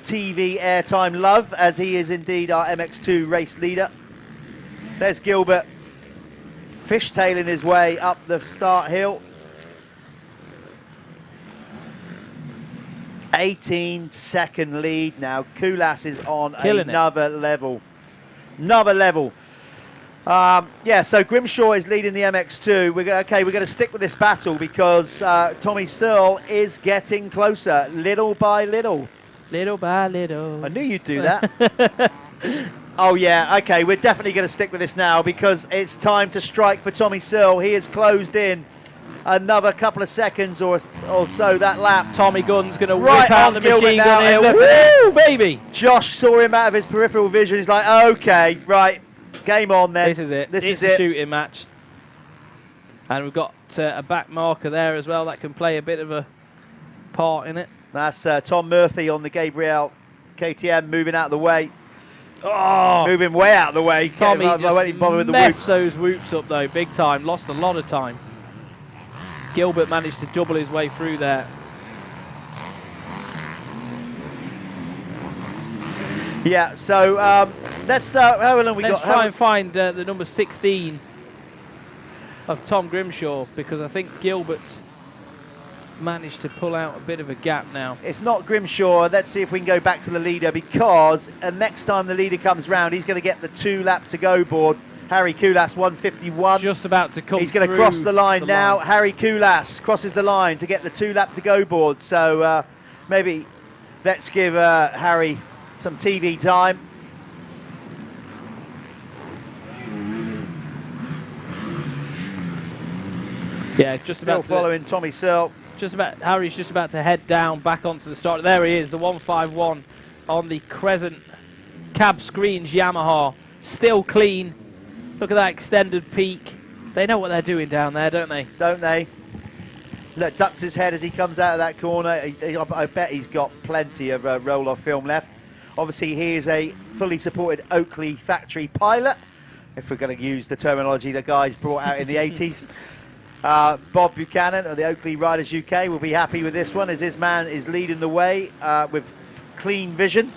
TV airtime love, as he is indeed our MX2 race leader. There's Gilbert fishtailing his way up the start hill. 18-second lead now. Kullas is on another level. So Grimshaw is leading the MX2. We're going to stick with this battle because Tommy Searle is getting closer, little by little. Little by little. I knew you'd do that. Oh yeah, okay, we're definitely going to stick with this now because it's time to strike for Tommy Searle. He has closed in another couple of seconds or so that lap. Tommy Gunn's going to whip out the machine gun here. Woo, baby! Josh saw him out of his peripheral vision. He's like, okay, right, game on then. This is it. It's a shooting match. And we've got a back marker there as well that can play a bit of a part in it. That's Tom Murphy on the Gabriel KTM moving out of the way. Oh, moving way out of the way. Tommy I won't even bother with the messed whoops. those whoops up though, big time. Lost a lot of time. Gilbert managed to double his way through there. Yeah, so let's. How long we got? Let's try and find the number 16 of Tom Grimshaw, because I think Gilbert's managed to pull out a bit of a gap now. If not Grimshaw, let's see if we can go back to the leader, because next time the leader comes round, he's going to get the 2 lap to go board. Harry Kullas, 151. Just about to come. He's going to cross the line now. Harry Kullas crosses the line to get the 2 lap to go board. So maybe let's give Harry some TV time. Yeah, it's just about following Tommy Searle. Harry's just about to head down back onto the start. There he is, the 151 on the Crescent cab screens Yamaha. Still clean. Look at that extended peak. They know what they're doing down there, don't they? Don't they? Look, ducks his head as he comes out of that corner. I bet he's got plenty of roll-off film left. Obviously, he is a fully supported Oakley factory pilot, if we're going to use the terminology the guys brought out in the 80s. Bob Buchanan of the Oakley Riders UK will be happy with this one, as this man is leading the way with clean vision,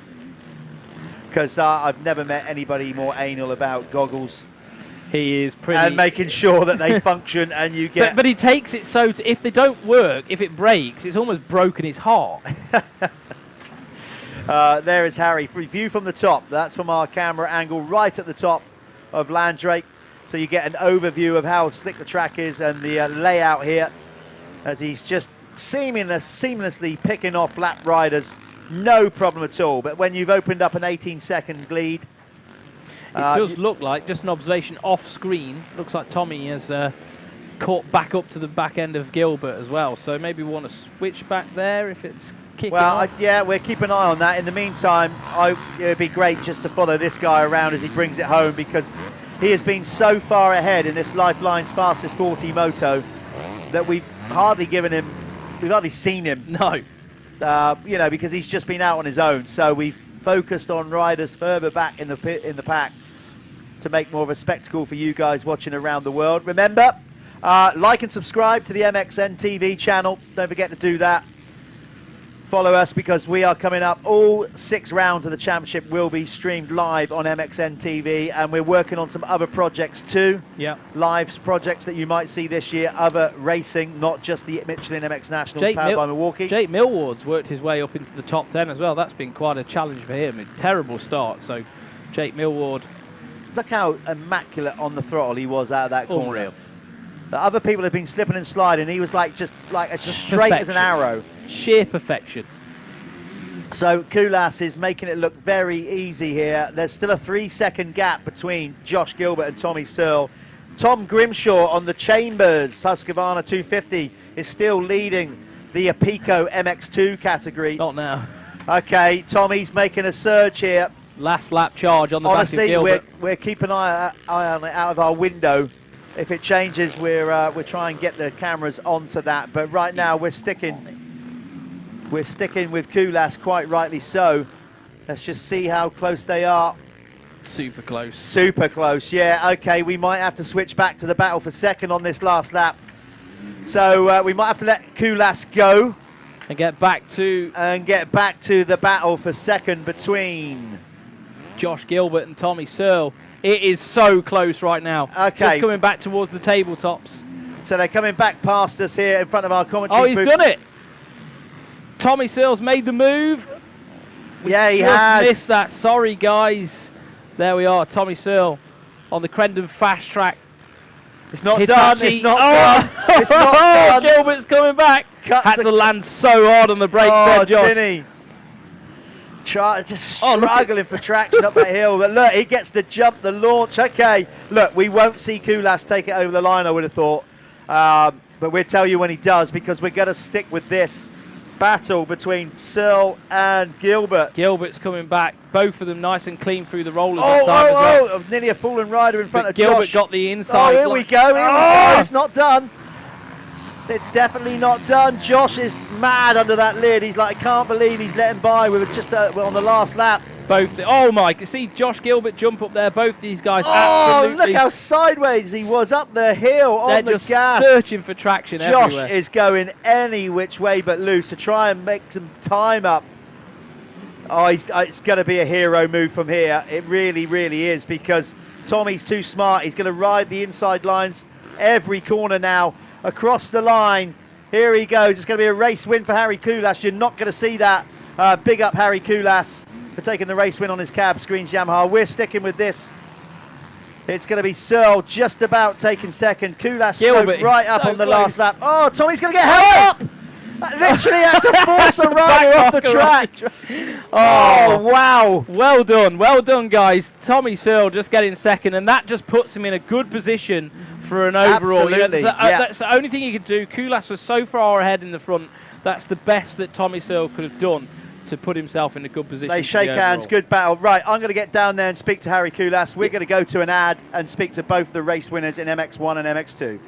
because I've never met anybody more anal about goggles. He is pretty... And making sure that they function and you get... But he takes it so... if they don't work, if it breaks, it's almost broken his heart. There is Harry. View from the top. That's from our camera angle right at the top of Landrake. So you get an overview of how slick the track is and the layout here, as he's just seamlessly picking off lap riders. No problem at all. But when you've opened up an 18-second lead... It does look like, just an observation off screen, looks like Tommy has caught back up to the back end of Gilbert as well. So maybe we want to switch back there if it's kicking off. Yeah, we're keeping an eye on that. In the meantime, it would be great just to follow this guy around as he brings it home, because he has been so far ahead in this Lifeline's Fastest 40 Moto that we've hardly seen him. No. You know, because he's just been out on his own. So we've focused on riders further back in the pack to make more of a spectacle for you guys watching around the world. Remember, like and subscribe to the MXN-TV channel. Don't forget to do that. Follow us, because we are coming up. All 6 rounds of the championship will be streamed live on MXN-TV, and we're working on some other projects too. Yeah. Live projects that you might see this year, other racing, not just the Michelin MX Nationals powered by Milwaukee. Jake Millward's worked his way up into the top 10 as well. That's been quite a challenge for him. A terrible start. So Jake Millward. Look how immaculate on the throttle he was out of that corner. Unreal. The other people have been slipping and sliding. He was like just straight as an arrow. Sheer perfection. So Kullas is making it look very easy here. There's still a 3-second gap between Josh Gilbert and Tommy Searle. Tom Grimshaw on the Chambers Husqvarna 250 is still leading the Apico MX2 category. Not now. Okay, Tommy's making a surge here. Last lap charge on the back of Gilbert. We're keeping an eye on it out of our window. If it changes, we're trying to get the cameras onto that. But right now we're sticking with Kullas, quite rightly so. Let's just see how close they are. Super close. Super close, yeah. Okay, we might have to switch back to the battle for second on this last lap. So we might have to let Kullas go. And get back to the battle for second between Josh Gilbert and Tommy Searle. It is so close right now. Okay. Just coming back towards the tabletops. So they're coming back past us here in front of our commentary Oh, he's booth. done it. Tommy Searle's made the move. Yeah, he just has. missed that. Sorry, guys. There we are. Tommy Searle on the Crendon fast track. It's not done. It's not done. It's not done. Gilbert's coming back. Had to land so hard on the brakes there, Josh. Didn't he? Struggling for traction up that hill. But look, he gets the jump, the launch. Okay, look, we won't see Kullas take it over the line, I would have thought. But we'll tell you when he does, because we're going to stick with this battle between Searle and Gilbert. Gilbert's coming back. Both of them nice and clean through the rollers that time as well. Nearly a fallen rider in front of Gilbert Josh. got the inside. Oh, here we go. It's not done. It's definitely not done. Josh is mad under that lid. He's like, I can't believe he's letting by with just on the last lap. Oh my, see Josh Gilbert jump up there. Both these guys absolutely. absolutely. Look how sideways he was up the hill on the just gas. Searching for traction everywhere. Josh is going any which way but loose to try and make some time up. Oh, it's going to be a hero move from here. It really, really is, because Tommy's too smart. He's going to ride the inside lines every corner now. Across the line, here he goes. It's going to be a race win for Harry Kullas. You're not going to see that. Big up Harry Kullas for taking the race win on his cab screens Yamaha. We're sticking with this. It's going to be Searle just about taking second. Kullas slowed right up on the last lap. Oh, Tommy's going to get held up. Literally had to force a rider off the track. Oh, wow. Well done, guys. Tommy Searle just getting second, and that just puts him in a good position for an overall. Absolutely, That's the only thing he could do. Kullas was so far ahead in the front. That's the best that Tommy Searle could have done to put himself in a good position. They shake hands, good battle. Right, I'm going to get down there and speak to Harry Kullas. We're going to go to an ad and speak to both the race winners in MX1 and MX2.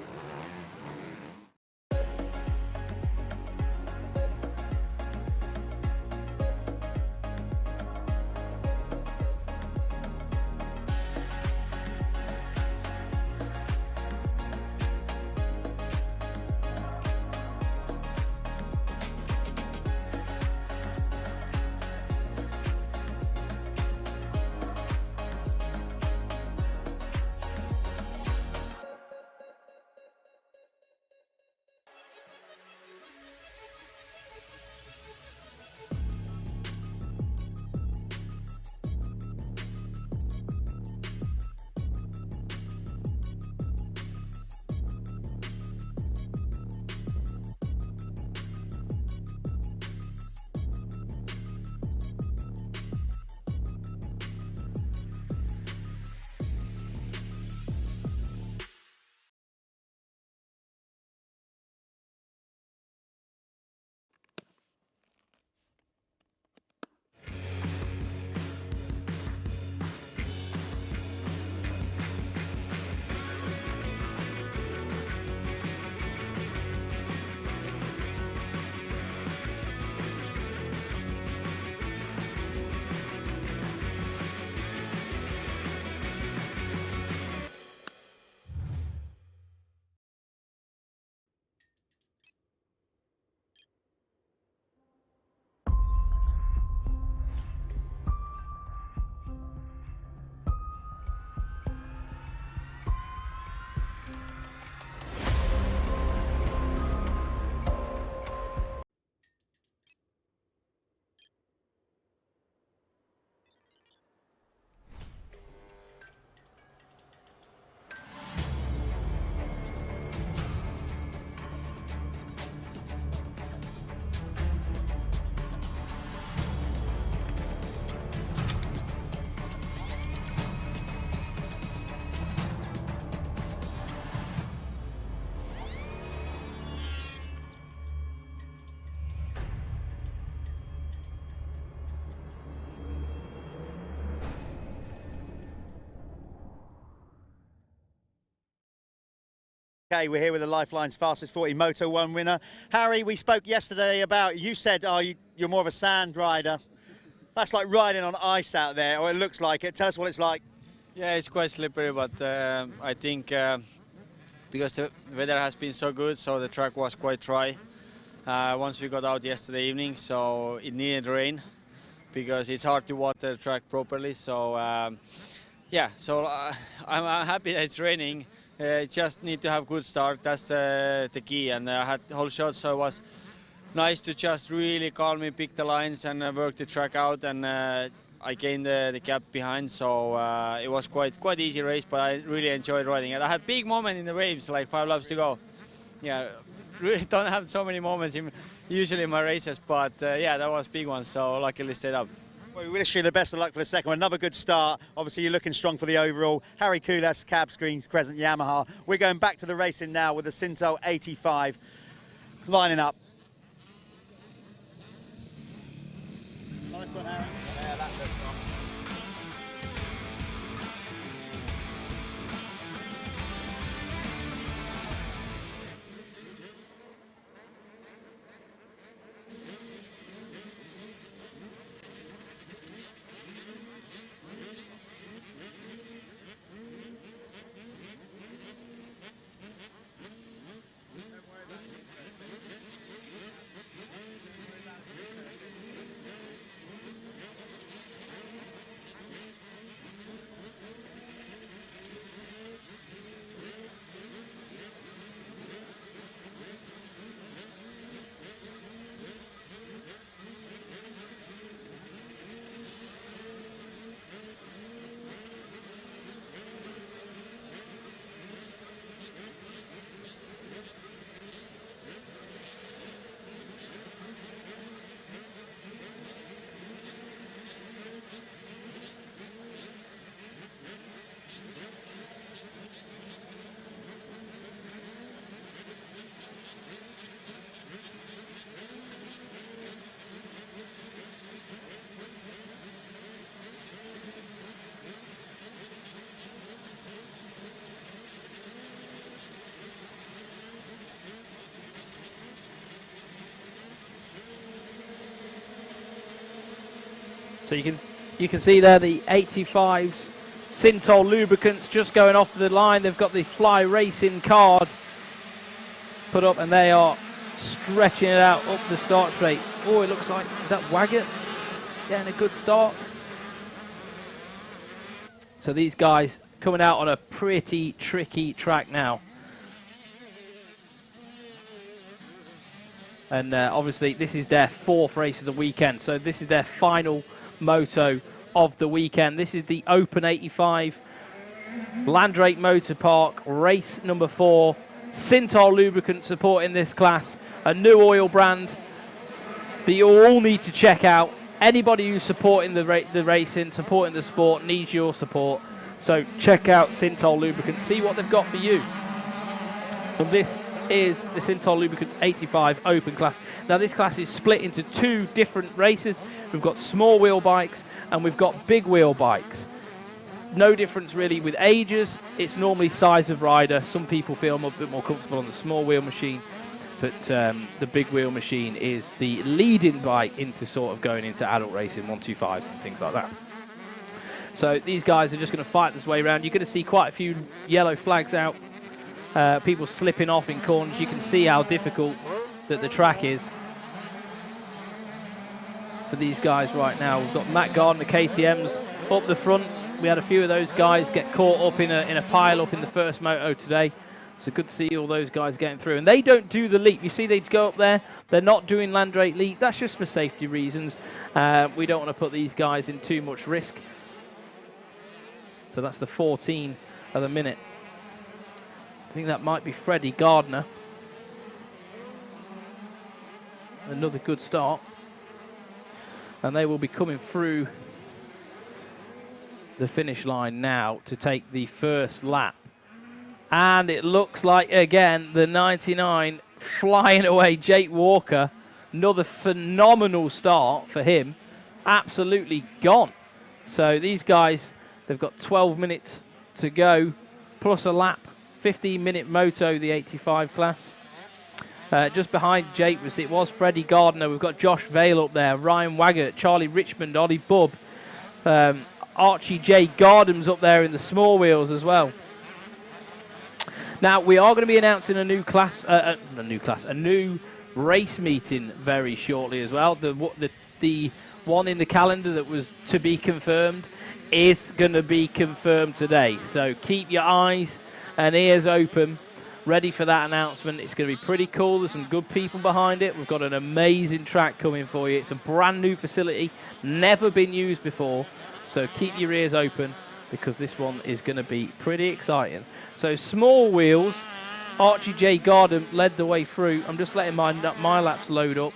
Okay, we're here with the Lifeline's fastest 40 Moto 1 winner. Harry, we spoke yesterday about, you said you're more of a sand rider. That's like riding on ice out there, or it looks like it. Tell us what it's like. Yeah, it's quite slippery, but I think because the weather has been so good, so the track was quite dry once we got out yesterday evening, so it needed rain because it's hard to water the track properly. So yeah, so I'm happy that it's raining. Just need to have good start. That's the key. And I had whole shot, so it was nice to just really calmly pick the lines and work the track out. And I gained the gap behind, so it was quite easy race. But I really enjoyed riding it. I had big moment in the waves, like 5 laps to go. Yeah, really don't have so many moments usually in my races, but yeah, that was a big one. So luckily stayed up. Well, we wish you the best of luck for the second one. Another good start. Obviously, you're looking strong for the overall. Harry Kullas, cab screens, Crescent Yamaha. We're going back to the racing now with the Sintel 85 lining up. Nice one, Harry. Yeah, that looks strong. So you can see there the 85's Sintel lubricants just going off the line. They've got the Fly Racing card put up and they are stretching it out up the start straight. Oh, it looks like, is that Waggett getting a good start? So these guys coming out on a pretty tricky track now. And obviously this is their 4th race of the weekend. So this is their final moto of the weekend. This is the Open 85 Landrake Moto Parc race number 4. Sintel lubricant supporting this class, a new oil brand that you all need to check out. Anybody who's supporting the racing, supporting the sport, needs your support. So check out Sintel lubricant, see what they've got for you. And this is the Sintel lubricants 85 Open class. Now this class is split into 2 different races. We've got small wheel bikes and we've got big wheel bikes. No difference really with ages. It's normally size of rider. Some people feel a bit more comfortable on the small wheel machine, but the big wheel machine is the leading bike into sort of going into adult racing, 125s and things like that. So these guys are just going to fight this way around. You're going to see quite a few yellow flags out. People slipping off in corners. You can see how difficult that the track is for these guys right now. We've got Matt Gardner, KTM's up the front. We had a few of those guys get caught up in a pile up in the first moto today. So good to see all those guys getting through. And they don't do the leap. You see they go up there. They're not doing Landrake leap. That's just for safety reasons. We don't want to put these guys in too much risk. So that's the 14 of the minute. I think that might be Freddie Gardner. Another good start. And they will be coming through the finish line now to take the first lap. And it looks like, again, the 99 flying away, Jake Walker. Another phenomenal start for him. Absolutely gone. So these guys, they've got 12 minutes to go, plus a lap 15-minute moto, the 85 class. Just behind Jake was Freddie Gardner. We've got Josh Vale up there, Ryan Waggart, Charlie Richmond, Ollie Bubb, Archie J. Gardam's up there in the small wheels as well. Now we are going to be announcing a new class, a new race meeting very shortly as well. The one in the calendar that was to be confirmed is going to be confirmed today. So keep your eyes and ears open, ready for that announcement. It's going to be pretty cool. There's some good people behind it. We've got an amazing track coming for you. It's a brand new facility, never been used before. So keep your ears open because this one is going to be pretty exciting. So small wheels, Archie J. Gardam led the way through. I'm just letting my laps load up.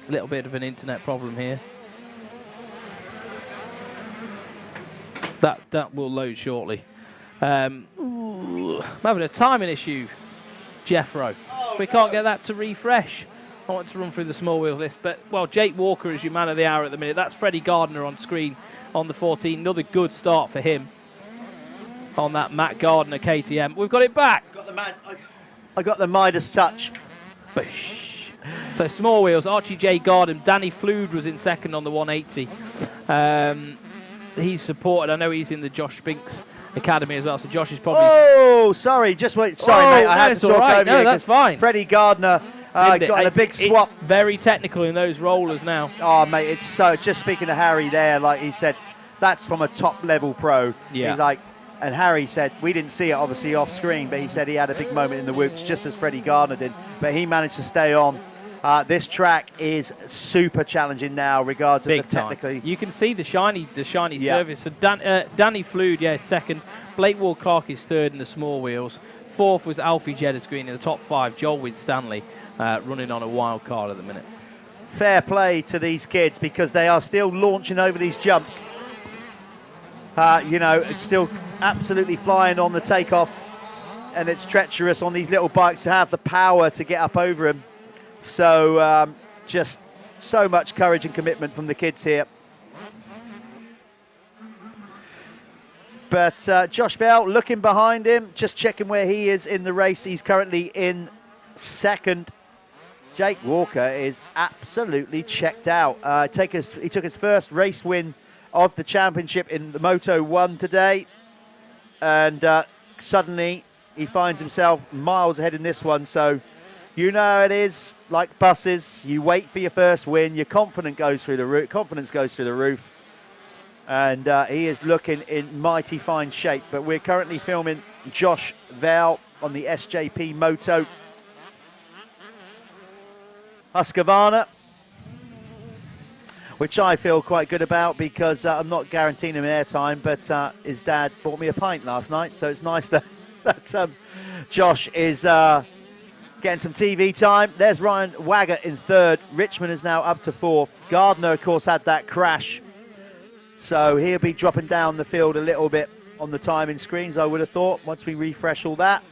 A little bit of an internet problem here. That will load shortly. I'm having a timing issue, Jeffro. We can't get that to refresh. I want to run through the small wheels list, but, well, Jake Walker is your man of the hour at the minute. That's Freddie Gardner on screen on the 14. Another good start for him on that Matt Gardner KTM. We've got it back. I got the Midas touch. Bish. So small wheels, Archie J. Gardner. Danny Flood was in second on the 180. He's supported. I know he's in the Josh Spinks Academy as well, so Josh is probably... Oh, sorry, just wait. Sorry, mate, I had to talk over no, you. That's fine. Freddie Gardner got a big swap. Very technical in those rollers now. Oh, mate, it's so... Just speaking to Harry there, like he said, that's from a top-level pro. Yeah. He's like... And Harry said, we didn't see it obviously off screen, but he said he had a big moment in the whoops, just as Freddie Gardner did. But he managed to stay on. This track is super challenging now, regards to the technically. You can see the shiny surface. So Danny Flood, second. Blake Ward Clark is third in the small wheels. Fourth was Alfie Jeddas Green in the top five. Joel Winstanley running on a wild card at the minute. Fair play to these kids because they are still launching over these jumps. You know, it's still absolutely flying on the takeoff, and it's treacherous on these little bikes to have the power to get up over them. So just so much courage and commitment from the kids here. But Josh Vale looking behind him, just checking where he is in the race. He's currently in second. Jake Walker is absolutely checked out. He took his first race win of the championship in the Moto 1 today. And suddenly he finds himself miles ahead in this one. So you know how it is, like buses. You wait for your first win. Your confidence goes through the roof. And he is looking in mighty fine shape. But we're currently filming Josh Vale on the SJP Moto Husqvarna, which I feel quite good about because I'm not guaranteeing him airtime, but his dad bought me a pint last night, so it's nice that Josh is getting some TV time. There's Ryan Waggart in third. Richmond is now up to fourth. Gardner, of course, had that crash, so he'll be dropping down the field a little bit on the timing screens, I would have thought, once we refresh all that.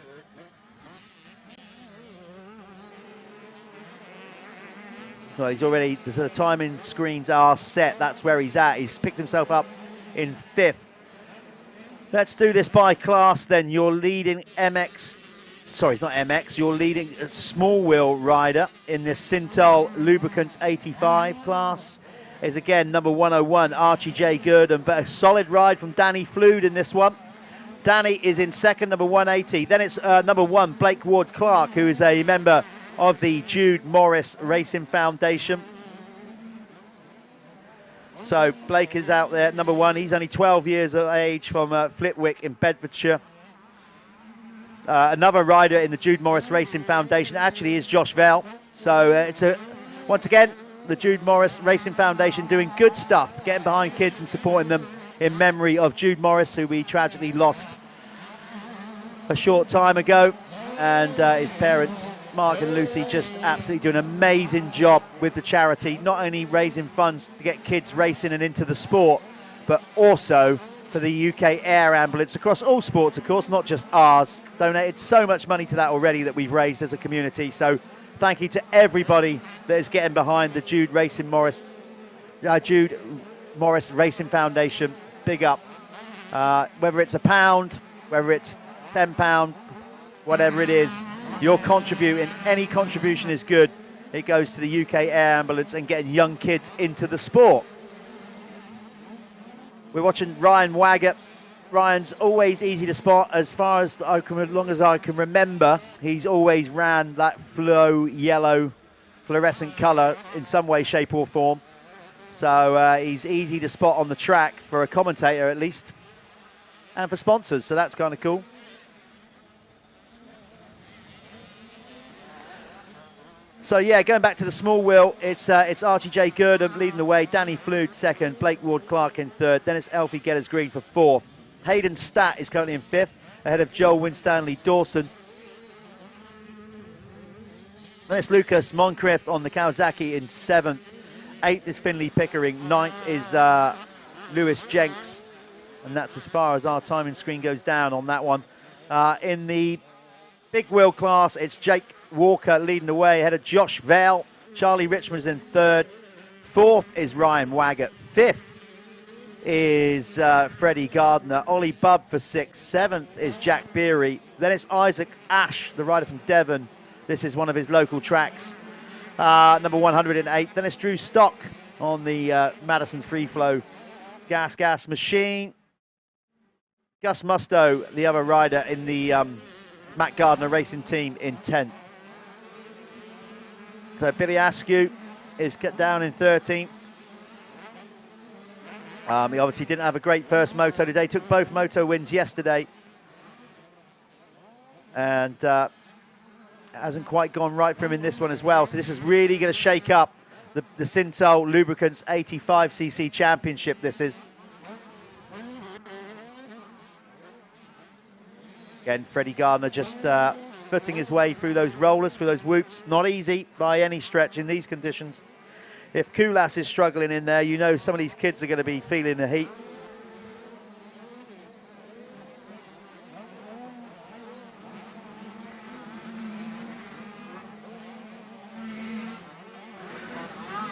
So he's already, the timing screens are set. That's where he's at. He's picked himself up in fifth. Let's do this by class then. You're leading you're leading a small wheel rider in this Sintal Lubricants 85 class. Is again number 101, Archie J. Gurdon, but a solid ride from Danny Flood in this one. Danny is in second, number 180. Then it's number 1, Blake Ward Clark, who is a member of the Jude Morris Racing Foundation. So Blake is out there, number 1. He's only 12 years of age from Flitwick in Bedfordshire. Another rider in the Jude Morris Racing Foundation actually is Josh Vale. So once again, the Jude Morris Racing Foundation doing good stuff, getting behind kids and supporting them in memory of Jude Morris, who we tragically lost a short time ago, and his parents, Mark and Lucy, just absolutely doing an amazing job with the charity, not only raising funds to get kids racing and into the sport, but also for the UK Air Ambulance across all sports, of course, not just ours. Donated so much money to that already that we've raised as a community. So thank you to everybody that is getting behind the Jude Morris Racing Foundation. Big up. Whether it's £1, whether it's £10, whatever it is, you're contributing. Any contribution is good. It goes to the UK Air Ambulance and getting young kids into the sport. We're watching Ryan Waggett. Ryan's always easy to spot as long as I can remember. He's always ran that flow yellow fluorescent colour in some way, shape or form. So he's easy to spot on the track for a commentator at least, and for sponsors, so that's kind of cool. So yeah, going back to the small wheel, it's Archie J. Girdham leading the way, Danny Flood second, Blake Ward-Clark in third, Dennis Elfie Getters-Green for fourth. Hayden Statt is currently in fifth, ahead of Joel Winstanley Dawson. Then it's Lucas Moncrief on the Kawasaki in seventh. Eighth is Finley Pickering. Ninth is Lewis Jenks. And that's as far as our timing screen goes down on that one. In the big wheel class, it's Jake Walker leading the way, ahead of Josh Vale. Charlie Richmond's in third. Fourth is Ryan Waggett. Fifth is Freddie Gardner. Ollie Bubb for sixth. Seventh is Jack Beery. Then it's Isaac Ash, the rider from Devon. This is one of his local tracks. Number 108. Then it's Drew Stock on the Madison Free Flow Gas machine. Gus Musto, the other rider in the Matt Gardner Racing Team, in 10th. So Billy Askew is down in 13th. He obviously didn't have a great first moto today. Took both moto wins yesterday. And hasn't quite gone right for him in this one as well. So this is really going to shake up the Sintel Lubricants 85cc Championship, this is. Again, Freddie Gardner just footing his way through those rollers, through those whoops. Not easy by any stretch in these conditions. If Kullas is struggling in there, you know some of these kids are going to be feeling the heat.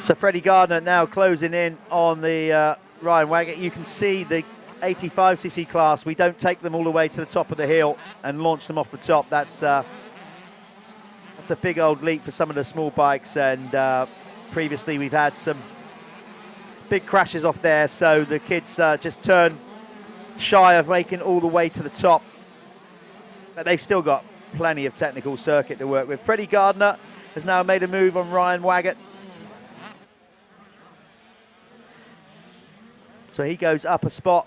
So Freddie Gardner now closing in on the Ryan Waggett. You can see the 85cc class, we don't take them all the way to the top of the hill and launch them off the top. That's a big old leap for some of the small bikes, and previously we've had some big crashes off there, so the kids just turn shy of making all the way to the top, but they've still got plenty of technical circuit to work with. Freddie Gardner has now made a move on Ryan Waggett. So he goes up a spot.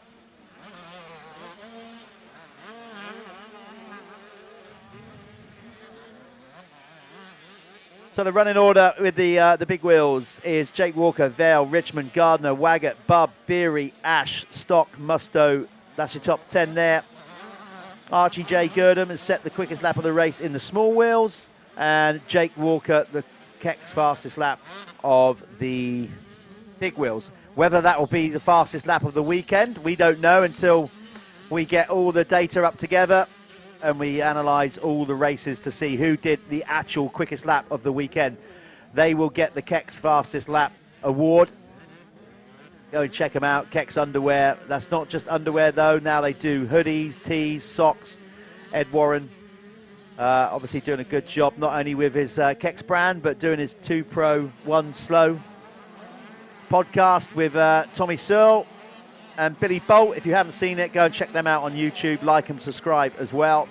So the running order with the big wheels is Jake Walker, Vale, Richmond, Gardner, Waggett, Bubb, Beery, Ash, Stock, Musto. That's your top 10 there. Archie J. Girdham has set the quickest lap of the race in the small wheels, and Jake Walker, the Keck's fastest lap of the big wheels. Whether that will be the fastest lap of the weekend, we don't know until we get all the data up together and we analyse all the races to see who did the actual quickest lap of the weekend. They will get the Keck's fastest lap award. Go and check them out, Keck's underwear. That's not just underwear though, now they do hoodies, tees, socks. Ed Warren obviously doing a good job, not only with his Keck's brand, but doing his 2 Pro, 1 Slow podcast with Tommy Searle and Billy Bolt. If you haven't seen it, go and check them out on YouTube, like and subscribe as well.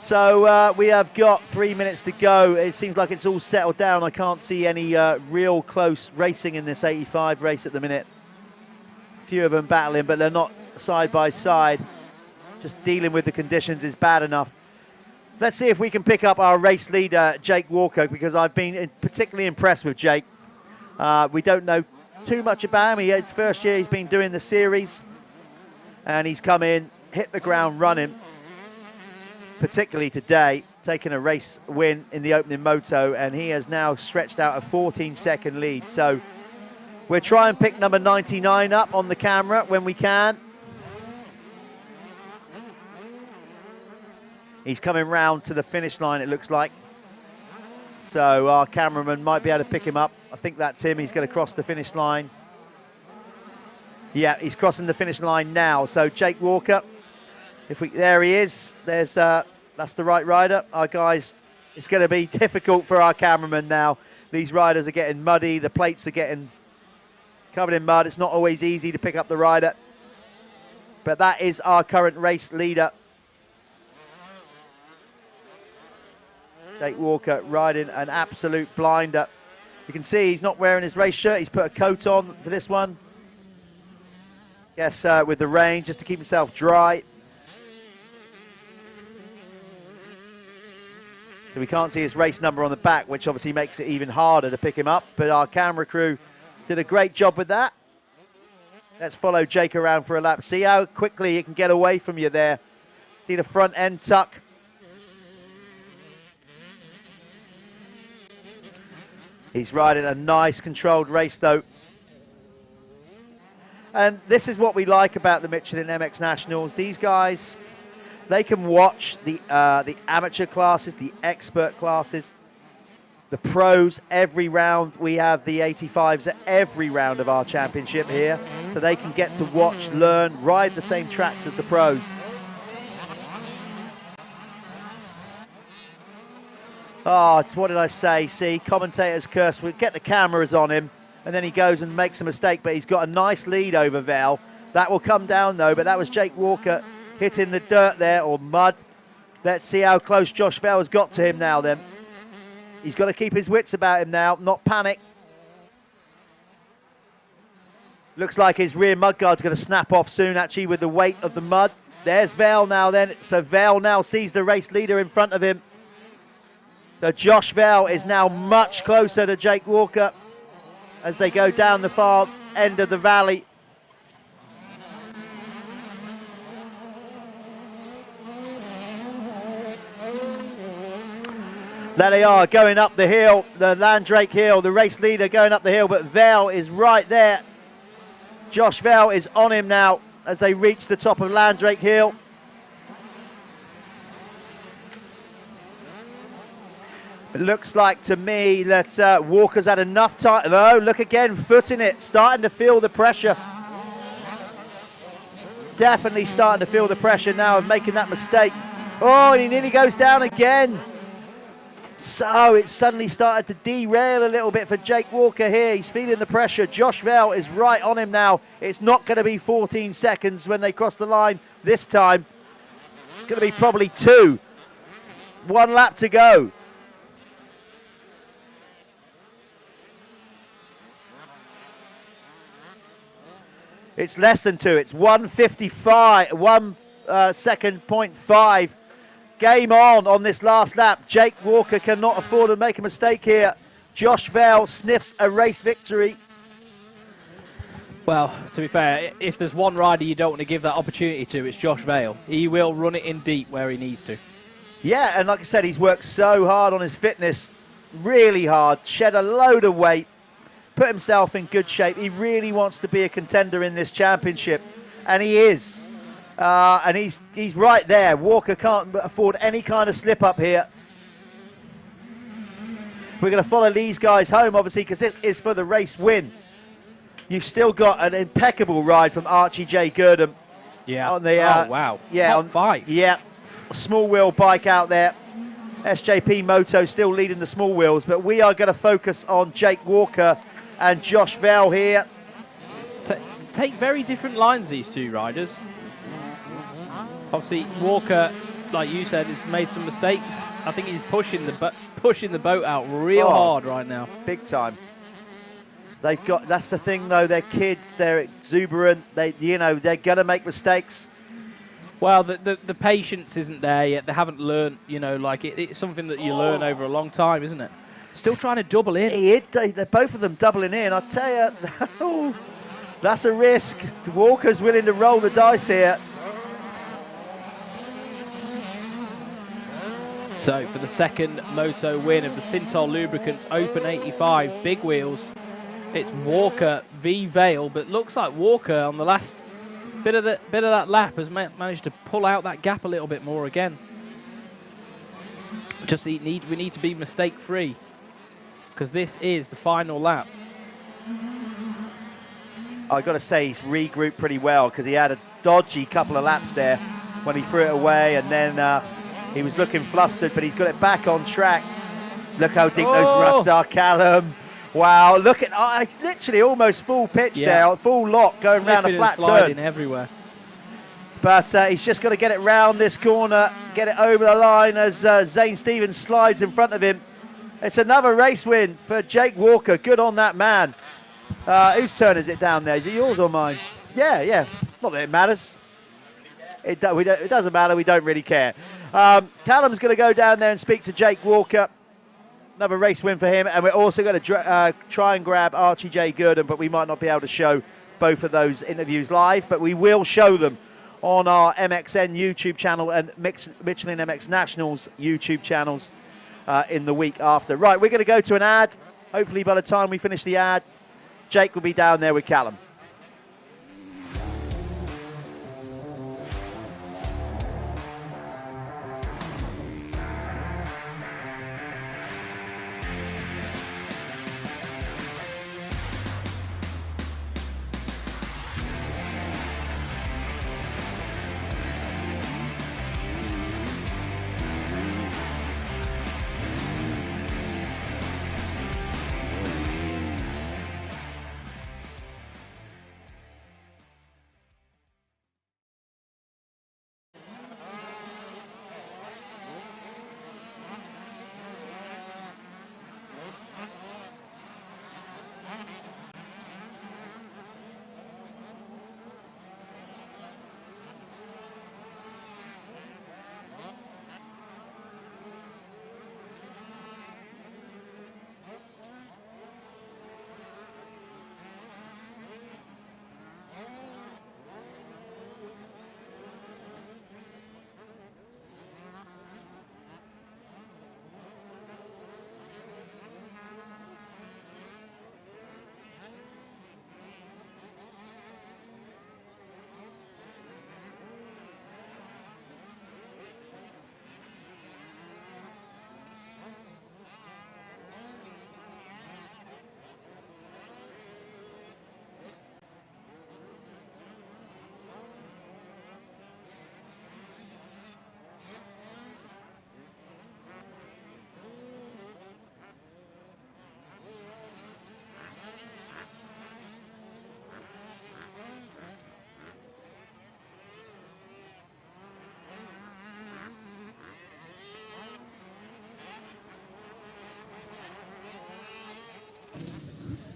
So we have got 3 minutes to go. It seems like it's all settled down. I can't see any real close racing in this 85 race at the minute. A few of them battling, but they're not side by side. Just dealing with the conditions is bad enough. Let's see if we can pick up our race leader, Jake Walker, because I've been particularly impressed with Jake. We don't know too much about him. It's first year he's been doing the series, and he's come in, hit the ground running, particularly today, taking a race win in the opening moto, and he has now stretched out a 14-second lead. So we'll try and pick number 99 up on the camera when we can. He's coming round to the finish line, it looks like. So our cameraman might be able to pick him up. I think that's him. He's going to cross the finish line. Yeah, he's crossing the finish line now. So Jake Walker, there he is. There's that's the right rider. Our guys, it's going to be difficult for our cameraman now. These riders are getting muddy. The plates are getting covered in mud. It's not always easy to pick up the rider. But that is our current race leader. Jake Walker riding an absolute blinder. You can see he's not wearing his race shirt. He's put a coat on for this one. Guess with the rain, just to keep himself dry. So we can't see his race number on the back, which obviously makes it even harder to pick him up. But our camera crew did a great job with that. Let's follow Jake around for a lap. See how quickly he can get away from you there. See the front end tuck. He's riding a nice controlled race though. And this is what we like about the Michelin MX Nationals. These guys, they can watch the amateur classes, the expert classes, the pros every round. We have the 85s at every round of our championship here. So they can get to watch, learn, ride the same tracks as the pros. Oh, it's what did I say? See, commentators curse. We'll get the cameras on him, and then he goes and makes a mistake, but he's got a nice lead over Val. That will come down, though, but that was Jake Walker hitting the dirt there, or mud. Let's see how close Josh Val has got to him now, then. He's got to keep his wits about him now, not panic. Looks like his rear mudguard's going to snap off soon, actually, with the weight of the mud. There's Val now, then. So Val now sees the race leader in front of him. So Josh Val is now much closer to Jake Walker as they go down the far end of the valley. There they are, going up the hill, the Landrake hill, the race leader going up the hill, but Val is right there. Josh Val is on him now as they reach the top of Landrake hill. It looks like to me that Walker's had enough time. Oh, look again, footing it, starting to feel the pressure. Definitely starting to feel the pressure now of making that mistake. Oh, and he nearly goes down again. So it's suddenly started to derail a little bit for Jake Walker here. He's feeling the pressure. Josh Val is right on him now. It's not going to be 14 seconds when they cross the line this time. It's going to be probably 2. 1 lap to go. It's less than 2. It's 1:55, 1 second, 0.5. Game on this last lap. Jake Walker cannot afford to make a mistake here. Josh Val sniffs a race victory. Well, to be fair, if there's one rider you don't want to give that opportunity to, it's Josh Val. He will run it in deep where he needs to. Yeah, and like I said, he's worked so hard on his fitness, really hard, shed a load of weight, put himself in good shape. He really wants to be a contender in this championship, and he is. And he's right there. Walker can't afford any kind of slip up here. We're going to follow these guys home, obviously, because this is for the race win. You've still got an impeccable ride from Archie J. Girdham. Yeah. On the, oh, wow. Yeah, Top 5. Yeah. Small wheel bike out there. SJP Moto still leading the small wheels, but we are going to focus on Jake Walker and Josh Val here. Take very different lines, these two riders. Obviously, Walker, like you said, has made some mistakes. I think he's pushing the boat out real hard right now. Big time. They've got. That's the thing, though. They're kids. They're exuberant. They're gonna make mistakes. Well, the patience isn't there yet. They haven't learned. Like it's something that you learn over a long time, isn't it? Still trying to double in. They're both of them doubling in. I tell you, that's a risk. Walker's willing to roll the dice here. So for the second moto win of the Synthol Lubricants Open 85 big wheels, it's Walker v Vale, but looks like Walker on the last bit of that lap has managed to pull out that gap a little bit more again. We need to be mistake free, because this is the final lap. I've got to say he's regrouped pretty well, because he had a dodgy couple of laps there when he threw it away, and then he was looking flustered, but he's got it back on track. Look how deep those ruts are, Callum. Wow, look at, it's literally almost full pitch there, full lock going round a flat turn. Everywhere. But he's just got to get it round this corner, get it over the line as Zane Stevens slides in front of him. It's another race win for Jake Walker. Good on that man. Whose turn is it down there? Is it yours or mine? Yeah. Not that it matters. It doesn't matter. We don't really care. Callum's going to go down there and speak to Jake Walker. Another race win for him. And we're also going to try and grab Archie J. Gooden, but we might not be able to show both of those interviews live. But we will show them on our MXN YouTube channel and Michelin MX Nationals YouTube channels in the week after. Right, we're going to go to an ad. Hopefully by the time we finish the ad, Jake will be down there with Callum.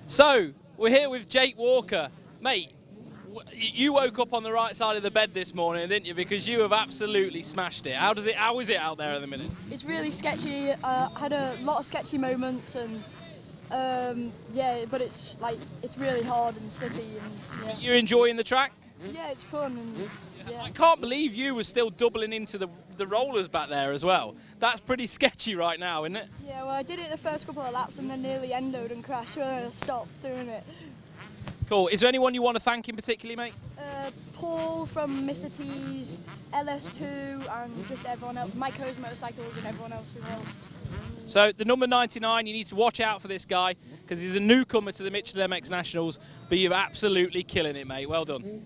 So, we're here with Jake Walker. Mate, you woke up on the right side of the bed this morning, didn't you? Because you have absolutely smashed it. How is it out there at the minute? It's really sketchy. Had a lot of sketchy moments, and yeah, but it's really hard and slippy. And, yeah. You're enjoying the track? Yeah, it's fun. And, yeah. I can't believe you were still doubling into the rollers back there as well. That's pretty sketchy right now, isn't it? Yeah, well, I did it the first couple of laps and then nearly endoed and crashed, so I stopped doing it. Cool. Is there anyone you want to thank in particular, mate? Paul from Mr. T's, LS2, and just everyone else, Mike Ho's Motorcycles and everyone else who helps. So the number 99, you need to watch out for this guy because he's a newcomer to the Michelin MX Nationals, but you're absolutely killing it, mate. Well done.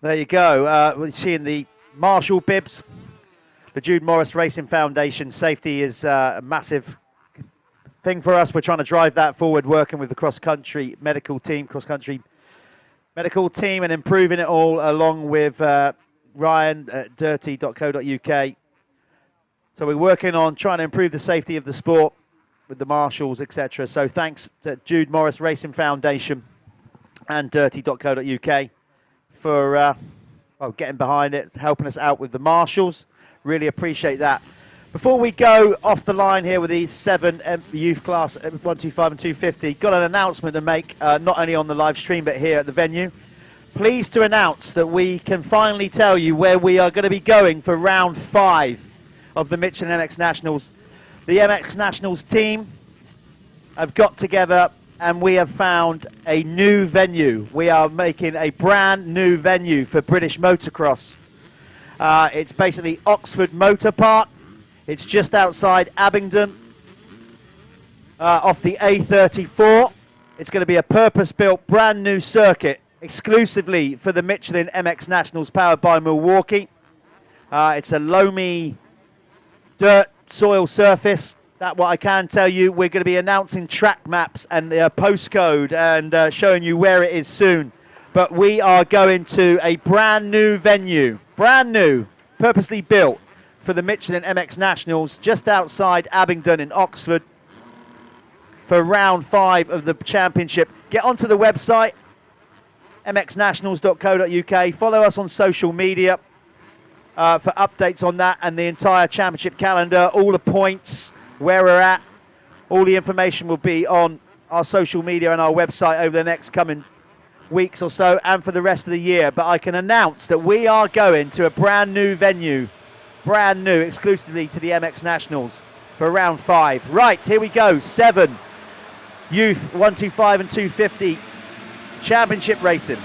There you go. We're seeing the Marshall bibs. The Jude Morris Racing Foundation. Safety is a massive thing for us. We're trying to drive that forward, working with the cross-country medical team, cross-country medical team, and improving it all along with Ryan at dirty.co.uk. So we're working on trying to improve the safety of the sport with the marshals, etc. So thanks to Jude Morris Racing Foundation and dirty.co.uk for getting behind it, helping us out with the marshals. Really appreciate that. Before we go off the line here with these 7 youth class 125 and 250, got an announcement to make, not only on the live stream but here at the venue. Pleased to announce that we can finally tell you where we are going to be going for round 5 of the Michelin MX Nationals. The MX Nationals team have got together and we have found a new venue. We are making a brand new venue for British motocross. It's basically Oxford Motor Park. It's just outside Abingdon, off the A34. It's going to be a purpose-built, brand new circuit exclusively for the Michelin MX Nationals, powered by Milwaukee. It's a loamy dirt soil surface. That what I can tell you. We're going to be announcing track maps and the postcode and showing you where it is soon. But we are going to a brand new venue, brand new, purposely built for the Michelin MX Nationals, just outside Abingdon in Oxford, for round 5 of the championship. Get onto the website, mxnationals.co.uk. Follow us on social media for updates on that and the entire championship calendar, all the points, where we're at. All the information will be on our social media and our website over the next coming weeks or so and for the rest of the year. But I can announce that we are going to a brand new venue, brand new, exclusively to the MX Nationals for round 5. Right, here we go. 7 youth 125 and 250 championship racing.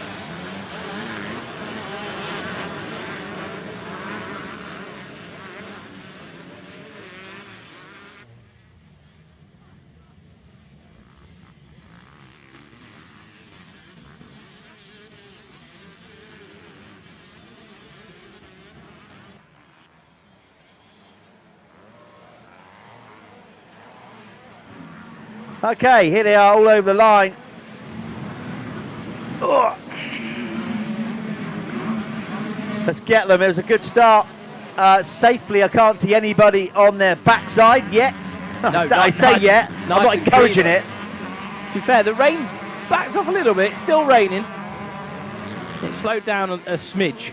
Okay, here they are all over the line. Oh. Let's get them. It was a good start. Safely, I can't see anybody on their backside yet. I say yet. I'm not encouraging it. To be fair, the rain's backed off a little bit. It's still raining. It slowed down a smidge.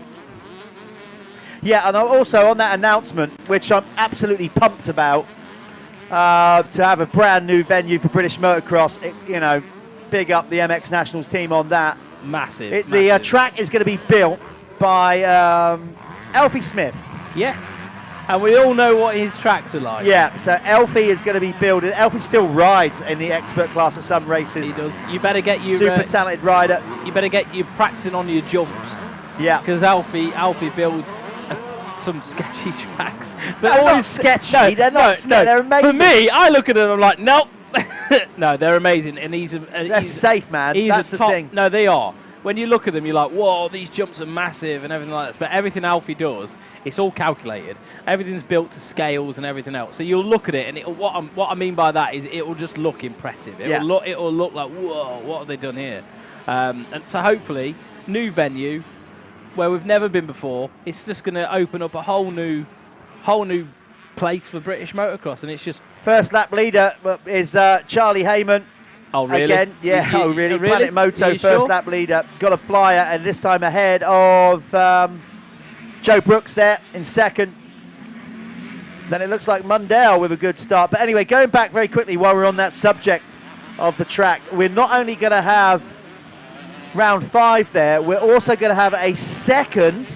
Yeah, and also on that announcement, which I'm absolutely pumped about, to have a brand new venue for British Motocross. You know, big up the MX Nationals team on that. Massive. The track is going to be built by Alfie Smith. Yes, and we all know what his tracks are like. Yeah, so Alfie is going to be building. Alfie still rides in the expert class at some races. He does. You better get your super talented rider. You better get you practicing on your jumps. Yeah, because Alfie builds some sketchy tracks. But always sketchy. They're not sketchy. They're amazing. For me, I look at them. I'm like, nope. No, they're amazing, and they're safe, man. That's the thing. No, they are. When you look at them, you're like, whoa, these jumps are massive and everything like that. But everything Alfie does, it's all calculated. Everything's built to scales and everything else. So you'll look at it, and what I mean by that is it will just look impressive. It will look like, whoa, what have they done here? And so hopefully, new venue where we've never been before. It's just going to open up a whole new place for British motocross, and it's just first lap leader is Charlie Heyman. Oh, really? Again, yeah. Really? Really? Planet Moto first lap leader, got a flyer, and this time ahead of Joe Brooks there in second. Then it looks like Mundell with a good start. But anyway, going back very quickly while we're on that subject of the track, we're not only going to have round 5 there, we're also going to have a second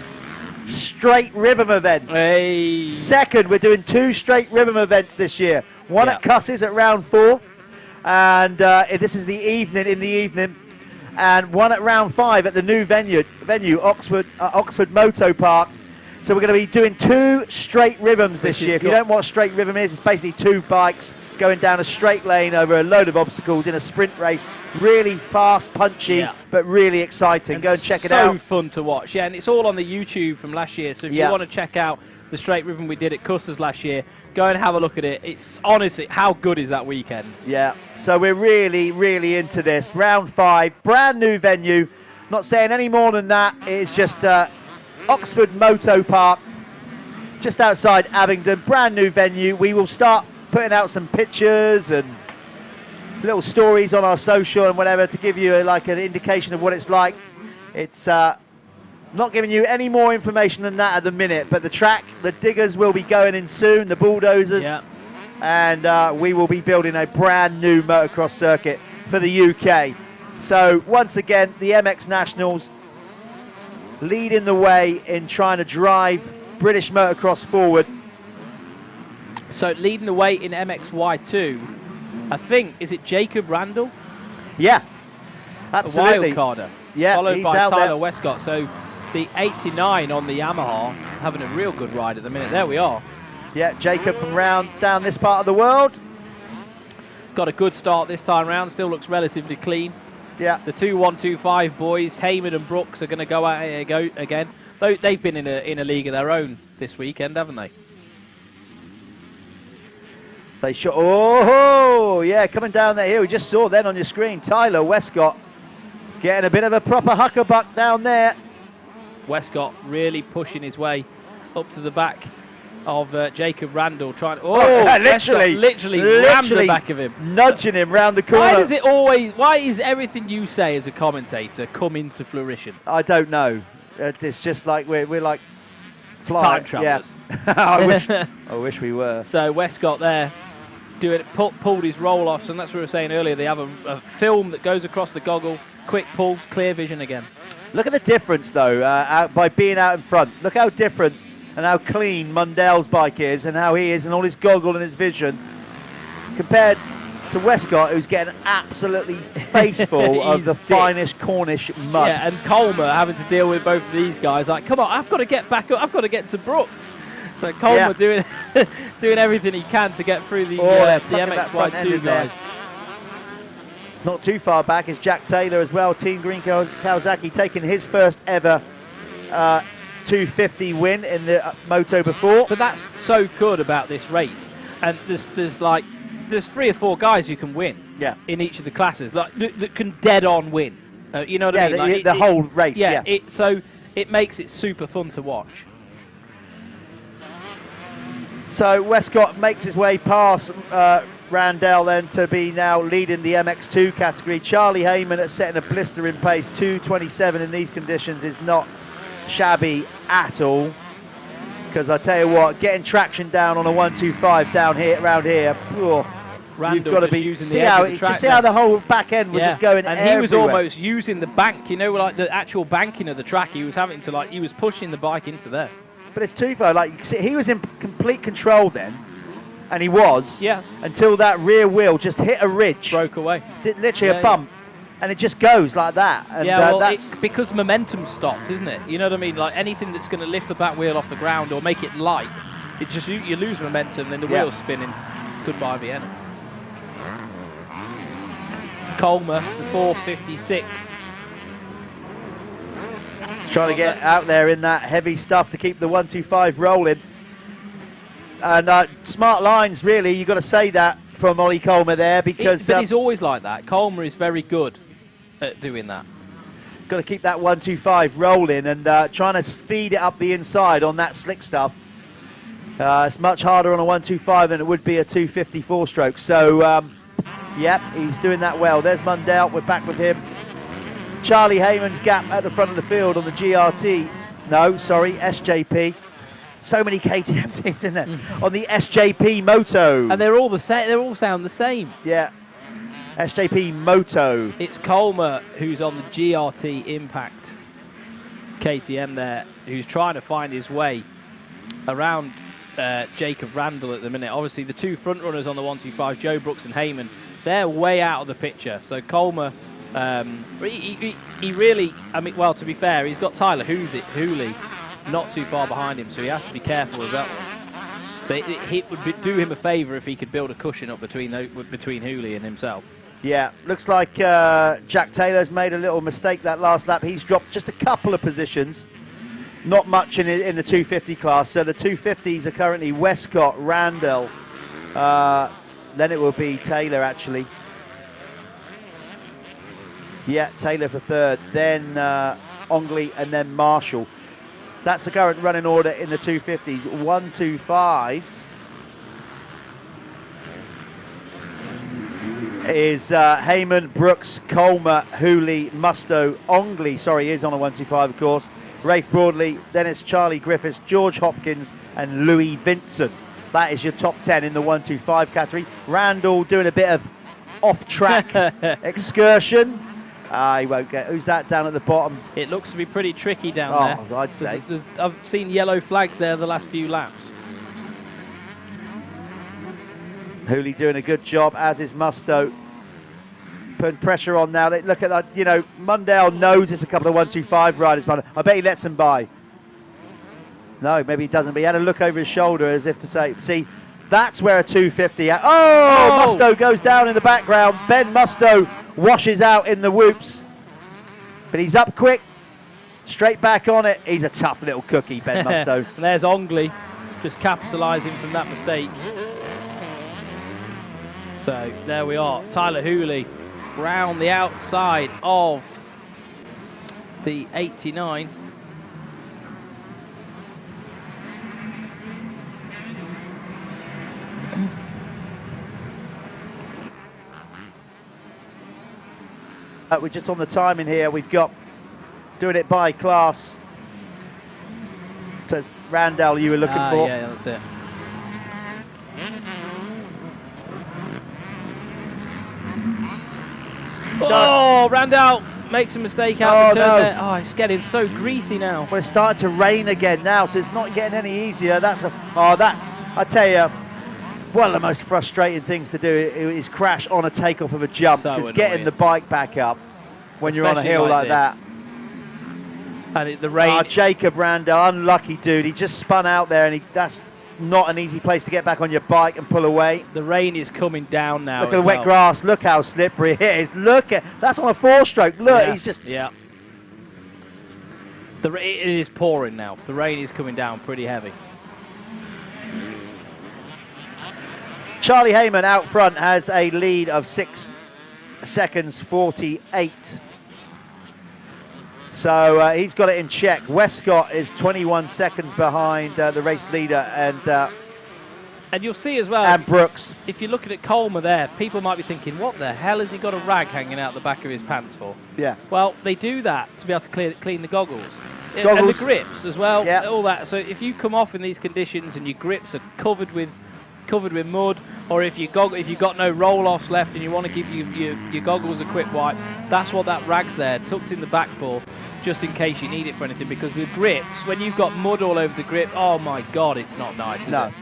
straight rhythm event. Hey. Second, we're doing 2 straight rhythm events this year. One at Cusses at round 4. And this is in the evening, and one at round 5 at the new venue Oxford Moto Parc. So we're going to be doing 2 straight rhythms this year. If you don't know what straight rhythm is, it's basically 2 bikes going down a straight lane over a load of obstacles in a sprint race. Really fast, punchy, but really exciting. Go and check it out. So fun to watch, yeah. And it's all on the YouTube from last year. So if you want to check out the straight rhythm we did at Cusses last year, go and have a look at it. It's honestly, how good is that weekend? Yeah, so we're really, really into this. Round 5, brand new venue. Not saying any more than that. It's just Oxford Moto Parc, just outside Abingdon. Brand new venue. We will start putting out some pictures and little stories on our social and whatever to give you like an indication of what it's like. It's not giving you any more information than that at the minute, but the track, the diggers will be going in soon, the bulldozers, and we will be building a brand new motocross circuit for the UK. So once again, the MX Nationals leading the way in trying to drive British motocross forward. So leading the way in MXY2, I think, is it Jacob Randall? Yeah, absolutely. A wild carder. Yeah, followed he's by out Tyler there. Westcott. So the 89 on the Yamaha having a real good ride at the minute. There we are. Yeah, Jacob from round down this part of the world. Got a good start this time round, still looks relatively clean. Yeah. The 2-1-2-5 boys, Heyman and Brooks, are going to go at it again. Though they've been in a league of their own this weekend, haven't they? They shot. Oh, yeah, coming down that hill. We just saw then on your screen, Tyler Westcott getting a bit of a proper huckabuck down there. Westcott really pushing his way up to the back of Jacob Randall, trying. Oh, literally rammed the back of him, nudging him round the corner. Why does it always? Why is everything you say as a commentator come into fruition? I don't know. It's just like we're like flying. Time travellers. Yeah. I wish we were. So Westcott there pulled his roll off, and that's what we were saying earlier. They have a film that goes across the goggle, quick pull, clear vision again. Look at the difference though, by being out in front. Look how different and how clean Mundell's bike is, and how he is, and all his goggle and his vision, compared to Westcott, who's getting absolutely faceful of the finest Cornish mud. Yeah, and Colmer having to deal with both of these guys. Like, come on, I've got to get back up. I've got to get to Brooks. So Colmer doing doing everything he can to get through the MXY2 guys. Not too far back is Jack Taylor as well. Team Green Kawasaki taking his first ever 250 win in the Moto before. But that's so good about this race. And there's 3 or 4 guys who can win. Yeah. In each of the classes, like that can dead on win. You know what I mean? Like the whole race. Yeah. So it makes it super fun to watch. So Westcott makes his way past Randell then to be now leading the MX2 category. Charlie Heyman at setting a blistering pace. 2:27 in these conditions is not shabby at all. Because I tell you what, getting traction down on a 125 down here, around here, you've got to be using see how the whole back end was just going and everywhere. He was almost using the bank, you know, like the actual banking of the track. He was having to he was pushing the bike into there. But it's twofold. Like, see, he was in complete control then, and he was. Yeah. Until that rear wheel just hit a ridge, broke away, literally a bump, and it just goes like that. And that's because momentum stopped, isn't it? You know what I mean? Like anything that's going to lift the back wheel off the ground or make it light, it just you lose momentum, then the wheel's spinning. Goodbye, Vienna. Colmer, the 456. Trying to get out there in that heavy stuff to keep the 125 rolling. And smart lines, really, you've got to say that from Ollie Colmer there, because... But he's always like that. Colmer is very good at doing that. Got to keep that 125 rolling and trying to feed it up the inside on that slick stuff. It's much harder on a 125 than it would be a 254 stroke. So, yep, he's doing that well. There's Mundell, we're back with him. Charlie Heyman's gap at the front of the field on the GRT. No, sorry, SJP. So many KTM teams in there. On the SJP Moto. And they're all the same. They all sound the same. Yeah. SJP Moto. It's Colmer who's on the GRT Impact KTM there, who's trying to find his way around Jacob Randall at the minute. Obviously, the 2 front runners on the 125, Joe Brooks and Heyman, they're way out of the picture. So Colmer, he really, I mean, well, to be fair, he's got Tyler Hooley not too far behind him, so he has to be careful of that one. So it would do him a favour if he could build a cushion up between Hooley and himself. Yeah, looks like Jack Taylor's made a little mistake that last lap. He's dropped just a couple of positions, not much in the 250 class. So the 250s are currently Westcott, Randall, then it will be Taylor actually. Yeah, Taylor for 3rd, then Ongley, and then Marshall. That's the current running order in the 250s. 125s is Heyman, Brooks, Colmer, Hooley, Musto, Ongley. Sorry, he is on a 125, of course. Rafe Broadley, then it's Charlie Griffiths, George Hopkins, and Louis Vincent. That is your top 10 in the 125 category. Randall doing a bit of off-track excursion. He won't get. Who's that down at the bottom? It looks to be pretty tricky down there. I'd say. I've seen yellow flags there the last few laps. Hooley doing a good job, as is Musto. Putting pressure on now. Look at that. You know, Mundell knows it's a couple of 125 riders, but I bet he lets them by. No, maybe he doesn't, but he had a look over his shoulder as if to say, see, that's where a 250... Oh! Musto goes down in the background. Ben Musto washes out in the whoops. But he's up quick, straight back on it. He's a tough little cookie, Ben Musto. And there's Ongley just capitalising from that mistake. So there we are. Tyler Hooley round the outside of the 89. We're just on the timing here. We've got doing it by class. So it's Randall you were looking for. Yeah, that's it. Oh, Randall makes a mistake out of the turn there. Oh, it's getting so greasy now. Well, it's starting to rain again now, so it's not getting any easier. That's a I tell you, one of the most frustrating things to do is crash on a takeoff of a jump, because getting the bike back up when you're on a hill like that. And the rain. Jacob Randall, unlucky dude. He just spun out there, and that's not an easy place to get back on your bike and pull away. The rain is coming down now. Look at the wet grass. Look how slippery it is. Look at that's on a 4-stroke. Look, he's just. Yeah. It is pouring now. The rain is coming down pretty heavy. Charlie Heyman out front has a lead of 6 seconds 48. So he's got it in check. Westcott is 21 seconds behind the race leader, and you'll see as well. And Brooks. If you're looking at Coleman there, people might be thinking, what the hell has he got a rag hanging out the back of his pants for? Yeah. Well, they do that to be able to clean the goggles. And the grips as well. Yeah. All that. So if you come off in these conditions and your grips are covered with mud, or if you've got no roll-offs left and you want to give your goggles a quick wipe, that's what that rag's there, tucked in the back for, just in case you need it for anything. Because the grips, when you've got mud all over the grip, oh my God, it's not nice, is it?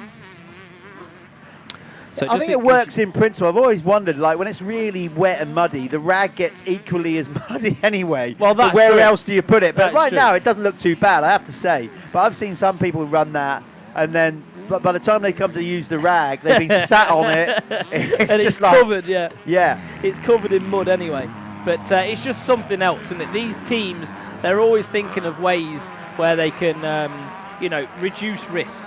So I think it works in principle. I've always wondered, like when it's really wet and muddy, the rag gets equally as muddy anyway. Well, that's but where true. else do you put it? But That's right true. now, it doesn't look too bad, I have to say. But I've seen some people run that, and then by the time they come to use the rag, they've been sat on it. It's just like covered, yeah. Yeah. It's covered in mud anyway. But it's just something else, isn't it? These teams, they're always thinking of ways where they can, reduce risk.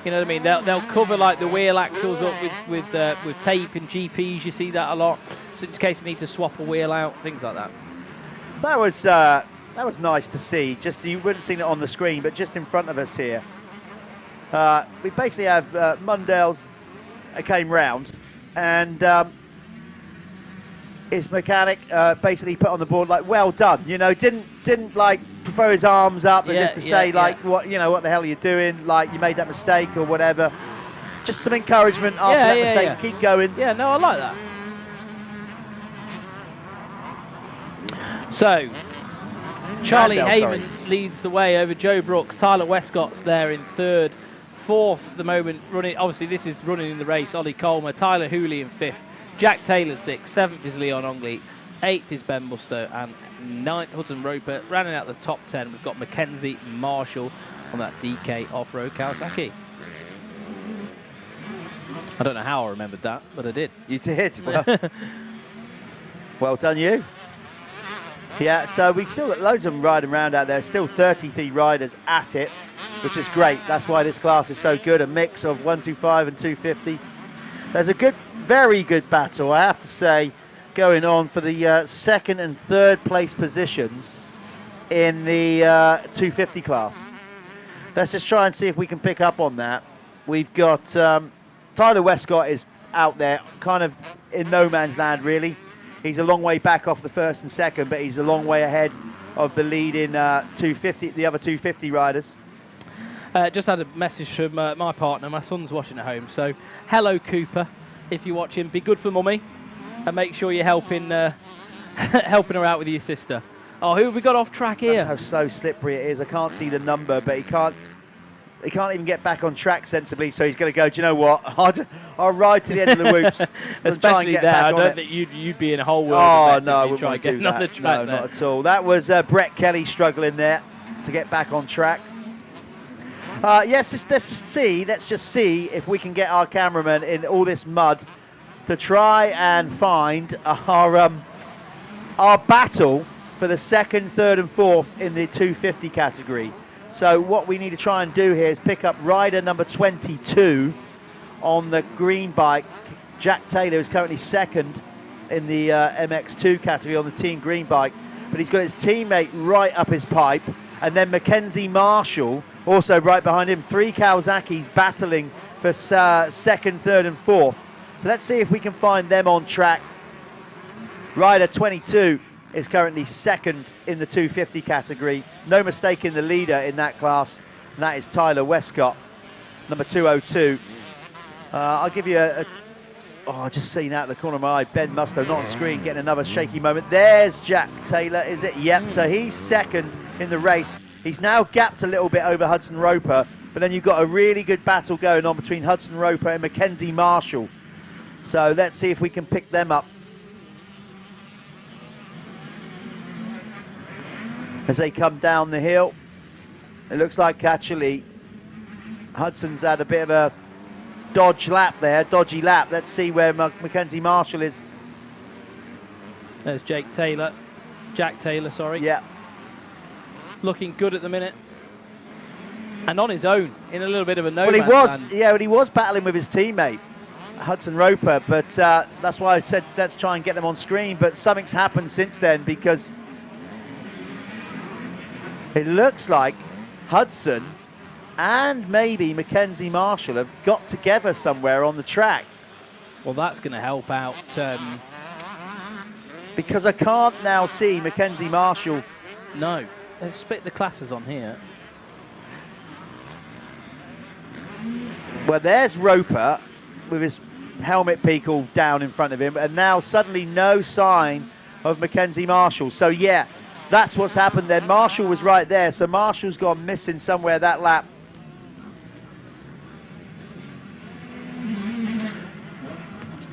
You know what I mean? They'll cover like the wheel axles up with tape and GPs. You see that a lot, so in case they need to swap a wheel out, things like that. That was nice to see. Just you wouldn't have seen it on the screen, but just in front of us here, we basically have Mundell's came round, and his mechanic basically put on the board like, "Well done." You know, didn't like throw his arms up as if to say like, "What the hell are you doing? Like you made that mistake or whatever." Just some encouragement after that mistake. Yeah. Keep going. Yeah, no, I like that. So, Charlie Heyman leads the way over Joe Brooks. Tyler Westcott's there in third. Fourth at the moment, running. Obviously, this is running in the race. Ollie Colmer, Tyler Hooley in fifth. Jack Taylor sixth. Seventh is Leon Ongley. Eighth is Ben Musto. And ninth, Hudson Roper. Rounding out the top 10, we've got Mackenzie Marshall on that DK off-road Kawasaki. I don't know how I remembered that, but I did. You did. Well done, you. Yeah, so we've still got loads of them riding around out there. Still 33 riders at it, which is great. That's why this class is so good. A mix of 125 and 250. There's a very good battle, I have to say, going on for the second and third place positions in the 250 class. Let's just try and see if we can pick up on that. We've got Tyler Westcott is out there, kind of in no man's land, really. He's a long way back off the first and second, but he's a long way ahead of the lead in 250, the other 250 riders. Just had a message from my partner. My son's watching at home, so hello Cooper. If you're watching, be good for mummy, and make sure you're helping helping her out with your sister. Oh, who have we got off track here? That's how so slippery it is. I can't see the number, but he can't even get back on track sensibly, so he's going to go, do you know what? I'll ride to the end of the whoops. Especially there, I don't think you'd be in a whole world of mess if you try getting on the track No, not at all. That was Brett Kelly struggling there to get back on track. Yes, let's just see if we can get our cameraman in all this mud to try and find our battle for the 2nd, 3rd and 4th in the 250 category. So what we need to try and do here is pick up rider number 22 on the green bike. Jack Taylor is currently 2nd in the MX2 category on the team green bike, but he's got his teammate right up his pipe, and then Mackenzie Marshall also right behind him. 3 Kawasaki's battling for 2nd, 3rd and 4th. So let's see if we can find them on track. Rider 22 is currently 2nd in the 250 category. No mistake in the leader in that class, and that is Tyler Westcott, number 202. I'll give you just seen out of the corner of my eye, Ben Musto, not on screen, getting another shaky moment. There's Jack Taylor, is it? Yep, so he's 2nd in the race. He's now gapped a little bit over Hudson Roper, but then you've got a really good battle going on between Hudson Roper and Mackenzie Marshall. So let's see if we can pick them up as they come down the hill. It looks like actually Hudson's had a bit of a dodgy lap. Let's see where Mackenzie Marshall is. There's Jack Taylor, sorry. Yeah. Looking good at the minute. And on his own, in a little bit of a no Well, man's he was battling with his teammate, Hudson Roper, but that's why I said let's try and get them on screen, but something's happened since then, because it looks like Hudson and maybe Mackenzie Marshall have got together somewhere on the track. Well, that's going to help out. Because I can't now see Mackenzie Marshall. No, let's split the classes on here. Well, there's Roper with his helmet peak all down in front of him, and now suddenly no sign of Mackenzie Marshall. So yeah, that's what's happened there. Marshall was right there, so Marshall's gone missing somewhere that lap.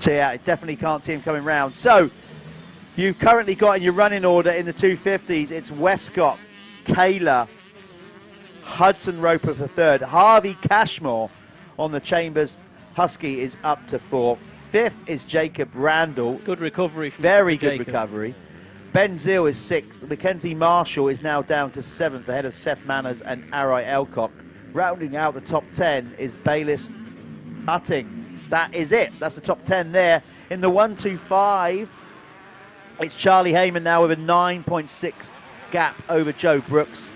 So yeah, I definitely can't see him coming round. So you've currently got in your running order in the 250s, it's Westcott, Taylor, Hudson Roper for 3rd, Harvey Cashmore on the Chambers Husky is up to 4th. 5th is Jacob Randall. Good recovery. Very good recovery. Ben Zeal is 6th. Mackenzie Marshall is now down to 7th, ahead of Seth Manners and Arai Elcock. Rounding out the top 10 is Bayliss Utting. That is it. That's the top 10 there. In the 125, it's Charlie Heyman now with a 9.6 gap over Joe Brooks.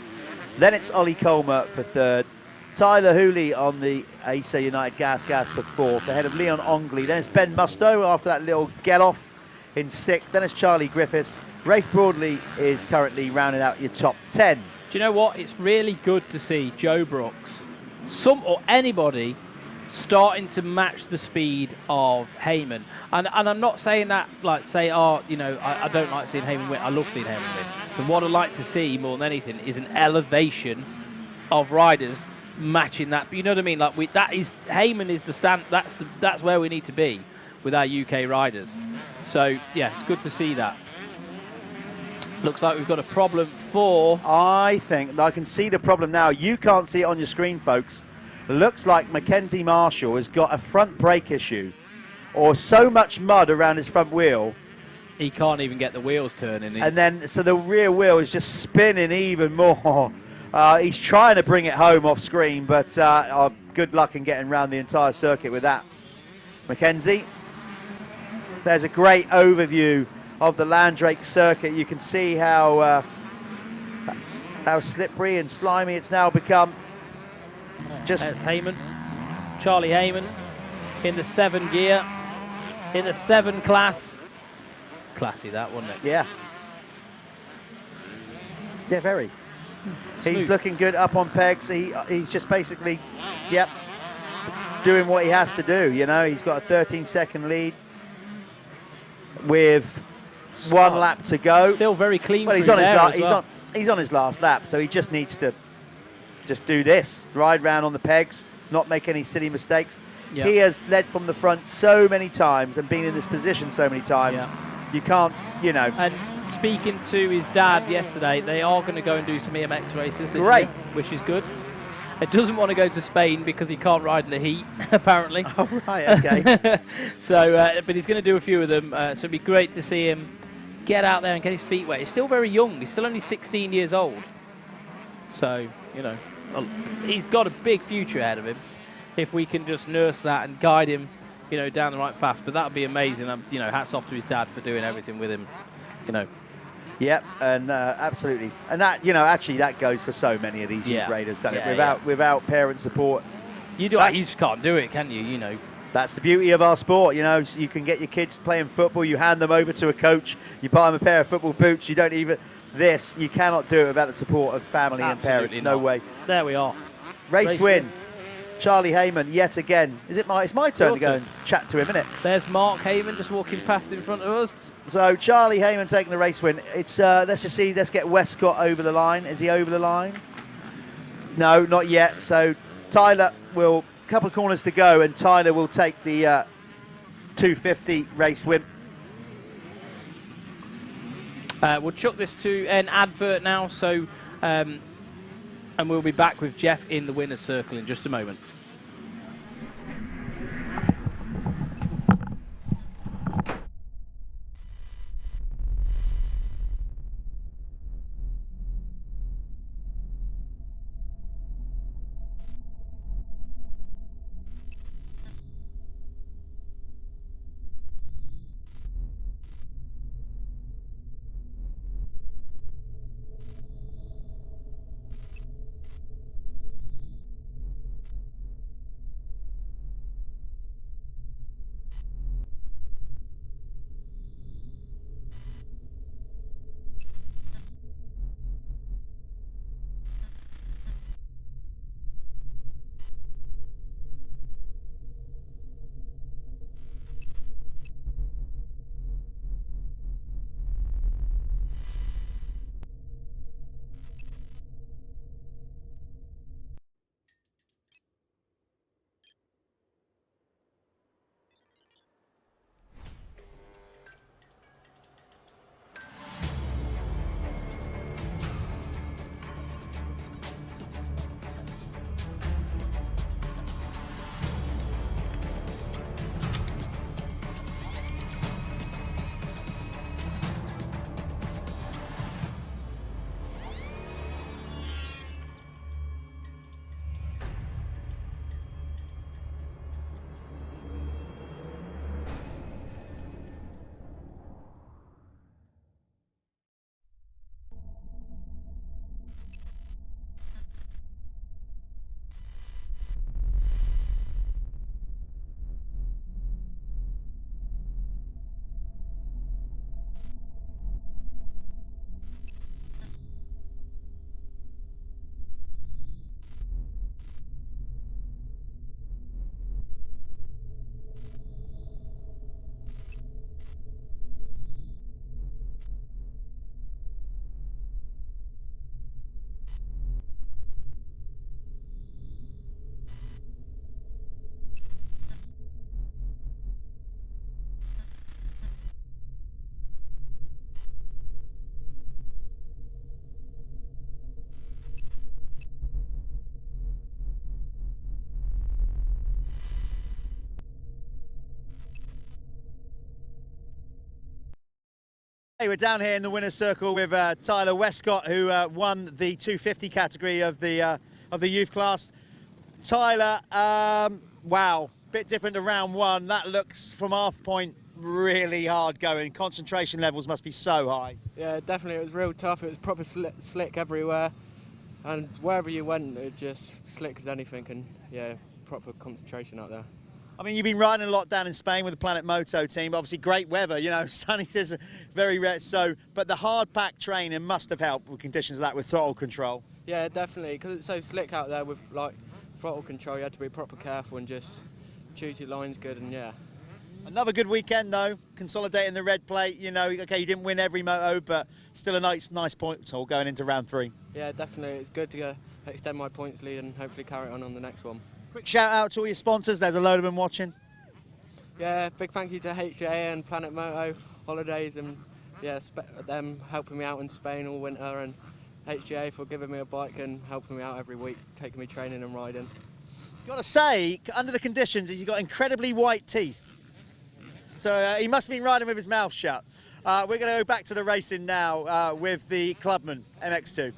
Then it's Ollie Colmer for 3rd. Tyler Hooley on the ASA United Gas for 4th, ahead of Leon Ongley. Then it's Ben Musto after that little get-off in 6th. Then it's Charlie Griffiths. Rafe Broadley is currently rounding out your top 10. Do you know what? It's really good to see Joe Brooks, or anybody, starting to match the speed of Heyman. And I'm not saying that, like, I don't like seeing Heyman win. I love seeing Heyman win. But what I'd like to see more than anything is an elevation of riders matching that. But you know what I mean? Like, Heyman is the stand. That's where we need to be with our UK riders. So yeah, it's good to see that. Looks like we've got a problem for... I think I can see the problem now. You can't see it on your screen, folks. Looks like Mackenzie Marshall has got a front brake issue, or so much mud around his front wheel. He can't even get the wheels turning. And then, so the rear wheel is just spinning even more. He's trying to bring it home off screen, but good luck in getting around the entire circuit with that. Mackenzie, there's a great overview of the Landrake circuit. You can see how slippery and slimy it's now become. There's Heyman, Charlie Heyman, in the 7 gear, in the 7 class. Classy that, wasn't it? Yeah. Yeah, very. Smooth. He's looking good up on pegs. He's just basically, doing what he has to do. You know, he's got a 13-second lead with 1 lap to go. Still very clean. Well, he's on his last lap, so he just needs to just do this, ride round on the pegs, not make any silly mistakes. Yep. He has led from the front so many times and been in this position so many times. Yep. You can't, And speaking to his dad yesterday, they are going to go and do some EMX races this Great. year, which is good. He doesn't want to go to Spain because he can't ride in the heat, apparently. Oh, right, okay. So, but he's going to do a few of them. So it'd be great to see him get out there and get his feet wet. He's still very young. He's still only 16 years old. So, you know, he's got a big future ahead of him if we can just nurse that and guide him, you know, down the right path. But that would be amazing. You know, hats off to his dad for doing everything with him, you know. Yep, and absolutely. And that, you know, actually that goes for so many of these youth raiders, doesn't it? Without parent support. You just can't do it, can you? You know. That's the beauty of our sport, you know. You can get your kids playing football, you hand them over to a coach, you buy them a pair of football boots, you don't even... This, you cannot do it without the support of family and parents. No way. There we are. Race win. Charlie Heyman, yet again. It's my turn to go and chat to him, isn't it? There's Mark Heyman just walking past in front of us. So Charlie Heyman taking the race win. It's let's just see. Let's get Westcott over the line. Is he over the line? No, not yet. So Tyler will a couple of corners to go, and Tyler will take the 250 race win. We'll chuck this to an advert now. So. And we'll be back with Jeff in the winner's circle in just a moment. Hey, we're down here in the winner's circle with Tyler Westcott, who won the 250 category of the youth class. Tyler, wow, bit different to round one. That looks, from our point, really hard going. Concentration levels must be so high. Yeah, definitely. It was real tough. It was proper slick everywhere, and wherever you went, it was just slick as anything. And yeah, proper concentration out there. I mean, you've been riding a lot down in Spain with the Planet Moto team. Obviously, great weather. You know, sunny is very rare. So, but the hard pack training must have helped with conditions like that with throttle control. Yeah, definitely. Because it's so slick out there with like throttle control, you had to be proper careful and just choose your lines good. And yeah. Another good weekend though, consolidating the red plate. You know, okay, you didn't win every moto, but still a nice point haul going into round 3. Yeah, definitely. It's good to extend my points lead and hopefully carry it on the next one. Quick shout out to all your sponsors. There's a load of them watching. Yeah, big thank you to HA and Planet Moto Holidays, and yeah, them helping me out in Spain all winter, and HGA for giving me a bike and helping me out every week, taking me training and riding. Got to say, under the conditions, he's got incredibly white teeth. So he must have been riding with his mouth shut. We're going to go back to the racing now with the Clubman MX2.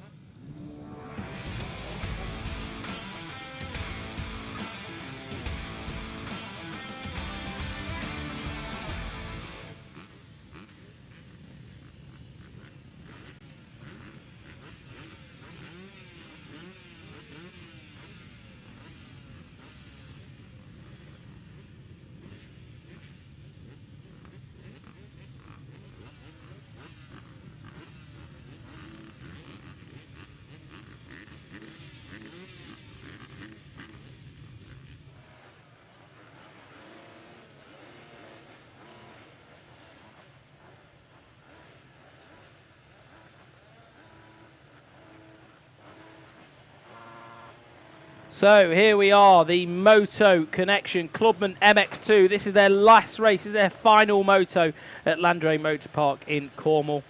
So here we are, the Moto Connection Clubman MX2. This is their last race, this is their final moto at Landrake Moto Parc in Cornwall.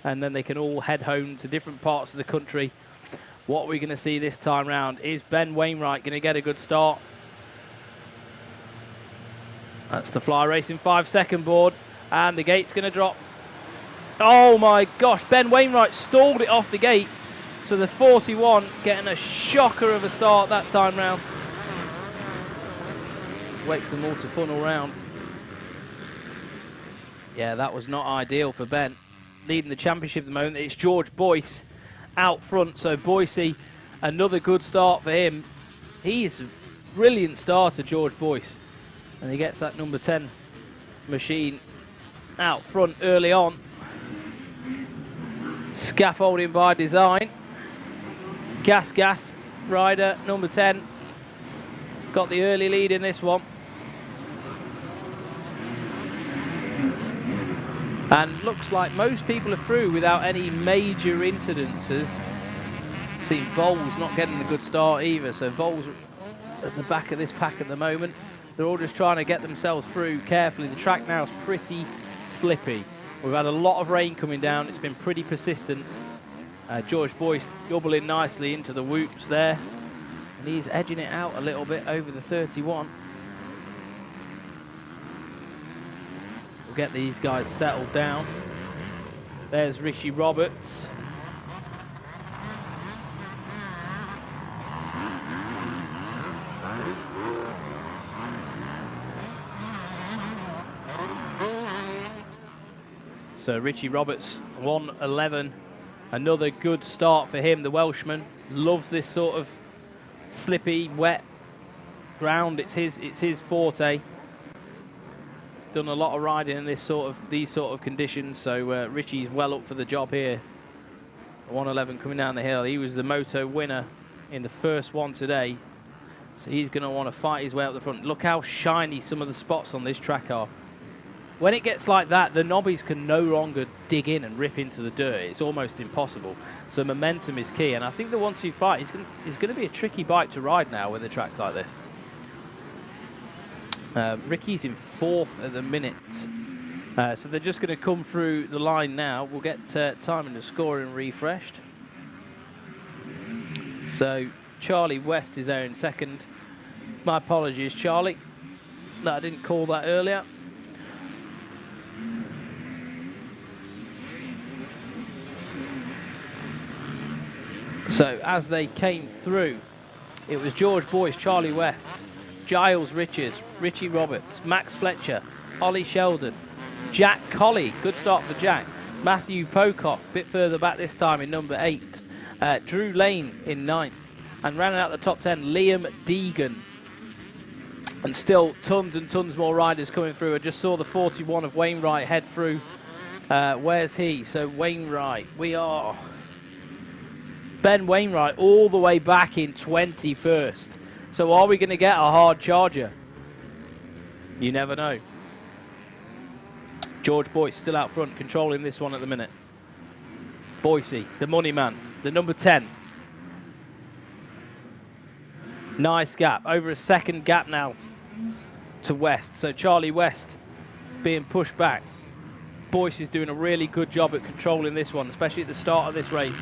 And then they can all head home to different parts of the country. What we're going to see this time round is Ben Wainwright going to get a good start. That's the Fly Racing 5-second board, and the gate's going to drop. Oh my gosh, Ben Wainwright stalled it off the gate. So the 41 getting a shocker of a start that time round. Wait for them all to funnel round. Yeah, that was not ideal for Ben. Leading the championship at the moment, it's George Boyce out front. So Boycey, another good start for him. He is a brilliant starter, George Boyce. And he gets that number 10 machine out front early on. Scaffolding by design. Gas rider number 10 got the early lead in this one, and looks like most people are through without any major incidences. See Vols not getting a good start either, so Vols at the back of this pack at the moment. They're all just trying to get themselves through carefully. The track now is pretty slippy. We've had a lot of rain coming down, it's been pretty persistent. George Boyce doubling nicely into the whoops there. And he's edging it out a little bit over the 31. We'll get these guys settled down. There's Richie Roberts. So Richie Roberts, 1:11. Another good start for him. The Welshman loves this sort of slippy, wet ground. It's his forte. Done a lot of riding in these sort of conditions. So Richie's well up for the job here. 1:11 coming down the hill. He was the moto winner in the first one today. So he's going to want to fight his way up the front. Look how shiny some of the spots on this track are. When it gets like that, the nobbies can no longer dig in and rip into the dirt. It's almost impossible. So momentum is key, and I think the 125 is going to be a tricky bike to ride now with a track like this. Ricky's in 4th at the minute. So they're just going to come through the line now. We'll get time and the scoring refreshed. So Charlie West is there in 2nd. My apologies, Charlie. No, I didn't call that earlier. So as they came through, it was George Boyce, Charlie West, Giles Richards, Richie Roberts, Max Fletcher, Ollie Sheldon, Jack Colley, good start for Jack, Matthew Pocock, a bit further back this time in number 8, Drew Lane in 9th, and rounding out the top 10, Liam Deegan. And still tons and tons more riders coming through. I just saw the 41 of Wainwright head through. Where's he? So Wainwright, we are... Ben Wainwright all the way back in 21st. So are we going to get a hard charger? You never know. George Boyce still out front, controlling this one at the minute. Boycey, the money man, the number 10. Nice gap, over a 2nd gap now to West. So Charlie West being pushed back. Boyce is doing a really good job at controlling this one, especially at the start of this race.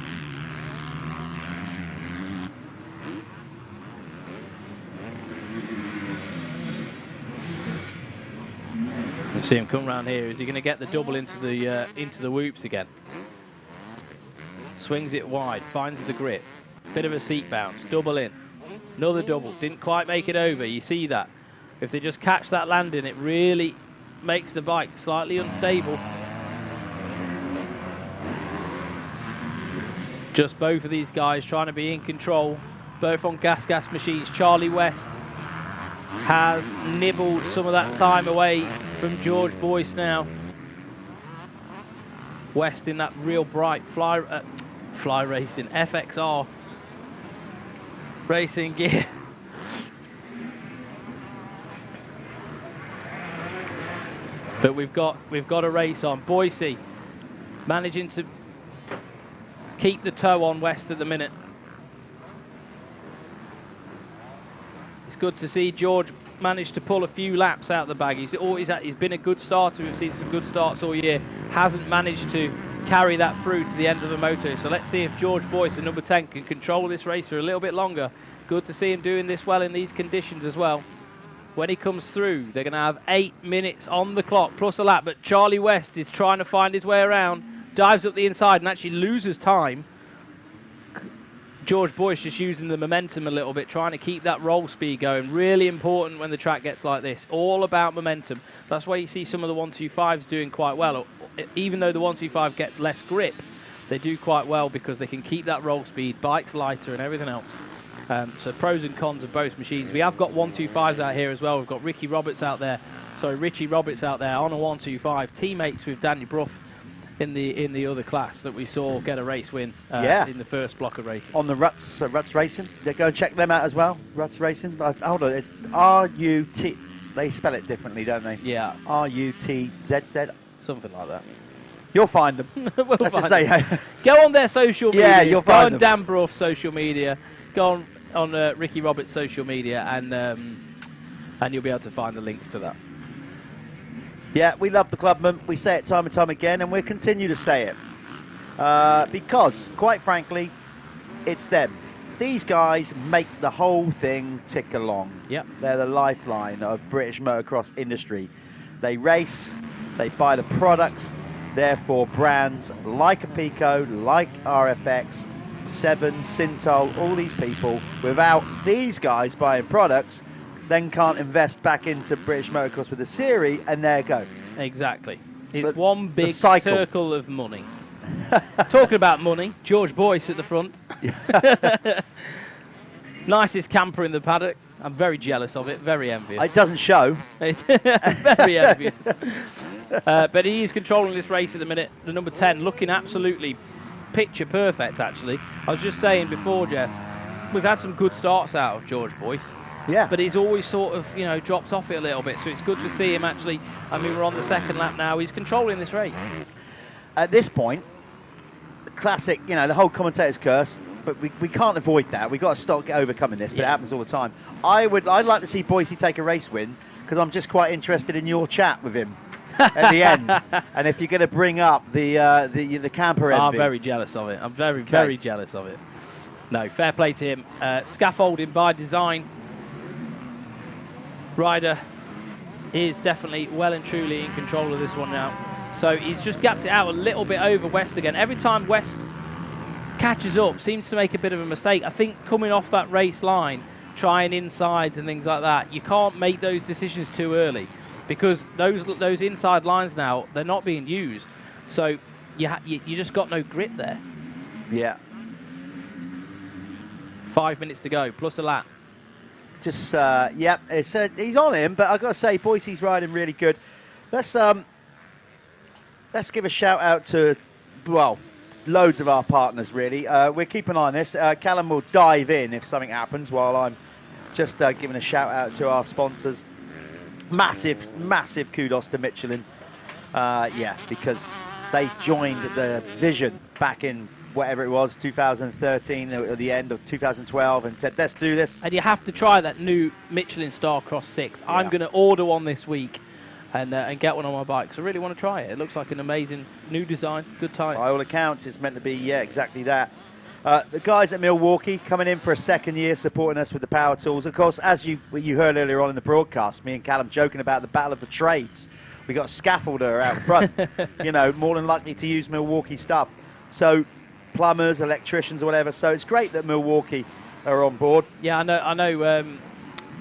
See him come round here. Is he going to get the double into the whoops again? Swings it wide, finds the grip. Bit of a seat bounce, double in. Another double, didn't quite make it over. You see that. If they just catch that landing, it really makes the bike slightly unstable. Just both of these guys trying to be in control, both on gas machines. Charlie West has nibbled some of that time away from George Boyce now. West in that real bright fly racing, FXR racing gear. But we've got a race on. Boise managing to keep the toe on West at the minute. It's good to see George manage to pull a few laps out of the bag. He's been a good starter. We've seen some good starts all year. Hasn't managed to carry that through to the end of the moto. So let's see if George Boyce, the number 10, can control this race for a little bit longer. Good to see him doing this well in these conditions as well. When he comes through, they're going to have 8 minutes on the clock plus a lap. But Charlie West is trying to find his way around, dives up the inside and actually loses time. George Boyce just using the momentum a little bit, trying to keep that roll speed going. Really important when the track gets like this. All about momentum. That's why you see some of the 125s doing quite well. Even though the 125 gets less grip, they do quite well because they can keep that roll speed, bike's lighter and everything else. So pros and cons of both machines. We have got 125s out here as well. We've got Richie Roberts out there on a 125, teammates with Danny Brough in the other class that we saw get a race win in the first block of racing. On the Ruts Racing. Go and check them out as well. Ruts Racing. Hold on, it's R-U-T. They spell it differently, don't they? Yeah. R-U-T-Z-Z. Something like that. You'll find them. Go on their social media. Yeah, you'll find them. Go on Dan Brough's social media. Go on Ricky Roberts' social media, and you'll be able to find the links to that. Yeah, we love the Clubman. We say it time and time again, and we'll continue to say it. Because, quite frankly, it's them. These guys make the whole thing tick along. Yep. They're the lifeline of British motocross industry. They race, they buy the products, therefore brands like Apico, like RFX, Seven, Sintol, all these people, without these guys buying products, then can't invest back into British motocross with a series, and there you go. Exactly. It's one big circle of money. Talking about money, George Boyce at the front. Nicest camper in the paddock. I'm very jealous of it, very envious. It doesn't show. It's very envious. But he is controlling this race at the minute. The number 10 looking absolutely picture perfect, actually. I was just saying before, Jeff, we've had some good starts out of George Boyce. Yeah. But he's always sort of, dropped off it a little bit. So it's good to see him actually. I mean, we're on the second lap now. He's controlling this race. At this point, classic, the whole commentator's curse, but we can't avoid that. We've got to start overcoming this, but it happens all the time. I'd like to see Boise take a race win, because I'm just quite interested in your chat with him at the end. And if you're going to bring up the camper envy. I'm very jealous of it. I'm very jealous of it. No, fair play to him. Scaffolding by design. Ryder is definitely well and truly in control of this one now. So he's just gapped it out a little bit over West again. Every time West catches up, seems to make a bit of a mistake. I think coming off that race line, trying insides and things like that, you can't make those decisions too early, because those inside lines now, they're not being used. So you just got no grip there. Yeah. 5 minutes to go, plus a lap. Just, he's on him, but I've got to say, Boise's riding really good. Let's give a shout out to, well, loads of our partners, really. We're keeping an eye on this. Callum will dive in if something happens, while I'm just giving a shout out to our sponsors. Massive kudos to Michelin. Because they joined the vision back in whatever it was, 2013, at the end of 2012, and said, let's do this. And you have to try that new Michelin Star Cross 6. Yeah. I'm going to order one this week and get one on my bike, because I really want to try it. It looks like an amazing new design, good tyre. By all accounts, it's meant to be, exactly that. The guys at Milwaukee coming in for a second year, supporting us with the power tools. Of course, as you heard earlier on in the broadcast, me and Callum joking about the battle of the trades. We got a scaffolder out front, you know, more than likely to use Milwaukee stuff. So plumbers, electricians, or whatever. So it's great that Milwaukee are on board. Yeah, I know.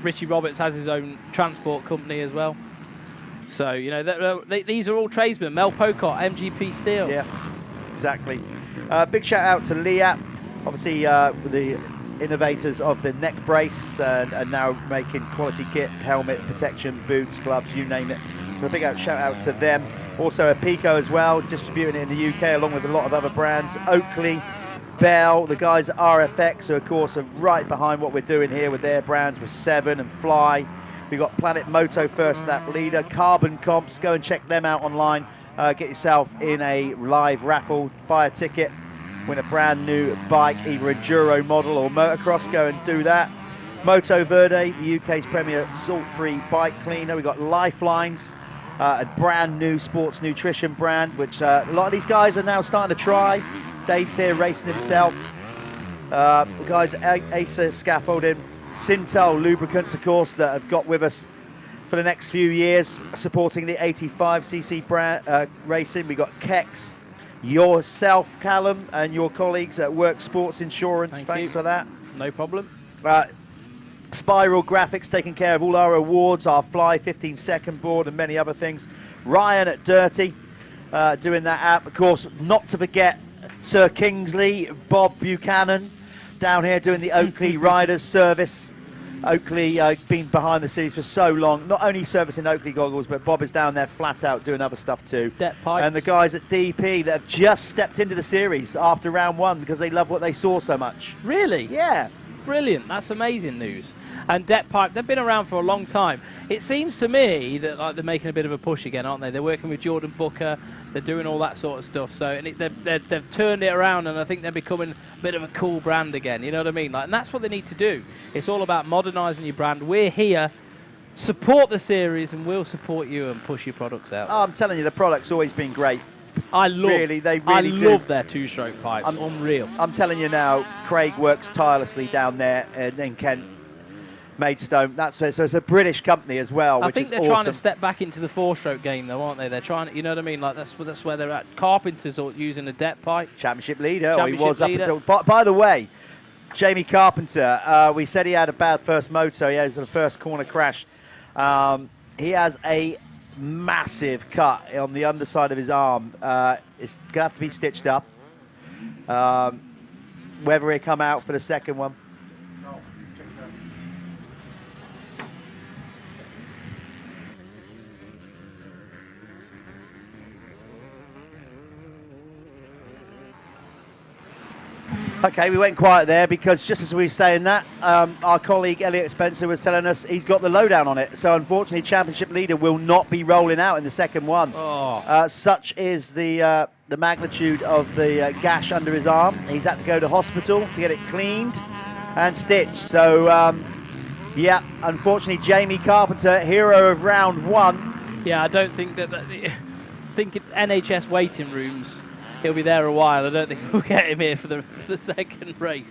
Richie Roberts has his own transport company as well. So you know, these are all tradesmen. Mel Pocott, MGP Steel. Yeah, exactly. Big shout out to Liat, obviously the innovators of the neck brace and now making quality kit, helmet, protection, boots, gloves, you name it. So a big shout out to them. Also Apico as well, distributing it in the UK along with a lot of other brands. Oakley, Bell, the guys at RFX, who of course are right behind what we're doing here with their brands, with Seven and Fly. We've got Planet Moto First Lap Leader, Carbon Comps, go and check them out online. Get yourself in a live raffle, buy a ticket, win a brand new bike, either a Enduro model or motocross, go and do that. Moto Verde, the UK's premier salt-free bike cleaner. We've got Lifelines, a brand new sports nutrition brand, which a lot of these guys are now starting to try. Dave's here racing himself. The guys at Acer Scaffolding, Sintel Lubricants, of course, that have got with us for the next few years, supporting the 85cc brand racing. We've got Kex, yourself, Callum, and your colleagues at Work Sports Insurance. Thanks for that. No problem. Spiral Graphics taking care of all our awards, our Fly 15-second board and many other things. Ryan at Dirty doing that app. Of course, not to forget Sir Kingsley, Bob Buchanan down here doing the Oakley Riders service. Oakley been behind the scenes for so long, not only servicing Oakley goggles, but Bob is down there flat out doing other stuff too. And the guys at DP that have just stepped into the series after round one because they love what they saw so much. Really? Yeah. Brilliant. That's amazing news. And Debt Pipe, they've been around for a long time. It seems to me that like they're making a bit of a push again, aren't they? They're working with Jordan Booker. They're doing all that sort of stuff. So and they've turned it around, and I think they're becoming a bit of a cool brand again. You know what I mean? Like, and that's what they need to do. It's all about modernising your brand. We're here. Support the series, and we'll support you and push your products out. Oh, I'm telling you, the product's always been great. I love. Really, they I really do. love their two-stroke pipes. Unreal. I'm telling you now, Craig works tirelessly down there in Kent, Maidstone. So it's a British company as well. I which think is they're awesome. trying to step back into the four-stroke game, though, aren't they? They're trying. You know what I mean? Like that's where they're at. Carpenters are using a debt pipe. Championship leader. Championship He was up leader. until. By the way, Jamie Carpenter. We said he had a bad first moto. He has the first corner crash. He has a massive cut on the underside of his arm. It's going to have to be stitched up. Whether he come out for the second one. Okay, we went quiet there because just as we were saying that, our colleague Elliot Spencer was telling us he's got the lowdown on it. So unfortunately, championship leader will not be rolling out in the second one. Oh. Such is the magnitude of the gash under his arm. He's had to go to hospital to get it cleaned and stitched. So, yeah, unfortunately, Jamie Carpenter, hero of round one. Yeah, I don't think that. I think NHS waiting rooms. He'll be there a while. I don't think we'll get him here for the second race.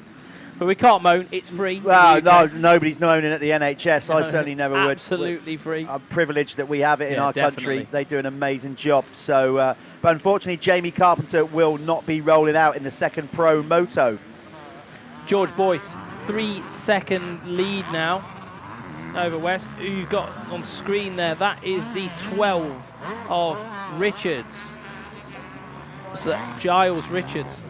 But we can't moan. It's free. Well, no, nobody's moaning at the NHS. I certainly never would. Absolutely free. I'm privileged that we have it in Yeah, our definitely. country. They do an amazing job. So, but unfortunately, Jamie Carpenter will not be rolling out in the second pro moto. George Boyce, 3-second lead now over West. Who you've got on screen there, that is the 12 of Richards. So that's Giles Richards.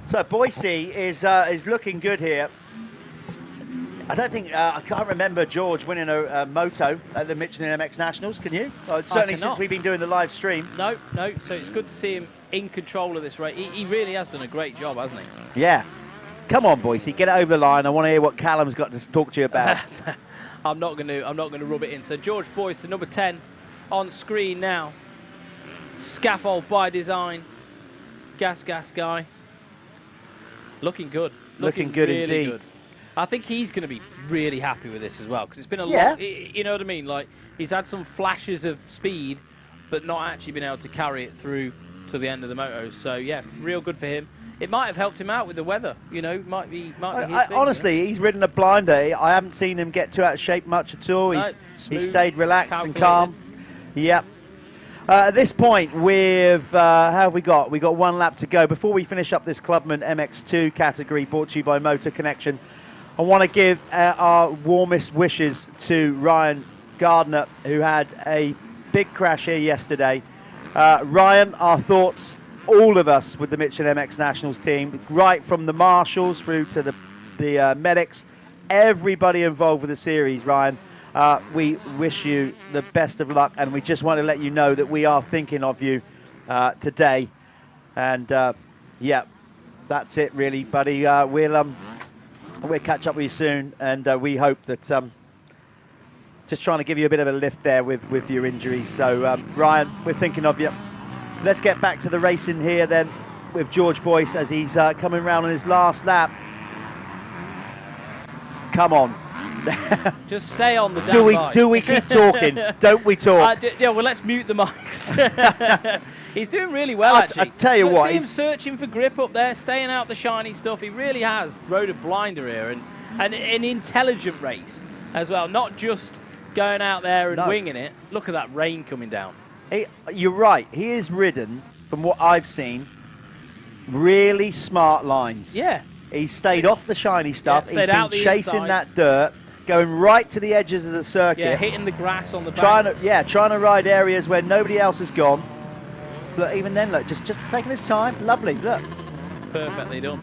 So Boise is looking good here. I don't think, I can't remember George winning a moto at the Michelin MX Nationals, can you? Certainly since we've been doing the live stream. No, so it's good to see him in control of this race. He really has done a great job, hasn't he? Yeah. Come on, Boise, get it over the line. I want to hear what Callum's got to talk to you about. I'm not going to rub it in. So George Boyce, the number 10 on screen now. Scaffold by design. Gas guy. Looking good. Looking good really indeed. Good. I think he's going to be really happy with this as well, because it's been a lot, you know what I mean? Like, he's had some flashes of speed, but not actually been able to carry it through to the end of the motos. So, yeah, real good for him. It might have helped him out with the weather, you know, might be his thing, honestly, you know? he's ridden a blinder. I haven't seen him get too out of shape much at all. No, He's smooth, stayed relaxed and calculated. calm. Yep. At this point, how have we got? We've got one lap to go. Before we finish up this Clubman MX2 category brought to you by Motor Connection, I want to give our warmest wishes to Ryan Gardner, who had a big crash here yesterday. Ryan, our thoughts, all of us, with the Michelin MX Nationals team, right from the marshals through to the medics, everybody involved with the series, Ryan. We wish you the best of luck, and we just want to let you know that we are thinking of you today. And yeah, that's it really, buddy. We'll catch up with you soon, and we hope that just trying to give you a bit of a lift there with your injuries. So Ryan, we're thinking of you. Let's get back to the racing here then with George Boyce as he's coming round on his last lap. Come on. Just stay on the damn bike. Do we keep talking? Don't we talk? Yeah, well, let's mute the mics. He's doing really well, actually. I tell you what, see him searching for grip up there, staying out the shiny stuff. He really has rode a blinder here, and an intelligent race as well, not just going out there and winging it. Look at that rain coming down. You're right. He is ridden, from what I've seen, really smart lines. Yeah. He's stayed off the shiny stuff. Yeah, he's been chasing that dirt, going right to the edges of the circuit. Yeah, hitting the grass on the banks. Trying to ride areas where nobody else has gone. Look, even then, look, just taking his time. Lovely, look. Perfectly done.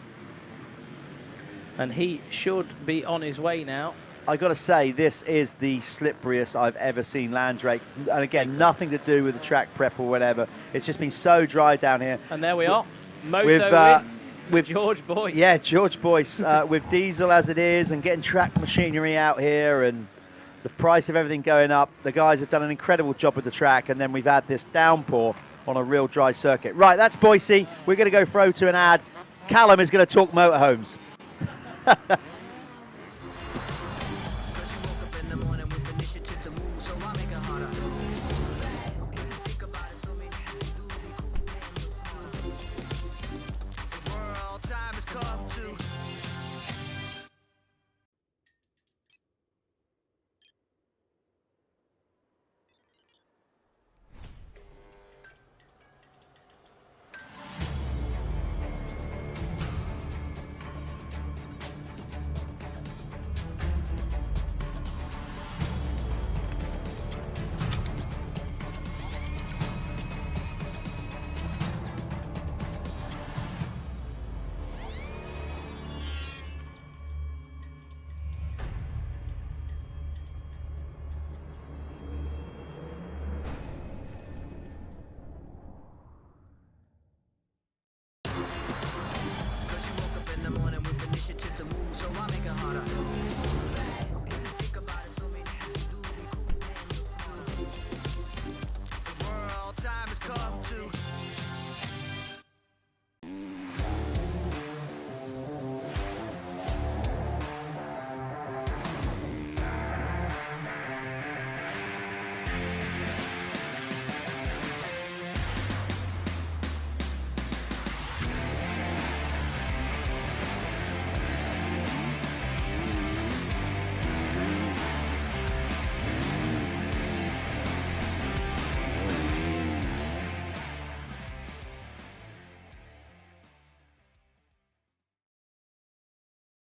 And he should be on his way now. I got to say, this is the slipperiest I've ever seen Landrake. And again, nothing to do with the track prep or whatever. It's just been so dry down here. And there we are. Moto win. With George Boyce. Yeah, George Boyce. With diesel as it is and getting track machinery out here and the price of everything going up, the guys have done an incredible job with the track, and then we've had this downpour on a real dry circuit. Right, that's Boise. We're going to go throw to an ad. Callum is going to talk motorhomes.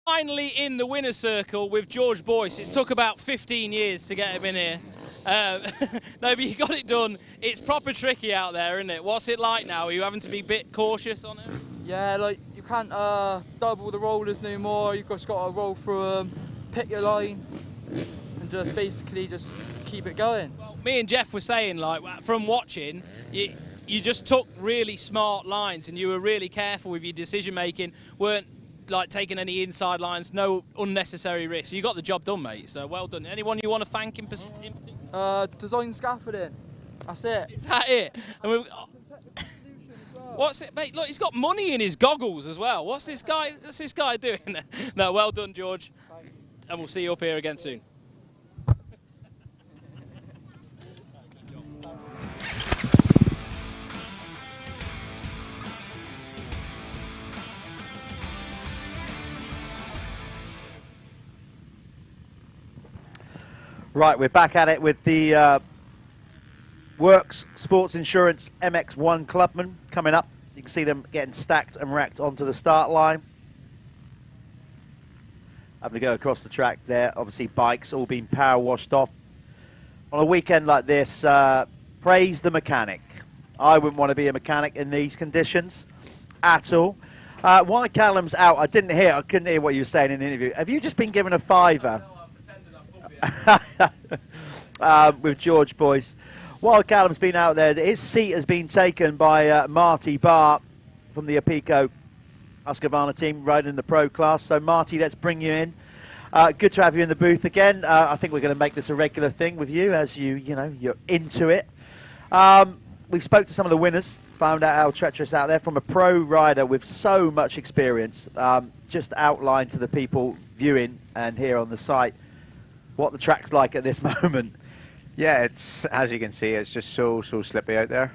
Finally in the winner's circle with George Boyce. It took about 15 years to get him in here. No, but you got it done. It's proper tricky out there, isn't it? What's it like now? Are you having to be a bit cautious on it? Yeah, like you can't double the rollers no more. You've just got to roll through them, pick your line and just basically just keep it going. Me and Jeff were saying, like, from watching, you just took really smart lines and you were really careful with your decision making, weren't like taking any inside lines, no unnecessary risks. You got the job done, mate, so well done. Anyone you want to thank in particular? Design scaffolding. That's it. Is that it? And what's it, mate? Look, he's got money in his goggles as well. What's this guy doing? No, well done, George. And we'll see you up here again soon. Right, we're back at it with the Works Sports Insurance MX1 Clubman coming up. You can see them getting stacked and racked onto the start line. Having to go across the track there. Obviously, bikes all being power washed off. On a weekend like this, praise the mechanic. I wouldn't want to be a mechanic in these conditions at all. While Callum's out, I couldn't hear what you were saying in the interview. Have you just been given a fiver? With George, boys. While Callum's been out there, his seat has been taken by Marty Barr from the Apico Husqvarna team riding in the pro class. So Marty, let's bring you in. Good to have you in the booth again. I think we're going to make this a regular thing with you as you're into it. We've spoke to some of the winners, found out how treacherous out there from a pro rider with so much experience. Just outline to the people viewing and here on the site what the track's like at this moment. Yeah, it's, as you can see, it's just so slippy out there.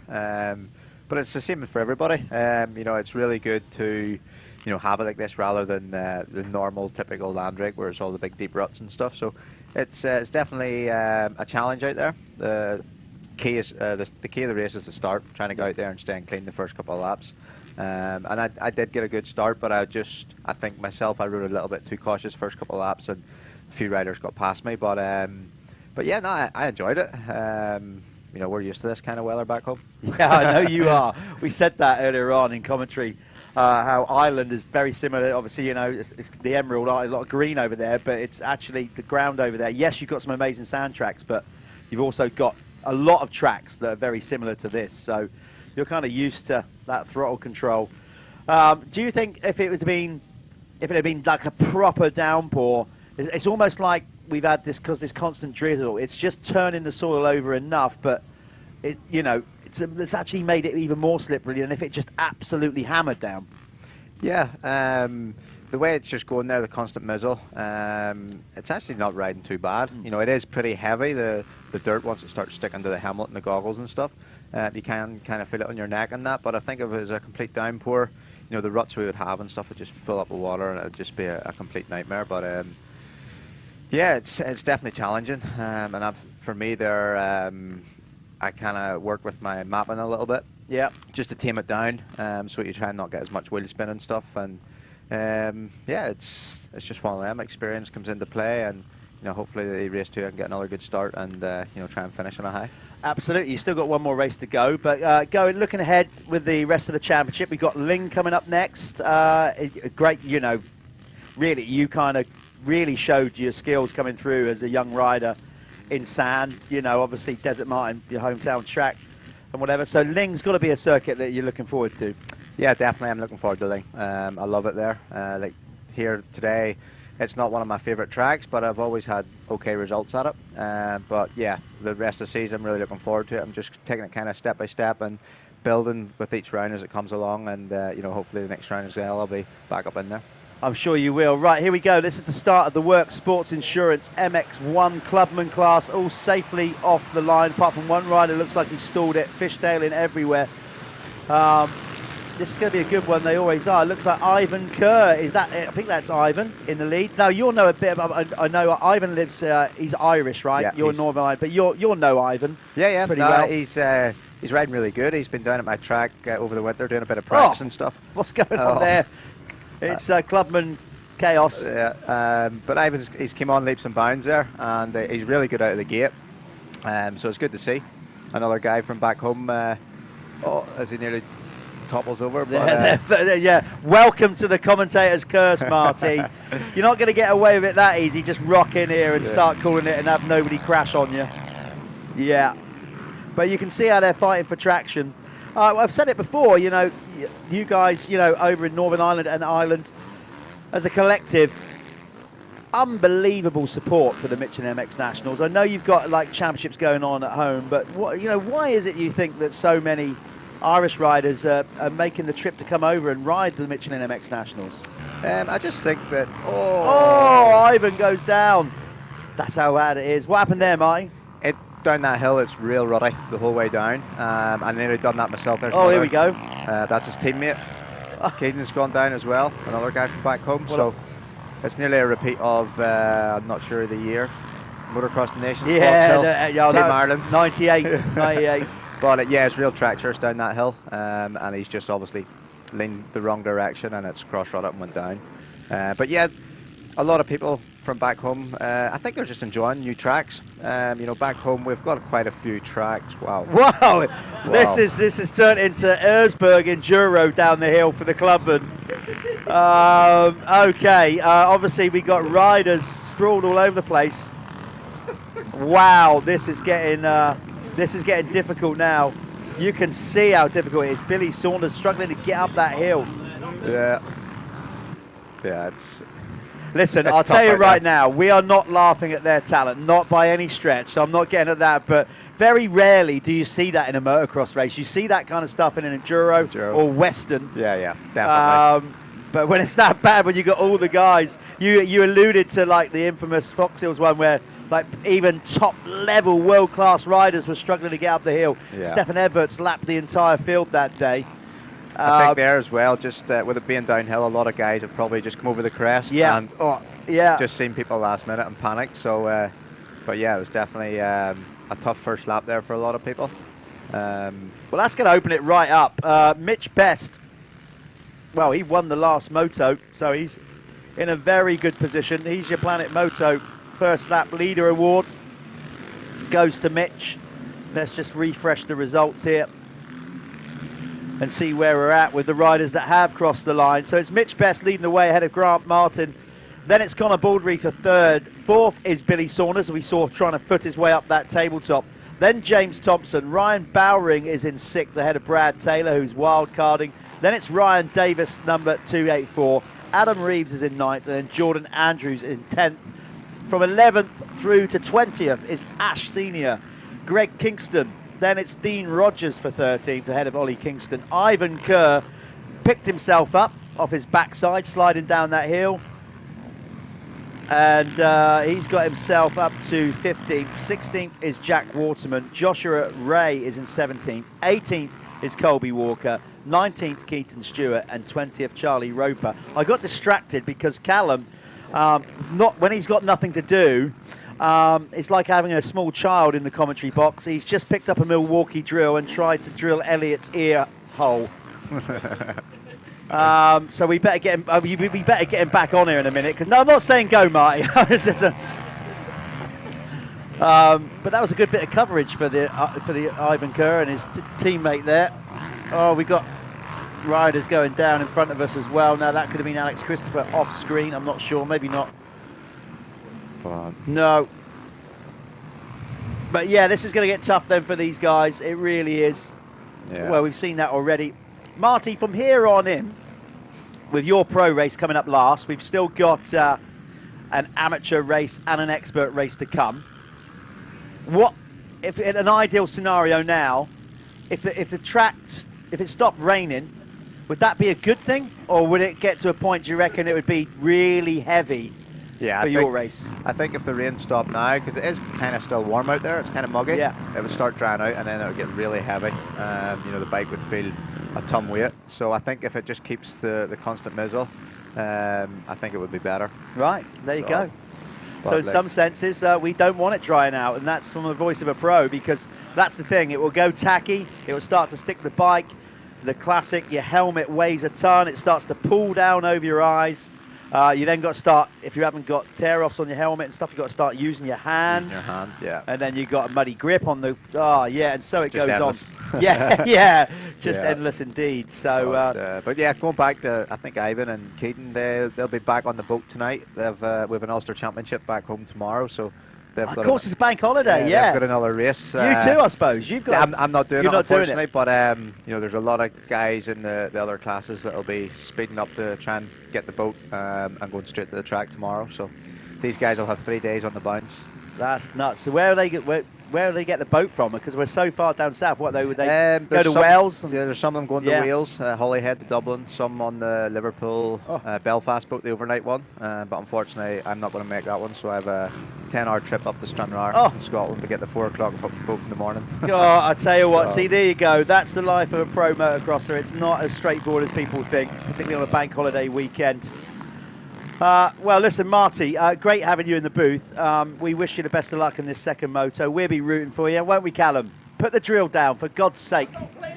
But it's the same for everybody. It's really good to, have it like this rather than the normal, typical Landrake where it's all the big deep ruts and stuff. So it's definitely a challenge out there. The key is the key of the race is to start, trying to go out there and staying clean the first couple of laps. And I did get a good start, but I think myself, I rode a little bit too cautious first couple of laps, and a few riders got past me. But yeah, no, I enjoyed it. We're used to this kind of weather back home. Yeah, I know you are. We said that earlier on in commentary, how Ireland is very similar. Obviously, it's the emerald, a lot of green over there, but it's actually the ground over there. Yes, you've got some amazing sand tracks, but you've also got a lot of tracks that are very similar to this. So you're kind of used to that throttle control. Do you think if it had been like a proper downpour, it's almost like we've had this constant drizzle. It's just turning the soil over enough, but it's actually made it even more slippery than if it just absolutely hammered down. Yeah, the way it's just going there, the constant mizzle, it's actually not riding too bad. It is pretty heavy, the dirt, once it starts sticking to the helmet and the goggles and stuff. You can kind of feel it on your neck and that, but I think if it was a complete downpour, the ruts we would have and stuff would just fill up with water and it would just be a complete nightmare. But yeah, it's definitely challenging, and for me there, I kind of work with my mapping a little bit, just to tame it down, so you try and not get as much wheel spin and stuff. And yeah, it's just one of them. Experience comes into play, and hopefully the race 2 I can get another good start and try and finish on a high. Absolutely, you've still got one more race to go, but looking ahead with the rest of the championship, we've got Lyng coming up next. Great, really, you kind of really showed your skills coming through as a young rider in sand, obviously Desert Martin, your hometown track and whatever. So Lyng's got to be a circuit that you're looking forward to. Yeah, definitely, I'm looking forward to Lyng. I love it there. Like here today, it's not one of my favourite tracks, but I've always had okay results at it. But yeah, the rest of the season, I'm really looking forward to it. I'm just taking it kind of step by step and building with each round as it comes along, and hopefully the next round as well, I'll be back up in there. I'm sure you will. Right, here we go. This is the start of the Works Sports Insurance MX1 Clubman class, all safely off the line, apart from one rider. Looks like he stalled it, fishtailing everywhere. This is going to be a good one. They always are. It looks like Ivan Kerr. Is that it? I think that's Ivan in the lead. Now, you'll know a bit about, I know Ivan lives, he's Irish, right? Yeah, you're Northern Ireland, but you'll know Ivan. Yeah, pretty well. He's riding really good. He's been down at my track over the winter doing a bit of practice and stuff. What's going on there? It's Clubman chaos. Yeah, but he's came on leaps and bounds there, and he's really good out of the gate. So it's good to see another guy from back home. Is he nearly topples over. Yeah, welcome to the commentator's curse, Marty. You're not going to get away with it that easy. Just rock in here and start calling it and have nobody crash on you. Yeah, but you can see how they're fighting for traction. I've said it before, you know, you guys, you know, over in Northern Ireland and Ireland, as a collective, unbelievable support for the Michelin MX Nationals. I know you've got like championships going on at home, but what, you know, why is it you think that so many Irish riders are making the trip to come over and ride the Michelin MX Nationals? I just think that. Oh, Ivan goes down. That's how bad it is. What happened there, Marty? Down that hill, it's real ruddy the whole way down. I nearly done that myself. There's here we go. That's his teammate. Caden's gone down as well, another guy from back home. So it's nearly a repeat of, I'm not sure of the year, Motocross the Nation. Team Ireland. 98. 98. But yeah, it's real treacherous down that hill, and he's just obviously leaned the wrong direction and it's cross-rut up and went down. But yeah, a lot of people from back home, I think they're just enjoying new tracks. You know, back home we've got quite a few tracks. Wow. This is turned into Erzberg Enduro down the hill for the Clubman. Okay, obviously we got riders sprawled all over the place. Wow, this is getting difficult now. You can see how difficult it is. Billy Saunders struggling to get up that hill. Yeah, it's. Listen, I'll tell you right now, we are not laughing at their talent, not by any stretch, so I'm not getting at that, but very rarely do you see that in a motocross race. You see that kind of stuff in an enduro or Western. Yeah, definitely. But when it's that bad, when you got all the guys, you alluded to like the infamous Fox Hills one where like even top-level world-class riders were struggling to get up the hill. Yeah. Stefan Everts lapped the entire field that day. I think there as well, just with it being downhill, a lot of guys have probably just come over the crest and just seen people last minute and panicked. So, but yeah, it was definitely a tough first lap there for a lot of people. Well, that's going to open it right up. Mitch Best, well, he won the last moto, so he's in a very good position. He's your Planet Moto first lap leader award. Goes to Mitch. Let's just refresh the results here and see where we're at with the riders that have crossed the line. So it's Mitch Best leading the way ahead of Grant Martin. Then it's Connor Baldry for third. Fourth is Billy Saunders, who we saw trying to foot his way up that tabletop. Then James Thompson. Ryan Bowring is in sixth ahead of Brad Taylor, who's wild carding. Then it's Ryan Davis, number 284. Adam Reeves is in ninth, and then Jordan Andrews in 10th. From 11th through to 20th is Ash Senior, Greg Kingston. Then it's Dean Rogers for 13th ahead of Ollie Kingston. Ivan Kerr picked himself up off his backside, sliding down that hill. And he's got himself up to 15th. 16th is Jack Waterman. Joshua Ray is in 17th. 18th is Colby Walker. 19th, Keaton Stewart. And 20th, Charlie Roper. I got distracted because Callum, when he's got nothing to do, it's like having a small child in the commentary box. He's just picked up a Milwaukee drill and tried to drill Elliot's ear hole. So we better get him. We better get him back on here in a minute. Because no, I'm not saying go, Marty. It's just but that was a good bit of coverage for the Ivan Kerr and his teammate there. Oh, we got riders going down in front of us as well. Now that could have been Alex Christopher off screen. I'm not sure. Maybe not. No. But yeah, this is going to get tough then for these guys. It really is. Yeah. Well, we've seen that already. Marty, from here on in, with your pro race coming up last, we've still got an amateur race and an expert race to come. What, if in an ideal scenario now, if it stopped raining, would that be a good thing, or would it get to a point, do you reckon it would be really heavy? Yeah, for your race. I think if the rain stopped now, because it is kind of still warm out there, it's kind of muggy. Yeah. It would start drying out, and then it would get really heavy. You know, the bike would feel a ton weight. So I think if it just keeps the constant mizzle, I think it would be better. Right, there you go. So in some senses, we don't want it drying out, and that's from the voice of a pro, because that's the thing. It will go tacky. It will start to stick the bike. The classic, your helmet weighs a ton. It starts to pull down over your eyes. You then got to start, if you haven't got tear-offs on your helmet and stuff, you've got to start using your hand. Yeah. And then you've got a muddy grip on the, and so it Just goes endless. on. Yeah, just Yeah. endless indeed. So, But yeah, going back to, I think Ivan and Keaton, they'll be back on the boat tonight. They've with an Ulster Championship back home tomorrow, so they've of got course, it's a bank holiday, they've got another race. You too, I suppose. You've got. I'm not doing you're it, not doing unfortunately, it. but you know, there's a lot of guys in the other classes that'll be speeding up to try and get the boat and going straight to the track tomorrow. So these guys will have 3 days on the bounce. That's nuts. So where do they get the boat from? Because we're so far down south. What, would they go There's to some- Wales? Yeah, there's some of them going Yeah. to Wales, Holyhead to Dublin, some on the Liverpool, Belfast boat, the overnight one. But unfortunately, I'm not going to make that one, so I have a 10-hour trip up to Stranraer in Scotland to get the 4 o'clock boat in the morning. God, I tell you what, So- see, there you go. That's the life of a pro motocrosser. It's not as straightforward as people think, particularly on a bank holiday weekend. Well, listen, Marty, great having you in the booth. We wish you the best of luck in this second moto. We'll be rooting for you, won't we, Callum? Put the drill down, for God's sake.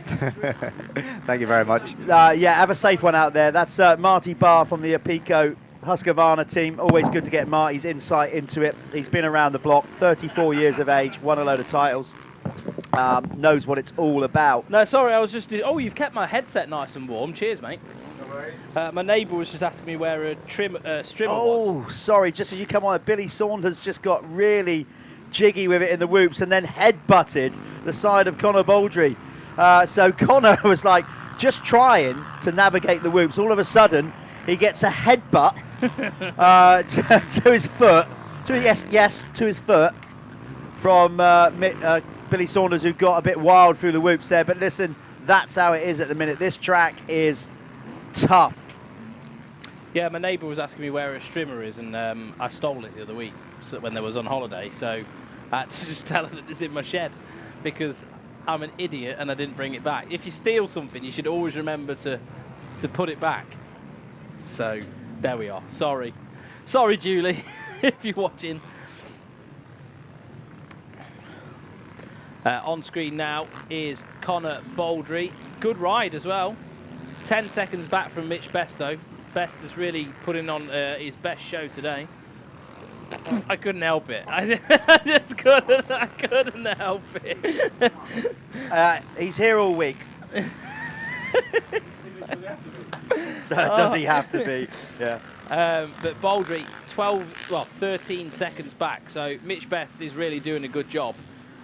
Thank you very much. Yeah, have a safe one out there. That's Marty Barr from the Apico Husqvarna team. Always good to get Marty's insight into it. He's been around the block, 34 years of age, won a load of titles, knows what it's all about. No, sorry, I was just... Oh, you've kept my headset nice and warm. Cheers, mate. My neighbour was just asking me where a strimmer was. Oh, sorry, just as you come on, Billy Saunders just got really jiggy with it in the whoops and then head-butted the side of Connor Baldry. So Connor was like just trying to navigate the whoops. All of a sudden, he gets a headbutt to his foot, to his foot from Billy Saunders, who got a bit wild through the whoops there. But listen, that's how it is at the minute. This track is tough. Yeah, my neighbour was asking me where a strimmer is, and I stole it the other week when they was on holiday, so I had to just tell her that it's in my shed, because I'm an idiot and I didn't bring it back. If you steal something, you should always remember to put it back. So, there we are. Sorry. Sorry, Julie, if you're watching. On screen now is Connor Baldry. Good ride as well. 10 seconds back from Mitch Best, though. Best is really putting on his best show today. I couldn't help it. I just couldn't. I couldn't help it. He's here all week. Does he have to be? Yeah. But Baldry, 13 seconds back. So Mitch Best is really doing a good job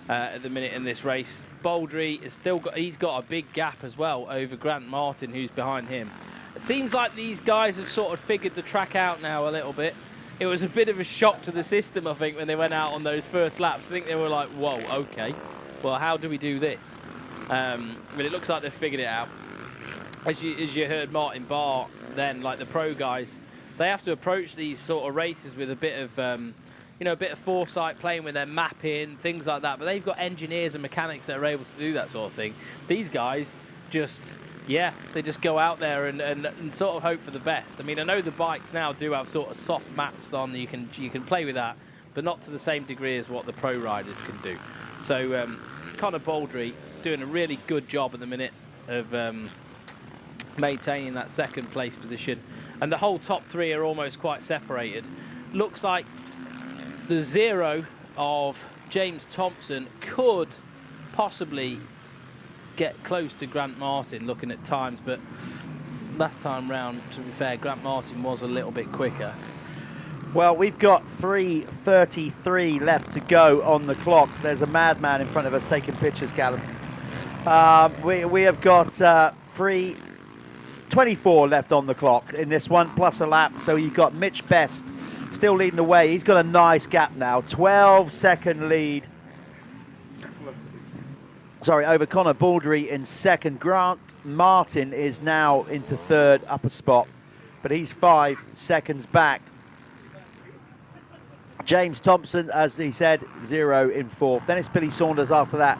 at the minute in this race. Baldry is he's got a big gap as well over Grant Martin, who's behind him. It seems like these guys have sort of figured the track out now a little bit. It was a bit of a shock to the system, I think, when they went out on those first laps. I think they were like, whoa, okay, well, how do we do this? But it looks like they've figured it out. As you heard Martin Barr then, like the pro guys, they have to approach these sort of races with a bit of, a bit of foresight, playing with their mapping, things like that. But they've got engineers and mechanics that are able to do that sort of thing. These guys just... yeah, they just go out there and sort of hope for the best. I mean, I know the bikes now do have sort of soft maps on. You can play with that, but not to the same degree as what the pro riders can do. So Connor Baldry doing a really good job at the minute of maintaining that second place position. And the whole top three are almost quite separated. Looks like the zero of James Thompson could possibly get close to Grant Martin looking at times, but last time round, to be fair, Grant Martin was a little bit quicker. Well, we've got 3:33 left to go on the clock. There's a madman in front of us taking pictures, Callum. We have got 3:24 left on the clock in this one, plus a lap. So you've got Mitch Best still leading the way. He's got a nice gap now, 12-second lead. Sorry, over Connor Baldry in second. Grant Martin is now into third, upper spot, but he's 5 seconds back. James Thompson, as he said, 0 in fourth. Then it's Billy Saunders after that.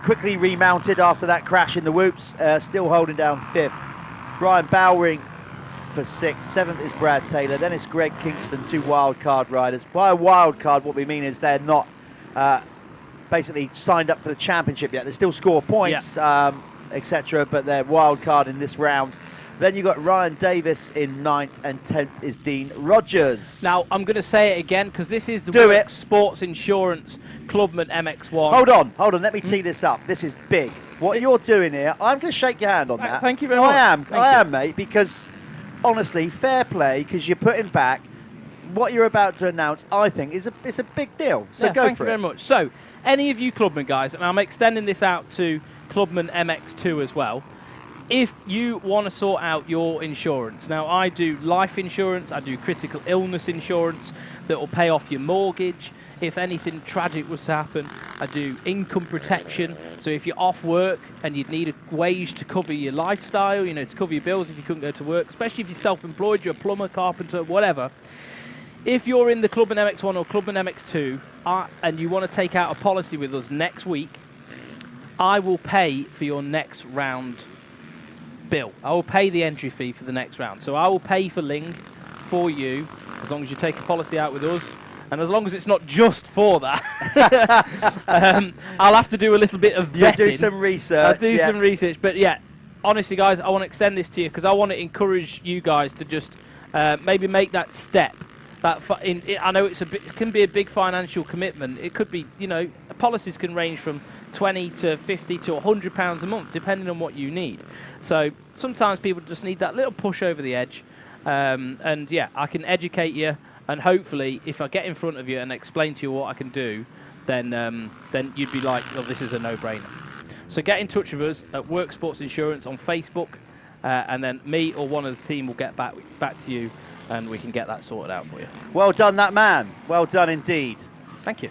Quickly remounted after that crash in the whoops, still holding down fifth. Brian Bowring for sixth. Seventh is Brad Taylor. Then it's Greg Kingston, 2 wild card riders. By a wild card, what we mean is they're not basically signed up for the championship yet. They still score points, etc., but they're wild card in this round. Then you've got Ryan Davis in 9th, and 10th is Dean Rogers. Now, I'm going to say it again, because this is the Do Works it. Sports Insurance Clubman MX1. Hold on, let me tee this up. This is big. What you're doing here, I'm going to shake your hand on that. Thank you very much. I am, mate, because honestly, fair play, because you're putting back what you're about to announce, I think, is a big deal. So go thank for you it. very much. So, any of you Clubman guys, and I'm extending this out to Clubman MX2 as well, if you want to sort out your insurance. Now, I do life insurance, I do critical illness insurance that will pay off your mortgage. If anything tragic was to happen, I do income protection. So if you're off work and you'd need a wage to cover your lifestyle, you know, to cover your bills if you couldn't go to work, especially if you're self-employed, you're a plumber, carpenter, whatever. If you're in the Clubman MX1 or Clubman MX2 and you want to take out a policy with us next week, I will pay for your next round bill. I will pay the entry fee for the next round. So I will pay for Lyng for you as long as you take a policy out with us. And as long as it's not just for that, I'll have to do a little bit of vetting. You do some research. I'll do some research. But yeah, honestly, guys, I want to extend this to you because I want to encourage you guys to just maybe make that step. I know it can be a big financial commitment. It could be, you know, policies can range from 20 to 50 to 100 pounds a month, depending on what you need. So sometimes people just need that little push over the edge. And yeah, I can educate you. And hopefully, if I get in front of you and explain to you what I can do, then you'd be like, oh, this is a no-brainer. So get in touch with us at Work Sports Insurance on Facebook, and then me or one of the team will get back to you, and we can get that sorted out for you. Well done, that man. Well done indeed. Thank you.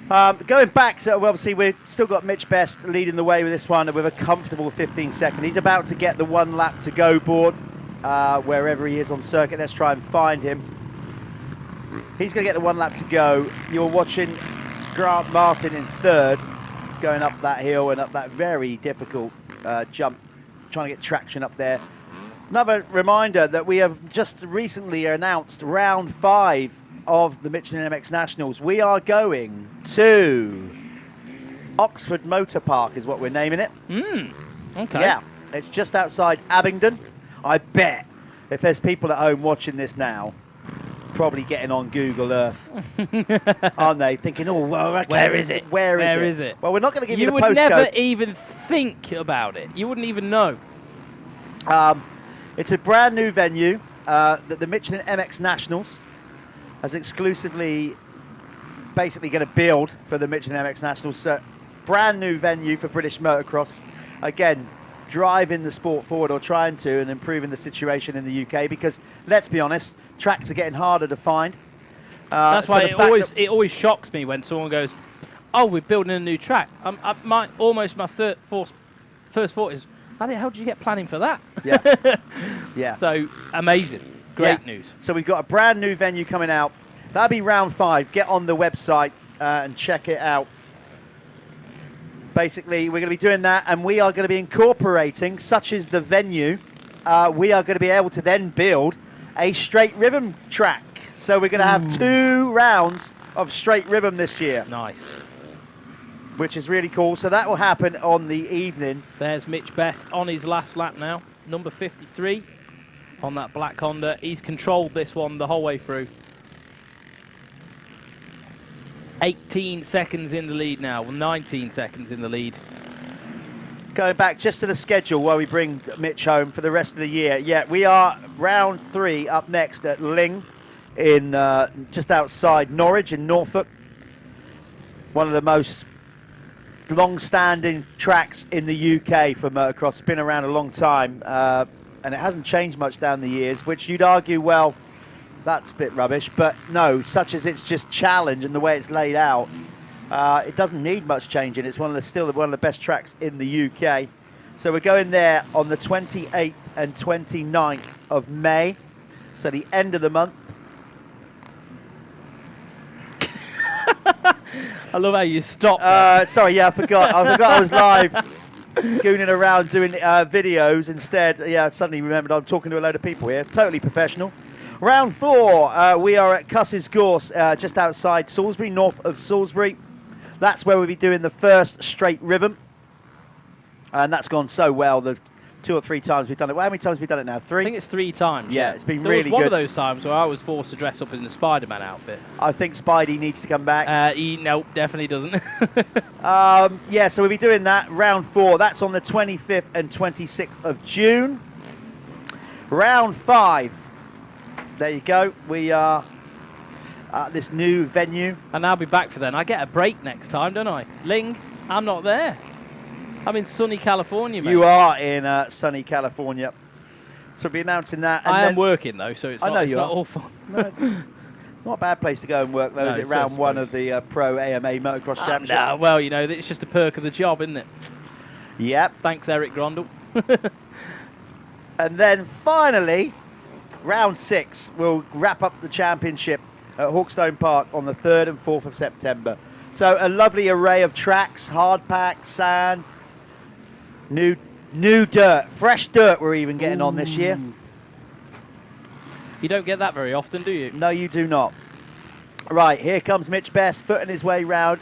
Going back, so obviously we've still got Mitch Best leading the way with this one with a comfortable 15-second. He's about to get the 1 lap to go board wherever he is on circuit. Let's try and find him. He's going to get the 1 lap to go. You're watching Grant Martin in 3rd, going up that hill and up that very difficult jump, trying to get traction up there. Another reminder that we have just recently announced round 5 of the Michelin MX Nationals. We are going to Oxford Motor Park is what we're naming it. Okay. Yeah, it's just outside Abingdon. I bet if there's people at home watching this now, probably getting on Google Earth, aren't they? Thinking, oh, well, okay, where is it? Where is it? Well, we're not going to give you the postcode. You would never even think about it. You wouldn't even know. It's a brand new venue that the Michelin MX Nationals has exclusively basically going to build for the Michelin MX Nationals. So, brand new venue for British motocross. Again, driving the sport forward, or trying to, and improving the situation in the UK, because let's be honest, tracks are getting harder to find. That's why it always shocks me when someone goes, oh, we're building a new track. My first thought is, how the hell did you get planning for that? Yeah. Yeah. So, amazing. Great news. So we've got a brand new venue coming out. That'll be round 5. Get on the website and check it out. Basically, we're going to be doing that, and we are going to be incorporating, such as the venue, we are going to be able to then build a straight rhythm track. So we're going to have 2 rounds of straight rhythm this year. Nice. Which is really cool. So that will happen on the evening. There's Mitch Best on his last lap now, number 53 on that black Honda. He's controlled this one the whole way through. 18 seconds in the lead now, 19 seconds in the lead. Going back just to the schedule while we bring Mitch home for the rest of the year. Yeah, we are round 3 up next at Lyng in just outside Norwich in Norfolk. One of the most long-standing tracks in the UK for motocross. It's been around a long time, and it hasn't changed much down the years, which you'd argue, well, that's a bit rubbish. But no, such as its just challenge and the way it's laid out, it doesn't need much changing. It's still one of the best tracks in the UK. So we're going there on the 28th and 29th of May, so the end of the month. I love how you stopped. Sorry, yeah, I forgot. I was live gooning around doing videos instead. Yeah, I suddenly remembered I'm talking to a load of people here. Totally professional. Round 4, we are at Cusses Gorse, just outside Salisbury, north of Salisbury. That's where we'll be doing the first straight rhythm. And that's gone so well. The 2 or 3 times we've done it. Well, how many times have we done it now? 3? I think it's 3 times. Yeah, it's been there really was one good. of those times where I was forced to dress up in the Spider-Man outfit. I think Spidey needs to come back. Nope, definitely doesn't. Yeah, so we'll be doing that. Round 4. That's on the 25th and 26th of June. Round 5. There you go. We are at this new venue. And I'll be back for then. I get a break next time, don't I? Lyng, I'm not there. I'm in sunny California, mate. You are in sunny California. So we'll be announcing that. And I then, am working, though, so it's not all fun. No, not a bad place to go and work, though, No, is it? Round 1 of the Pro AMA Motocross Championship. Nah, well, you know, it's just a perk of the job, isn't it? Yep. Thanks, Eric Grondel. And then finally, round 6, we'll wrap up the championship at Hawkstone Park on the 3rd and 4th of September. So a lovely array of tracks, hard pack, sand, new dirt, fresh dirt we're even getting on this year. You don't get that very often, do you? No, you do not. Right, here comes Mitch Best, footing his way round,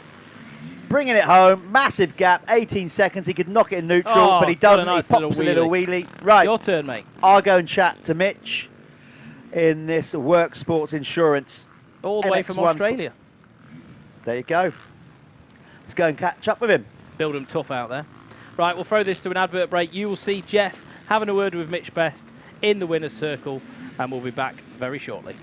bringing it home. Massive gap, 18 seconds. He could knock it in neutral, but he doesn't. Nice he pops a little wheelie. Right. Your turn, mate. I'll go and chat to Mitch in this Work Sports Insurance. All the way from MX1. Australia. There you go. Let's go and catch up with him. Build him tough out there. Right, we'll throw this to an advert break. You will see Jeff having a word with Mitch Best in the winner's circle, and we'll be back very shortly.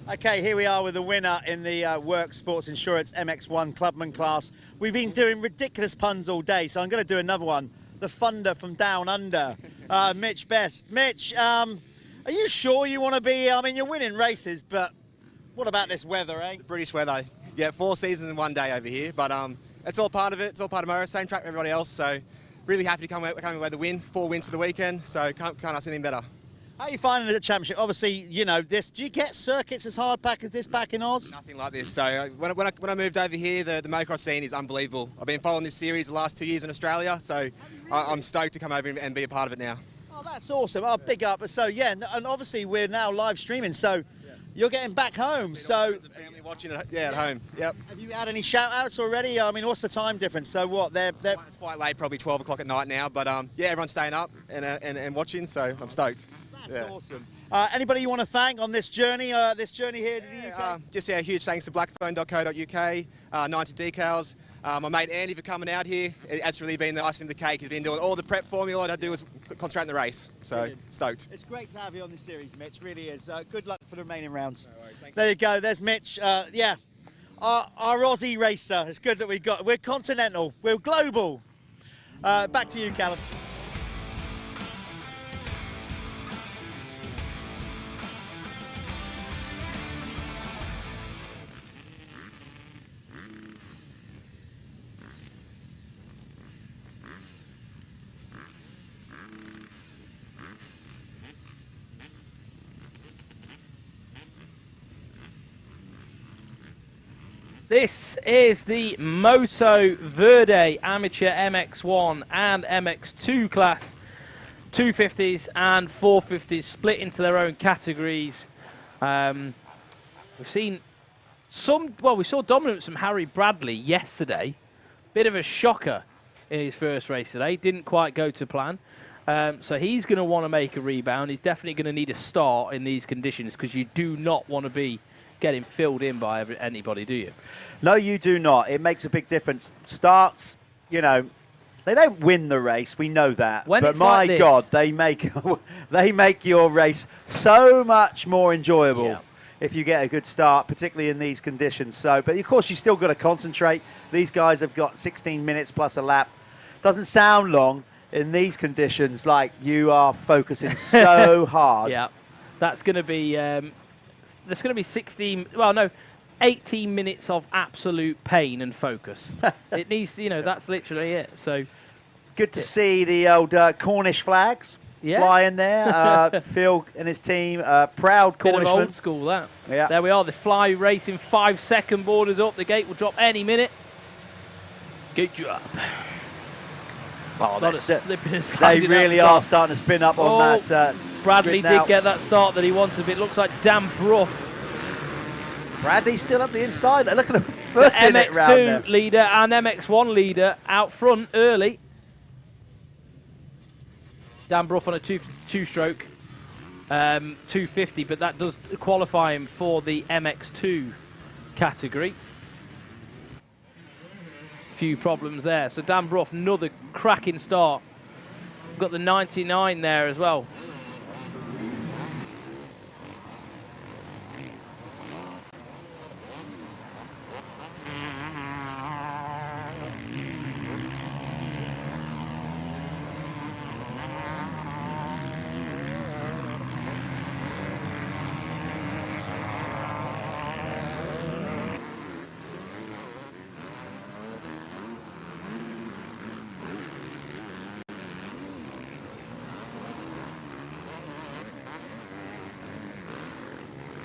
Okay, here we are with the winner in the Work Sports Insurance MX1 Clubman class. We've been doing ridiculous puns all day, so I'm going to do another one. The Thunder from Down Under, Mitch Best. Mitch, are you sure you want to be, I mean, you're winning races, but what about this weather, eh? British weather. Yeah, 4 seasons in one day over here, but it's all part of it. It's all part of Moto, same track with everybody else, so really happy to come away with the win. 4 wins for the weekend, so can't ask anything better. How are you finding the championship? Obviously, you know, do you get circuits as hard pack as this back in Oz? Nothing like this. So when I moved over here, the motocross scene is unbelievable. I've been following this series the last 2 years in Australia, so I'm stoked to come over and be a part of it now. Oh, that's awesome. Oh, big up. So, yeah, and obviously we're now live streaming, so you're getting back home. So family watching it, at home. Yep. Have you had any shout-outs already? I mean, what's the time difference? So what? It's quite late, probably 12 o'clock at night now, but yeah, everyone's staying up and watching, so I'm stoked. That's awesome. Anybody you want to thank on this journey here to the UK? Just a huge thanks to blackphone.co.uk, 90 Decals, my mate Andy for coming out here. It's really been the icing on the cake. He's been doing all the prep for me. All I had to do was concentrate on the race. So Brilliant. Stoked. It's great to have you on this series, Mitch. Really is. Good luck for the remaining rounds. No worries, there you go. There's Mitch. Yeah, our Aussie racer. It's good that we're continental. We're global. Back to you, Callum. This is the Moto Verde Amateur MX1 and MX2 class. 250s and 450s split into their own categories. We've seen we saw dominance from Harry Bradley yesterday. Bit of a shocker in his first race today. Didn't quite go to plan. So he's going to want to make a rebound. He's definitely going to need a start in these conditions because you do not want to be getting filled in by anybody, do you? No, you do not. It makes a big difference. Starts, you know, they don't win the race. We know that. When but it's my like this, God, they make your race so much more enjoyable if you get a good start, particularly in these conditions. So, but of course, you still got to concentrate. These guys have got 16 minutes plus a lap. Doesn't sound long in these conditions. Like you are focusing so hard. Yeah, that's going to be. There's going to be 18 minutes of absolute pain and focus. It needs, you know, that's literally it. So good to see the old Cornish flags flying there. Phil and his team, proud Bit of Cornishman. old school, that. Yeah. There we are. The Fly Racing 5-second borders up. The gate will drop any minute. Good job. Oh, Lot of slipping and they sliding really out the are start. starting to spin up on that. Bradley grid now. did get that start that he wanted, but it looks like Dan Bruff. Bradley's still up the inside. Look at the foot in it round there. MX2 leader and MX1 leader out front early. Dan Bruff on a two-stroke, 250, but that does qualify him for the MX2 category. Few problems there. So Dan Bruff, another cracking start. Got the 99 there as well.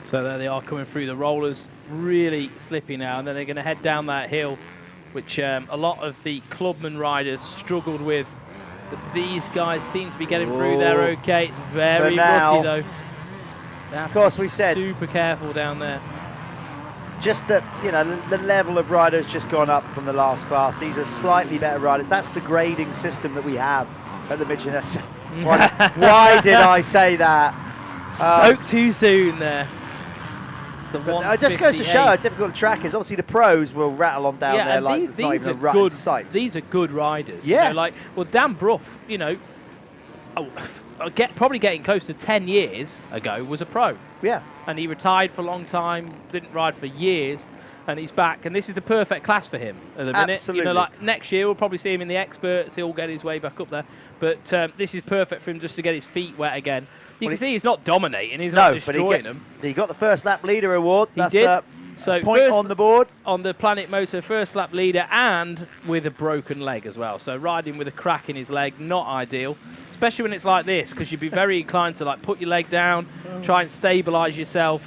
So there they are coming through the rollers, really slippy now, and then they're going to head down that hill, which a lot of the Clubman riders struggled with. But these guys seem to be getting through there okay. It's very rutty though. Of course, we said super careful down there. Just that, you know, the level of riders just gone up from the last class. These are slightly better riders. That's the grading system that we have at the Michelin. Why did I say that? Spoke too soon there. It just goes to show how difficult the track is. Obviously, the pros will rattle on down there like there's not even a rut in sight. These are good riders. Yeah. You know, like, well, Dan Bruff, you know, probably getting close to 10 years ago was a pro. Yeah. And he retired for a long time, didn't ride for years, and he's back. And this is the perfect class for him at the minute. Absolutely. You know, like next year we'll probably see him in the experts. He'll get his way back up there. But this is perfect for him just to get his feet wet again. You can see he's not dominating. He's not destroying them. He got the first lap leader award. He That's did. So point on the board. On the Planet Moto first lap leader and with a broken leg as well. So riding with a crack in his leg, not ideal. Especially when it's like this, because you'd be very inclined to like put your leg down, try and stabilise yourself.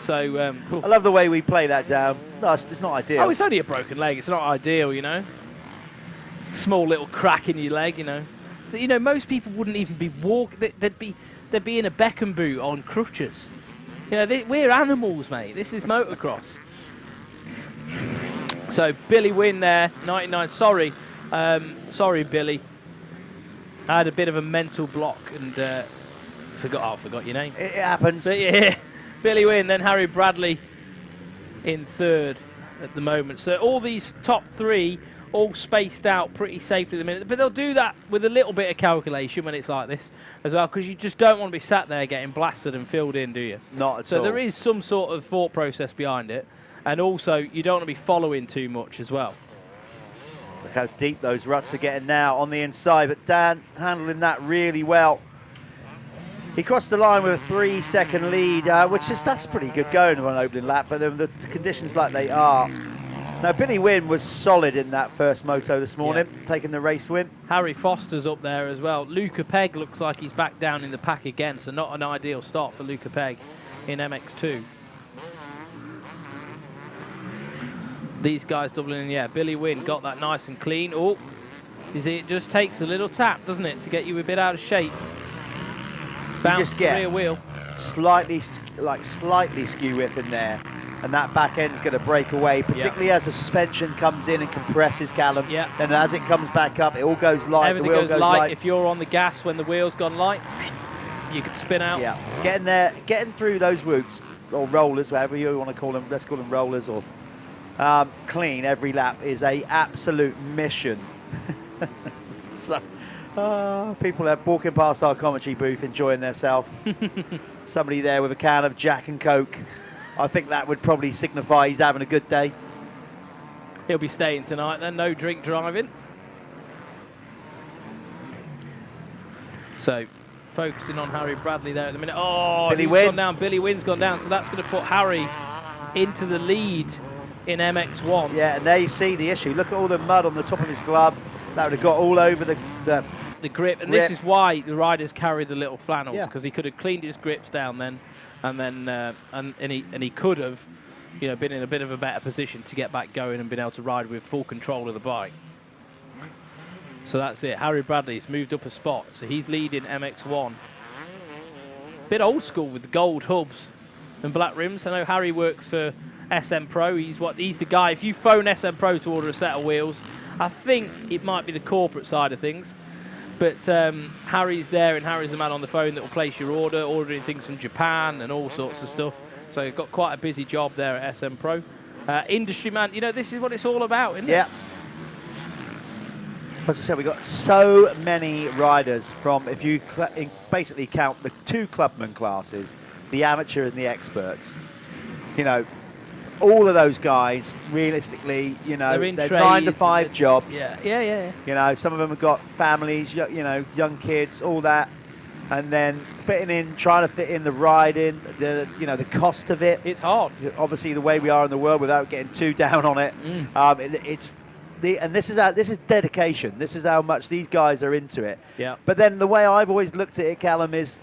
So I love the way we play that down. No, it's not ideal. Oh, it's only a broken leg. It's not ideal, you know. Small little crack in your leg, you know. But, you know, most people wouldn't even be walking. They'd be in a Beckham boot on crutches. You know, we're animals, mate. This is motocross. So Billy Wynn there, 99. Sorry, Billy. I had a bit of a mental block and forgot your name. It happens. But yeah, Billy Wynn, then Harry Bradley in third at the moment. So all these top three all spaced out pretty safely at the minute. But they'll do that with a little bit of calculation when it's like this as well, because you just don't want to be sat there getting blasted and filled in, do you? Not at all. So there is some sort of thought process behind it. And also, you don't want to be following too much as well. Look how deep those ruts are getting now on the inside. But Dan handling that really well. He crossed the line with a 3-second lead, that's pretty good going on an opening lap. But the conditions like they are. Now, Billy Wynn was solid in that first moto this morning, taking the race win. Harry Foster's up there as well. Luca Pegg looks like he's back down in the pack again, so not an ideal start for Luca Pegg in MX2. These guys doubling in, yeah. Billy Wynn got that nice and clean. Oh, it just takes a little tap, doesn't it, to get you a bit out of shape. Bounce the rear wheel. Slightly skew whip in there, and that back end's going to break away, particularly as the suspension comes in and compresses, Callum. Yeah. Then as it comes back up, it all goes light. Everything the wheel goes light. If you're on the gas when the wheel's gone light, you could spin out. Yeah. Getting there, getting through those whoops or rollers, whatever you want to call them. Let's call them rollers or clean every lap is a absolute mission. So. People are walking past our commentary booth enjoying themselves. Somebody there with a can of Jack and Coke. I think that would probably signify he's having a good day. He'll be staying tonight then, no drink driving. So, focusing on Harry Bradley there at the minute. Oh, Billy he's Wynn. gone down. Billy Wynn's gone down, so that's going to put Harry into the lead in MX1. Yeah, and there you see the issue. Look at all the mud on the top of his glove. That would have got all over the grip, and this is why the riders carry the little flannels, because he could have cleaned his grips down then, and he could have, you know, been in a bit of a better position to get back going and been able to ride with full control of the bike. So that's it. Harry Bradley's moved up a spot, so he's leading MX1. Bit old school with the gold hubs and black rims. I know Harry works for SM Pro. He's the guy. If you phone SM Pro to order a set of wheels, I think it might be the corporate side of things. But Harry's there, and Harry's the man on the phone that will place your order, ordering things from Japan and all sorts of stuff. So you've got quite a busy job there at SM Pro. Industry man, you know, this is what it's all about, isn't it? Yeah. As I said, we've got so many riders from, if you basically count the two Clubman classes, the amateur and the experts, you know, all of those guys, realistically, you know, they're 9 to 5 jobs. Yeah. You know, some of them have got families, you know, young kids, all that. And then trying to fit in the riding, the cost of it. It's hard. Obviously, the way we are in the world, without getting too down on it, and this is dedication. This is how much these guys are into it. Yeah. But then the way I've always looked at it, Callum, is,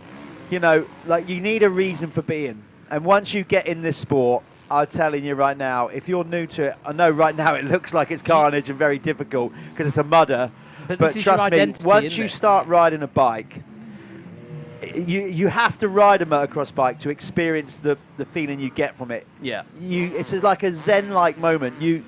you know, like you need a reason for being. And once you get in this sport, I'm telling you right now, if you're new to it, I know right now it looks like it's carnage and very difficult because it's a mudder. But trust me, once you start riding a bike, you have to ride a motocross bike to experience the feeling you get from it. Yeah. It's like a zen-like moment. You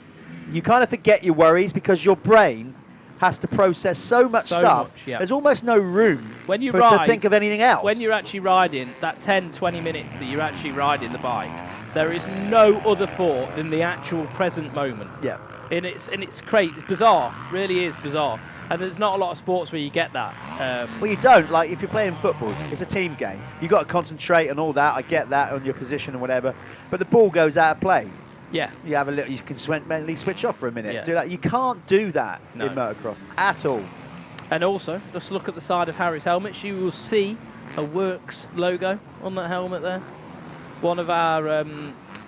kind of forget your worries because your brain has to process so much stuff. There's almost no room to think of anything else. When you're actually riding, that 10, 20 minutes that you're actually riding the bike, there is no other thought than the actual present moment. Yeah. And it's crazy. It's bizarre. Really is bizarre. And there's not a lot of sports where you get that. Well, you don't. Like, if you're playing football, it's a team game. You've got to concentrate and all that. I get that on your position and whatever. But the ball goes out of play. Yeah. You have a little. You can mentally switch off for a minute. Yeah. Do that. You can't do that in motocross at all. And also, just look at the side of Harry's helmet. You will see a Works logo on that helmet there. One of our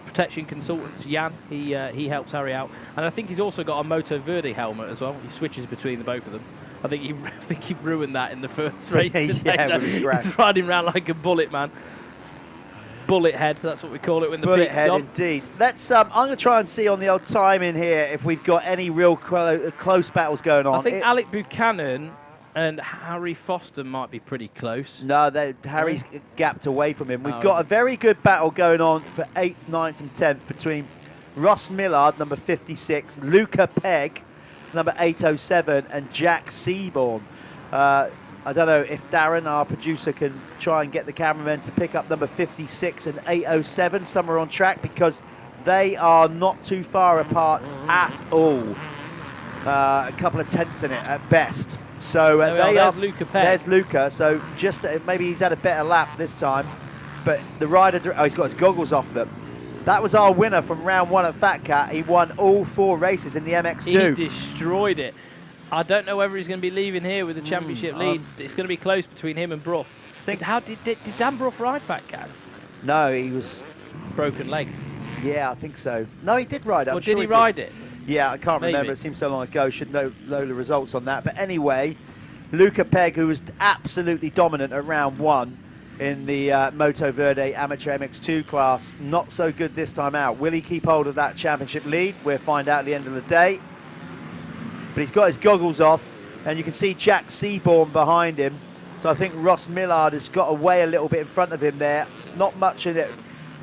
protection consultants, Jan, he helps Harry out, and I think he's also got a Moto Verde helmet as well. He switches between the both of them. I think he ruined that in the first race today. Yeah, he's riding around like a bullet, man. Bullet head, that's what we call it when the bullet peak's head, gone. indeed. Let's. I'm going to try and see on the old time in here if we've got any real close battles going on. I think Alec Buchanan and Harry Foster might be pretty close. No, Harry's gapped away from him. We've got a very good battle going on for 8th, 9th and 10th between Ross Millard, number 56, Luca Pegg, number 807, and Jack Seaborn. I don't know if Darren, our producer, can try and get the cameramen to pick up number 56 and 807 somewhere on track, because they are not too far apart at all. A couple of tenths in it at best. So there's Luca Pegg. There's Luca. So just maybe he's had a better lap this time. But the rider, he's got his goggles off them. That was our winner from round 1 at Fat Cat. He won all 4 races in the MX2. He destroyed it. I don't know whether he's going to be leaving here with the championship lead. It's going to be close between him and Brough. Did Dan Brough ride Fat Cats? No, he was broken legged. Yeah, I think so. No, he did ride it. Or did he ride it? Yeah, I can't remember. It seems so long ago. Should know the results on that. But anyway, Luca Pegg, who was absolutely dominant at round 1, in the Moto Verde Amateur MX2 class. Not so good this time out. Will he keep hold of that championship lead? We'll find out at the end of the day. But he's got his goggles off, and you can see Jack Seaborn behind him. So I think Ross Millard has got away a little bit in front of him there. Not much in it.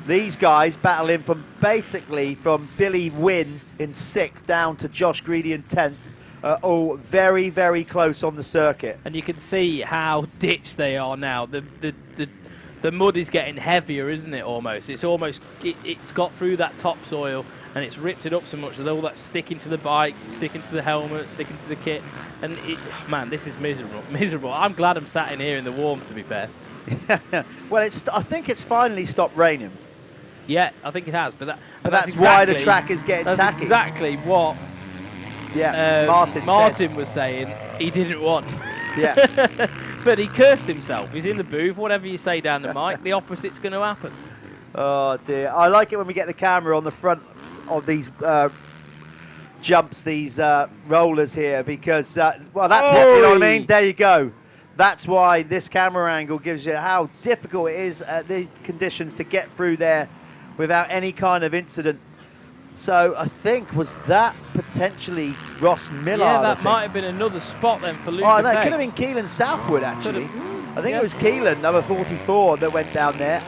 These guys battling from Billy Wynn in 6th down to Josh Greedy in 10th. All very, very close on the circuit. And you can see how ditched they are now. The mud is getting heavier, isn't it, almost? It's got through that topsoil and it's ripped it up so much that all that's sticking to the bikes, sticking to the helmet, sticking to the kit. And, man, this is miserable. I'm glad I'm sat in here in the warm, to be fair. Well, I think it's finally stopped raining. Yeah, I think it has. But that's why the track is getting tacky. That's exactly what Martin was saying he didn't want. Yeah. But he cursed himself. He's in the booth. Whatever you say down the mic, the opposite's going to happen. Oh, dear. I like it when we get the camera on the front of these jumps, these rollers here, because, well, that's what, you know what I mean? There you go. That's why this camera angle gives you how difficult it is at these conditions to get through there without any kind of incident. So I think, was that potentially Ross Millard? Yeah, that might have been another spot then for Luca. Oh, no, it could have been Keelan Southwood, actually. I think it was Keelan, number 44, that went down there.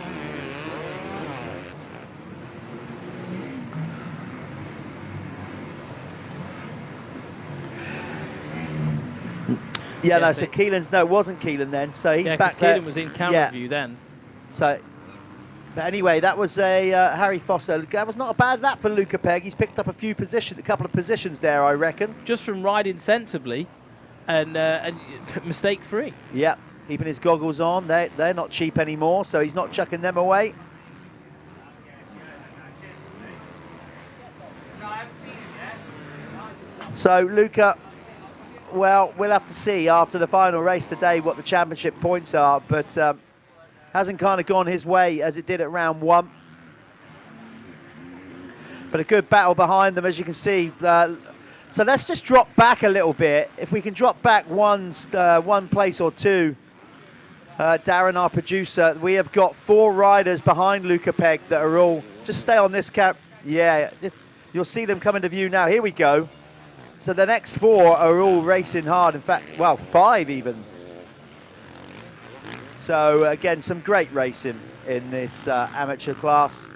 Yeah, no, so Keelan's, no, it wasn't Keelan then, so he's back there. Keelan was in camera view then. So, but anyway, that was a Harry Foster. That was not a bad lap for Luca Pegg. He's picked up a couple of positions there, I reckon. Just from riding sensibly and mistake-free. Yeah, keeping his goggles on. They're not cheap anymore, so he's not chucking them away. So, Luca, well, we'll have to see after the final race today what the championship points are, but hasn't kind of gone his way as it did at round 1. But a good battle behind them, as you can see. So let's just drop back a little bit. If we can drop back one place or two, Darren, our producer, we have got 4 riders behind Luca Pegg that are all, just stay on this cap. Yeah, you'll see them come into view now. Here we go. So the next 4 are all racing hard. In fact, well, 5 even. So again, some great racing in this amateur class.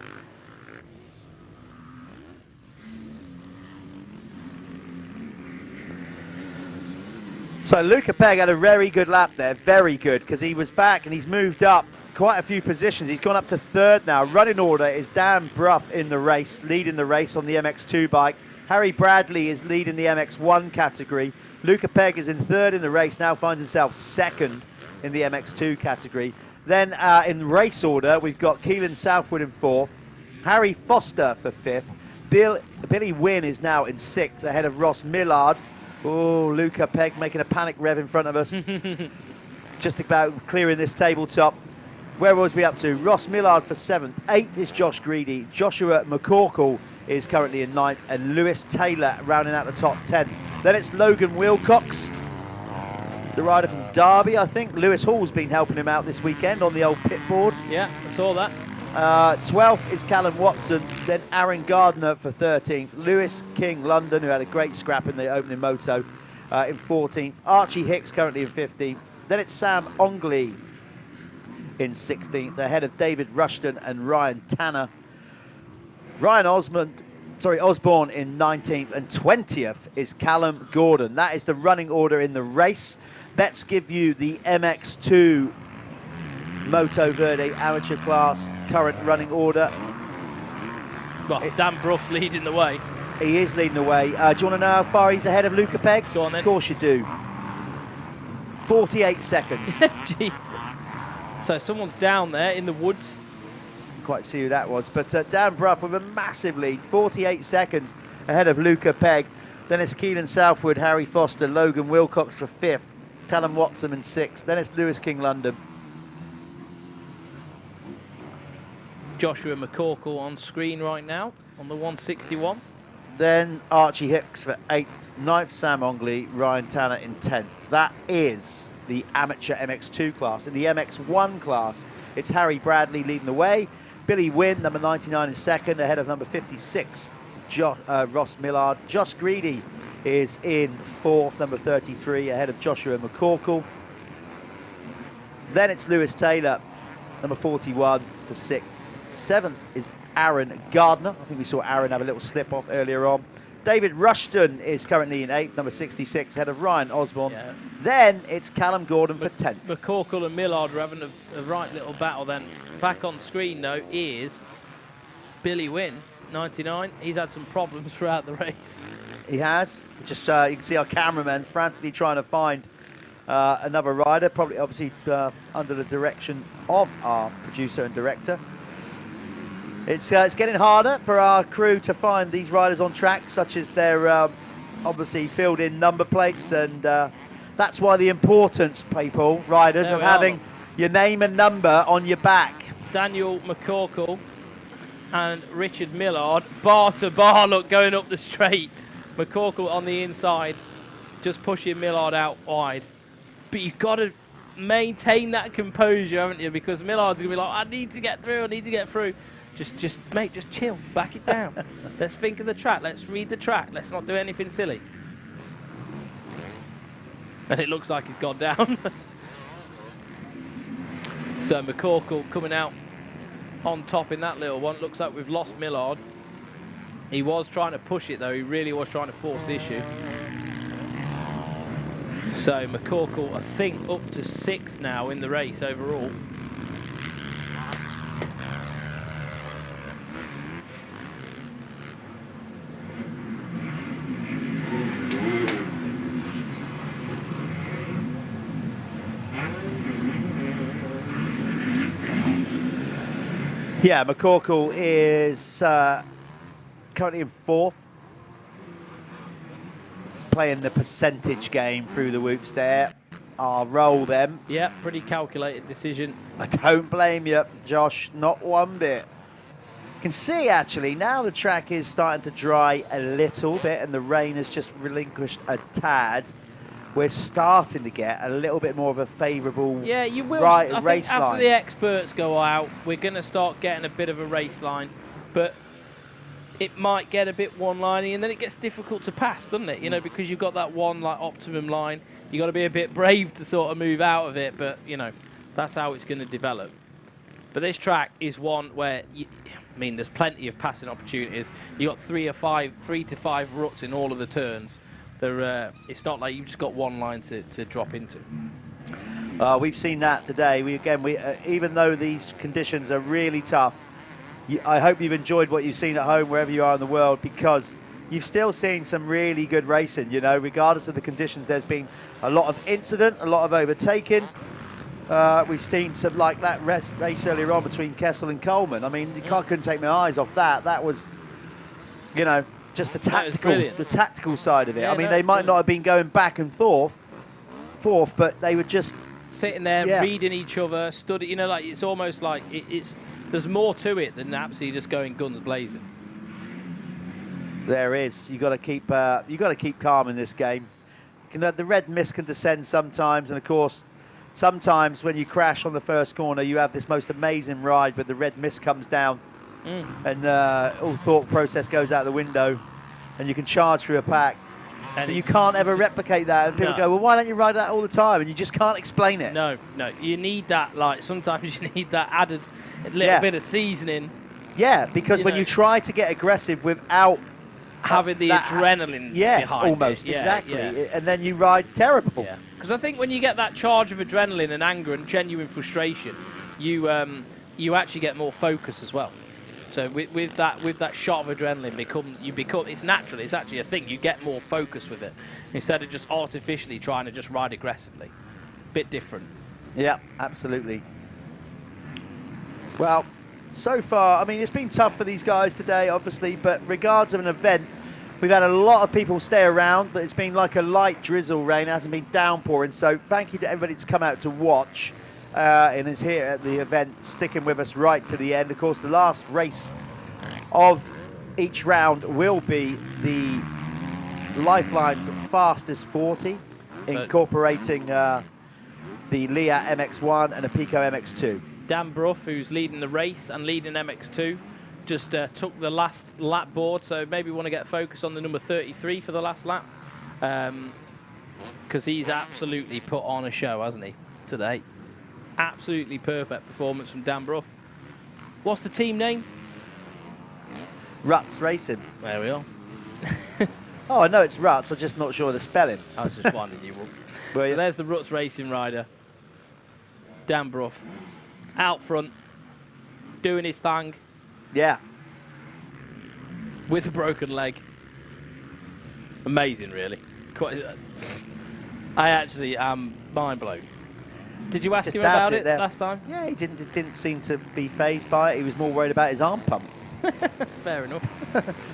So Luca Pegg had a very good lap there, very good, because he was back and he's moved up quite a few positions. He's gone up to 3rd now. Running order is Dan Bruff in the race, leading the race on the MX2 bike. Harry Bradley is leading the MX1 category. Luca Pegg is in 3rd in the race, now finds himself 2nd in the MX2 category. Then in race order, we've got Keelan Southwood in 4th, Harry Foster for 5th, Billy Wynn is now in 6th, ahead of Ross Millard. Oh, Luca Pegg making a panic rev in front of us. Just about clearing this tabletop. Where was we up to? Ross Millard for 7th. 8th is Josh Greedy. Joshua McCorkle is currently in 9th, and Lewis Taylor rounding out the top 10. Then it's Logan Wilcox, the rider from Derby, I think. Lewis Hall's been helping him out this weekend on the old pit board. Yeah, I saw that. 12th is Callum Watson, then Aaron Gardner for 13th. Lewis King London, who had a great scrap in the opening moto, in 14th. Archie Hicks currently in 15th. Then it's Sam Ongley in 16th, ahead of David Rushton and Ryan Tanner. Ryan Osborne in 19th, and 20th is Callum Gordon. That is the running order in the race. Let's give you the MX2 Moto Verde amateur class current running order. Well, Dan Bruff's leading the way. He is leading the way. Do you want to know how far he's ahead of Luca Pegg? Go on then. Of course you do. 48 seconds. Jesus. So someone's down there in the woods. Quite see who that was, but Dan Bruff with a massive lead, 48 seconds ahead of Luca Pegg. Then it's Keelan Southwood, Harry Foster, Logan Wilcox for 5th, Callum Watson in 6th. Then it's Lewis King London. Joshua McCorkle on screen right now on the 161. Then Archie Hicks for 8th, 9th Sam Ongley, Ryan Tanner in 10th. That is the amateur MX2 class. In the MX1 class, it's Harry Bradley leading the way. Billy Wynn, number 99, is second, ahead of number 56, Ross Millard. Josh Greedy is in fourth, number 33, ahead of Joshua McCorkle. Then it's Lewis Taylor, number 41, for sixth. Seventh is Aaron Gardner. I think we saw Aaron have a little slip off earlier on. David Rushton is currently in eighth, number 66, ahead of Ryan Osborne. Yeah. Then it's Callum Gordon for 10th. McCorkle and Millard are having a right little battle then. Back on screen, though, is Billy Wynn, 99. He's had some problems throughout the race. He has. Just you can see our cameraman frantically trying to find another rider, probably obviously under the direction of our producer and director. It's getting harder for our crew to find these riders on track, such as their obviously filled in number plates, and that's why the importance, people, riders, of having your name and number on your back. Daniel McCorkle and Richard Millard, bar to bar, look, going up the straight. McCorkle on the inside, just pushing Millard out wide. But you've got to maintain that composure, haven't you? Because Millard's going to be like, I need to get through, I need to get through. Mate, just chill, back it down. Let's think of the track, let's read the track, let's not do anything silly. And it looks like he's gone down. So McCorkle coming out on top in that little one. Looks like we've lost Millard. He was trying to push it though, he really was trying to force the issue. So McCorkle, I think, up to sixth now in the race overall. Yeah, McCorkle is currently in fourth, playing the percentage game through the whoops there. I'll roll them. Yeah, pretty calculated decision. I don't blame you, Josh, not one bit. You can see actually now the track is starting to dry a little bit and the rain has just relinquished a tad. We're starting to get a little bit more of a favourable race line. I think after the experts go out, we're going to start getting a bit of a race line, but it might get a bit one-liney, and then it gets difficult to pass, doesn't it? You know, because you've got that one like optimum line. You've got to be a bit brave to sort of move out of it, but you know, that's how it's going to develop. But this track is one where, I mean, there's plenty of passing opportunities. You've got 3 to 5 ruts in all of the turns. It's not like you've just got one line to drop into. We've seen that today. Even though these conditions are really tough, I hope you've enjoyed what you've seen at home, wherever you are in the world, because you've still seen some really good racing. You know, regardless of the conditions, there's been a lot of incident, a lot of overtaking. We've seen some like that race earlier on between Kessel and Coleman. I mean, I couldn't take my eyes off that. That was, you know, just the tactical side of it. Yeah, I mean, they might not have been going back and forth, but they were just sitting there reading each other, studying. You know, like it's almost like there's more to it than absolutely just going guns blazing. There is. You got to keep calm in this game. You know, the red mist can descend sometimes, and of course, sometimes when you crash on the first corner, you have this most amazing ride, but the red mist comes down. And all thought process goes out the window, and you can charge through a pack. But you can't ever replicate that. And people go, well, why don't you ride that all the time? And you just can't explain it. No. You need that, like, sometimes you need that added little bit of seasoning. Yeah, because when you try to get aggressive without having the adrenaline behind almost, it. exactly. And then you ride terrible. Because I think when you get that charge of adrenaline and anger and genuine frustration, you actually get more focus as well. So with that shot of adrenaline, it's natural. It's actually a thing. You get more focus with it instead of just artificially trying to just ride aggressively. Bit different. Yeah, absolutely. Well, so far, I mean, it's been tough for these guys today, obviously, but regards of an event, we've had a lot of people stay around. It's been like a light drizzle rain. It hasn't been downpouring. So thank you to everybody that's come out to watch. And is here at the event, sticking with us right to the end. Of course, the last race of each round will be the Lifeline's fastest 40, incorporating the Leah MX1 and Apico MX2. Dan Brough, who's leading the race and leading MX2, just took the last lap board, so maybe we want to get focus on the number 33 for the last lap, because he's absolutely put on a show, hasn't he, today? Absolutely perfect performance from Dan Brough. What's the team name? Ruts Racing. There we are. Oh, I know it's Ruts, I'm just not sure of the spelling. I was just wondering you would. So there's the Ruts Racing rider, Dan Brough, out front, doing his thing. Yeah. With a broken leg. Amazing, really. I actually am mind blown. Did you ask him about it last time? Yeah, he didn't seem to be fazed by it. He was more worried about his arm pump. Fair enough.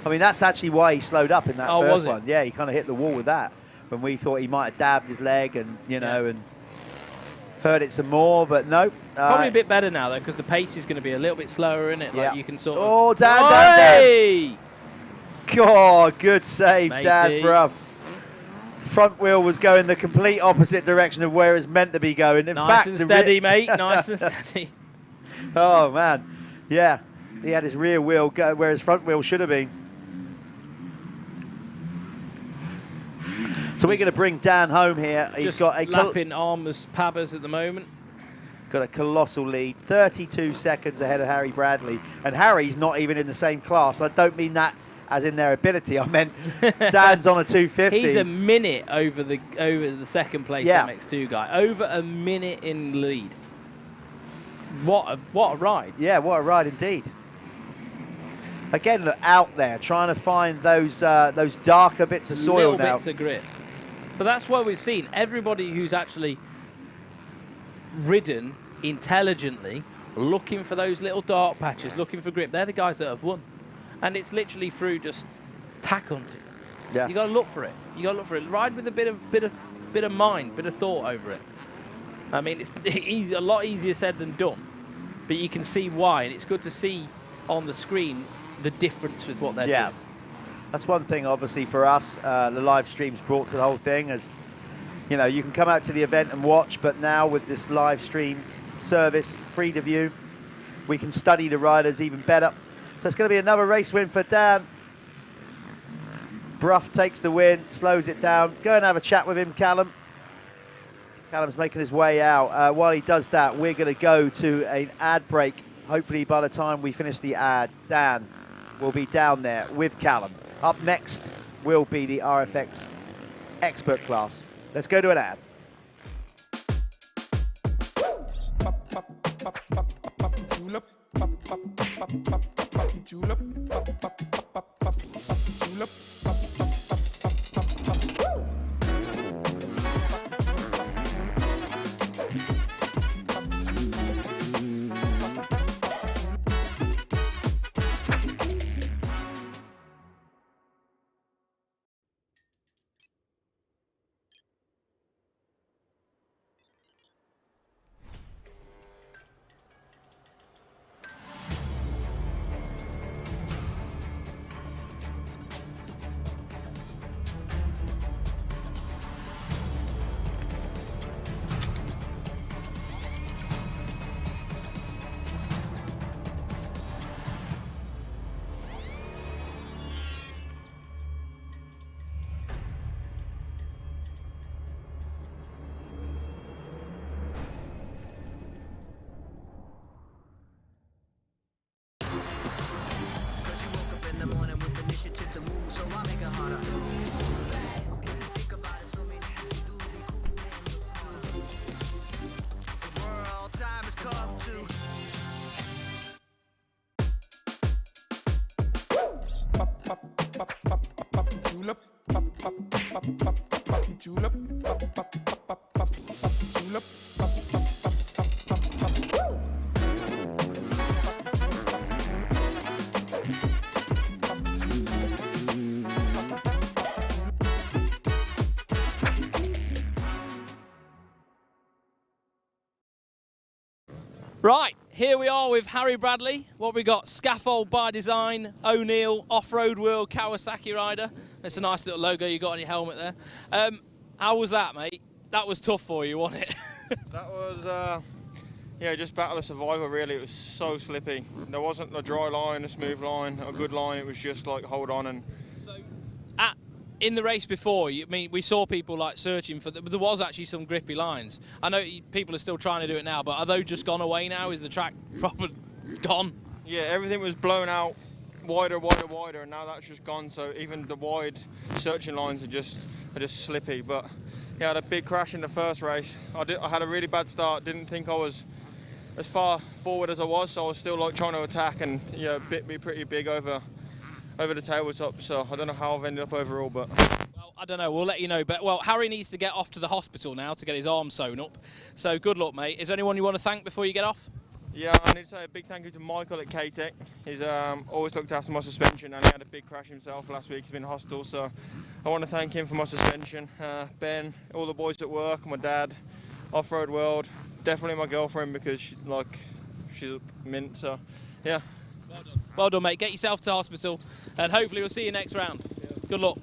I mean, that's actually why he slowed up in that was first it? one. Yeah, he kind of hit the wall with that when we thought he might have dabbed his leg and, you know, and heard it some more, but no. Probably a bit better now, though, because the pace is going to be a little bit slower, isn't it? Like you can sort of... Oh, Dan. God, good save, Matey. Dan Brough. Front wheel was going the complete opposite direction of where it's meant to be going. In nice fact, and steady, mate. Nice and steady. Oh, man. Yeah. He had his rear wheel go where his front wheel should have been. So we're going to bring Dan home here. He's Just got a lapping Armours Pabbers at the moment. Got a colossal lead, 32 seconds ahead of Harry Bradley. And Harry's not even in the same class. I don't mean that as in their ability. I meant Dan's on a 250. He's a minute over the second place MX2 guy. Over a minute in lead. What a ride. Yeah, what a ride indeed. Again, look, out there, trying to find those darker bits of soil Little now. bits of grit. But that's what we've seen. Everybody who's actually ridden intelligently, looking for those little dark patches, looking for grip, they're the guys that have won. And it's literally through just tack hunting. Yeah. You got to look for it. You got to look for it. Ride with a bit of mind, bit of thought over it. I mean, it's easy, a lot easier said than done, but you can see why, and it's good to see on the screen the difference with what they're doing. That's one thing, obviously, for us. The live stream's brought to the whole thing. As you know, you can come out to the event and watch, but now with this live stream service free to view, we can study the riders even better. So it's going to be another race win for Dan. Brough takes the win, slows it down. Go and have a chat with him, Callum. Callum's making his way out. While he does that, we're going to go to an ad break. Hopefully by the time we finish the ad, Dan will be down there with Callum. Up next will be the RFX expert class. Let's go to an ad. Right, here we are with Harry Bradley. What we got? Scaffold by design, O'Neill, off-road world, Kawasaki rider. That's a nice little logo you got on your helmet there. How was that, mate? that was tough for you, wasn't it? That was, yeah, just battle of survival really. It was so slippy. There wasn't a dry line, a smooth line, a good line. It was just like hold on and. In the race before, I mean, we saw people like searching for. There was actually some grippy lines. I know people are still trying to do it now, but are those just gone away now? Is the track proper gone? Yeah, everything was blown out wider, and now that's just gone. So even the wide searching lines are just slippy. But yeah, I had a big crash in the first race. I had a really bad start. Didn't think I was as far forward as I was, so I was still like trying to attack, and bit me pretty big over the tabletop, so I don't know how I've ended up overall, but... Well, I don't know, we'll let you know. But, well, Harry needs to get off to the hospital now to get his arm sewn up. So good luck, mate. Is there anyone you want to thank before you get off? Yeah, I need to say a big thank you to Michael at K-Tech. He's always looked after my suspension, and he had a big crash himself last week. He's been in hospital, so I want to thank him for my suspension. Ben, all the boys at work, my dad, Off-Road World, definitely my girlfriend because she's a mint, so yeah. Well done, mate. Get yourself to hospital, and hopefully we'll see you next round. Yeah. Good luck.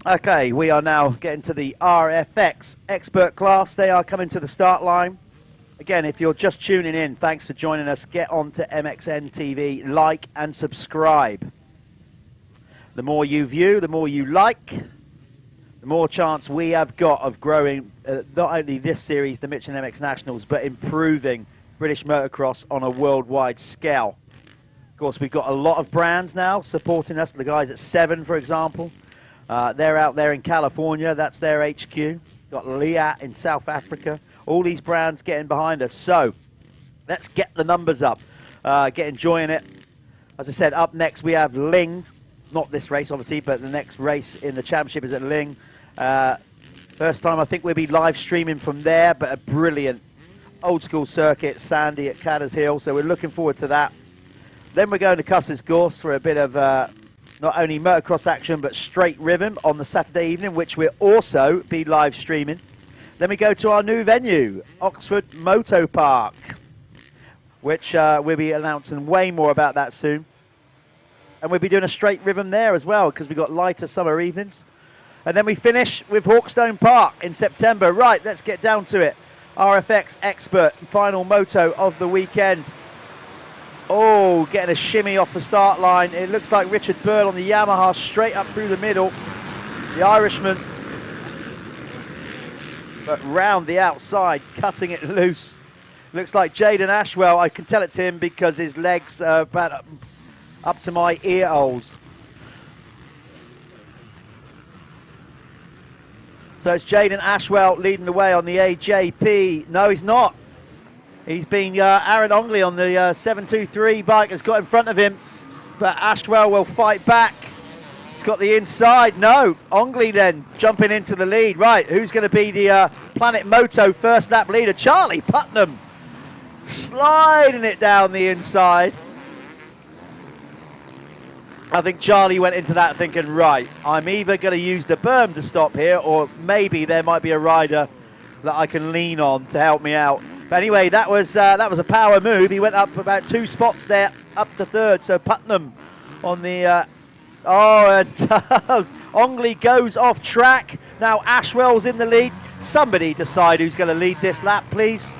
Okay, we are now getting to the RFX expert class. They are coming to the start line. Again, if you're just tuning in, thanks for joining us. Get on to MXN-TV, like and subscribe. The more you view, the more you like, the more chance we have got of growing not only this series, the Michelin MX Nationals, but improving British motocross on a worldwide scale. Of course, we've got a lot of brands now supporting us. The guys at Seven, for example. They're out there in California. That's their HQ. Got Liat in South Africa. All these brands getting behind us. So let's get the numbers up. Get enjoying it. As I said, up next we have Lyng. Not this race, obviously, but the next race in the championship is at Lyng. First time I think we'll be live streaming from there, but a brilliant old school circuit, sandy at Cadders Hill. So we're looking forward to that. Then we're going to Cusses Gorse for a bit of not only motocross action, but straight rhythm on the Saturday evening, which we'll also be live streaming. Then we go to our new venue, Oxford Moto Park, which we'll be announcing way more about that soon. And we'll be doing a straight rhythm there as well, because we've got lighter summer evenings. And then we finish with Hawkstone Park in September. Right, let's get down to it. RFX expert, final moto of the weekend. Oh, getting a shimmy off the start line. It looks like Richard Bird on the Yamaha straight up through the middle. The Irishman, but round the outside, cutting it loose. Looks like Jaden Ashwell. I can tell it's him because his legs are about up to my ear holes. So it's Jaden Ashwell leading the way on the AJP. No, he's not. He's been Aaron Ongley on the 723 bike has got in front of him, but Ashwell will fight back. He's got the inside. No, Ongley then jumping into the lead. Right, who's going to be the Planet Moto first lap leader? Charlie Putnam sliding it down the inside. I think Charlie went into that thinking, right, I'm either going to use the berm to stop here, or maybe there might be a rider that I can lean on to help me out. But anyway, that was a power move. He went up about 2 spots there, up to third. So Putnam on the Ongley goes off track. Now Ashwell's in the lead. Somebody decide who's going to lead this lap, please.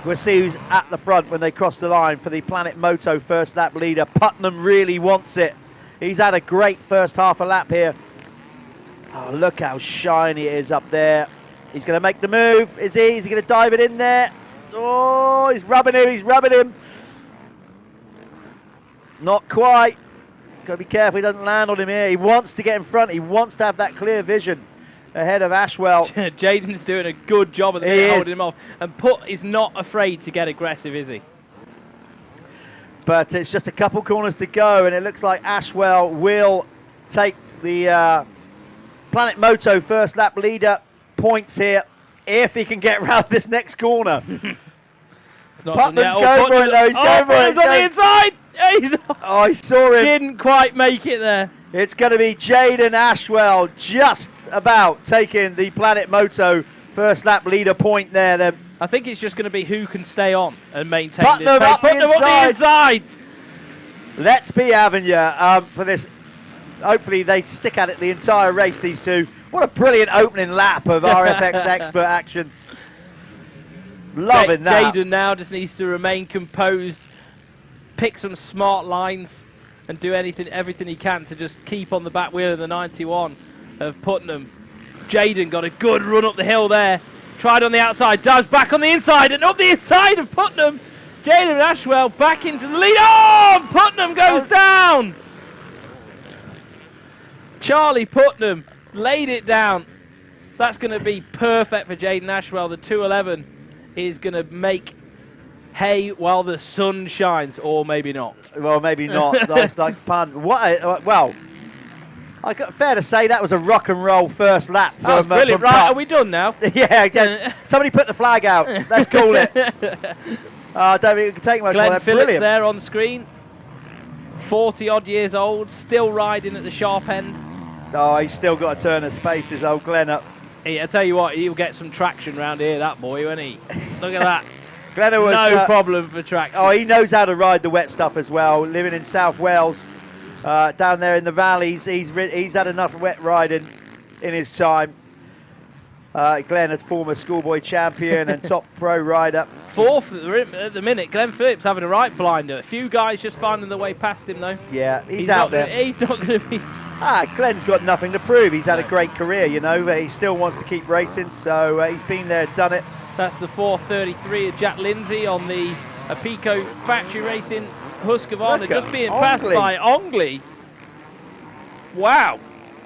We'll see who's at the front when they cross the line for the Planet Moto first lap leader. Putnam really wants it. He's had a great first half a lap here. Oh, look how shiny it is up there. He's going to make the move, is he? Is he going to dive it in there? Oh, he's rubbing him. Not quite. Got to be careful he doesn't land on him here. He wants to get in front. He wants to have that clear vision ahead of Ashwell. Jaden's doing a good job at the minute holding him off. And Putt is not afraid to get aggressive, is he? But it's just a couple corners to go, and it looks like Ashwell will take the Planet Moto first lap leader points here if he can get around this next corner. Putnam's going for it though. He's going for it. He's on the inside. Oh, I saw him. Didn't quite make it there. It's going to be Jaden Ashwell just about taking the Planet Moto first lap leader point there. Then I think it's just going to be who can stay on and maintain Putnam this. up the inside. Let's be having you for this. Hopefully they stick at it the entire race, these two. What a brilliant opening lap of RFX Expert action. Loving that. Jaden now just needs to remain composed, pick some smart lines, and do everything he can to just keep on the back wheel of the 91 of Putnam. Jaden got a good run up the hill there. Tried on the outside, dives back on the inside, and up the inside of Putnam. Jaden Ashwell back into the lead. Oh, Putnam goes down. Charlie Putnam laid it down. That's going to be perfect for Jaden Ashwell. The 211 is going to make hay while the sun shines, or maybe not. Well, maybe not. That's like fun. Well, fair to say that was a rock and roll first lap. That was brilliant. Right, are we done now? Yeah, again. Somebody put the flag out. Let's call it. I don't think we can take much more. Glenn That's Phillips brilliant. there on screen. 40-odd years old, still riding at the sharp end. Oh, he's still got to turn his paces, old Glenn up. I tell you what, he'll get some traction round here, that boy, won't he? Look at that. Glenn was no problem for traction. Oh, he knows how to ride the wet stuff as well. Living in South Wales, down there in the valleys, he's had enough wet riding in his time. Glenn, a former schoolboy champion and top pro rider. Fourth at the minute. Glenn Phillips having a right blinder. A few guys just finding their way past him, though. Yeah, he's out there. He's not going to be... Glenn's got nothing to prove. He's had a great career, you know, but he still wants to keep racing, so he's been there, done it. That's the 433 of Jack Lindsay on the Apico factory racing Husqvarna, just being passed by Ongley. Wow.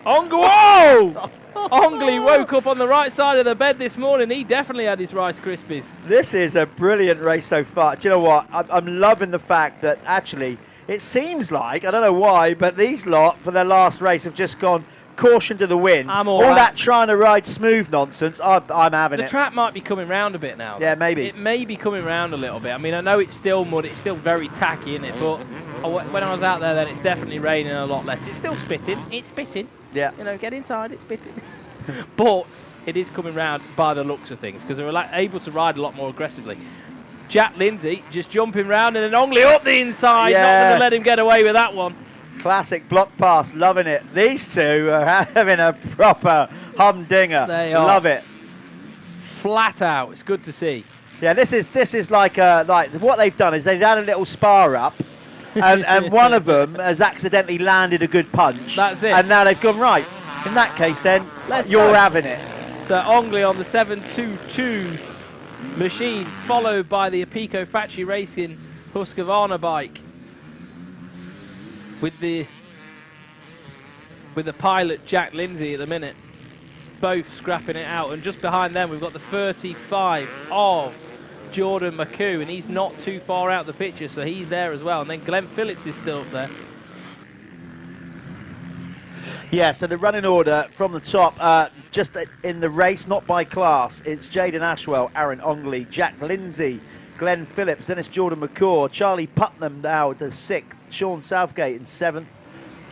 Whoa! Ongley woke up on the right side of the bed this morning. He definitely had his Rice Krispies. This is a brilliant race so far. Do you know what? I'm loving the fact that actually it seems like, I don't know why, but these lot for their last race have just gone caution to the wind. All that trying to ride smooth nonsense, I'm having it. The track might be coming round a bit now. Yeah, maybe. It may be coming round a little bit. I mean, I know it's still mud, it's still very tacky, isn't it? But when I was out there then, it's definitely raining a lot less. It's still spitting. It's spitting. Yeah. You know, get inside, it's spitting. But it is coming round by the looks of things because they're able to ride a lot more aggressively. Jack Lindsay just jumping round and then Ongley up the inside. Yeah. Not going to let him get away with that one. Classic block pass, loving it. These two are having a proper humdinger. They are. Love it. Flat out. It's good to see. Yeah, this is like what they've done is they've had a little spar up, and one of them has accidentally landed a good punch. That's it. And now they've gone right. In that case, then you're having it. So Ongley on the 722 machine, followed by the Apico factory racing Husqvarna bike. With the pilot Jack Lindsay at the minute, both scrapping it out, and just behind them we've got the 35 of Jordan McCoo, and he's not too far out the picture, so he's there as well. And then Glenn Phillips is still up there. Yeah, so the running order from the top, just in the race, not by class, it's Jaden Ashwell, Aaron Ongley, Jack Lindsay, Glenn Phillips, then it's Jordan McCaw, Charlie Putnam now to 6th, Sean Southgate in 7th,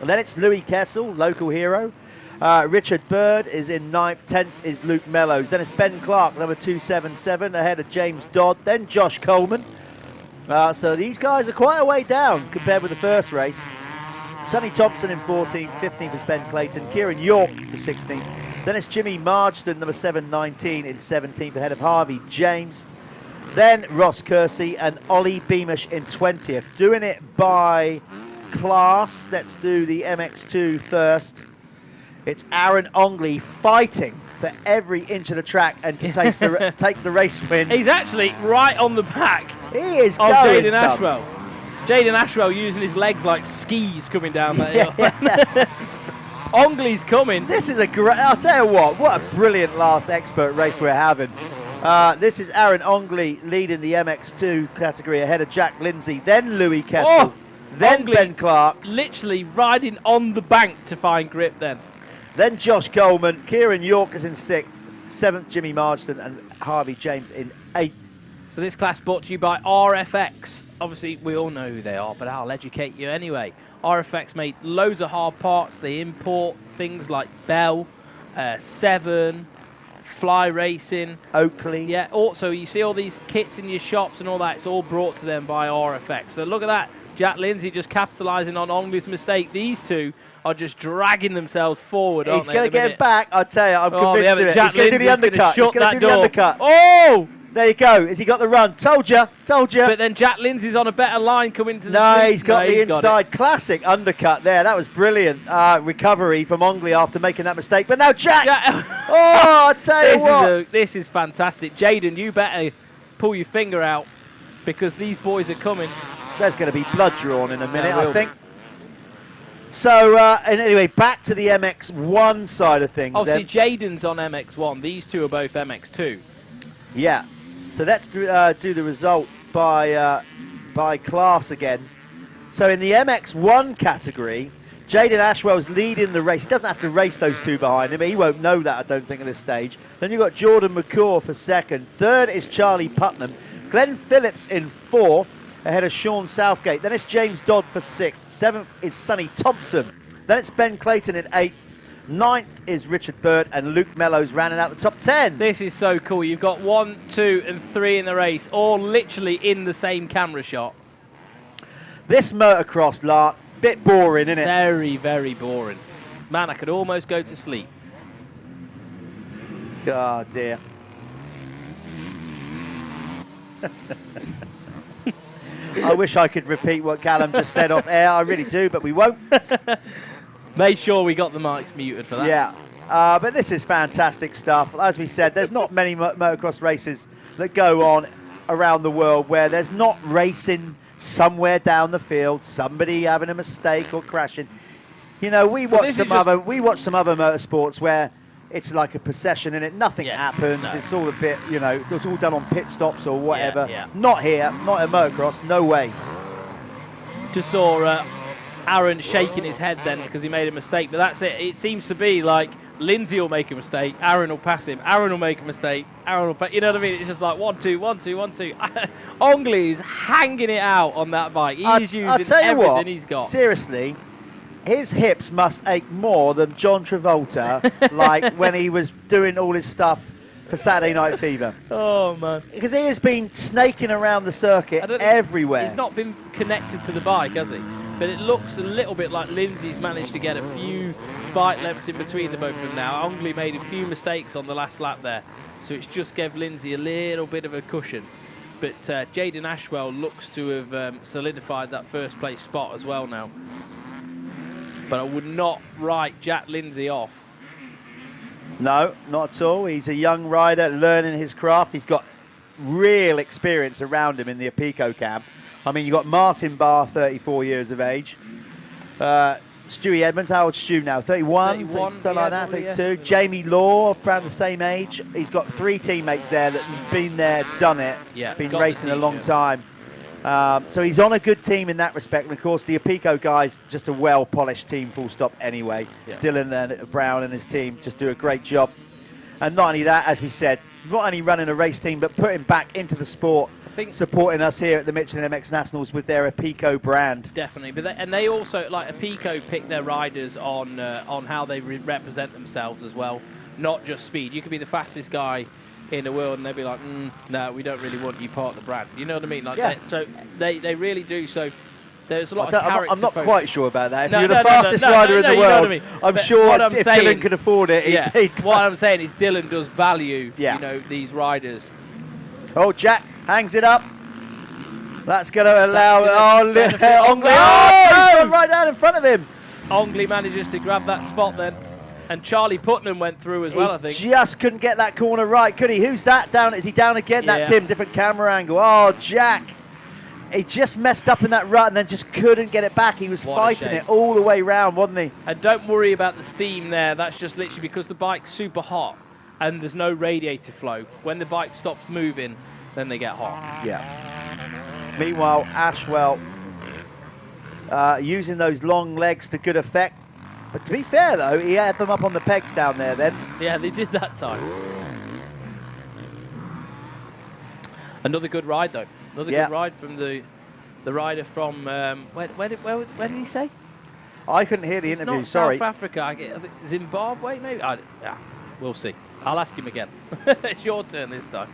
and then it's Louis Kessel, local hero. Richard Bird is in 9th, 10th is Luke Mellows, then it's Ben Clark, number 277, ahead of James Dodd, then Josh Coleman. So these guys are quite a way down compared with the first race. Sonny Thompson in 14th, 15th is Ben Clayton, Kieran York for 16th, then it's Jimmy Marsden, number 719 in 17th, ahead of Harvey James. Then Ross Kersey and Ollie Beamish in 20th. Doing it by class. Let's do the MX2 first. It's Aaron Ongley fighting for every inch of the track and to take the race win. He's actually right on the back. He is of going Jaden some. Ashwell. Jaden Ashwell using his legs like skis coming down that hill. Ongley's coming. This is a great, I'll tell you what a brilliant last expert race we're having. This is Aaron Ongley leading the MX2 category ahead of Jack Lindsay, then Louis Kessel, then Ongley Ben Clark. Literally riding on the bank to find grip then. Then Josh Coleman, Kieran York is in 6th, 7th Jimmy Marsden, and Harvey James in 8th. So this class brought to you by RFX. Obviously, we all know who they are, but I'll educate you anyway. RFX made loads of hard parts. They import things like Bell, Seven, Fly Racing, Oakley. Yeah, also you see all these kits in your shops and all that. It's all brought to them by RFX. So look at that. Jack Lindsay just capitalising on Ongley's mistake. These two are just dragging themselves forward, aren't He's they, going to get him back, I tell you. I'm convinced of it. Jack He's going to do the Lindsay's gonna undercut. He's shut going to do the that door. undercut. Oh! There you go. Has he got the run? Told you. Told you. But then Jack Lindsay's on a better line coming to the No, street. he's got the he's got inside. Classic undercut there. That was brilliant. Recovery from Ongley after making that mistake. But now Jack. Oh, I tell you what. This is fantastic. Jaden, you better pull your finger out because these boys are coming. There's going to be blood drawn in a minute, There will I think. So, and anyway, back to the MX1 side of things. Obviously, Jaden's on MX1. These two are both MX2. Yeah. So let's do the result by class again. So in the MX1 category, Jaden Ashwell's leading the race. He doesn't have to race those two behind him. He won't know that, I don't think, at this stage. Then you've got Jordan McCaw for 2nd. 3rd is Charlie Putnam. Glenn Phillips in 4th, ahead of Sean Southgate. Then it's James Dodd for 6th. 7th is Sonny Thompson. Then it's Ben Clayton in 8th. 9th is Richard Bird, and Luke Mellows rounding out the top 10. This is so cool. You've got 1, 2, and 3 in the race, all literally in the same camera shot. This motocross, Lark, bit boring, isn't it? Very, very boring. Man, I could almost go to sleep. Oh, dear. I wish I could repeat what Callum just said off air. I really do, but we won't. Made sure we got the mics muted for that. Yeah, but this is fantastic stuff. As we said, there's not many motocross races that go on around the world where there's not racing somewhere down the field, somebody having a mistake or crashing. You know, we watch some other motorsports where it's like a procession and nothing happens. No. It's all a bit, you know, it's all done on pit stops or whatever. Yeah. Not here, not in motocross, no way. Just saw Aaron shaking his head then because he made a mistake, but that's it. It seems to be like Lindsay will make a mistake, Aaron will pass him, Aaron will make a mistake, Aaron will pass, you know what I mean? It's just like 1, 2, 1, 2, 1, 2. Ongley is hanging it out on that bike. He's using everything he's got. Seriously, his hips must ache more than John Travolta, like when he was doing all his stuff for Saturday Night Fever. Oh, man. Because he has been snaking around the circuit everywhere. He's not been connected to the bike, has he? But it looks a little bit like Lindsay's managed to get a few bike lengths in between the both of them now. Ongley made a few mistakes on the last lap there, so it's just gave Lindsay a little bit of a cushion. But Jaden Ashwell looks to have solidified that first place spot as well now. But I would not write Jack Lindsay off. No, not at all. He's a young rider learning his craft. He's got real experience around him in the Apico camp. I mean, you've got Martin Barr, 34 years of age. Stewie Edmonds, how old's Stu now? 31? Something like that, 32. Jamie Law, around the same age. He's got 3 teammates there that have been there, done it, been racing a long time. So he's on a good team in that respect. And, of course, the Apico guys, just a well-polished team, full stop anyway. Yeah. Dylan and Brown and his team just do a great job. And not only that, as we said, not only running a race team, but putting back into the sport, supporting us here at the Michelin MX Nationals with their Apico brand. Definitely, but they also, like Apico, pick their riders on how they represent themselves as well, not just speed. You could be the fastest guy in the world and they'd be like, no, we don't really want you part of the brand. You know what I mean? Like, so they really do. So there's a lot of character. I'm not focus. quite sure about that. If you're the fastest rider in the world, you know what I mean? I'm But sure what if saying, Dylan could afford it, he'd what I'm saying is Dylan does value, you know, these riders. Oh, Jack hangs it up. That's going to allow Ongley. He's gone right down in front of him. Ongley manages to grab that spot then. And Charlie Putnam went through as well, I think. Just couldn't get that corner right, could he? Who's that down? Is he down again? That's him, different camera angle. Oh, Jack. He just messed up in that rut and then just couldn't get it back. He was fighting it all the way round, wasn't he? And don't worry about the steam there. That's just literally because the bike's super hot. and there's no radiator flow. When the bike stops moving, then they get hot. Yeah. Meanwhile, Ashwell using those long legs to good effect. But to be fair, though, he had them up on the pegs down there then. Yeah, they did that time. Another good ride, though. Another good ride from the rider from, where did he say? I couldn't hear the It's interview, not sorry. South Africa, I think Zimbabwe, maybe? Yeah, we'll see. I'll ask him again. It's your turn this time.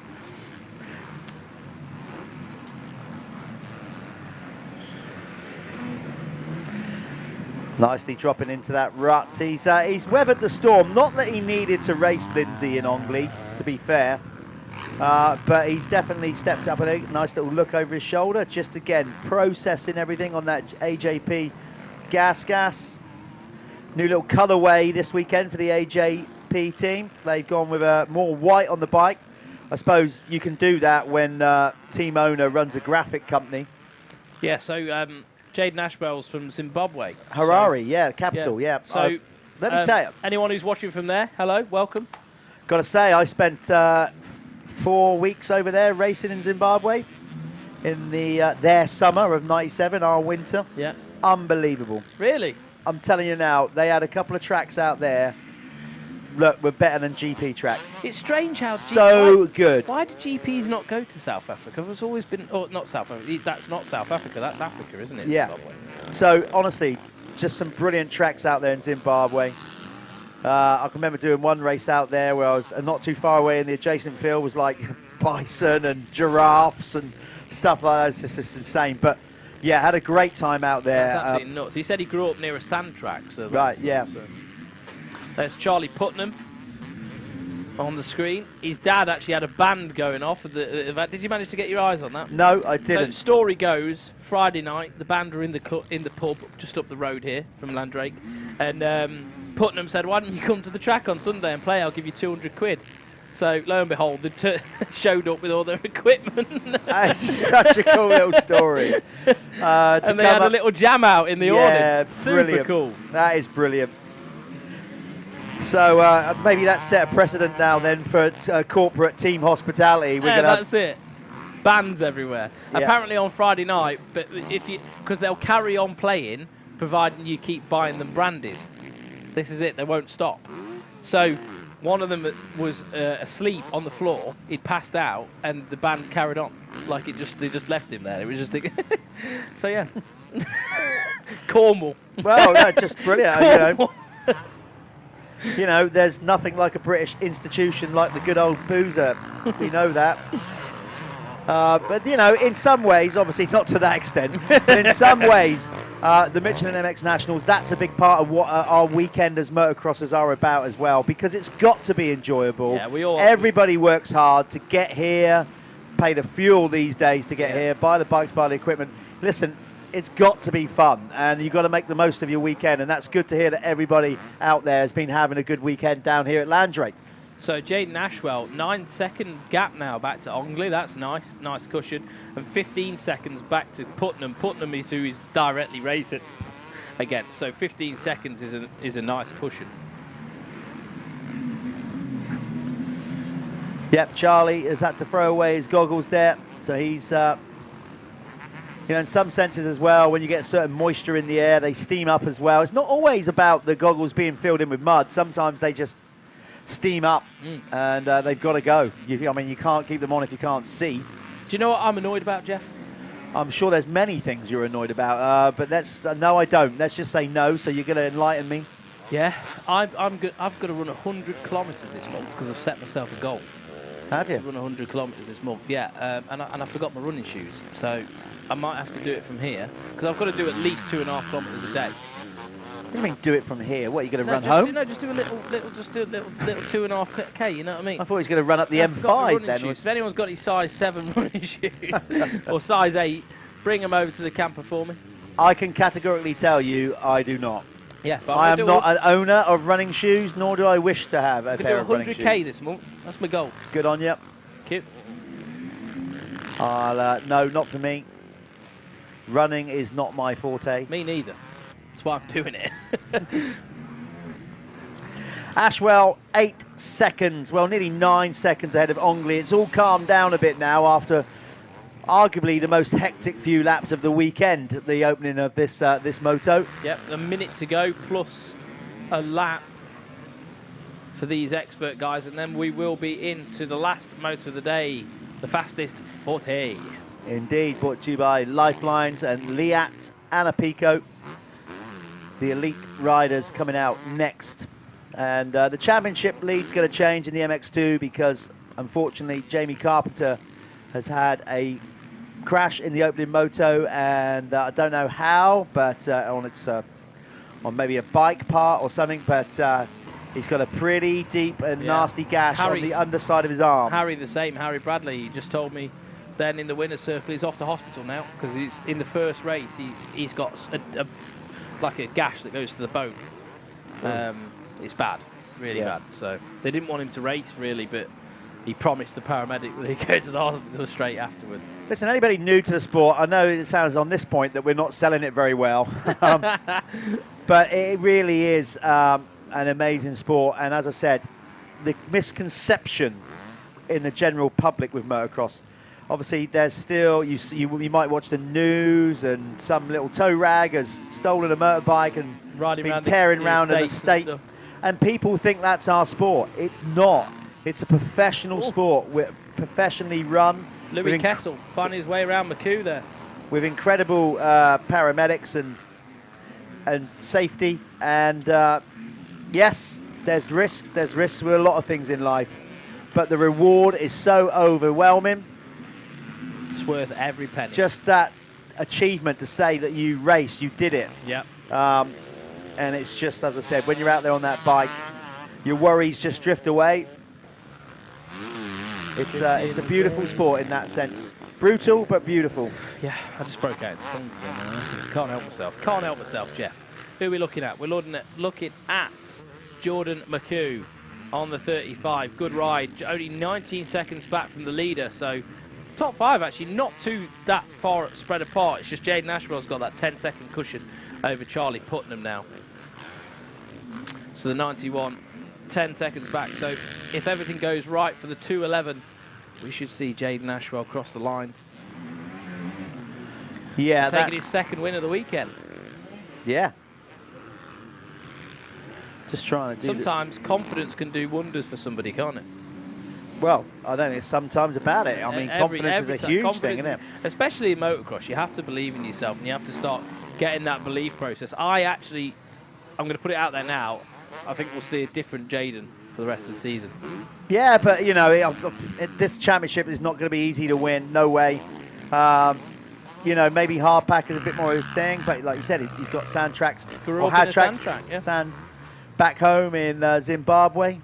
Nicely dropping into that rut. He's weathered the storm. Not that he needed to race Lindsay in Ongley, to be fair. But he's definitely stepped up a nice little look over his shoulder. Just again, processing everything on that AJP gas. New little colourway this weekend for the AJP team. They've gone with more white on the bike. I suppose you can do that when team owner runs a graphic company. Yeah, so Jaden Ashwell's from Zimbabwe. Harare, yeah, capital, yeah. So let me tell you. Anyone who's watching from there, hello, welcome. Got to say, I spent 4 weeks over there racing in Zimbabwe in their summer of '97, our winter. Yeah. Unbelievable. Really? I'm telling you now, they had a couple of tracks out there. Look, we're better than GP tracks. It's strange how good. Why did GPs not go to South Africa? It's always been, not South Africa. That's not South Africa. That's Africa, isn't it? Yeah. Zimbabwe? So honestly, just some brilliant tracks out there in Zimbabwe. I can remember doing one race out there where I was not too far away in the adjacent field was like bison and giraffes and stuff like that. It's just insane. But yeah, had a great time out there. That's absolutely nuts. He said he grew up near a sand track. So right, yeah. So. There's Charlie Putnam on the screen. His dad actually had a band going off at the event. Did you manage to get your eyes on that? No, I didn't. So story goes, Friday night, the band were in the pub just up the road here from Landrake, and Putnam said, "Why don't you come to the track on Sunday and play? I'll give you 200 quid." So lo and behold, they showed up with all their equipment. That's such a cool little story. And they had a little jam out in the awning. Super brilliant. cool. That is brilliant. So maybe that's set a precedent now then for corporate team hospitality. That's it. Bands everywhere. Yeah. Apparently on Friday night, but because they'll carry on playing, providing you keep buying them brandies. This is it. They won't stop. So one of them was asleep on the floor. He'd passed out, and the band carried on like they just left him there. It was just so yeah. Cornwall. Well, that's just brilliant. You know, there's nothing like a British institution like the good old boozer. We know that. But, you know, in some ways, obviously not to that extent, but in some ways, the Michelin MX Nationals, that's a big part of what our weekend as motocrossers are about as well, because it's got to be enjoyable. Yeah, everybody works hard to get here, pay the fuel these days to get here, buy the bikes, buy the equipment. Listen, it's got to be fun, and you've got to make the most of your weekend, and that's good to hear that everybody out there has been having a good weekend down here at Landrake. So Jaden Ashwell, 9-second gap now back to Ongley. That's nice cushion, and 15 seconds back to Putnam. Putnam is who is directly racing again. So 15 seconds is a nice cushion. Yep, Charlie has had to throw away his goggles there, so he's. You know, in some senses as well, when you get certain moisture in the air, they steam up as well. It's not always about the goggles being filled in with mud. Sometimes they just steam up, and they've got to go. I mean, you can't keep them on if you can't see. Do you know what I'm annoyed about, Jeff? I'm sure there's many things you're annoyed about, but no, I don't. Let's just say no, so you're going to enlighten me. Yeah, I'm good. I've got to run 100 kilometres this month because I've set myself a goal. Have you? To run 100 kilometres this month, yeah. And I forgot my running shoes, so I might have to do it from here because I've got to do at least 2.5 kilometres a day. What do you mean do it from here? What, are you going to run home? home? No, just do a little 2.5K, you know what I mean? I thought he was going to run up the M5 then. If anyone's got any size 7 running shoes or size 8, bring them over to the camper for me. I can categorically tell you I do not. Yeah, but I am not an owner of running shoes, nor do I wish to have a pair of running shoes. I'm going to do 100K this month. That's my goal. Good on you. Cute. No, not for me. Running is not my forte. Me neither. That's why I'm doing it. Ashwell, 8 seconds, well, nearly 9 seconds ahead of Ongley. It's all calmed down a bit now after arguably the most hectic few laps of the weekend at the opening of this moto. Yep, a minute to go plus a lap for these expert guys, and then we will be into the last moto of the day, the fastest 40. Indeed, brought to you by Lifelines and Liat and Apico. The elite riders coming out next. And the championship lead's going to change in the MX2 because, unfortunately, Jamie Carpenter has had a crash in the opening moto, and I don't know how, but on maybe a bike part or something, but he's got a pretty deep and nasty gash on the underside of his arm. Harry the same, Harry Bradley, he just told me then in the winner's circle he's off to hospital now because he's in the first race he's got like a gash that goes to the bone. It's bad, really bad. So they didn't want him to race really, but he promised the paramedic that he'd go to the hospital straight afterwards. Listen, anybody new to the sport, I know it sounds on this point that we're not selling it very well, but it really is an amazing sport. And as I said, the misconception in the general public with motocross, obviously there's still, you might watch the news and some little tow rag has stolen a motorbike and been tearing around in the state. And people think that's our sport. It's not. It's a professional sport. We're professionally run. Louis Kessel finding his way around McHugh there. With incredible paramedics and safety. And yes, there's risks. There's risks with a lot of things in life. But the reward is so overwhelming. It's worth every penny. Just that achievement to say that you raced, you did it. Yep. And it's just, as I said, when you're out there on that bike, your worries just drift away. It's a beautiful sport in that sense. Brutal, but beautiful. Yeah, I just broke out. Can't help myself. Can't help myself, Jeff. Who are we looking at? We're looking at Jordan McHugh on the 35. Good ride. Only 19 seconds back from the leader, so top 5 actually not too that far spread apart. It's just Jaden Ashwell's got that 10-second cushion over Charlie Putnam now. So the 91, 10 seconds back. So if everything goes right for the 2:11, we should see Jaden Ashwell cross the line. Yeah, taking his second win of the weekend. Yeah. Just trying to do. Sometimes confidence can do wonders for somebody, can't it? Well, I don't think sometimes about it. I mean, confidence is a huge thing, isn't it? Especially in motocross, you have to believe in yourself and you have to start getting that belief process. I'm going to put it out there now, I think we'll see a different Jaden for the rest of the season. Yeah, but, you know, this championship is not going to be easy to win. No way. You know, maybe hard pack is a bit more his thing, but like you said, he's got sand tracks. Grew up in a sand track, yeah. Sand back home in Zimbabwe.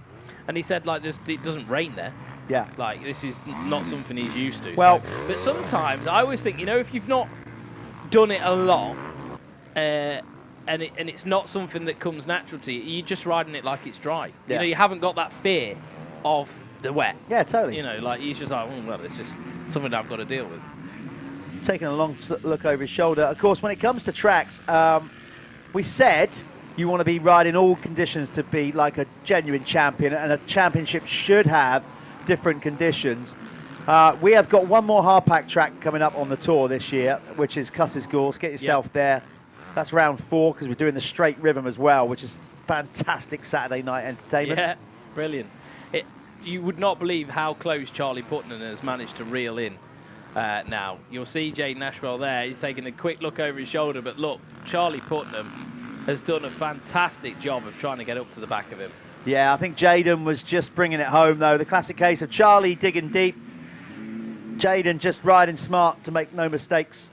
And he said, like, it doesn't rain there. Yeah. Like, this is not something he's used to. Well, but sometimes I always think, you know, if you've not done it a lot, and it's not something that comes natural to you, you're just riding it like it's dry. Yeah. You know, you haven't got that fear of the wet. Yeah, totally. You know, like, he's just like, well, it's just something I've got to deal with. Taking a long look over his shoulder. Of course, when it comes to tracks, we said you want to be riding all conditions to be like a genuine champion, and a championship should have different conditions. We have got one more hard pack track coming up on the tour this year, which is Cusses Gorse. Get yourself there. That's round 4 because we're doing the straight rhythm as well, which is fantastic Saturday night entertainment. Yeah, brilliant. You would not believe how close Charlie Putnam has managed to reel in now. You'll see Jaden Ashwell there. He's taking a quick look over his shoulder, but look, Charlie Putnam has done a fantastic job of trying to get up to the back of him. Yeah, I think Jaden was just bringing it home, though. The classic case of Charlie digging deep, Jaden just riding smart to make no mistakes.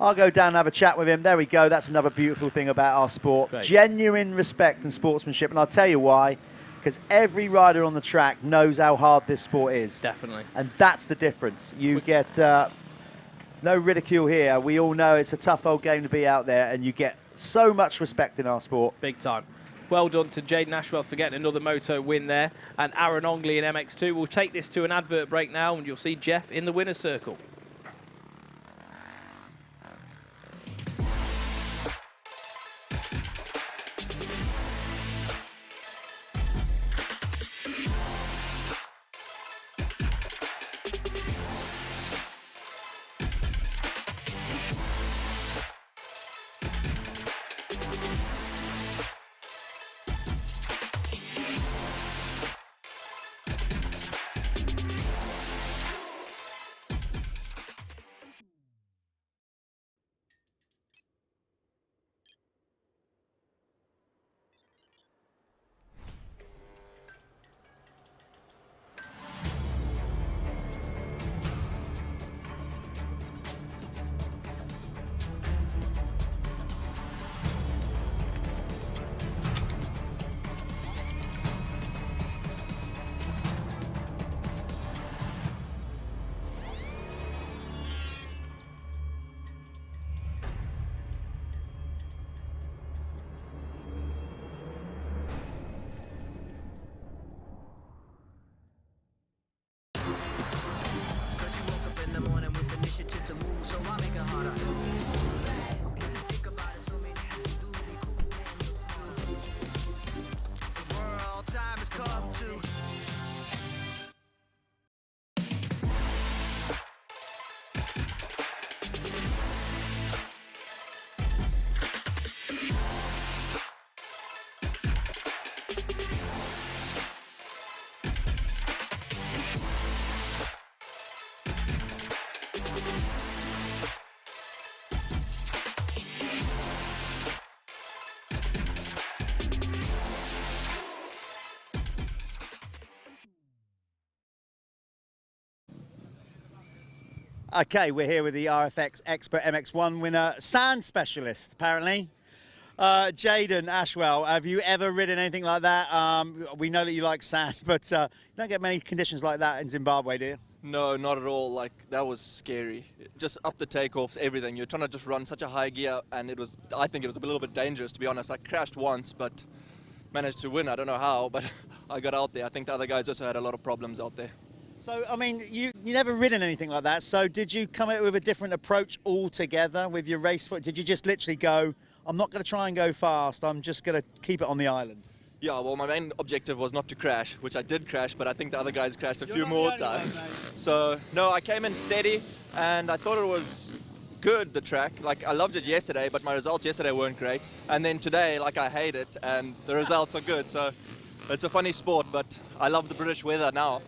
I'll go down and have a chat with him. There we go. That's another beautiful thing about our sport. Great. Genuine respect and sportsmanship. And I'll tell you why. Because every rider on the track knows how hard this sport is. Definitely. And that's the difference. You get no ridicule here. We all know it's a tough old game to be out there, and you get so much respect in our sport. Big time. Well done to Jaden Ashwell for getting another moto win there. And Aaron Ongley in MX2. We'll take this to an advert break now, and you'll see Jeff in the winner's circle. Okay, we're here with the RFX Expert MX1 winner, sand specialist, apparently. Jaden Ashwell, have you ever ridden anything like that? We know that you like sand, but you don't get many conditions like that in Zimbabwe, do you? No, not at all. Like, that was scary. Just up the takeoffs, everything. You're trying to just run such a high gear, and I think it was a little bit dangerous, to be honest. I crashed once, but managed to win. I don't know how, but I got out there. I think the other guys also had a lot of problems out there. So, I mean, you never ridden anything like that, so did you come up with a different approach altogether with your race foot? Did you just literally go, I'm not going to try and go fast, I'm just going to keep it on the island? Yeah, well, my main objective was not to crash, which I did crash, but I think the other guys crashed a few more times. So, no, I came in steady, and I thought it was good, the track. Like, I loved it yesterday, but my results yesterday weren't great. And then today, like, I hate it, and the results are good. So it's a funny sport, but I love the British weather now.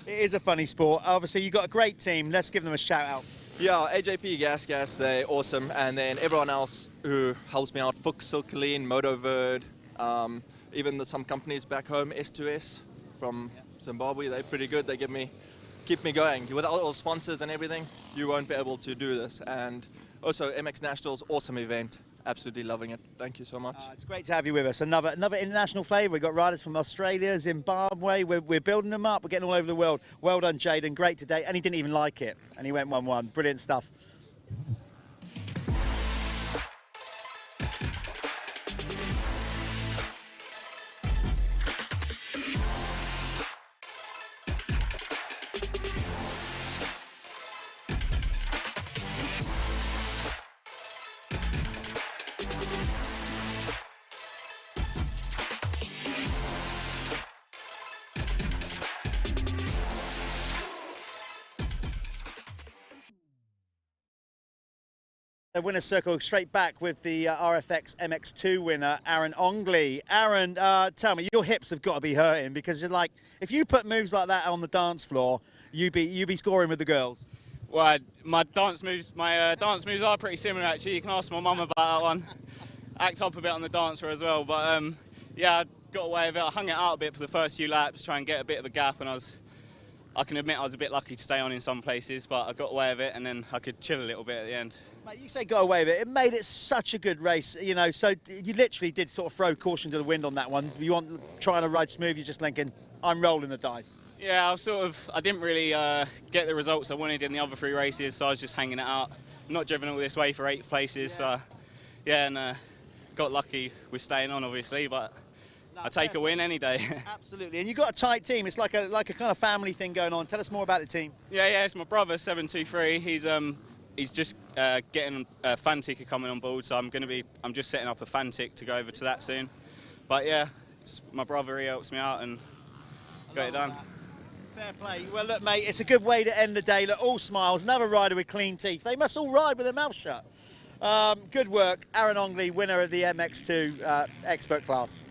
It is a funny sport. Obviously, you've got a great team. Let's give them a shout out. Yeah, AJP Gas, they're awesome. And then everyone else who helps me out, Fuchs, Silkeleen, Moto Verde, even some companies back home, S2S from Zimbabwe, they're pretty good. They keep me going. Without all the sponsors and everything, you won't be able to do this. And also MX Nationals, awesome event. Absolutely loving it. Thank you so much. It's great to have you with us. Another international flavour. We've got riders from Australia, Zimbabwe. We're building them up. We're getting all over the world. Well done, Jaden. Great today. And he didn't even like it. And he went 1-1. Brilliant stuff. The winner's circle straight back with the RFX MX2 winner, Aaron Ongley. Aaron, tell me, your hips have got to be hurting because you're like, if you put moves like that on the dance floor, you'd be scoring with the girls. Well, my dance moves are pretty similar actually. You can ask my mum about that one. Act up a bit on the dance floor as well, but yeah, I got away with it. I hung it out a bit for the first few laps, try and get a bit of a gap, and I can admit I was a bit lucky to stay on in some places, but I got away with it, and then I could chill a little bit at the end. Mate, you say got away with it. It made it such a good race, you know, so you literally did sort of throw caution to the wind on that one. You want trying to ride smooth, you're just thinking, I'm rolling the dice. Yeah, I didn't really get the results I wanted in the other 3 races, so I was just hanging it out. Not driven all this way for 8th places, so yeah, and got lucky with staying on, obviously, but I take a win any day. Absolutely, and you've got a tight team. It's like a kind of family thing going on. Tell us more about the team. Yeah, it's my brother, 723. He's just getting a fan ticket coming on board, so I'm just setting up a fan ticket to go over to that soon. But yeah, my brother, he helps me out and got it done. Fair play. Well, look, mate, it's a good way to end the day. Look, all smiles. Another rider with clean teeth. They must all ride with their mouth shut. Good work, Aaron Ongley, winner of the MX2 expert class.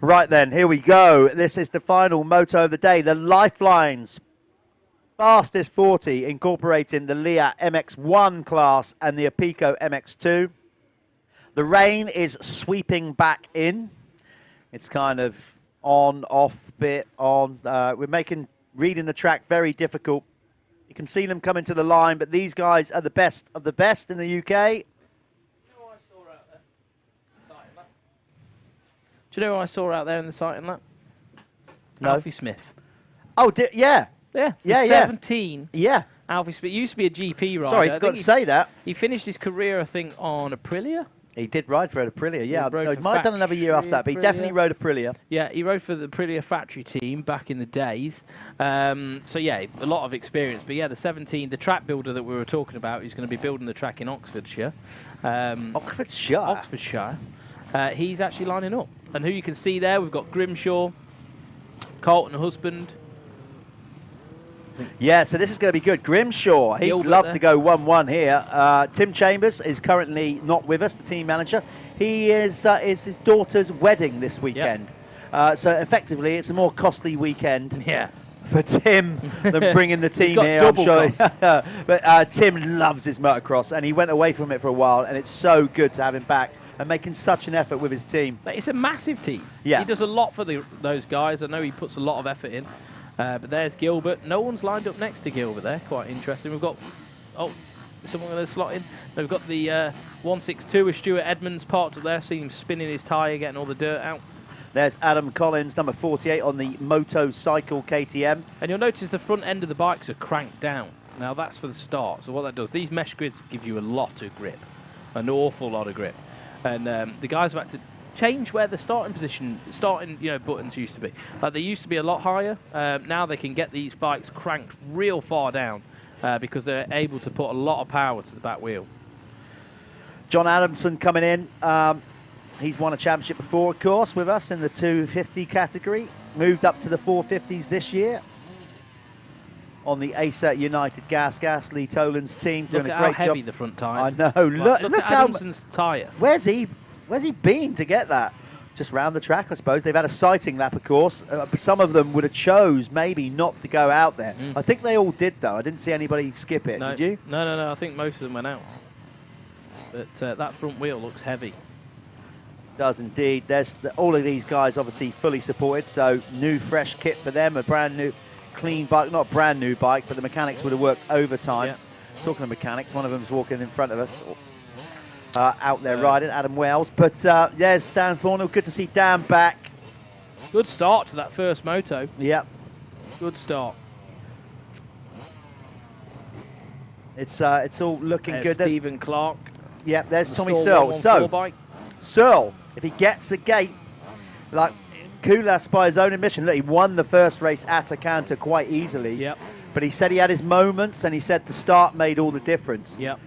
Right then, here we go. This is the final moto of the day. The Lifelines Fastest 40, incorporating the Leah MX1 class and the Apico MX2. The rain is sweeping back in. It's kind of on, off, bit, on. We're reading the track very difficult. You can see them coming to the line, but these guys are the best of the best in the UK. Do you know who I saw out there in the sighting lap? No. Alfie Smith. Oh, yeah. Yeah. Yeah, 17. Yeah. Alfie Smith used to be a GP rider. Sorry, I forgot to say that. He finished his career, I think, on Aprilia. He did ride for Aprilia, yeah. He He might have done another year after that, but he definitely rode Aprilia. Yeah, he rode for the Aprilia factory team back in the days. So, yeah, a lot of experience. But, yeah, the 17, the track builder that we were talking about, he's going to be building the track in Oxfordshire. Oxfordshire. He's actually lining up. And who you can see there, we've got Grimshaw, Carlton Husband. Yeah, so this is going to be good. Grimshaw, he'd love to go 1-1 here. Tim Chambers is currently not with us, the team manager. He is his daughter's wedding this weekend. So effectively, it's a more costly weekend for Tim than bringing the team here, I'm sure. But Tim loves his motocross, and he went away from it for a while, and it's so good to have him back and making such an effort with his team. It's a massive team. Yeah. He does a lot for those guys. I know he puts a lot of effort in. But there's Gilbert. No one's lined up next to Gilbert there. Quite interesting. We've got, someone going to slot in. We've got the 162 with Stuart Edmonds parked up there. See him spinning his tyre, getting all the dirt out. There's Adam Collins, number 48 on the Motocycle KTM. And you'll notice the front end of the bikes are cranked down. Now that's for the start. So what that does, these mesh grids give you a lot of grip, an awful lot of grip. And the guys have had to change where the starting buttons used to be. Like they used to be a lot higher. Now they can get these bikes cranked real far down because they're able to put a lot of power to the back wheel. John Adamson coming in. He's won a championship before, of course, with us in the 250 category. Moved up to the 450s this year on the Acer United Gas Lee Tolan's team, doing a great job. Look at how heavy the front tyre. I know. Look at Adamson's tyre. Where's he been to get that? Just round the track, I suppose. They've had a sighting lap, of course. Some of them would have chose maybe not to go out there. I think they all did, though. I didn't see anybody skip it. No, did you? No. I think most of them went out. But that front wheel looks heavy. Does indeed. There's all of these guys obviously fully supported, so new fresh kit for them, a brand new clean bike, not a brand new bike, but the mechanics would have worked overtime. Yeah. Talking of mechanics, one of them's walking in front of us. Out there riding, Adam Wells. But there's Dan Thornhill. Good to see Dan back. Good start to that first moto. Yep. Good start. It's all looking good. Stephen Clark. Yep, there's Tommy Searle. So, Searle, if he gets a gate, like Kullas by his own admission, look, he won the first race at a canter quite easily. Yep. But he said he had his moments, and he said the start made all the difference. Yep.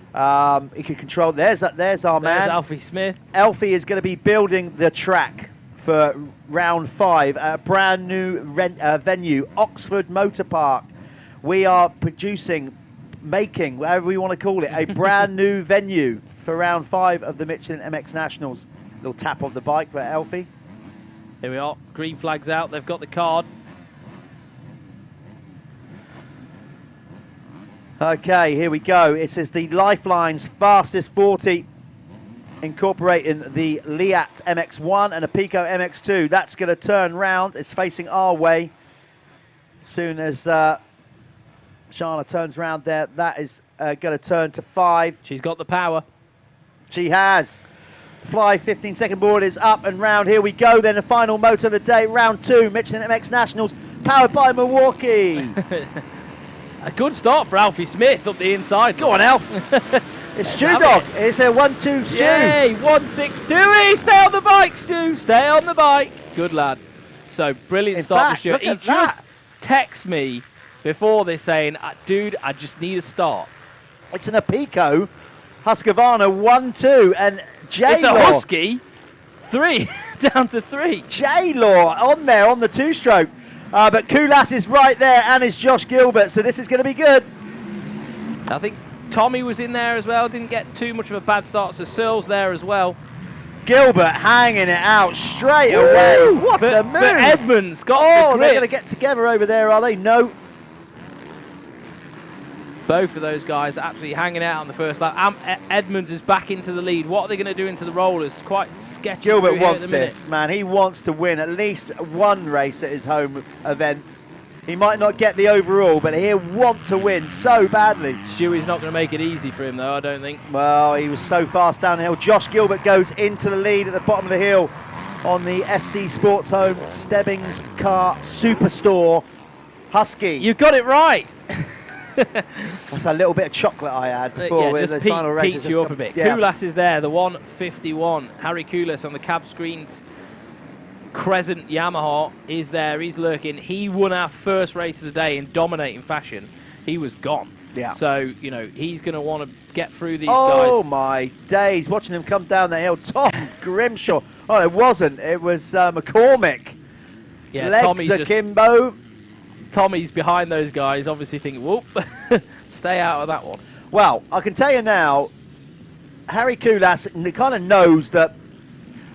He could control. There's our man. There's Alfie Smith. Alfie is going to be building the track for round 5, a brand new venue, Oxford Motor Park. We are making, whatever we want to call it, a brand new venue for round 5 of the Michelin MX Nationals. Little tap of the bike for Alfie. Here we are. Green flag's out. They've got the card. Okay, here we go. It says the Lifeline's fastest 40, incorporating the Leah MX1 and a Apico MX2. That's going to turn round. It's facing our way. As soon as Shana turns round there, that is going to turn to 5. She's got the power. She has. 15-second board is up and round. Here we go then, the final motor of the day, round 2, Michelin MX Nationals, powered by Milwaukee. A good start for Alfie Smith up the inside. Go on, Alf. It's Stu Dog. It's a 1-2 Stu. Yay, 1-6-2. Stay on the bike, Stu. Stay on the bike. Good lad. So, brilliant start for Stu. He just texted me before this saying, dude, I just need a start. It's an Apico Husqvarna 1-2. And J-Law. It's a Husky. 3. Down to 3. J-Law on there on the 2-stroke. But Kullas is right there, and is Josh Gilbert, so this is going to be good. I think Tommy was in there as well, didn't get too much of a bad start, so Searle's there as well. Gilbert hanging it out straight away. What a move! But Edmonds got Oh, the grip. they're going to get together over there, are they? No. Both of those guys absolutely hanging out on the first lap. Edmonds is back into the lead. What are they going to do into the rollers? Quite sketchy. Gilbert here at wants the minute. this, man. He wants to win at least one race at his home event. He might not get the overall, but he'll want to win so badly. Stewie's not going to make it easy for him, though, I don't think. Well, he was so fast downhill. Josh Gilbert goes into the lead at the bottom of the hill on the SC Sports Home Stebbings Car Superstore Husky. You got it right. That's a little bit of chocolate I had before with the final race. Peaked you up a bit. Yeah. Kullas is there, the 151. Harry Kullas on the cab screens. Crescent Yamaha is there. He's lurking. He won our first race of the day in dominating fashion. He was gone. Yeah. So, you know, he's going to want to get through these Oh, guys. my days. Watching him come down the hill. Tom Grimshaw. Oh, it wasn't. It was McCormick. Yeah, Legs Tommy's akimbo. Tommy's behind those guys, obviously thinking, whoop, stay out of that one. Well, I can tell you now, Harry Kullas kind of knows that,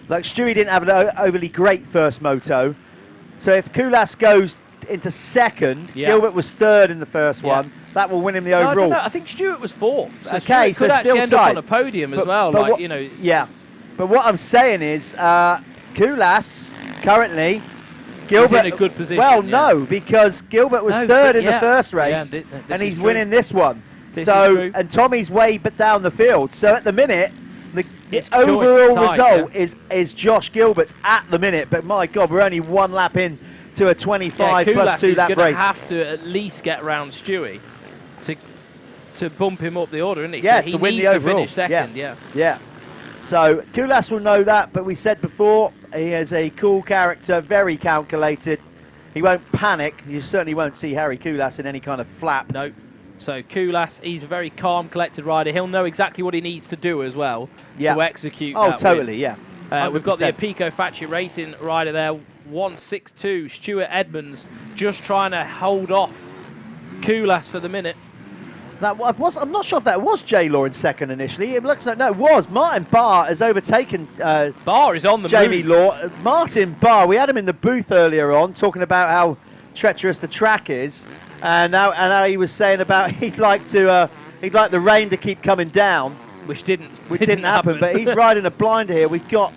like, Stewie didn't have an overly great first moto. So if Kullas goes into second, Gilbert was third in the first one, that will win him the overall. I don't know. I think Stewart was fourth. Okay, so could still end tight. up on a podium as well. Like, you know, but what I'm saying is, Kullas currently, Gilbert in a good position. Well, no, because Gilbert was third in the first race, and he's winning this one. And Tommy's way down the field. So at the minute, the overall result is Josh Gilbert's at the minute. But my God, we're only one lap in to a 25 plus 2 lap race. Kullas is going to have to at least get round Stewie to bump him up the order, isn't he? Yeah, so he to win needs the overall. To finish second, Yeah. So Kullas will know that, but we said before, he is a cool character, very calculated. He won't panic. You certainly won't see Harry Kullas in any kind of flap. No. So Kullas, he's a very calm, collected rider. He'll know exactly what he needs to do as well to execute that totally, win. yeah. We've got the Apico Factory Racing rider there, 162, Stuart Edmonds, just trying to hold off Kullas for the minute. I'm not sure if that was J Law in second initially. It looks like, no, it was. Martin Barr has overtaken Barr is on the Jamie move. Law. Martin Barr, we had him in the booth earlier on talking about how treacherous the track is, and now he was saying about he'd like the rain to keep coming down, which didn't happen. But he's riding a blinder here. We've got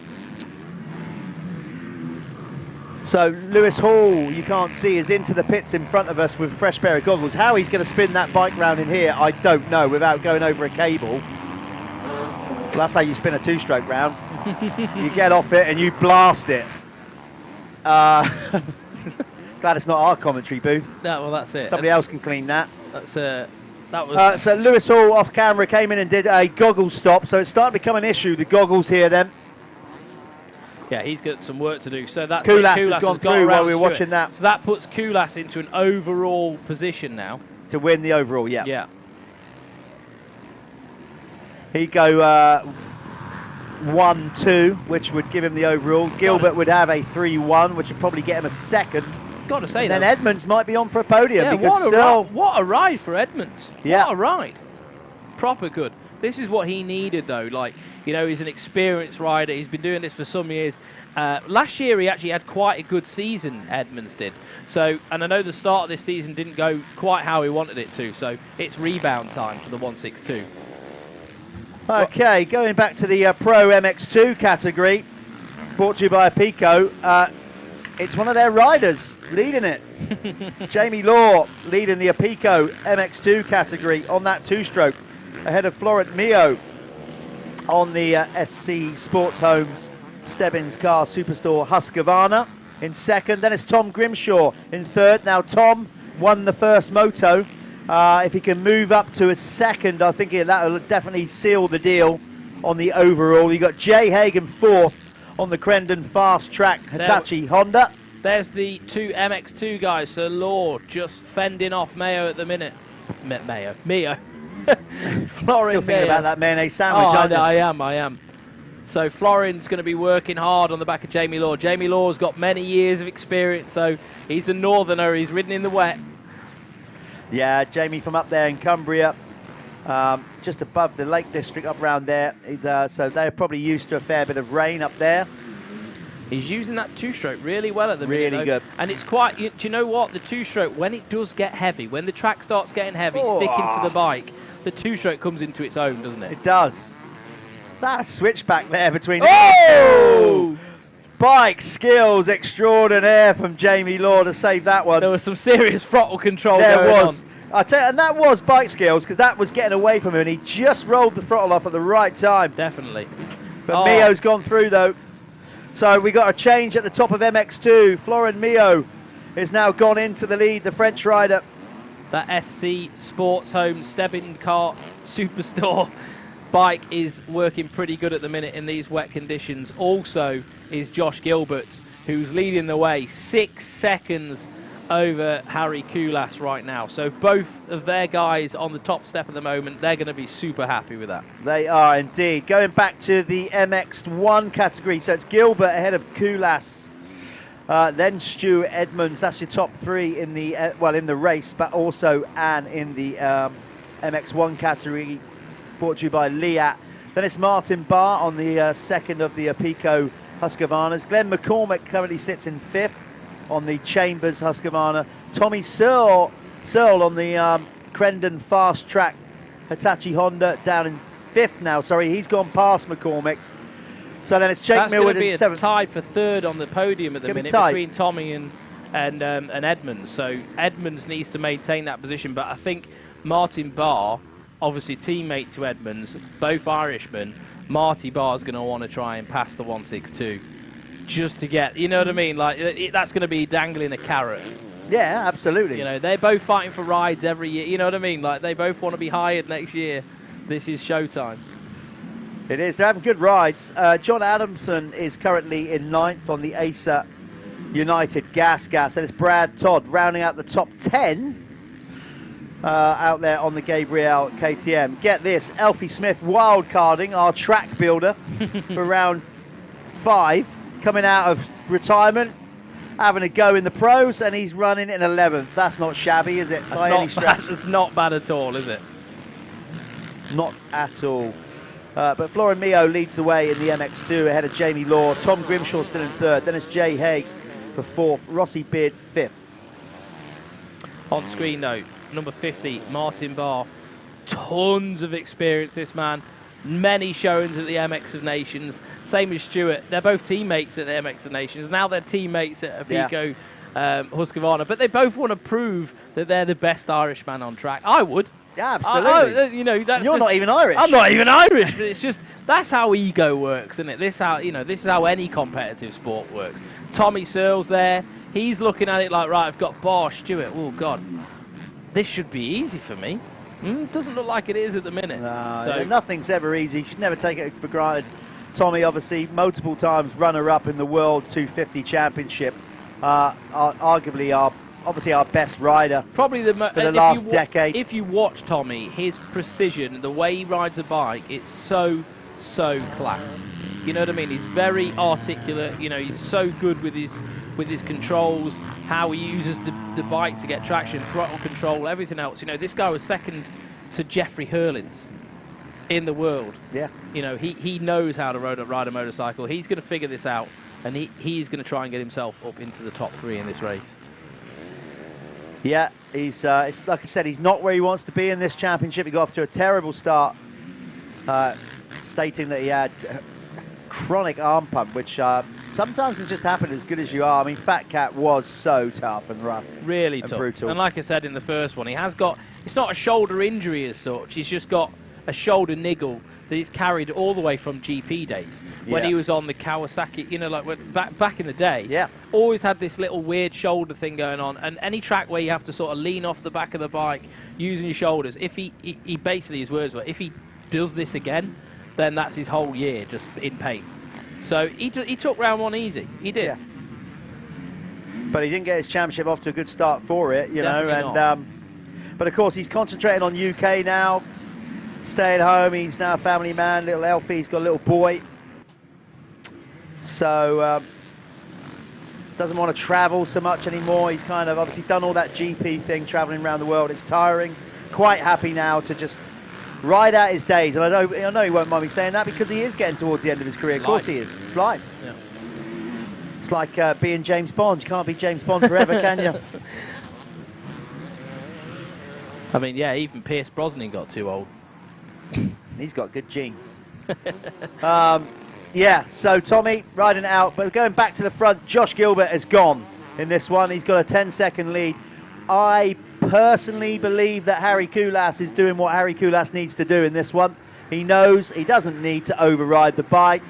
Lewis Hall, you can't see, is into the pits in front of us with a fresh pair of goggles. How he's going to spin that bike round in here, I don't know, without going over a cable. Well, that's how you spin a two-stroke round. You get off it and you blast it. Glad it's not our commentary booth. No, well, that's it. Somebody else can clean that. That was. So Lewis Hall off camera came in and did a goggle stop, so it's starting to become an issue, the goggles here then. Yeah, he's got some work to do. So that's Kullas has gone through while we were watching that. So that puts Kullas into an overall position now. To win the overall, yeah. Yeah. He'd go 1-2, which would give him the overall. Gilbert would have a 3-1, which would probably get him a second. Got to say, and then Edmonds might be on for a podium. Yeah, because what a ride for Edmonds. Yeah. What a ride. Proper good. This is what he needed, though. Like, you know, he's an experienced rider. He's been doing this for some years. Last year, he actually had quite a good season, Edmonds did. So, and I know the start of this season didn't go quite how he wanted it to. So, it's rebound time for the 162. Okay, going back to the Pro MX2 category, brought to you by Apico. It's one of their riders leading it. Jamie Law leading the Apico MX2 category on that two-stroke, ahead of Florent Mio on the SC Sports Homes Stebbins Car Superstore Husqvarna in second. Then it's Tom Grimshaw in third. Now Tom won the first moto. If he can move up to a second, I think that will definitely seal the deal on the overall. You got Jay Hagen fourth on the Crendon Fast Track Hitachi Honda. There's the two MX2 guys. So Law just fending off Mayo at the minute. Mio. Still thinking about that mayonnaise sandwich. I am. So Florin's going to be working hard on the back of Jamie Law. Jamie Law's got many years of experience, so he's a northerner. He's ridden in the wet. Yeah, Jamie from up there in Cumbria. just above the Lake District up around there. So they're probably used to a fair bit of rain up there. He's using that two-stroke really well at the minute. Really good. And it's quite, do you know what? The two-stroke, when it does get heavy, when the track starts getting heavy, sticking to the bike, the two-stroke comes into its own, doesn't it? It does. That switchback there between... Oh! Bike skills extraordinaire from Jamie Law to save that one. There was some serious throttle control there going was. on. I tell you, and that was bike skills, because that was getting away from him, and he just rolled the throttle off at the right time. Definitely. But Mio's gone through, though. So we got a change at the top of MX2. Florent Mio has now gone into the lead, the French rider. That SC Sports Home Stebbing Car Superstore bike is working pretty good at the minute in these wet conditions. Also is Josh Gilberts, who's leading the way 6 seconds over Harry Kullas right now. So both of their guys on the top step at the moment, they're going to be super happy with that. They are indeed. Going back to the MX1 category, so it's Gilbert ahead of Kullas, then Stuart Edmonds. That's your top three in the in the race, but also Anne in the MX1 category, brought to you by Liat. Then it's Martin Barr on the second of the Apico Husqvarnas. Glenn McCormick currently sits in fifth on the Chambers Husqvarna. Tommy Searle on the Crendon Fast Track Hitachi Honda down in fifth now. Sorry, he's gone past McCormick. So then it's Jake Millwood in seventh. That's going to be a tie for third on the podium at the minute between Tommy and Edmonds. So Edmonds needs to maintain that position, but I think Martin Barr, obviously teammate to Edmonds, both Irishmen, Marty Barr's going to want to try and pass the 162. Just to get, you know what I mean? Like that's going to be dangling a carrot. Yeah, absolutely. You know, they're both fighting for rides every year. You know what I mean? Like they both want to be hired next year. This is showtime. It is. They're having good rides. John Adamson is currently in ninth on the Acer United Gas. And it's Brad Todd rounding out the top 10 out there on the Gabriel KTM. Get this, Elfie Smith wildcarding, our track builder, for round 5. Coming out of retirement, having a go in the pros, and he's running in 11th. That's not shabby, is it? By any stretch? That's not bad at all, is it? Not at all. But Florian Mio leads the way in the MX2 ahead of Jamie Law. Tom Grimshaw still in third. Then it's Jay Haig for fourth. Rossi Beard fifth. On screen note, number 50, Martin Barr. Tons of experience, this man. Many showings at the MX of Nations. Same as Stuart. They're both teammates at the MX of Nations. Now they're teammates at Apico Husqvarna. But they both want to prove that they're the best Irishman on track. I would. Yeah, absolutely. You know, that's You're not even Irish. I'm not even Irish, but it's just that's how ego works, isn't it? This is how any competitive sport works. Tommy Searle's there. He's looking at it like, right, I've got Barr, Stuart. Oh God, this should be easy for me. Doesn't look like it is at the minute. No, so nothing's ever easy. You should never take it for granted. Tommy, obviously, multiple times runner-up in the World 250 Championship. Arguably our best rider probably for the last decade. If you watch Tommy, his precision, the way he rides a bike, it's so class. You know what I mean? He's very articulate. You know, he's so good with his controls, how he uses the bike to get traction, throttle control, everything else. You know, this guy was second to Jeffrey Hurlins in the world. Yeah. You know, he knows how to ride a motorcycle. He's going to figure this out, and he's going to try and get himself up into the top 3 in this race. Yeah, it's like I said, he's not where he wants to be in this championship. He got off to a terrible start, stating that he had chronic arm pump, which sometimes it just happens as good as you are. I mean, Fat Cat was so tough and rough. Really and tough. brutal. And like I said in the first one, he has got, it's not a shoulder injury as such, he's just got a shoulder niggle that he's carried all the way from GP days when he was on the Kawasaki, you know, like back in the day. Yeah. Always had this little weird shoulder thing going on, and any track where you have to sort of lean off the back of the bike using your shoulders, if he basically, his words were, if he does this again, then that's his whole year just in pain. So he took round 1 easy. He did. Yeah. But he didn't get his championship off to a good start for it, you Definitely know. And but of course he's concentrating on UK now, staying home. He's now a family man. Little Elfie, he's got a little boy, so doesn't want to travel so much anymore. He's kind of obviously done all that GP thing, traveling around the world. It's tiring. Quite happy now to just right at his days. And I know he won't mind me saying that because he is getting towards the end of his career. Of course he is. It's life. Yeah. It's like being James Bond. You can't be James Bond forever, can you? I mean, yeah, even Pierce Brosnan got too old. He's got good genes. Yeah, so Tommy riding it out. But going back to the front, Josh Gilbert has gone in this one. He's got a 10-second lead. I personally believe that Harry Kullas is doing what Harry Kullas needs to do in this one. He knows he doesn't need to override the bike.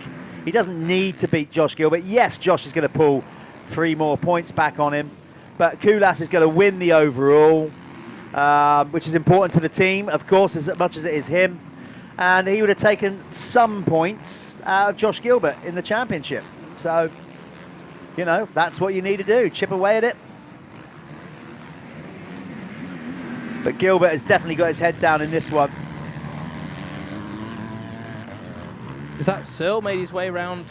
He doesn't need to beat Josh Gilbert. Yes, Josh is going to pull 3 more points back on him. But Kullas is going to win the overall, which is important to the team, of course, as much as it is him. And he would have taken some points out of Josh Gilbert in the championship. So, you know, that's what you need to do. Chip away at it. But Gilbert has definitely got his head down in this one. Is that Searle made his way around?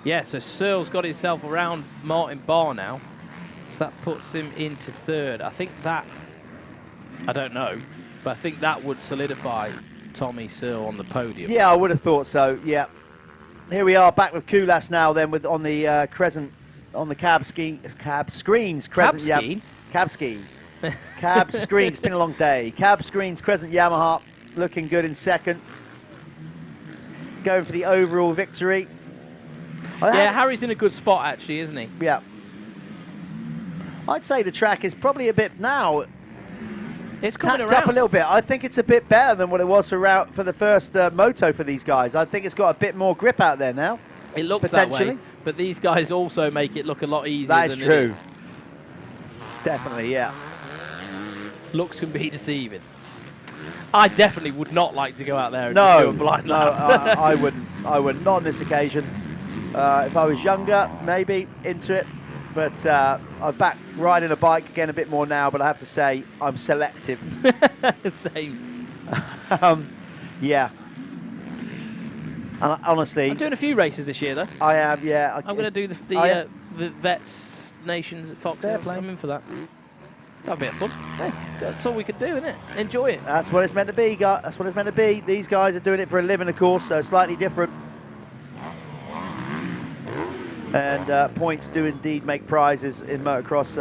Yeah, so Searle's got himself around Martin Barr now. So that puts him into 3rd. I think that, I don't know, but I think that would solidify Tommy Searle on the podium. Yeah, I would have thought so, yeah. Here we are back with Kullas now then with on the Crescent, on the cab screens. Crescent, cab screen. Cab screens, it's been a long day. Cab screens, Crescent Yamaha looking good in 2nd. Going for the overall victory. Yeah, Harry's in a good spot actually, isn't he? Yeah. I'd say the track is probably a bit now. It's coming tapped around up a little bit. I think it's a bit better than what it was for the first moto for these guys. I think it's got a bit more grip out there now. It looks that way, but these guys also make it look a lot easier. That is than true. It is. Definitely, yeah. Looks can be deceiving. I definitely would not like to go out there and just do a blind lap. I wouldn't. I wouldn't. Not on this occasion. If I was younger, maybe into it. But I'm back riding a bike again a bit more now, but I have to say I'm selective. Same. Yeah. And honestly, I'm doing a few races this year, though. I am, yeah. I'm going to do the Vets Nations at Fox. I'm in for that. That'll be a fun. Hey, that's all we could do, isn't it? Enjoy it. That's what it's meant to be, guys. That's what it's meant to be. These guys are doing it for a living, of course, so slightly different. And points do indeed make prizes in motocross.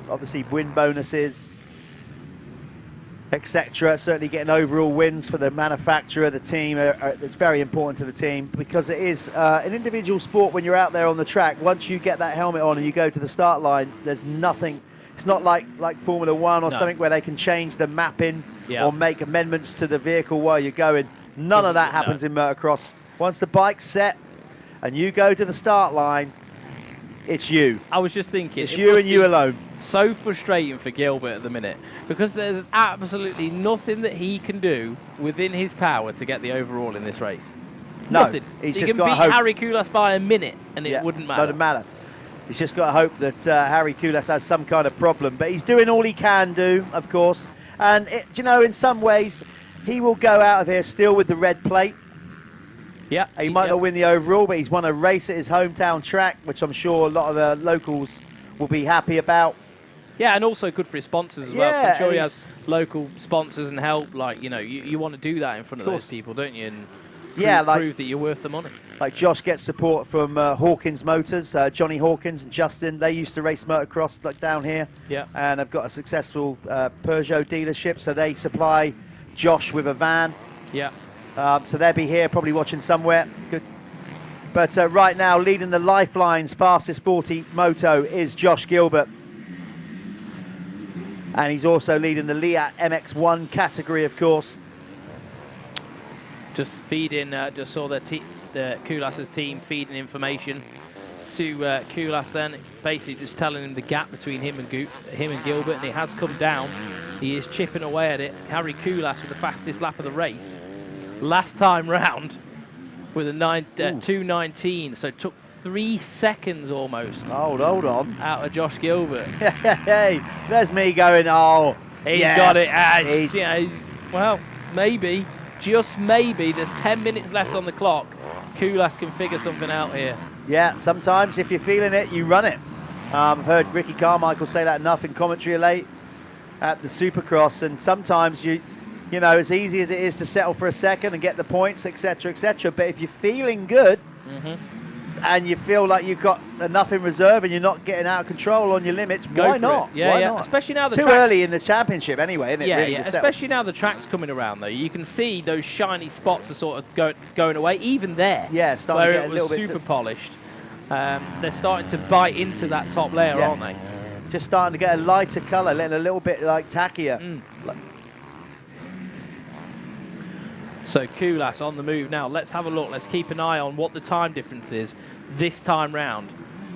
Obviously, win bonuses, etc. Certainly getting overall wins for the manufacturer, the team. It's very important to the team because it is an individual sport when you're out there on the track. Once you get that helmet on and you go to the start line, there's nothing. It's not like Formula One or something where they can change the mapping or make amendments to the vehicle while you're going. None of that happens in motocross. Once the bike's set and you go to the start line, it's you. I was just thinking. It's you and you alone. So frustrating for Gilbert at the minute because there's absolutely nothing that he can do within his power to get the overall in this race. No, nothing. He's he just can got beat to hope. Harry Kullas by a minute and it wouldn't matter. Doesn't matter. He's just got to hope that Harry Kullas has some kind of problem. But he's doing all he can do, of course. And, you know, in some ways, he will go out of here still with the red plate. Yeah. He might not win the overall, but he's won a race at his hometown track, which I'm sure a lot of the locals will be happy about. Yeah, and also good for his sponsors as well. 'Cause I'm sure he and has local sponsors and help. Like, you know, you want to do that in front of those people, don't you? And prove that you're worth the money. Like Josh gets support from Hawkins Motors, Johnny Hawkins and Justin. They used to race motocross like down here. Yeah. And have got a successful Peugeot dealership, so they supply Josh with a van. Yeah. So they'll be here, probably watching somewhere. Good. But right now, leading the Lifeline's fastest 40 moto is Josh Gilbert. And he's also leading the Liat MX1 category, of course. Just feeding, just saw the Kullas' team feeding information to Kullas then, basically just telling him the gap between him and Gilbert, and it has come down. He is chipping away at it. Harry Kullas with the fastest lap of the race. Last time round with a 2:19, so it took 3 seconds almost. Hold on. Out of Josh Gilbert. Hey, there's me going, He's got it. Well, maybe, just maybe, there's 10 minutes left on the clock. Kullas can figure something out here. Yeah, sometimes if you're feeling it, you run it. I've heard Ricky Carmichael say that enough in commentary late at the Supercross, and sometimes you you know, as easy as it is to settle for a second and get the points, etc., etc. But if you're feeling good and you feel like you've got enough in reserve and you're not getting out of control on your limits, why not? Yeah, why yeah. not? Especially now it's the too early in the championship anyway, isn't it? Yeah, really, yeah. to settle? Especially now the track's coming around, though. You can see those shiny spots are sort of going away, even there. Yeah, starting where to get it a little was bit super polished. They're starting to bite into that top layer, Yeah. aren't they? Just starting to get a lighter colour, letting a little bit like tackier. So Kullas on the move now. Let's have a look. Let's keep an eye on what the time difference is this time round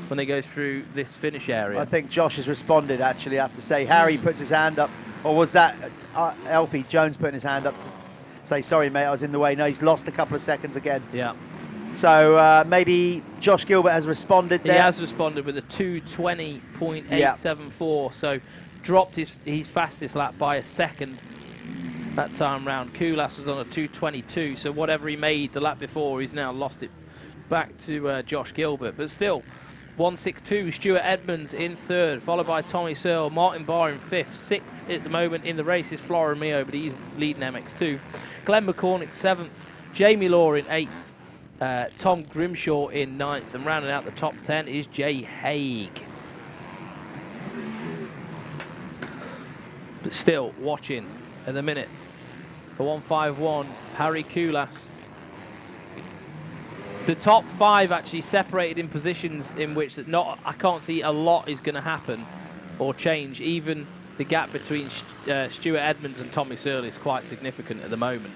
when they go through this finish area. I think Josh has responded, actually, I have to say. Harry puts his hand up, or was that Alfie Jones putting his hand up to say, sorry, mate, I was in the way. No, he's lost a couple of seconds again. Yeah. So maybe Josh Gilbert has responded there. He has responded with a 2:20.874, so dropped his fastest lap by a second that time round. Kullas was on a 2:22, so whatever he made the lap before, he's now lost it back to Josh Gilbert. But still, 1:62, Stuart Edmonds in third, followed by Tommy Searle, Martin Barr in fifth. Sixth at the moment in the race is Flora Mio, but he's leading MX2. Glenn McCormick seventh, Jamie Law in eighth, Tom Grimshaw in ninth, and rounding out the top 10 is Jay Haig. But still watching at the minute for 151, Harry Kullas. The top 5 actually separated in positions in which I can't see a lot is going to happen or change. Even the gap between Stuart Edmonds and Tommy Searle is quite significant at the moment.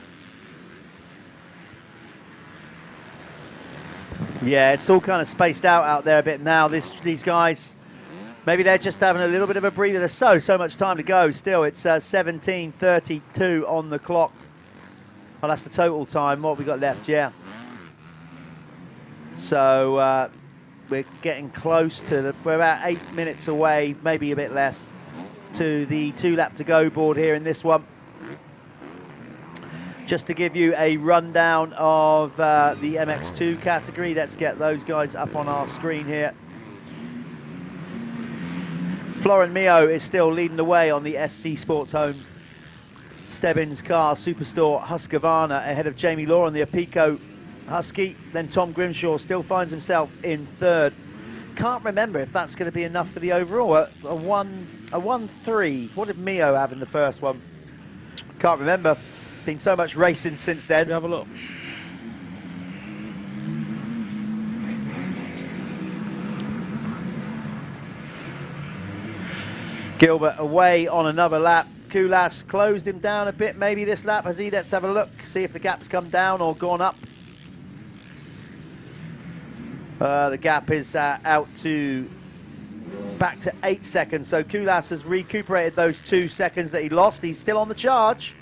Yeah, it's all kind of spaced out there a bit now. These guys, maybe they're just having a little bit of a breather. There's so much time to go still. It's 17:32 on the clock. Well, that's the total time. What have we got left? Yeah. So we're getting close to we're about 8 minutes away, maybe a bit less, to the 2 lap to go board here in this one. Just to give you a rundown of the MX2 category, let's get those guys up on our screen here. Florin Mio is still leading the way on the SC Sports Homes Stebbins Car Superstore Husqvarna, ahead of Jamie Law on the Apico Husky. Then Tom Grimshaw still finds himself in third. Can't remember if that's going to be enough for the overall. A 1-3. What did Mio have in the first one? Can't remember. Been so much racing since then. Have a look. Gilbert away on another lap. Kullas closed him down a bit maybe this lap, has he? Let's have a look, see if the gap's come down or gone up. The gap is out to back to 8 seconds, so Kullas has recuperated those 2 seconds that he lost. He's still on the charge.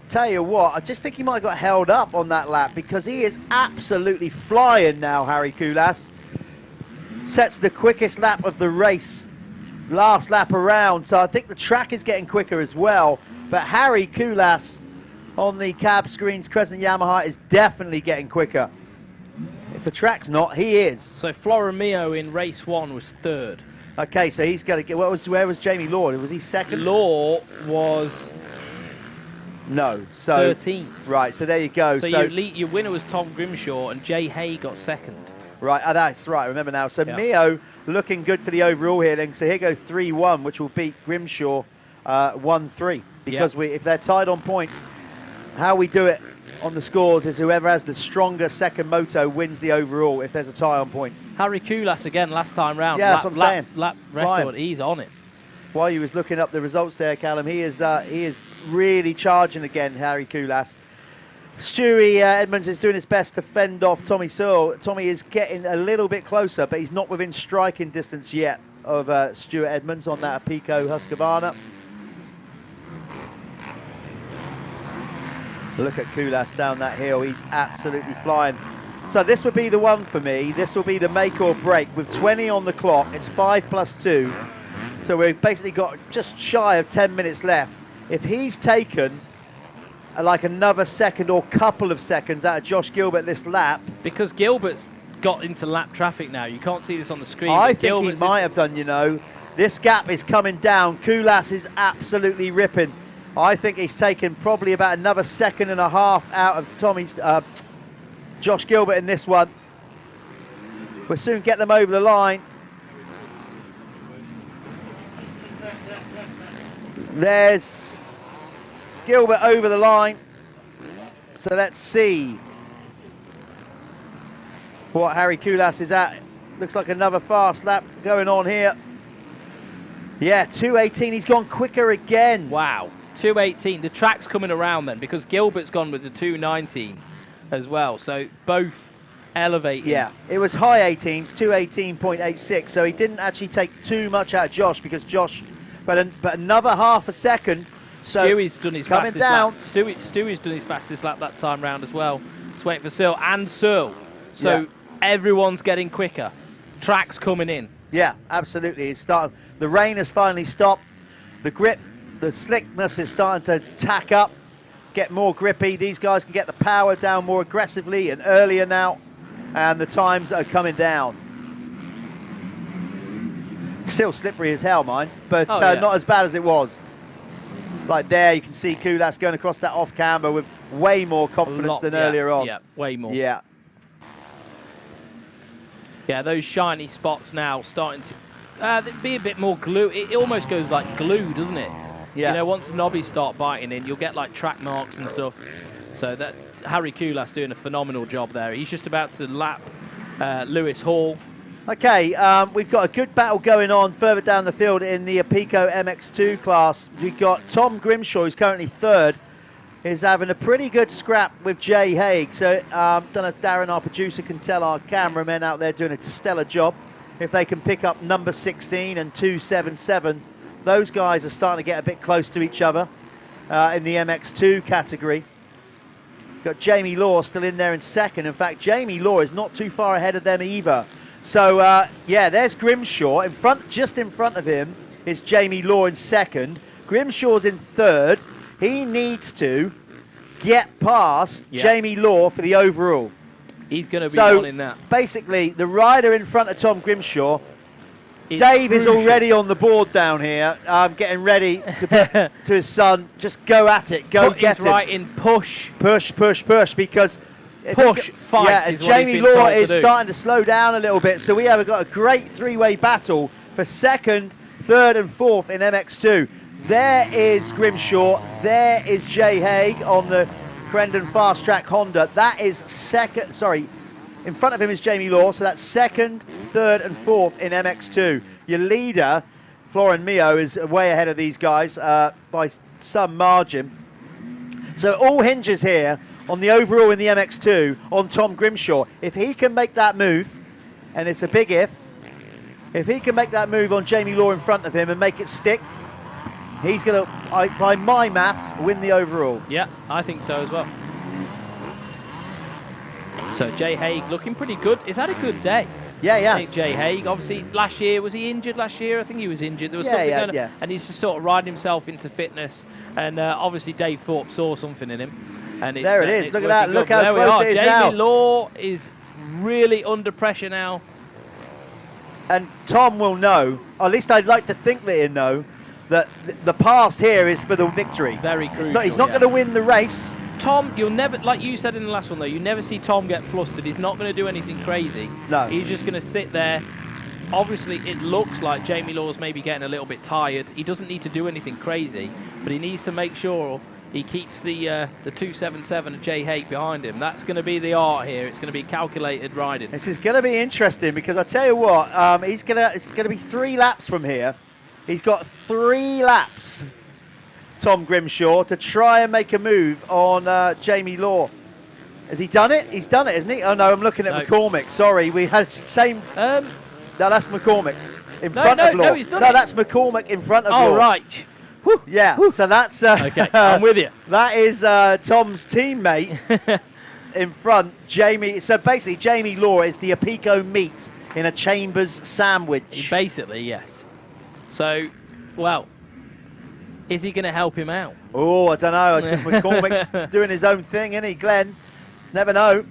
Tell you what, I just think he might have got held up on that lap, because he is absolutely flying now, Harry Kullas. Sets the quickest lap of the race, last lap around, so I think the track is getting quicker as well. But Harry Kullas on the cab screens, Crescent Yamaha, is definitely getting quicker. If the track's not, he is. So Flora Mio in race 1 was third. Okay, so he's got to get. Where was Jamie Law? Was he second? Law was no. So 13th. Right. So there you go. So your winner was Tom Grimshaw, and Jay Hay got second. Right. That's right. I remember now. So yeah. Mio looking good for the overall here. Then so here go 3-1, which will beat Grimshaw 1-3, because if they're tied on points, how we do it on the scores is whoever has the stronger second moto wins the overall if there's a tie on points. Harry Kullas again last time round. Yeah, that's what I'm saying. Lap record, he's on it. While you was looking up the results there, Callum, he is really charging again, Harry Kullas. Stewie Edmonds is doing his best to fend off Tommy Searle. Tommy is getting a little bit closer, but he's not within striking distance yet of Stuart Edmonds on that Apico Husqvarna. Look at Kullas down that hill. He's absolutely flying. So this would be the one for me. This will be the make or break. With 20 on the clock, it's 5 + 2. So we've basically got just shy of 10 minutes left. If he's taken like another second or couple of seconds out of Josh Gilbert this lap. Because Gilbert's got into lap traffic now. You can't see this on the screen. I think he might have done, you know. This gap is coming down. Kullas is absolutely ripping. I think he's taken probably about another 2.5 seconds out of Josh Gilbert in this one. We'll soon get them over the line. There's Gilbert over the line. So let's see what Harry Kullas is at. Looks like another fast lap going on here. Yeah, 2:18. He's gone quicker again. Wow, 2:18. The track's coming around then because Gilbert's gone with the 2:19 as well. So both elevating. Yeah, it was high 18s, 2:18.86. So he didn't actually take too much out of Josh because Josh, but another 0.5 seconds. So Stewie's done his coming fastest down. lap. Stewie's done his fastest lap that time round as well. He's waiting for Searle and Searle. So Yeah. everyone's getting quicker. Track's coming in. Yeah, absolutely. It's starting. The rain has finally stopped. The grip, the slickness is starting to tack up, get more grippy. These guys can get the power down more aggressively and earlier now, and the times are coming down. Still slippery as hell, mine, but yeah. not as bad as it was. Like there, you can see Kullas going across that off camber with way more confidence than earlier on. Yeah, way more. Yeah. Yeah, those shiny spots now starting to be a bit more glue. It almost goes like glue, doesn't it? Yeah. You know, once the knobbies start biting in, you'll get like track marks and stuff. So that Harry Kullas doing a phenomenal job there. He's just about to lap Lewis Hall. Okay, we've got a good battle going on further down the field in the Apico MX2 class. We've got Tom Grimshaw, who's currently third, is having a pretty good scrap with Jay Haig. So don't know if Darren, our producer, can tell our cameramen out there doing a stellar job if they can pick up number 16 and 277. Those guys are starting to get a bit close to each other in the MX2 category. Got Jamie Law still in there in second. In fact, Jamie Law is not too far ahead of them either. So, yeah, there's Grimshaw. In front, just in front of him is Jamie Law in second. Grimshaw's in third. He needs to get past Jamie Law for the overall. He's going to be on in that. Basically, the rider in front of Tom Grimshaw, It's Dave is crucial. already on the board down here, getting ready to to his son. Just go at it. Go Put get his him. right in, push. Push, push, push, because Push, fight Yeah, is and what he's Jamie been Law told to is do. starting to slow down a little bit, so we have got a great three-way battle for second, third, and fourth in MX2. There is Grimshaw. There is Jay Haig on the Crendon Fast Track Honda. That is second. Sorry, in front of him is Jamie Law, so that's second, third, and fourth in MX2. Your leader, Florin Mio, is way ahead of these guys by some margin. So all hinges here on the overall in the MX2 on Tom Grimshaw. If he can make that move, and it's a big if he can make that move on Jamie Law in front of him and make it stick, he's going to, by my maths, win the overall. Yeah, I think so as well. So Jay Haig looking pretty good. He's had a good day. Yeah, I think Jay Haig, obviously, last year, was he injured last year? I think he was injured. There was something going on, and he's just sort of riding himself into fitness. And obviously, Dave Thorpe saw something in him. And it's, There it is. it's Look at that. working Look good. how There we close are. it is Jamie now. Law is really under pressure now. And Tom will know, or at least I'd like to think that he'll know, that the pass here is for the victory. Very crucial. He's not going to win the race. Tom, you'll never, like you said in the last one though, you never see Tom get flustered. He's not going to do anything crazy. No. He's just going to sit there. Obviously, it looks like Jamie Law's maybe getting a little bit tired. He doesn't need to do anything crazy, but he needs to make sure he keeps the 277 of Jay Haig behind him. That's going to be the art here. It's going to be calculated riding. This is going to be interesting because I tell you what, it's going to be 3 laps from here. He's got 3 laps, Tom Grimshaw, to try and make a move on Jamie Law. Has he done it? He's done it, isn't he? Oh no, I'm looking at McCormick. Sorry, we had same. No, that's McCormick in front of Law. No, he's done it. That's McCormick in front of Law. Oh, right. Whew. Yeah, so that's... Okay, I'm with you. That is Tom's teammate in front, Jamie. So basically, Jamie Law is the Apico meat in a Chambers sandwich. Basically, yes. So, well, is he going to help him out? Oh, I don't know. Because McCormick's doing his own thing, isn't he, Glenn? Never know.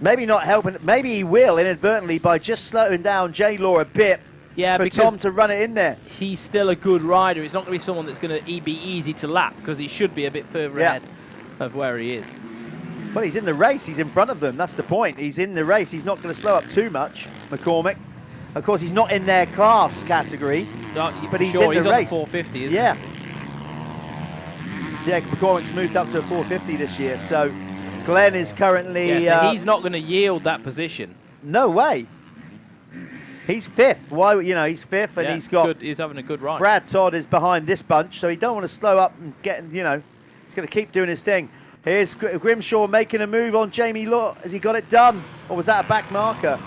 Maybe not helping. Maybe he will inadvertently by just slowing down Jay Law a bit. Yeah, for because Tom to run it in there. He's still a good rider. He's not going to be someone that's going to be easy to lap because he should be a bit further ahead of where he is. Well, he's in the race. He's in front of them. That's the point. He's in the race. He's not going to slow up too much, McCormick. Of course, he's not in their class category, but he's in the race. On the 450, isn't yeah. Yeah, McCormick's moved up to a 450 this year, so Glenn is currently... Yeah, so he's not going to yield that position. No way. He's fifth. Why? You know, he's fifth, and he's got... He's having a good ride. Brad Todd is behind this bunch, so he don't want to slow up and get, you know, he's going to keep doing his thing. Here's Grimshaw making a move on Jamie Law. Has he got it done? Or was that a back marker?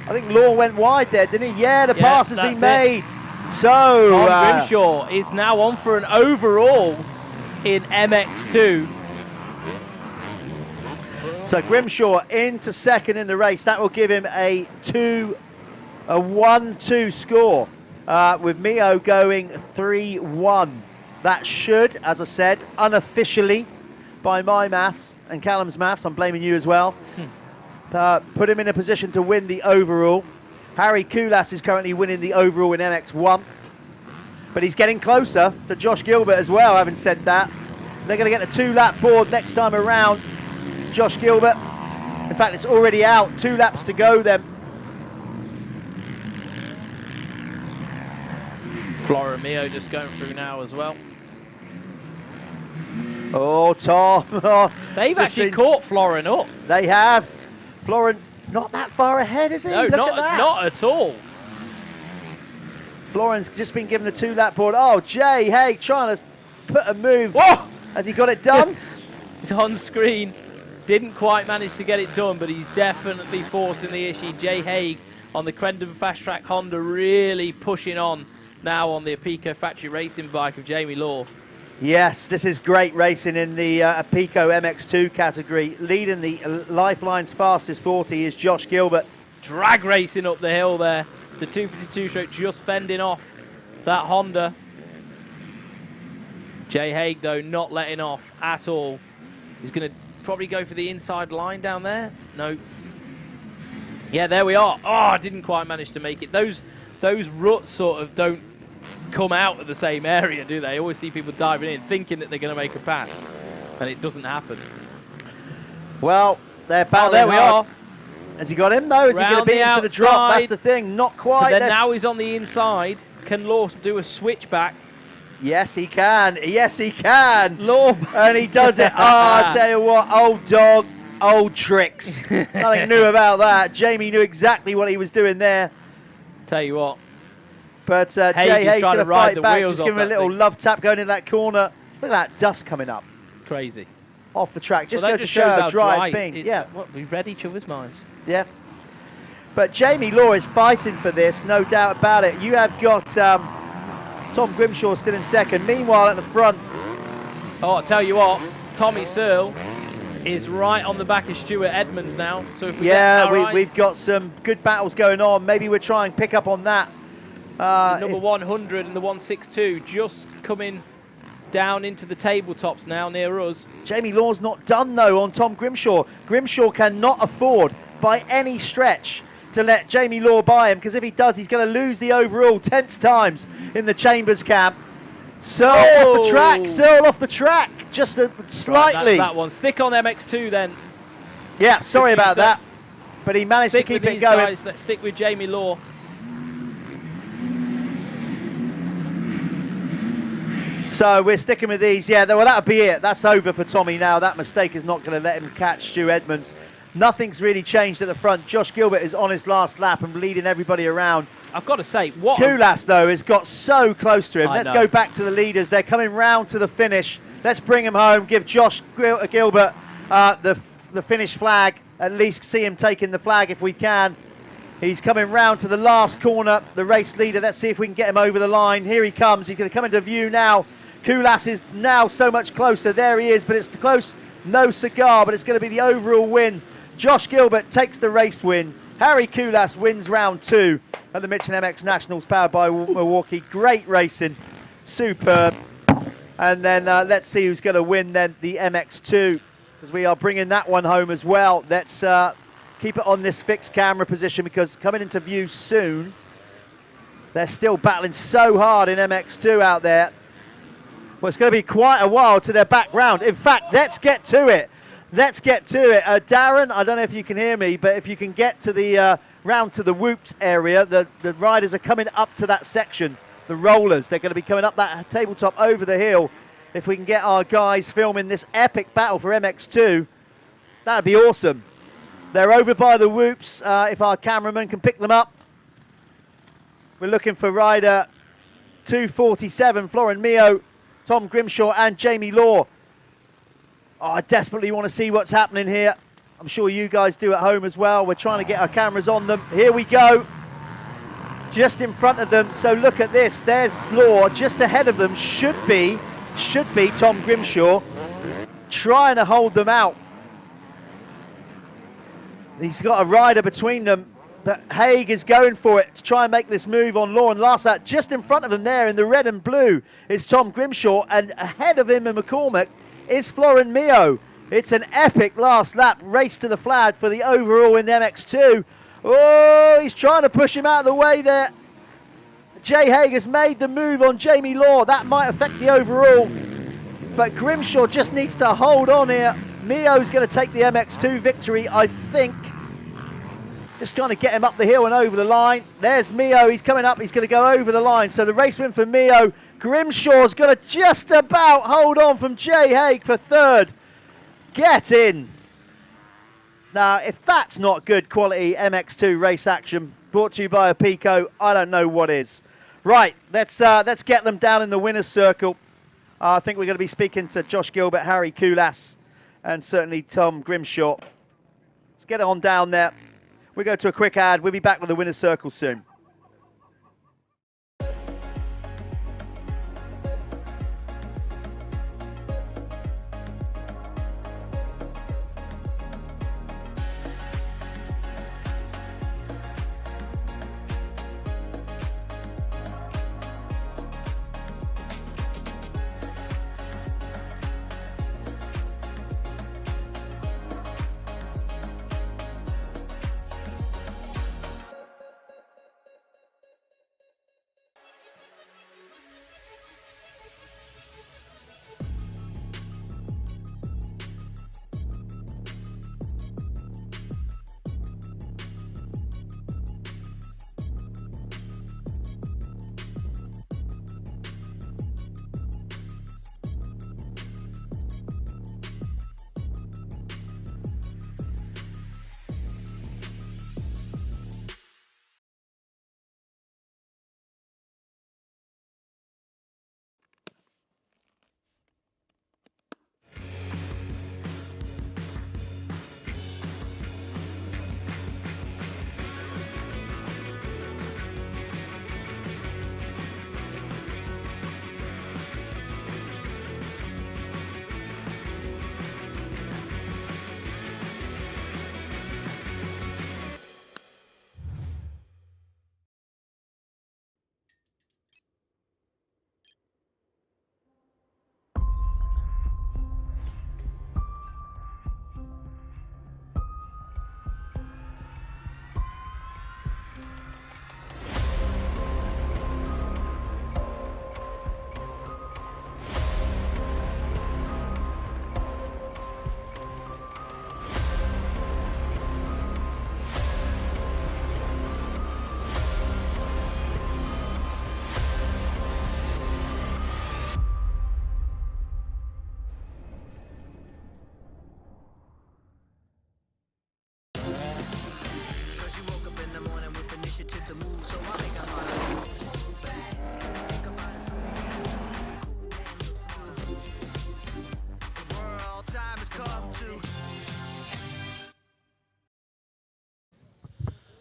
I think Law went wide there, didn't he? Yeah, the pass has been made. So... Tom Grimshaw is now on for an overall in MX2. So Grimshaw into second in the race. That will give him a 1-2 score, with Mio going 3-1. That should, as I said, unofficially, by my maths and Callum's maths, I'm blaming you as well, put him in a position to win the overall. Harry Kullas is currently winning the overall in MX1, but he's getting closer to Josh Gilbert as well, having said that. They're going to get a 2-lap board next time around. Josh Gilbert, in fact, it's already out. 2 laps to go then. Flora and Mio just going through now as well. Oh, Tom. They've actually caught Florin up. They have. Florin not that far ahead, is he? No, Look at that. not at all. Florin's just been given the 2-lap board. Oh, Jay Haig trying to put a move. Whoa! Has he got it done? It's on screen. Didn't quite manage to get it done, but he's definitely forcing the issue. Jay Haig on the Crendon Fast Track Honda really pushing on now on the Apico factory racing bike of Jamie Law. Yes, this is great racing in the Apico MX2 category. Leading the Lifeline's fastest 40 is Josh Gilbert. Drag racing up the hill there. The 252 stroke just fending off that Honda. Jay Haig, though, not letting off at all. He's going to probably go for the inside line down there. No. Yeah, there we are. Oh, I didn't quite manage to make it. Those ruts sort of don't come out of the same area, do they? I always see people diving in thinking that they're going to make a pass, and it doesn't happen. Well, they're battling there we hard. are. Has he got him, though? Is he going to beat him to the drop? That's the thing. Not quite. But then now he's on the inside. Can Law do a switchback? Yes, he can. Yes, he can. Law. And he does it. Oh, I tell you what, old dog, old tricks. Nothing new about that. Jamie knew exactly what he was doing there. Tell you what. But Jay Haig's going to fight back. Just give him a little love tap going in that corner. Look at that dust coming up. Crazy. Off the track. Just well, go to show how dry it's been. Yeah. What, we read each other's minds. Yeah. But Jamie Law is fighting for this, no doubt about it. You have got Tom Grimshaw still in second. Meanwhile, at the front. Oh, I'll tell you what. Tommy Searle is right on the back of Stuart Edmonds now. So if we've got some good battles going on. Maybe we'll try and pick up on that. Number 100 and the 162 just coming down into the tabletops now near us. Jamie Law's not done, though, on Tom Grimshaw. Grimshaw cannot afford, by any stretch, to let Jamie Law by him, because if he does, he's going to lose the overall. Tense times in the Chambers camp. Searle off the track. Searle off the track. Just slightly. Right, that one. Stick on MX2 then. Yeah, sorry about that. But he managed to keep it going. Guys. Let's stick with Jamie Law. So we're sticking with these. Yeah, well, that'll be it. That's over for Tommy now. That mistake is not going to let him catch Stu Edmonds. Nothing's really changed at the front. Josh Gilbert is on his last lap and leading everybody around. I've got to say, what... Kullas, though, has got so close to him. Let's go back to the leaders. They're coming round to the finish. Let's bring him home. Give Josh Gilbert the finish flag. At least see him taking the flag if we can. He's coming round to the last corner, the race leader. Let's see if we can get him over the line. Here he comes. He's going to come into view now. Kullas is now so much closer. There he is, but it's close. No cigar, but it's going to be the overall win. Josh Gilbert takes the race win. Harry Kullas wins round 2 at the Michelin MX Nationals powered by Milwaukee. Great racing. Superb. And then let's see who's going to win then the MX2, because we are bringing that one home as well. Let's keep it on this fixed camera position, because coming into view soon They're still battling so hard in MX2 out there. Well, it's going to be quite a while to their back round. In fact, let's get to it. Let's get to it. Darren, I don't know if you can hear me, but if you can get to the round to the whoops area, the riders are coming up to that section, the rollers. They're going to be coming up that tabletop over the hill. If we can get our guys filming this epic battle for MX2, that'd be awesome. They're over by the whoops. If our cameraman can pick them up. We're looking for rider 247, Florin Mio, Tom Grimshaw and Jamie Law. Oh, I desperately want to see what's happening here. I'm sure you guys do at home as well. We're trying to get our cameras on them. Here we go. Just in front of them. So look at this. There's Law. Just ahead of them should be Tom Grimshaw, trying to hold them out. He's got a rider between them, but Haig is going for it to try and make this move on Law. And last lap, just in front of them there in the red and blue is Tom Grimshaw, and ahead of him in McCormick is Florin Mio. It's an epic last lap race to the flag for the overall in MX2. Oh, he's trying to push him out of the way there. Jay Haig has made the move on Jamie Law. That might affect the overall, but Grimshaw just needs to hold on here. Mio's going to take the MX2 victory, I think. Just trying to get him up the hill and over the line. There's Mio. He's coming up. He's going to go over the line. So the race win for Mio. Grimshaw's going to just about hold on from Jay Haig for third. Get in. Now, if that's not good quality MX2 race action brought to you by Apico, I don't know what is. Right, let's get them down in the winner's circle. I think we're going to be speaking to Josh Gilbert, Harry Kullas, and certainly Tom Grimshaw. Let's get it on down there. We'll go to a quick ad. We'll be back with the winner's circle soon.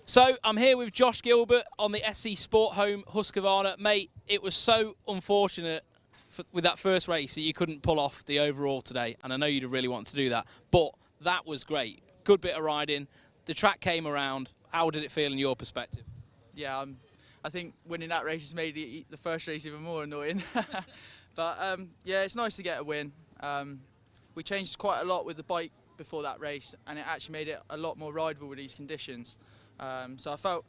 So I'm here with Josh Gilbert on the SC Sport Home Husqvarna. Mate, it was so unfortunate with that first race that you couldn't pull off the overall today, and I know you'd really want to do that, but that was great. Good bit of riding. The track came around. How did it feel in your perspective? Yeah, I think winning that race has made the first race even more annoying. But yeah, it's nice to get a win. We changed quite a lot with the bike before that race, and it actually made it a lot more rideable with these conditions. So I felt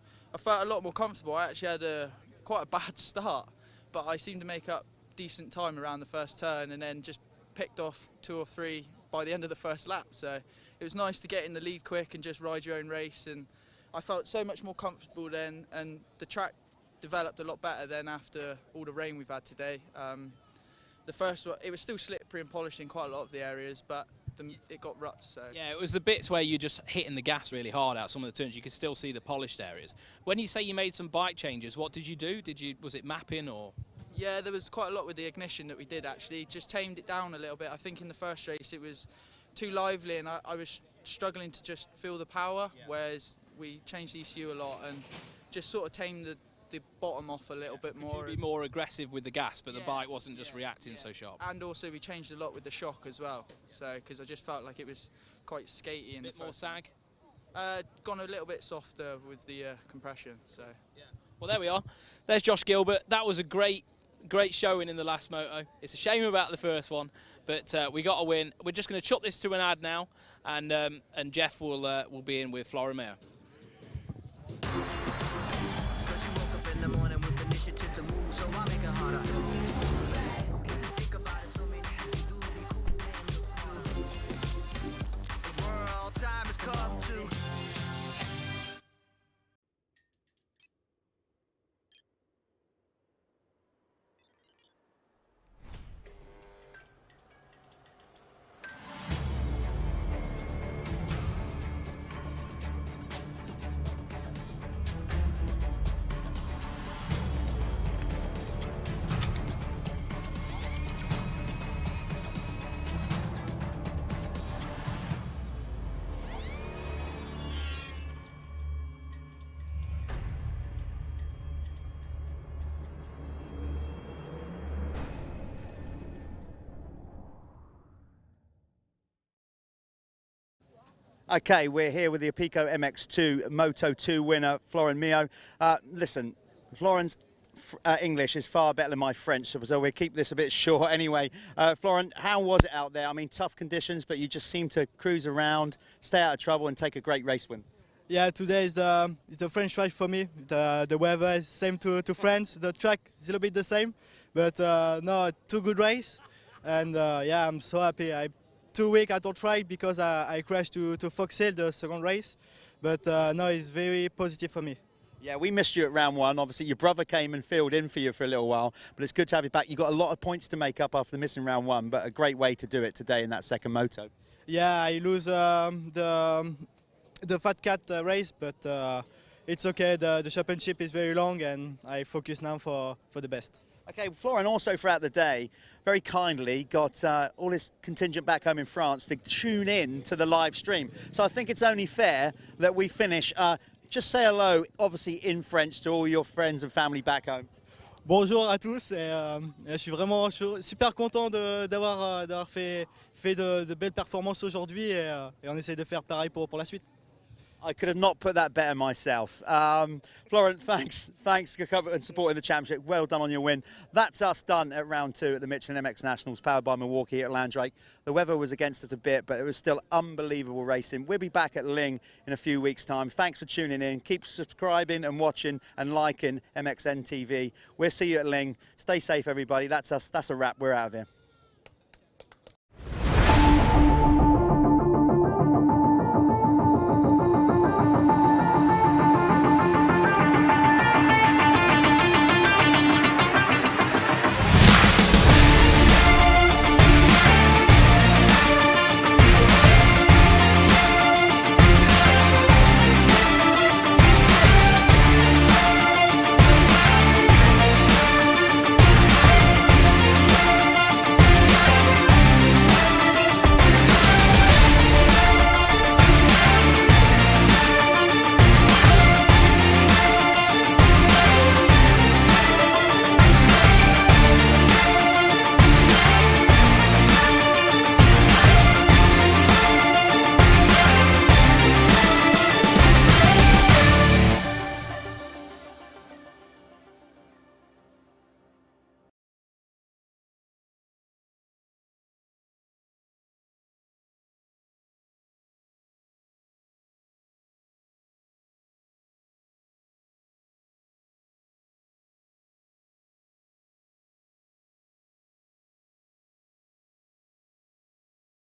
a lot more comfortable. I actually had a quite a bad start, but I seemed to make up decent time around the first turn, and then just picked off 2 or 3 by the end of the first lap. So it was nice to get in the lead quick and just ride your own race, and I felt so much more comfortable then, and the track developed a lot better then after all the rain we've had today. The first one, it was still slippery and polished in quite a lot of the areas, but it got ruts. So yeah, it was the bits where you just hitting the gas really hard out some of the turns. You could still see the polished areas. When you say you made some bike changes, what did you do? Was it mapping or? Yeah, there was quite a lot with the ignition that we did actually. Just tamed it down a little bit. I think in the first race it was too lively, and I was struggling to just feel the power, whereas we changed the ECU a lot and just sort of tamed the bottom off a little bit more. Be more aggressive with the gas, but the bike wasn't just reacting so sharp. And also we changed a lot with the shock as well, so because I just felt like it was quite skatey. A bit more sag? Gone a little bit softer with the compression. So yeah. Well, there we are. There's Josh Gilbert. That was a great showing in the last moto. It's a shame about the first one, but we got a win. We're just going to chuck this to an ad now, and Jeff will be in with Floromeo. In the morning with initiative to move, so I make it harder. Think about it, so many things do be cool and look smooth. The world time has come to. Okay, we're here with the Apico MX2 Moto 2 winner, Floromeo. Listen, Floren's English is far better than my French, so we'll keep this a bit short anyway. Floren, how was it out there? I mean, tough conditions, but you just seem to cruise around, stay out of trouble and take a great race win. Yeah, today is the French track for me. The weather is same to France. The track is a little bit the same, but no, 2 good race, and yeah, I'm so happy. 2 weeks I don't ride because I crashed to Foxhill the second race, but no, it's very positive for me. Yeah, we missed you at round 1. Obviously, your brother came and filled in for you for a little while, but it's good to have you back. You got a lot of points to make up after missing round 1, but a great way to do it today in that second moto. Yeah, I lose the Fat Cat race, but it's okay. The championship is very long, and I focus now for the best. Okay, Floren also throughout the day very kindly got all his contingent back home in France to tune in to the live stream. So I think it's only fair that we finish. Just say hello, obviously in French, to all your friends and family back home. Bonjour à tous, et je suis vraiment super content d'avoir fait de belles performances aujourd'hui, et on essaie de faire pareil pour la suite. I could have not put that better myself. Florent, thanks for covering and supporting the championship. Well done on your win. That's us done at round 2 at the Michelin MX Nationals, powered by Milwaukee at Landrake. The weather was against us a bit, but it was still unbelievable racing. We'll be back at Lyng in a few weeks' time. Thanks for tuning in. Keep subscribing and watching and liking MXN-TV. We'll see you at Lyng. Stay safe, everybody. That's us. That's a wrap. We're out of here.